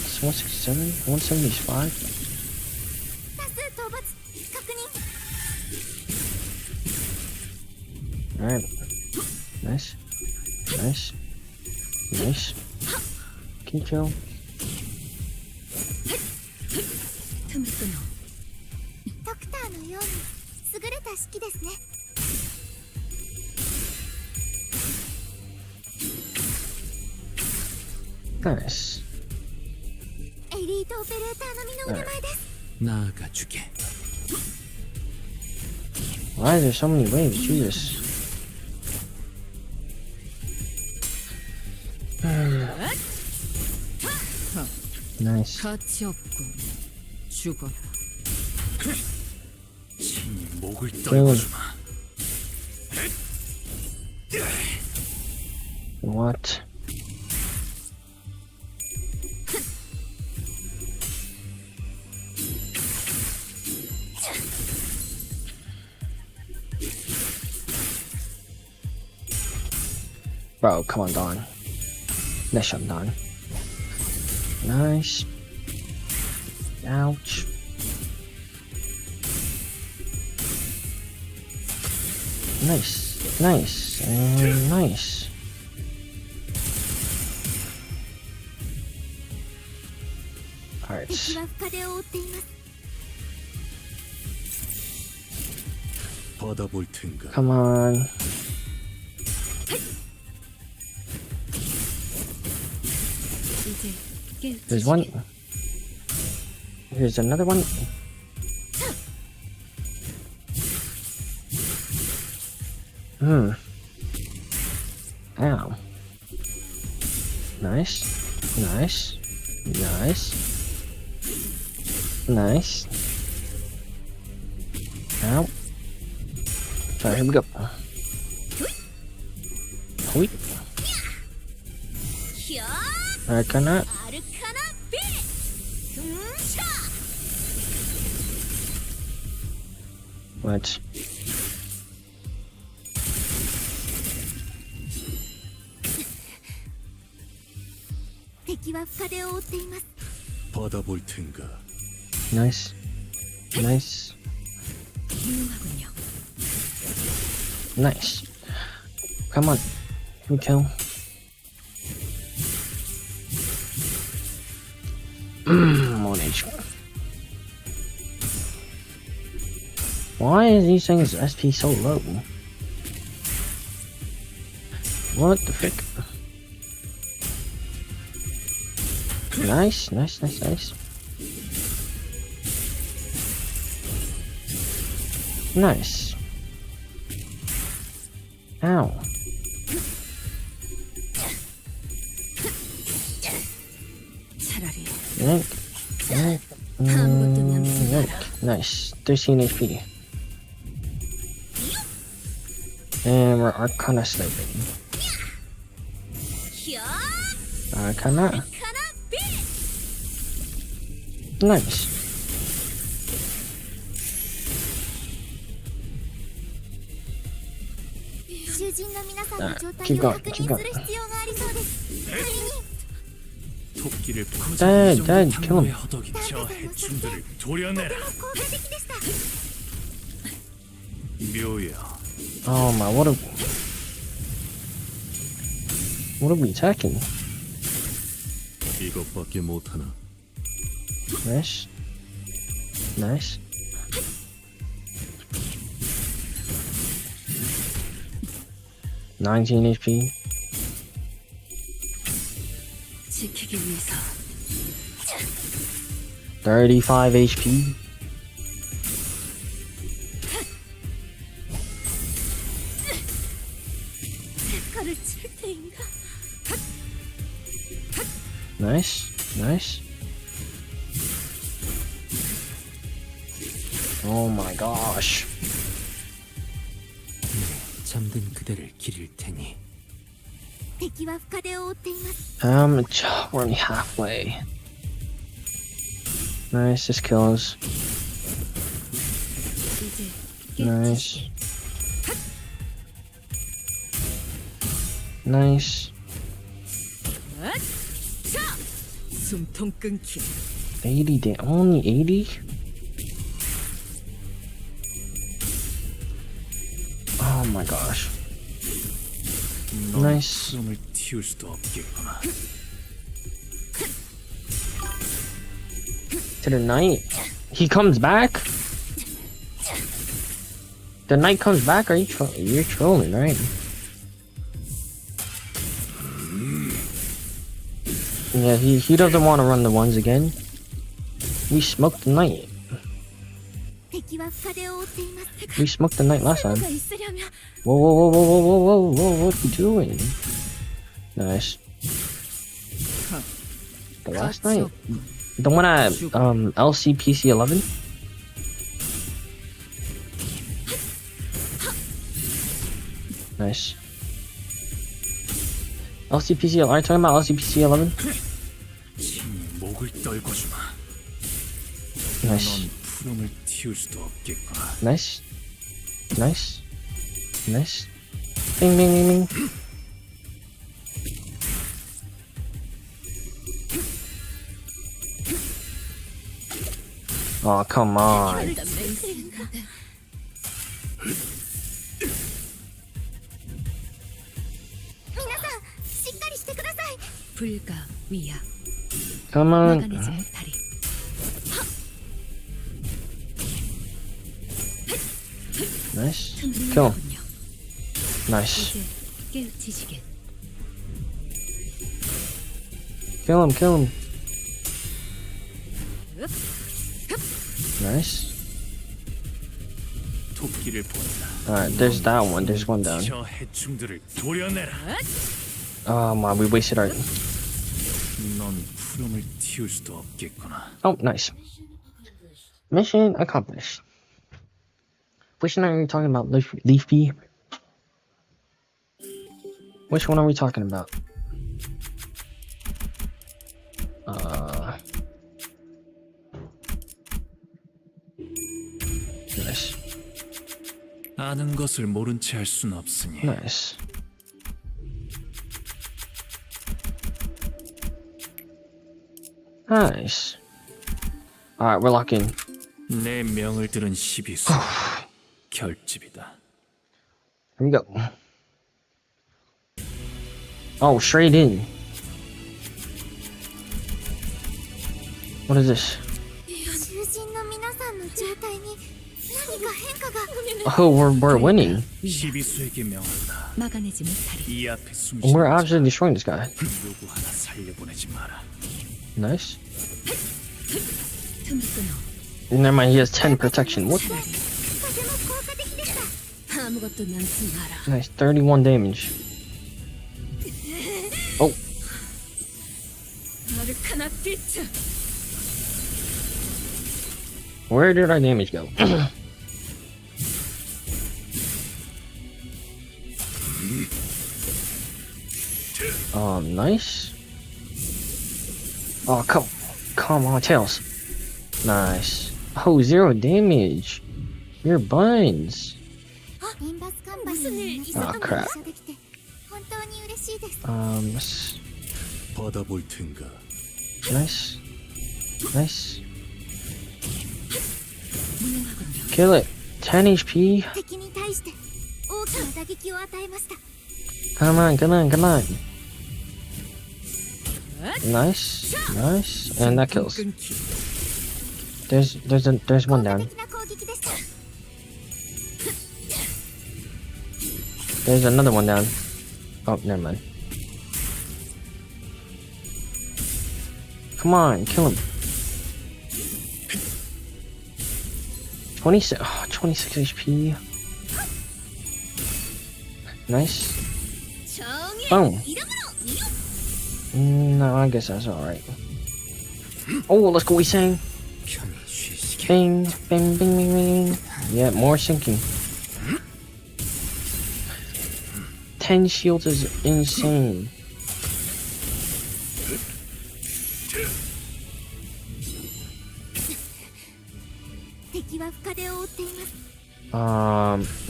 It's 167? 175? 多数討伐確認 Alright. Nice. Nice. Nice. Can you kill? 틈을 끊어. ドクターのように優れた式ですね Nice. エリートオペレーターの身の腕前です 나아가주게. Why is there so many waves? Jesus. Nice. 가치 없군. 죽어라. 친히 목을 Kill him. 떨궈주마. What? Bro, come on, Don. Nice shot, Don. Nice. Ouch. Nice, nice, and nice. Alright. 敵は深手を負っています 받아볼 텐가. Come on. 이제 깨우치시게. There's one. Here's another one. Ow. Nice. Nice. Nice. Nice. Ow. Alright, here we go. Wait. ひゃ I cannot. ーアルカナビシャ What? 받아볼 텐가. Nice. Nice. 훌륭하군요. Nice. Come on. Can we kill? One HP. Why is these things SP so low? What the frick? Nice, nice, nice, nice. Nice. Ow. 차라리 Yank. Yank. Yank. Nice. 13 HP. And we're Arcana sniping. Arcana. Nice. Keep going, keep going. 토끼를 Dad, Dad, kill him. 허덕이 저 해충들을 도려내라. 묘야. Oh my, what are we attacking? 이것밖에 못하나. Nice. Nice. (19 HP). 지키기 위해서 35 HP. Nice, nice. Oh my gosh. 잠든 그대를 기릴 테니. We're only halfway. Nice, this kills. 이제 Nice. Nice. 숨통 끊기. 80 damn. Only 80? Oh my gosh. Nice. 숨을 틔울 수도 없겠구나. To the knight. He comes back? The knight comes back? Are you you're trolling, right? Yeah, he doesn't want to run the ones again. We smoked the knight. We smoked the knight last time. Whoa, whoa, whoa, whoa, whoa, whoa, whoa, whoa, what are you doing? Nice. The last night? The one at LCPC 11? Nice. LCPC, are you talking about LCPC 11? 친히 목을 떨궈주마. Nice. 넌 푸름을 틔울 수도 없겠구나. Nice. Nice. Nice. Bing, bing, bing, bing. Oh, come on. 불가 위야. Come on. 막아내지 못하리. Nice. Kill him. Nice. 이제 깨우치시게. Kill him, kill him. Nice. 토끼를 본다. Alright, there's that one. There's one down. 저 해충들을 도려내라. Oh my, we wasted our... 넌 푸름을 틔울 수도 없겠구나. Oh, nice. Mission accomplished. Which one are we talking about? Leafy? Which one are we talking about? Nice. 아는 것을 모른 채 할 순 없으니. Nice. Nice. Alright, we're locked in. 내 명을 들은 시비수. 결집이다. Here we go. Oh, straight in. What is this? Oh, we're winning. 시비수에게 명한다. 막아내지 못하리. 이 앞에 숨쉬는 We're absolutely destroying this guy. 누구 하나 살려보내지 마라. Nice. 틈을 끊어. Never mind, he has 10 protection. What? 아무것도 남지 마라. Nice, 31 damage. Oh, 아르카나 피츠. where did our damage go? Nice. Oh, come on, Tails. Nice. Oh, 0 damage. You're buns. Oh, crap. 받아볼 텐가. Nice. Nice. Kill it. 10 HP. Come on, come on, come on. Nice, nice, and that kills. There's one down. There's another one down. Oh, never mind. Come on, kill him. 26 HP. Nice. Boom. No, I guess that's alright. Oh, let's go, we sang. Bing, bing, bing, bing, bing. Yeah, more sinking. 10 shields is insane.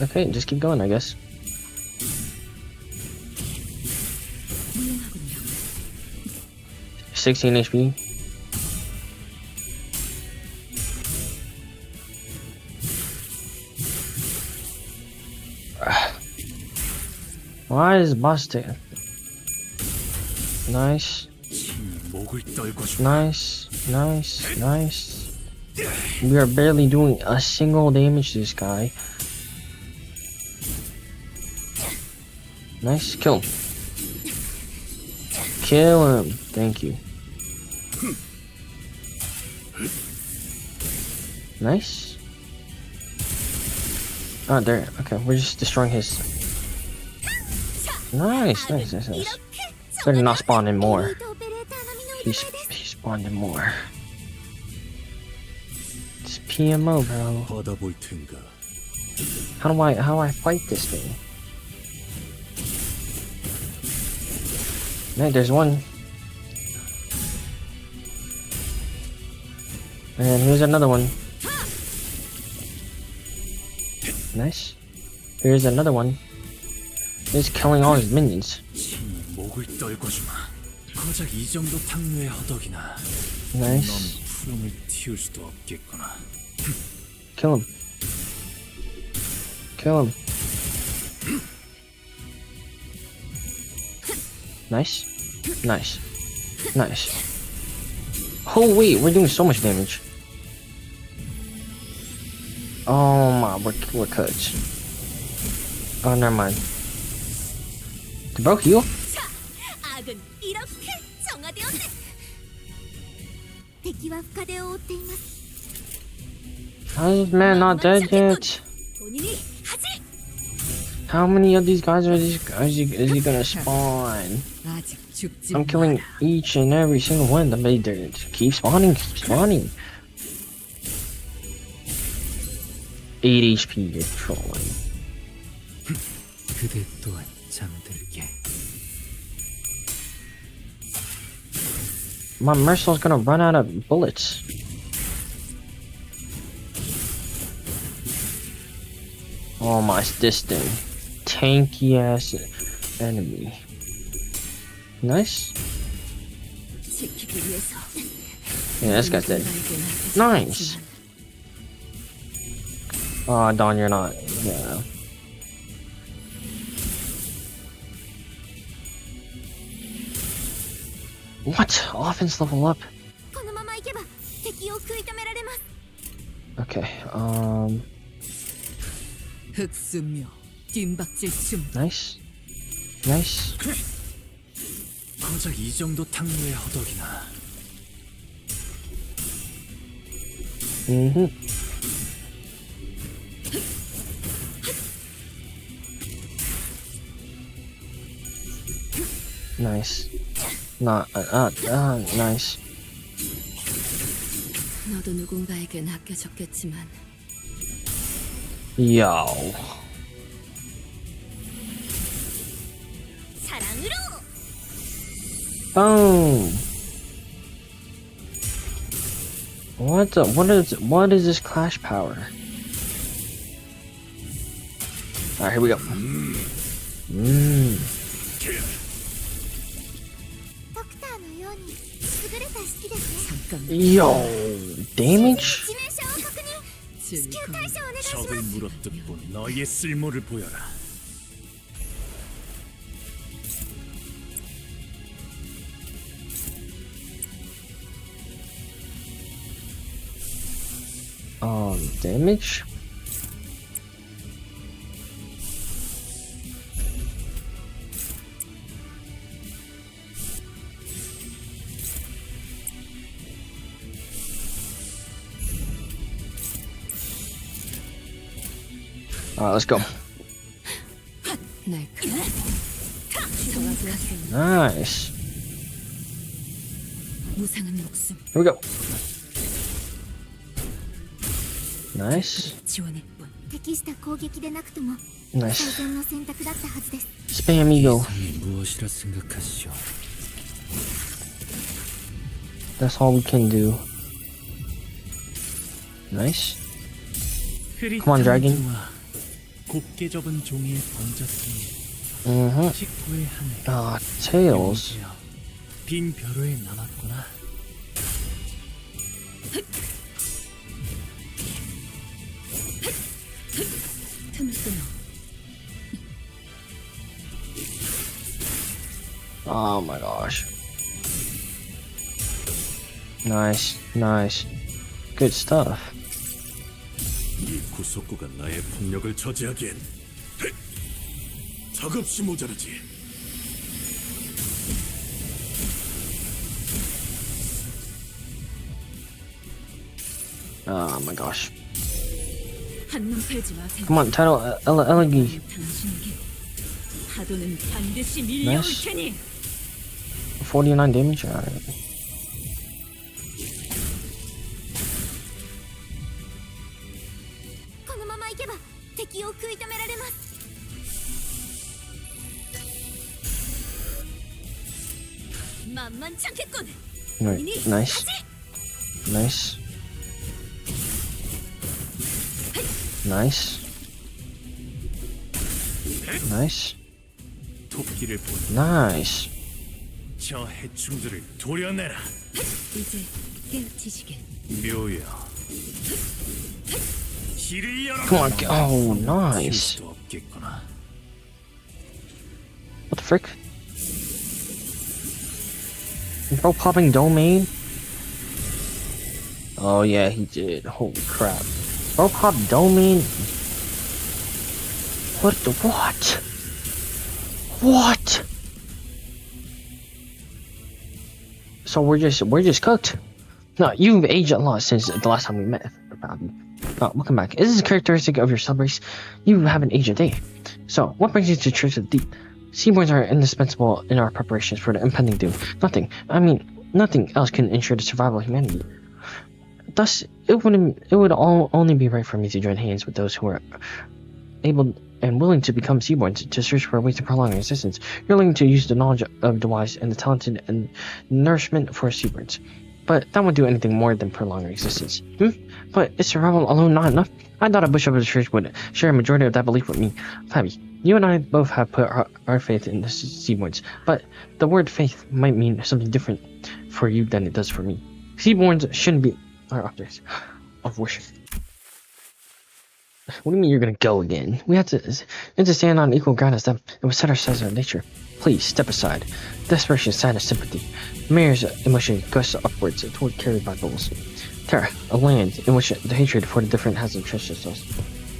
Okay, just keep going, I guess. 무용하군요. 16 HP. Why is boss taking? Nice. 목을 떨궈줘. Nice. Nice. Nice. We are barely doing a single damage to this guy. Nice. Kill him. Kill him. Thank you. Nice. Oh, there. Okay, we're just destroying his. Nice, nice, nice, nice. Better not spawn in more. He spawned in more. It's PMO, bro. 받아볼 텐가. How do I fight this thing? Right, there's one. And here's another one. Nice. Here's another one. He's killing all his minions. 신이 목을 떨궈주마. 고작 이 정도 탕류의 허덕이나 넌 Nice. 푸름을 틔울 수도 없겠구나. Kill him. Kill him. Nice. Nice. Nice. Oh wait, we're doing so much damage. Oh my, we're cuts. Oh, never mind. Did bro heal? 악은 이렇게 정화되었네.敵は深手を負っています。 How is this man not dead yet? 鬼に恥。 How many of these guys is he gonna spawn? 아직 죽지 I'm killing 마라. each and every single one of them. They keep spawning, keep spawning. 8 HP, you're trolling. 그대 또한 잠들게. My Mercil's gonna run out of bullets. Oh my, it's this thing. Tanky ass enemy. Nice. 지키기 위해서 Yeah, this guy's dead. 누군가에게 Nice. 맡겼지만 Oh, Dawn, you're not. Yeah. What? Offense level up? このまま行けば敵を食い止められます。 Okay, 흑수묘 뒷박질 춤 nice. Nice. 고작 이 정도 탕류의 허덕이나 Mm-hmm. Nice. Nice. 너도 누군가에게 맡겨졌겠지만 Yo. 사랑으로. Boom. What is this clash power? Alright, here we go. ドクターのように優れた式ですね。 잠깐 Yo, damage? 致命傷を確認。至急対処お願いします。 적을 물어뜯고 너의 쓸모를 보여라. Damage? Alright, let's go. 날카로워 Nice. 무상한 목숨 Here we go. Nice. 지원일 뿐適した攻撃でなくとも Nice. 最善の選択だったはずです。 Spam ego. 이 무엇이라 생각하시오? That's all we can do. Nice. Come on, dragon. 곱게 접은 종이에 번졌으니 Mm-hmm. 식구의 하늘 Tails. 빈 벼로에 남았구나. 틈을 끊어 Oh my gosh. Nice. Nice. Good stuff. 이 구속구가 나의 폭력을 저지하기엔 작업시 모자르지. Oh my gosh. 한눈 팔지 마세요 Come on, title Elegi. 당신에게 파도는 반드시 밀려올 Nice. 테니 49 damage. Alright. このまま行けば敵を食い止められます。 만만치 않겠군. Right. Nice. Nice. Nice. Nice. 토끼를 본 Nice. 저 해충들을 도려내라. 이제 깨우치시길. 묘야. 길을 열어. Come on. Oh, nice. 수도 없겠구나. What the frick? Bro popping domain? Oh yeah, he did. Holy crap. Bro pop domain? What the what? What? So we're just cooked. No, you've aged a lot since the last time we met, Bobby. Oh, welcome back. Is this characteristic of your subrace? You haven't aged a day. So, what brings you to Church of the Deep? Seaborns are indispensable in our preparations for the impending doom. Nothing else can ensure the survival of humanity. Thus, it would only be right for me to join hands with those who are able and willing to become Seaborns to search for ways to prolong our existence. You're looking to use the knowledge of the wise and the talented and nourishment for Seaborns. But that won't do anything more than prolong our existence. But is survival alone not enough? I thought a bishop of the church would share a majority of that belief with me. Fabi, you and I both have put our faith in the Seaborns, but the word faith might mean something different for you than it does for me. Seaborns shouldn't be our objects of worship. What do you mean you're gonna go again? We have to stand on equal ground as them, and we set ourselves in nature. Please, step aside. Desperation, sadness, sympathy. Mayor's emotion gusts upwards toward carried by bulls. Terra, a land in which the hatred for the different has entrenched themselves.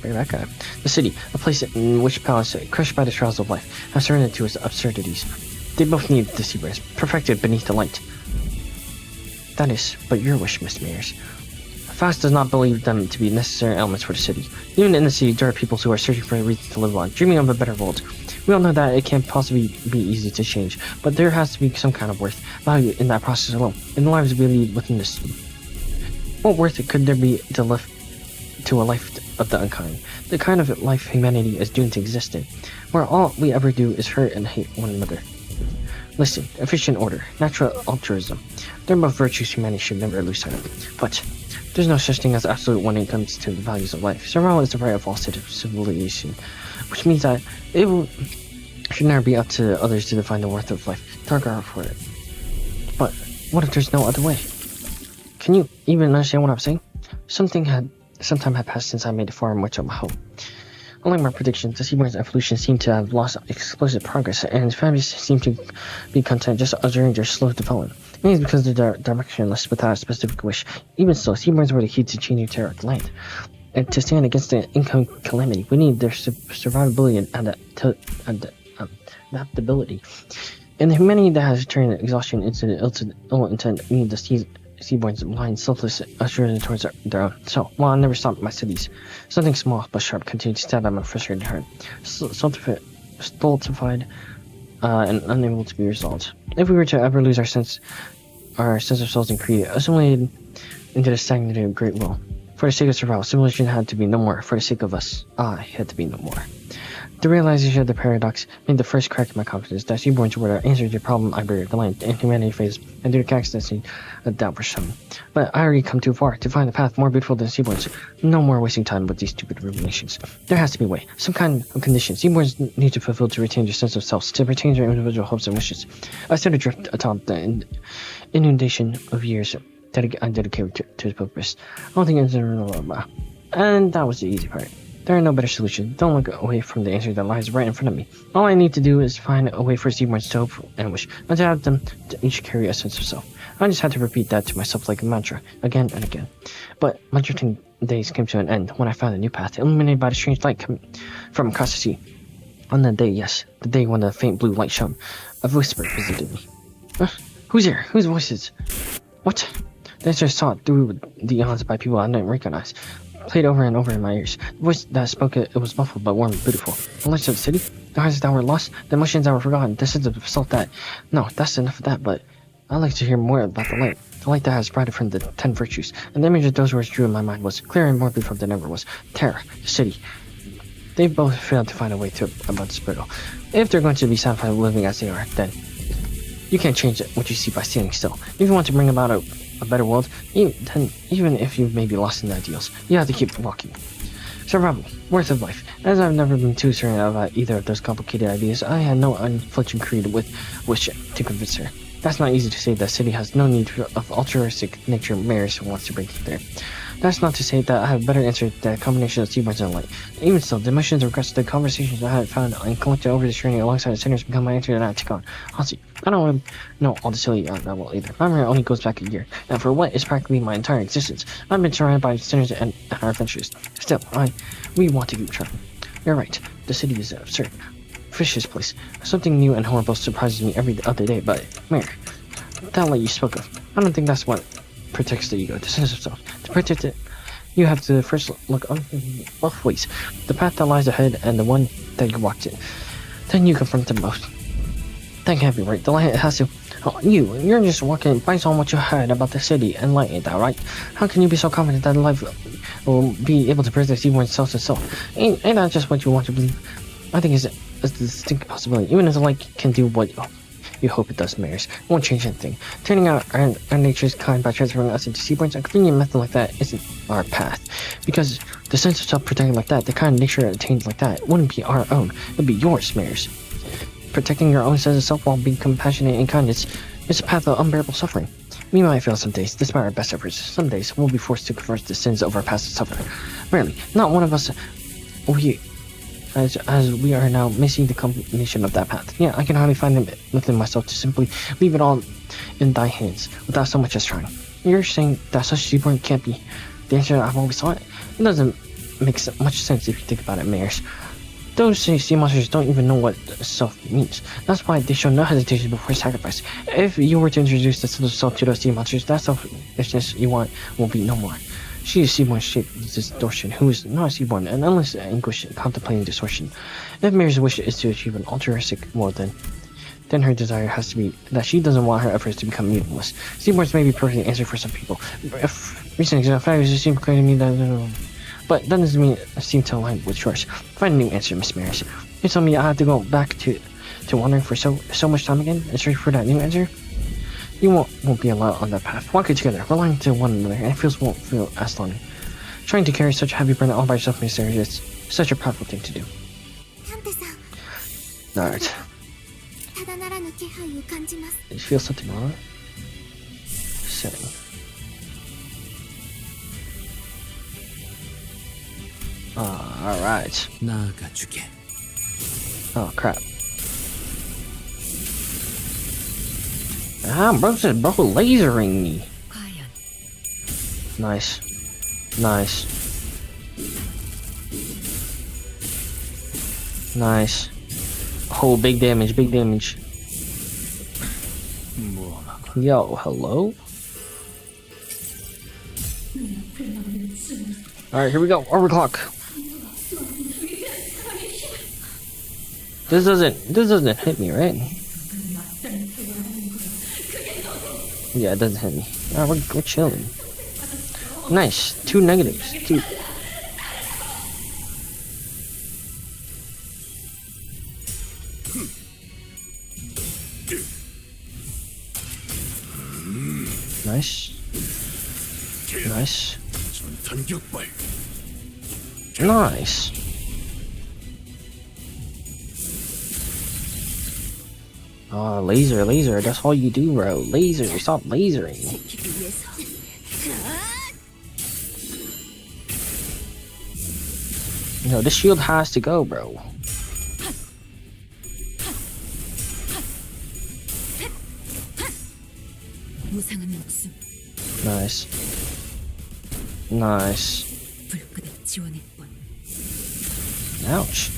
Bring that guy. The city, a place in which palace, crushed by the trials of life, has surrendered to its absurdities. They both need the Seaborns, perfected beneath the light. That is but your wish, Miss Mayors. Faust does not believe them to be necessary elements for the city. Even in the city, there are people who are searching for a reason to live on, dreaming of a better world. We all know that it can't possibly be easy to change, but there has to be some kind of worth, value in that process alone, in the lives we lead within this city. What worth could there be to live to a life of the unkind, the kind of life humanity is doomed to exist in, where all we ever do is hurt and hate one another? Listen, efficient order, natural altruism, they're both virtues humanity should never lose sight of. But there's no such thing as absolute when it comes to the values of life. Survival is the right of all civilization, which means that should never be up to others to define the worth of life, to regard for it. But what if there's no other way? Can you even understand what I'm saying? Some time had passed since I made the far much of my home. Unlike my predictions, the Seaborn's evolution seemed to have lost explosive progress, and families seemed to be content just observing their slow development. Maybe it's because they're directionless without a specific wish. Even so, Seaborns were the key to changing terror at land. And to stand against the incoming calamity, we need their survivability and adaptability. And the humanity that has turned exhaustion into ill intent need the Seaborns blind, selfless assurance towards their own. So, while I never stopped my cities, something small but sharp continued to stab at my frustrated heart, stultified and unable to be resolved. If we were to ever lose our sense of selves and creed, assimilated into the stagnated great will, for the sake of survival, civilization had to be no more. For the sake of us, I had to be no more. The realization of the paradox made the first crack in my confidence that Seaborns were the answer to the problem I buried the land and humanity faced, and due to accidents, a doubt was shown. But I already come too far to find a path more beautiful than Seaborns. No more wasting time with these stupid ruminations. There has to be a way, some kind of condition Seaborns need to fulfill to retain their sense of self, to retain their individual hopes and wishes. I stood adrift atop the inundation of years I dedicated to his purpose. I don't think it's and that was the easy part. There are no better solutions. Don't look away from the answer that lies right in front of me. All I need to do is find a way for Seaborns to hope and wish, and to have them to each carry a sense of self. I just had to repeat that to myself like a mantra, again and again. But my drifting days came to an end when I found a new path, illuminated by the strange light coming from across the sea. On that day, yes, the day when the faint blue light shone, a whisper visited me. Who's here? Whose voice is? What? The answer sought through the eons by people I didn't recognize. Played over and over in my ears. The voice that spoke it was muffled but warm and beautiful. The lights of the city, the eyes that were lost, the emotions that were forgotten, the sense of self that... No, that's enough of that, but I'd like to hear more about the light that has sprouted from the 10 virtues. And the image of those words drew in my mind was clearer and more beautiful than ever was. Terror, the city. They both failed to find a way to about the spiritual. If they're going to be satisfied living as they are, then You can't change what you see by standing still. If you want to bring about a better world, even if you may be lost in the ideals, you have to keep walking. Survival, worth of life. As I've never been too certain about either of those complicated ideas, I had no unflinching creed with which to convince her. That's not easy to say. The city has no need of altruistic nature Maris wants to bring there. That's not to say that I have a better answer to that combination of seaboards and light. Even still, the emotions, regrets, the conversations I had found and collected over this journey alongside the sinners become my answer that I take on. Honestly, I don't want to know all the silly that well either. My memory only goes back a year, and for what is practically my entire existence, I've been surrounded by sinners and our adventures. Still, we want to keep trying. You're right, the city is absurd. Vicious place. Something new and horrible surprises me every other day, but Mare, that light you spoke of, I don't think that's what protects the ego, the sense of self. To protect it, you have to first look both ways. The path that lies ahead and the one that you walked in. Then you confront them both. That can't be right. The light has to... Oh, you're just walking based on what you heard about the city and light, ain't that right? How can you be so confident that life will be able to protect even self to self? Ain't that just what you want to believe? I think it's a distinct possibility. Even if the light can do what you hope it does, Maris, it won't change anything. Turning out our nature's kind by transferring us into seaborns, a convenient method like that isn't our path. Because the sense of self-protecting like that, the kind of nature attained like that, wouldn't be our own. It'd be yours, Maris. Protecting your own sense of self while being compassionate and kind is a path of unbearable suffering. We might fail some days, despite our best efforts. Some days, we'll be forced to confront the sins of our past and suffer. Rarely, not one of us... As we are now missing the combination of that path. Yeah, I can hardly find it within myself to simply leave it all in thy hands without so much as trying. You're saying that such seaborn can't be the answer I've always thought? It doesn't make much sense if you think about it, Maris. Those sea monsters don't even know what self means. That's why they show no hesitation before sacrifice. If you were to introduce the sense of self to those sea monsters, that selfishness you want will be no more. She is Seaborn's shaped distortion, who is not Seaborn, and endless anguish contemplating distortion. If Mary's wish is to achieve an altruistic world, then her desire has to be that she doesn't want her efforts to become meaningless. Seaborns may be perfectly answered for some people. If recent factors seem clear to me that, but that doesn't mean it seem to align with yours. Find a new answer, Miss Maris. You tell me I have to go back to wandering for so much time again and search for that new answer? You won't be alone on that path. Walk it together, relying to one another, and it won't feel as lonely. Trying to carry such a heavy burden all by yourself, Miss Maris, is such a proudful thing to do. Alright. You feel something wrong? Setting. Alright. 나아가주게. Oh crap. Bro said bro lasering me. 과연 Nice. Nice. Nice. Oh, big damage, big damage. Yo, hello? Alright, here we go. Overclock. This doesn't hit me, right? Yeah, it doesn't hit me. We're chilling. Nice. 2 negatives. 2. Nice. Nice. Nice. Oh, laser. That's all you do, bro. Laser. Stop lasering. No, this shield has to go, bro. 무상한 목숨 Nice. Nice. 불끈한 지원의 뻔. Ouch.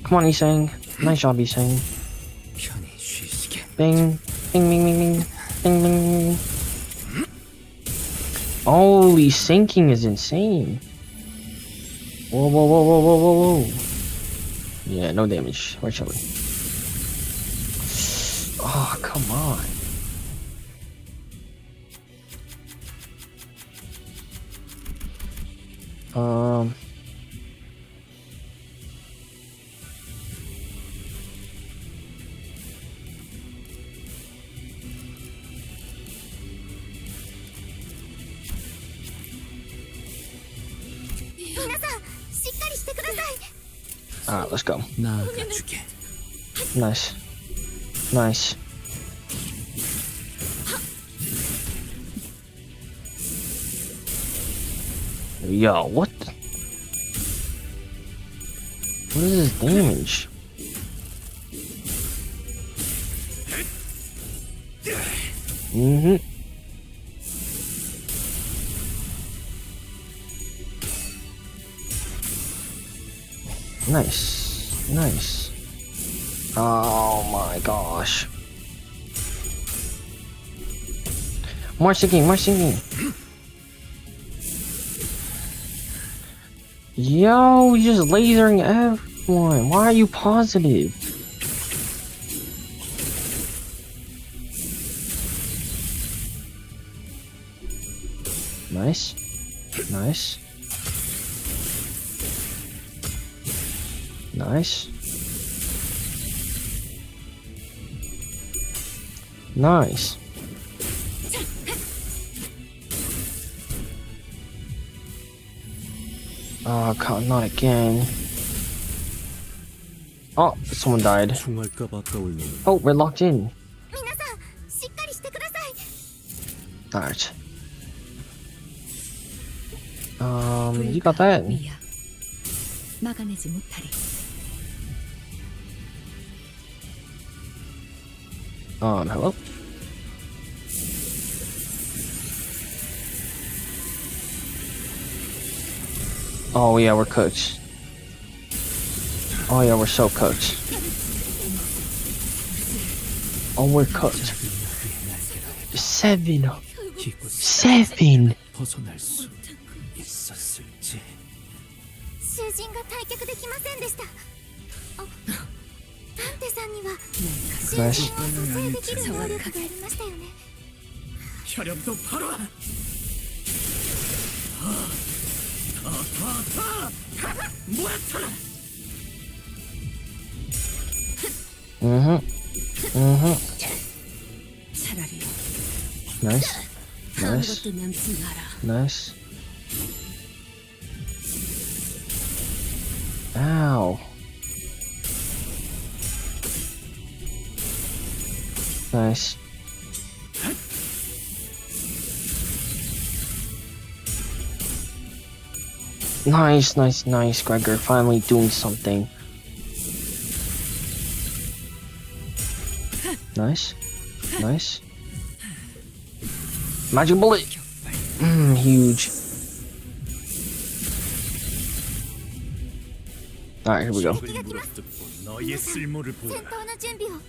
Come on, Isang. Nice job, Isang. 편히 쉬시게. Bing. Bing, bing, bing, bing. Bing, bing. Holy, sinking is insane. Whoa. Yeah, no damage. We're chilling. Oh, come on. Alright, let's go. 나아가주게. Nice. Nice. Yo, what? What is this damage? Mm-hmm. Nice. Nice. Oh my gosh. More sinking, more sinking. Yo, he's just lasering everyone. Why are you positive? Nice. Nice. Nice. Nice. Oh god, not again. Oh, someone died. 총알값 아까울 놈. Oh, we're locked in. 皆さんしっかりしてください。 Alright. You got that? 미야. 막아내지 못하리. Hello? Oh yeah, we're cooked. Oh yeah, we're so cooked. Oh, we're cooked. 7. 7. 벗어날 수 있었을지. 囚人が退却できませんでした。あ、ダンテさんには囚 Nice. 人を蘇生できる能力がありましたよね。 혈압도 바로. 차라리 Nice. Nice. 아무것도 남지 마라. Nice. Ow. Nice. Nice, nice, nice, Gregor. Finally doing something. Nice. Nice. Magic bullet! Huge. Alright, here we go. 敵が来ます。 너의 쓸모를 戦 보여라. 闘の準備を。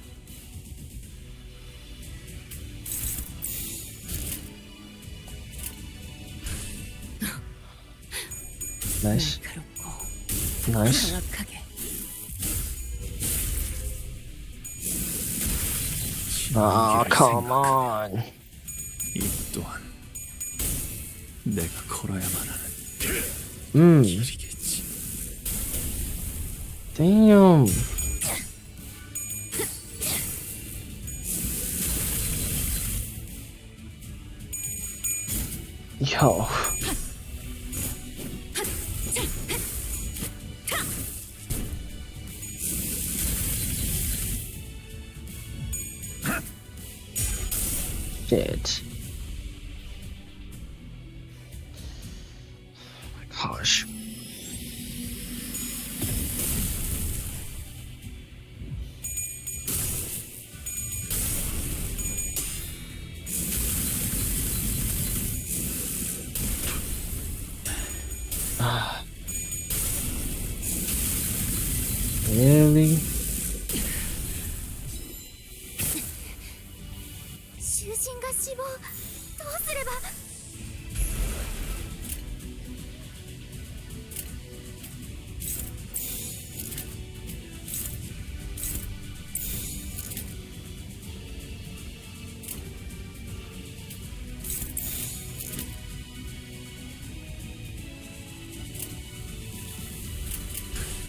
Nice. 날카롭고 Nice. 정확하게. Oh, come on. 이 또한 내가 걸어야만 하는 길이겠지. Damn. Yo. Shit. Oh my gosh. Really? 囚人が死亡。どうすれば。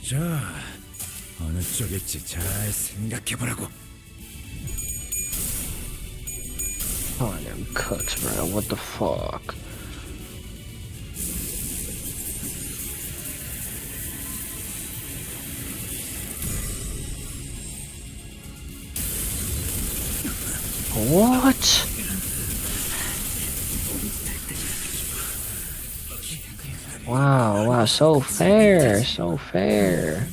자, 어느 쪽일지 잘 생각해보라고. Oh, them cooks, bro. What the fuck? What? Wow, so fair, so fair.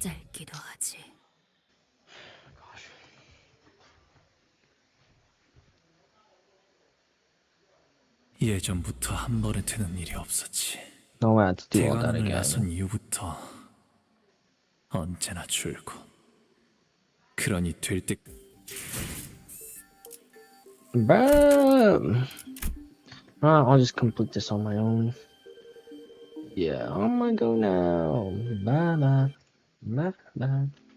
짧기도 하지. 예전부터 한 번에 되는 일이 없었지. No way I have to do all that 대관을 again. 나선 이후부터 언제나 줄곧. 그러니 될 때 Bruh. I'll just complete this on my own. Yeah, I'm gonna go now. Bye bye. Bye bye.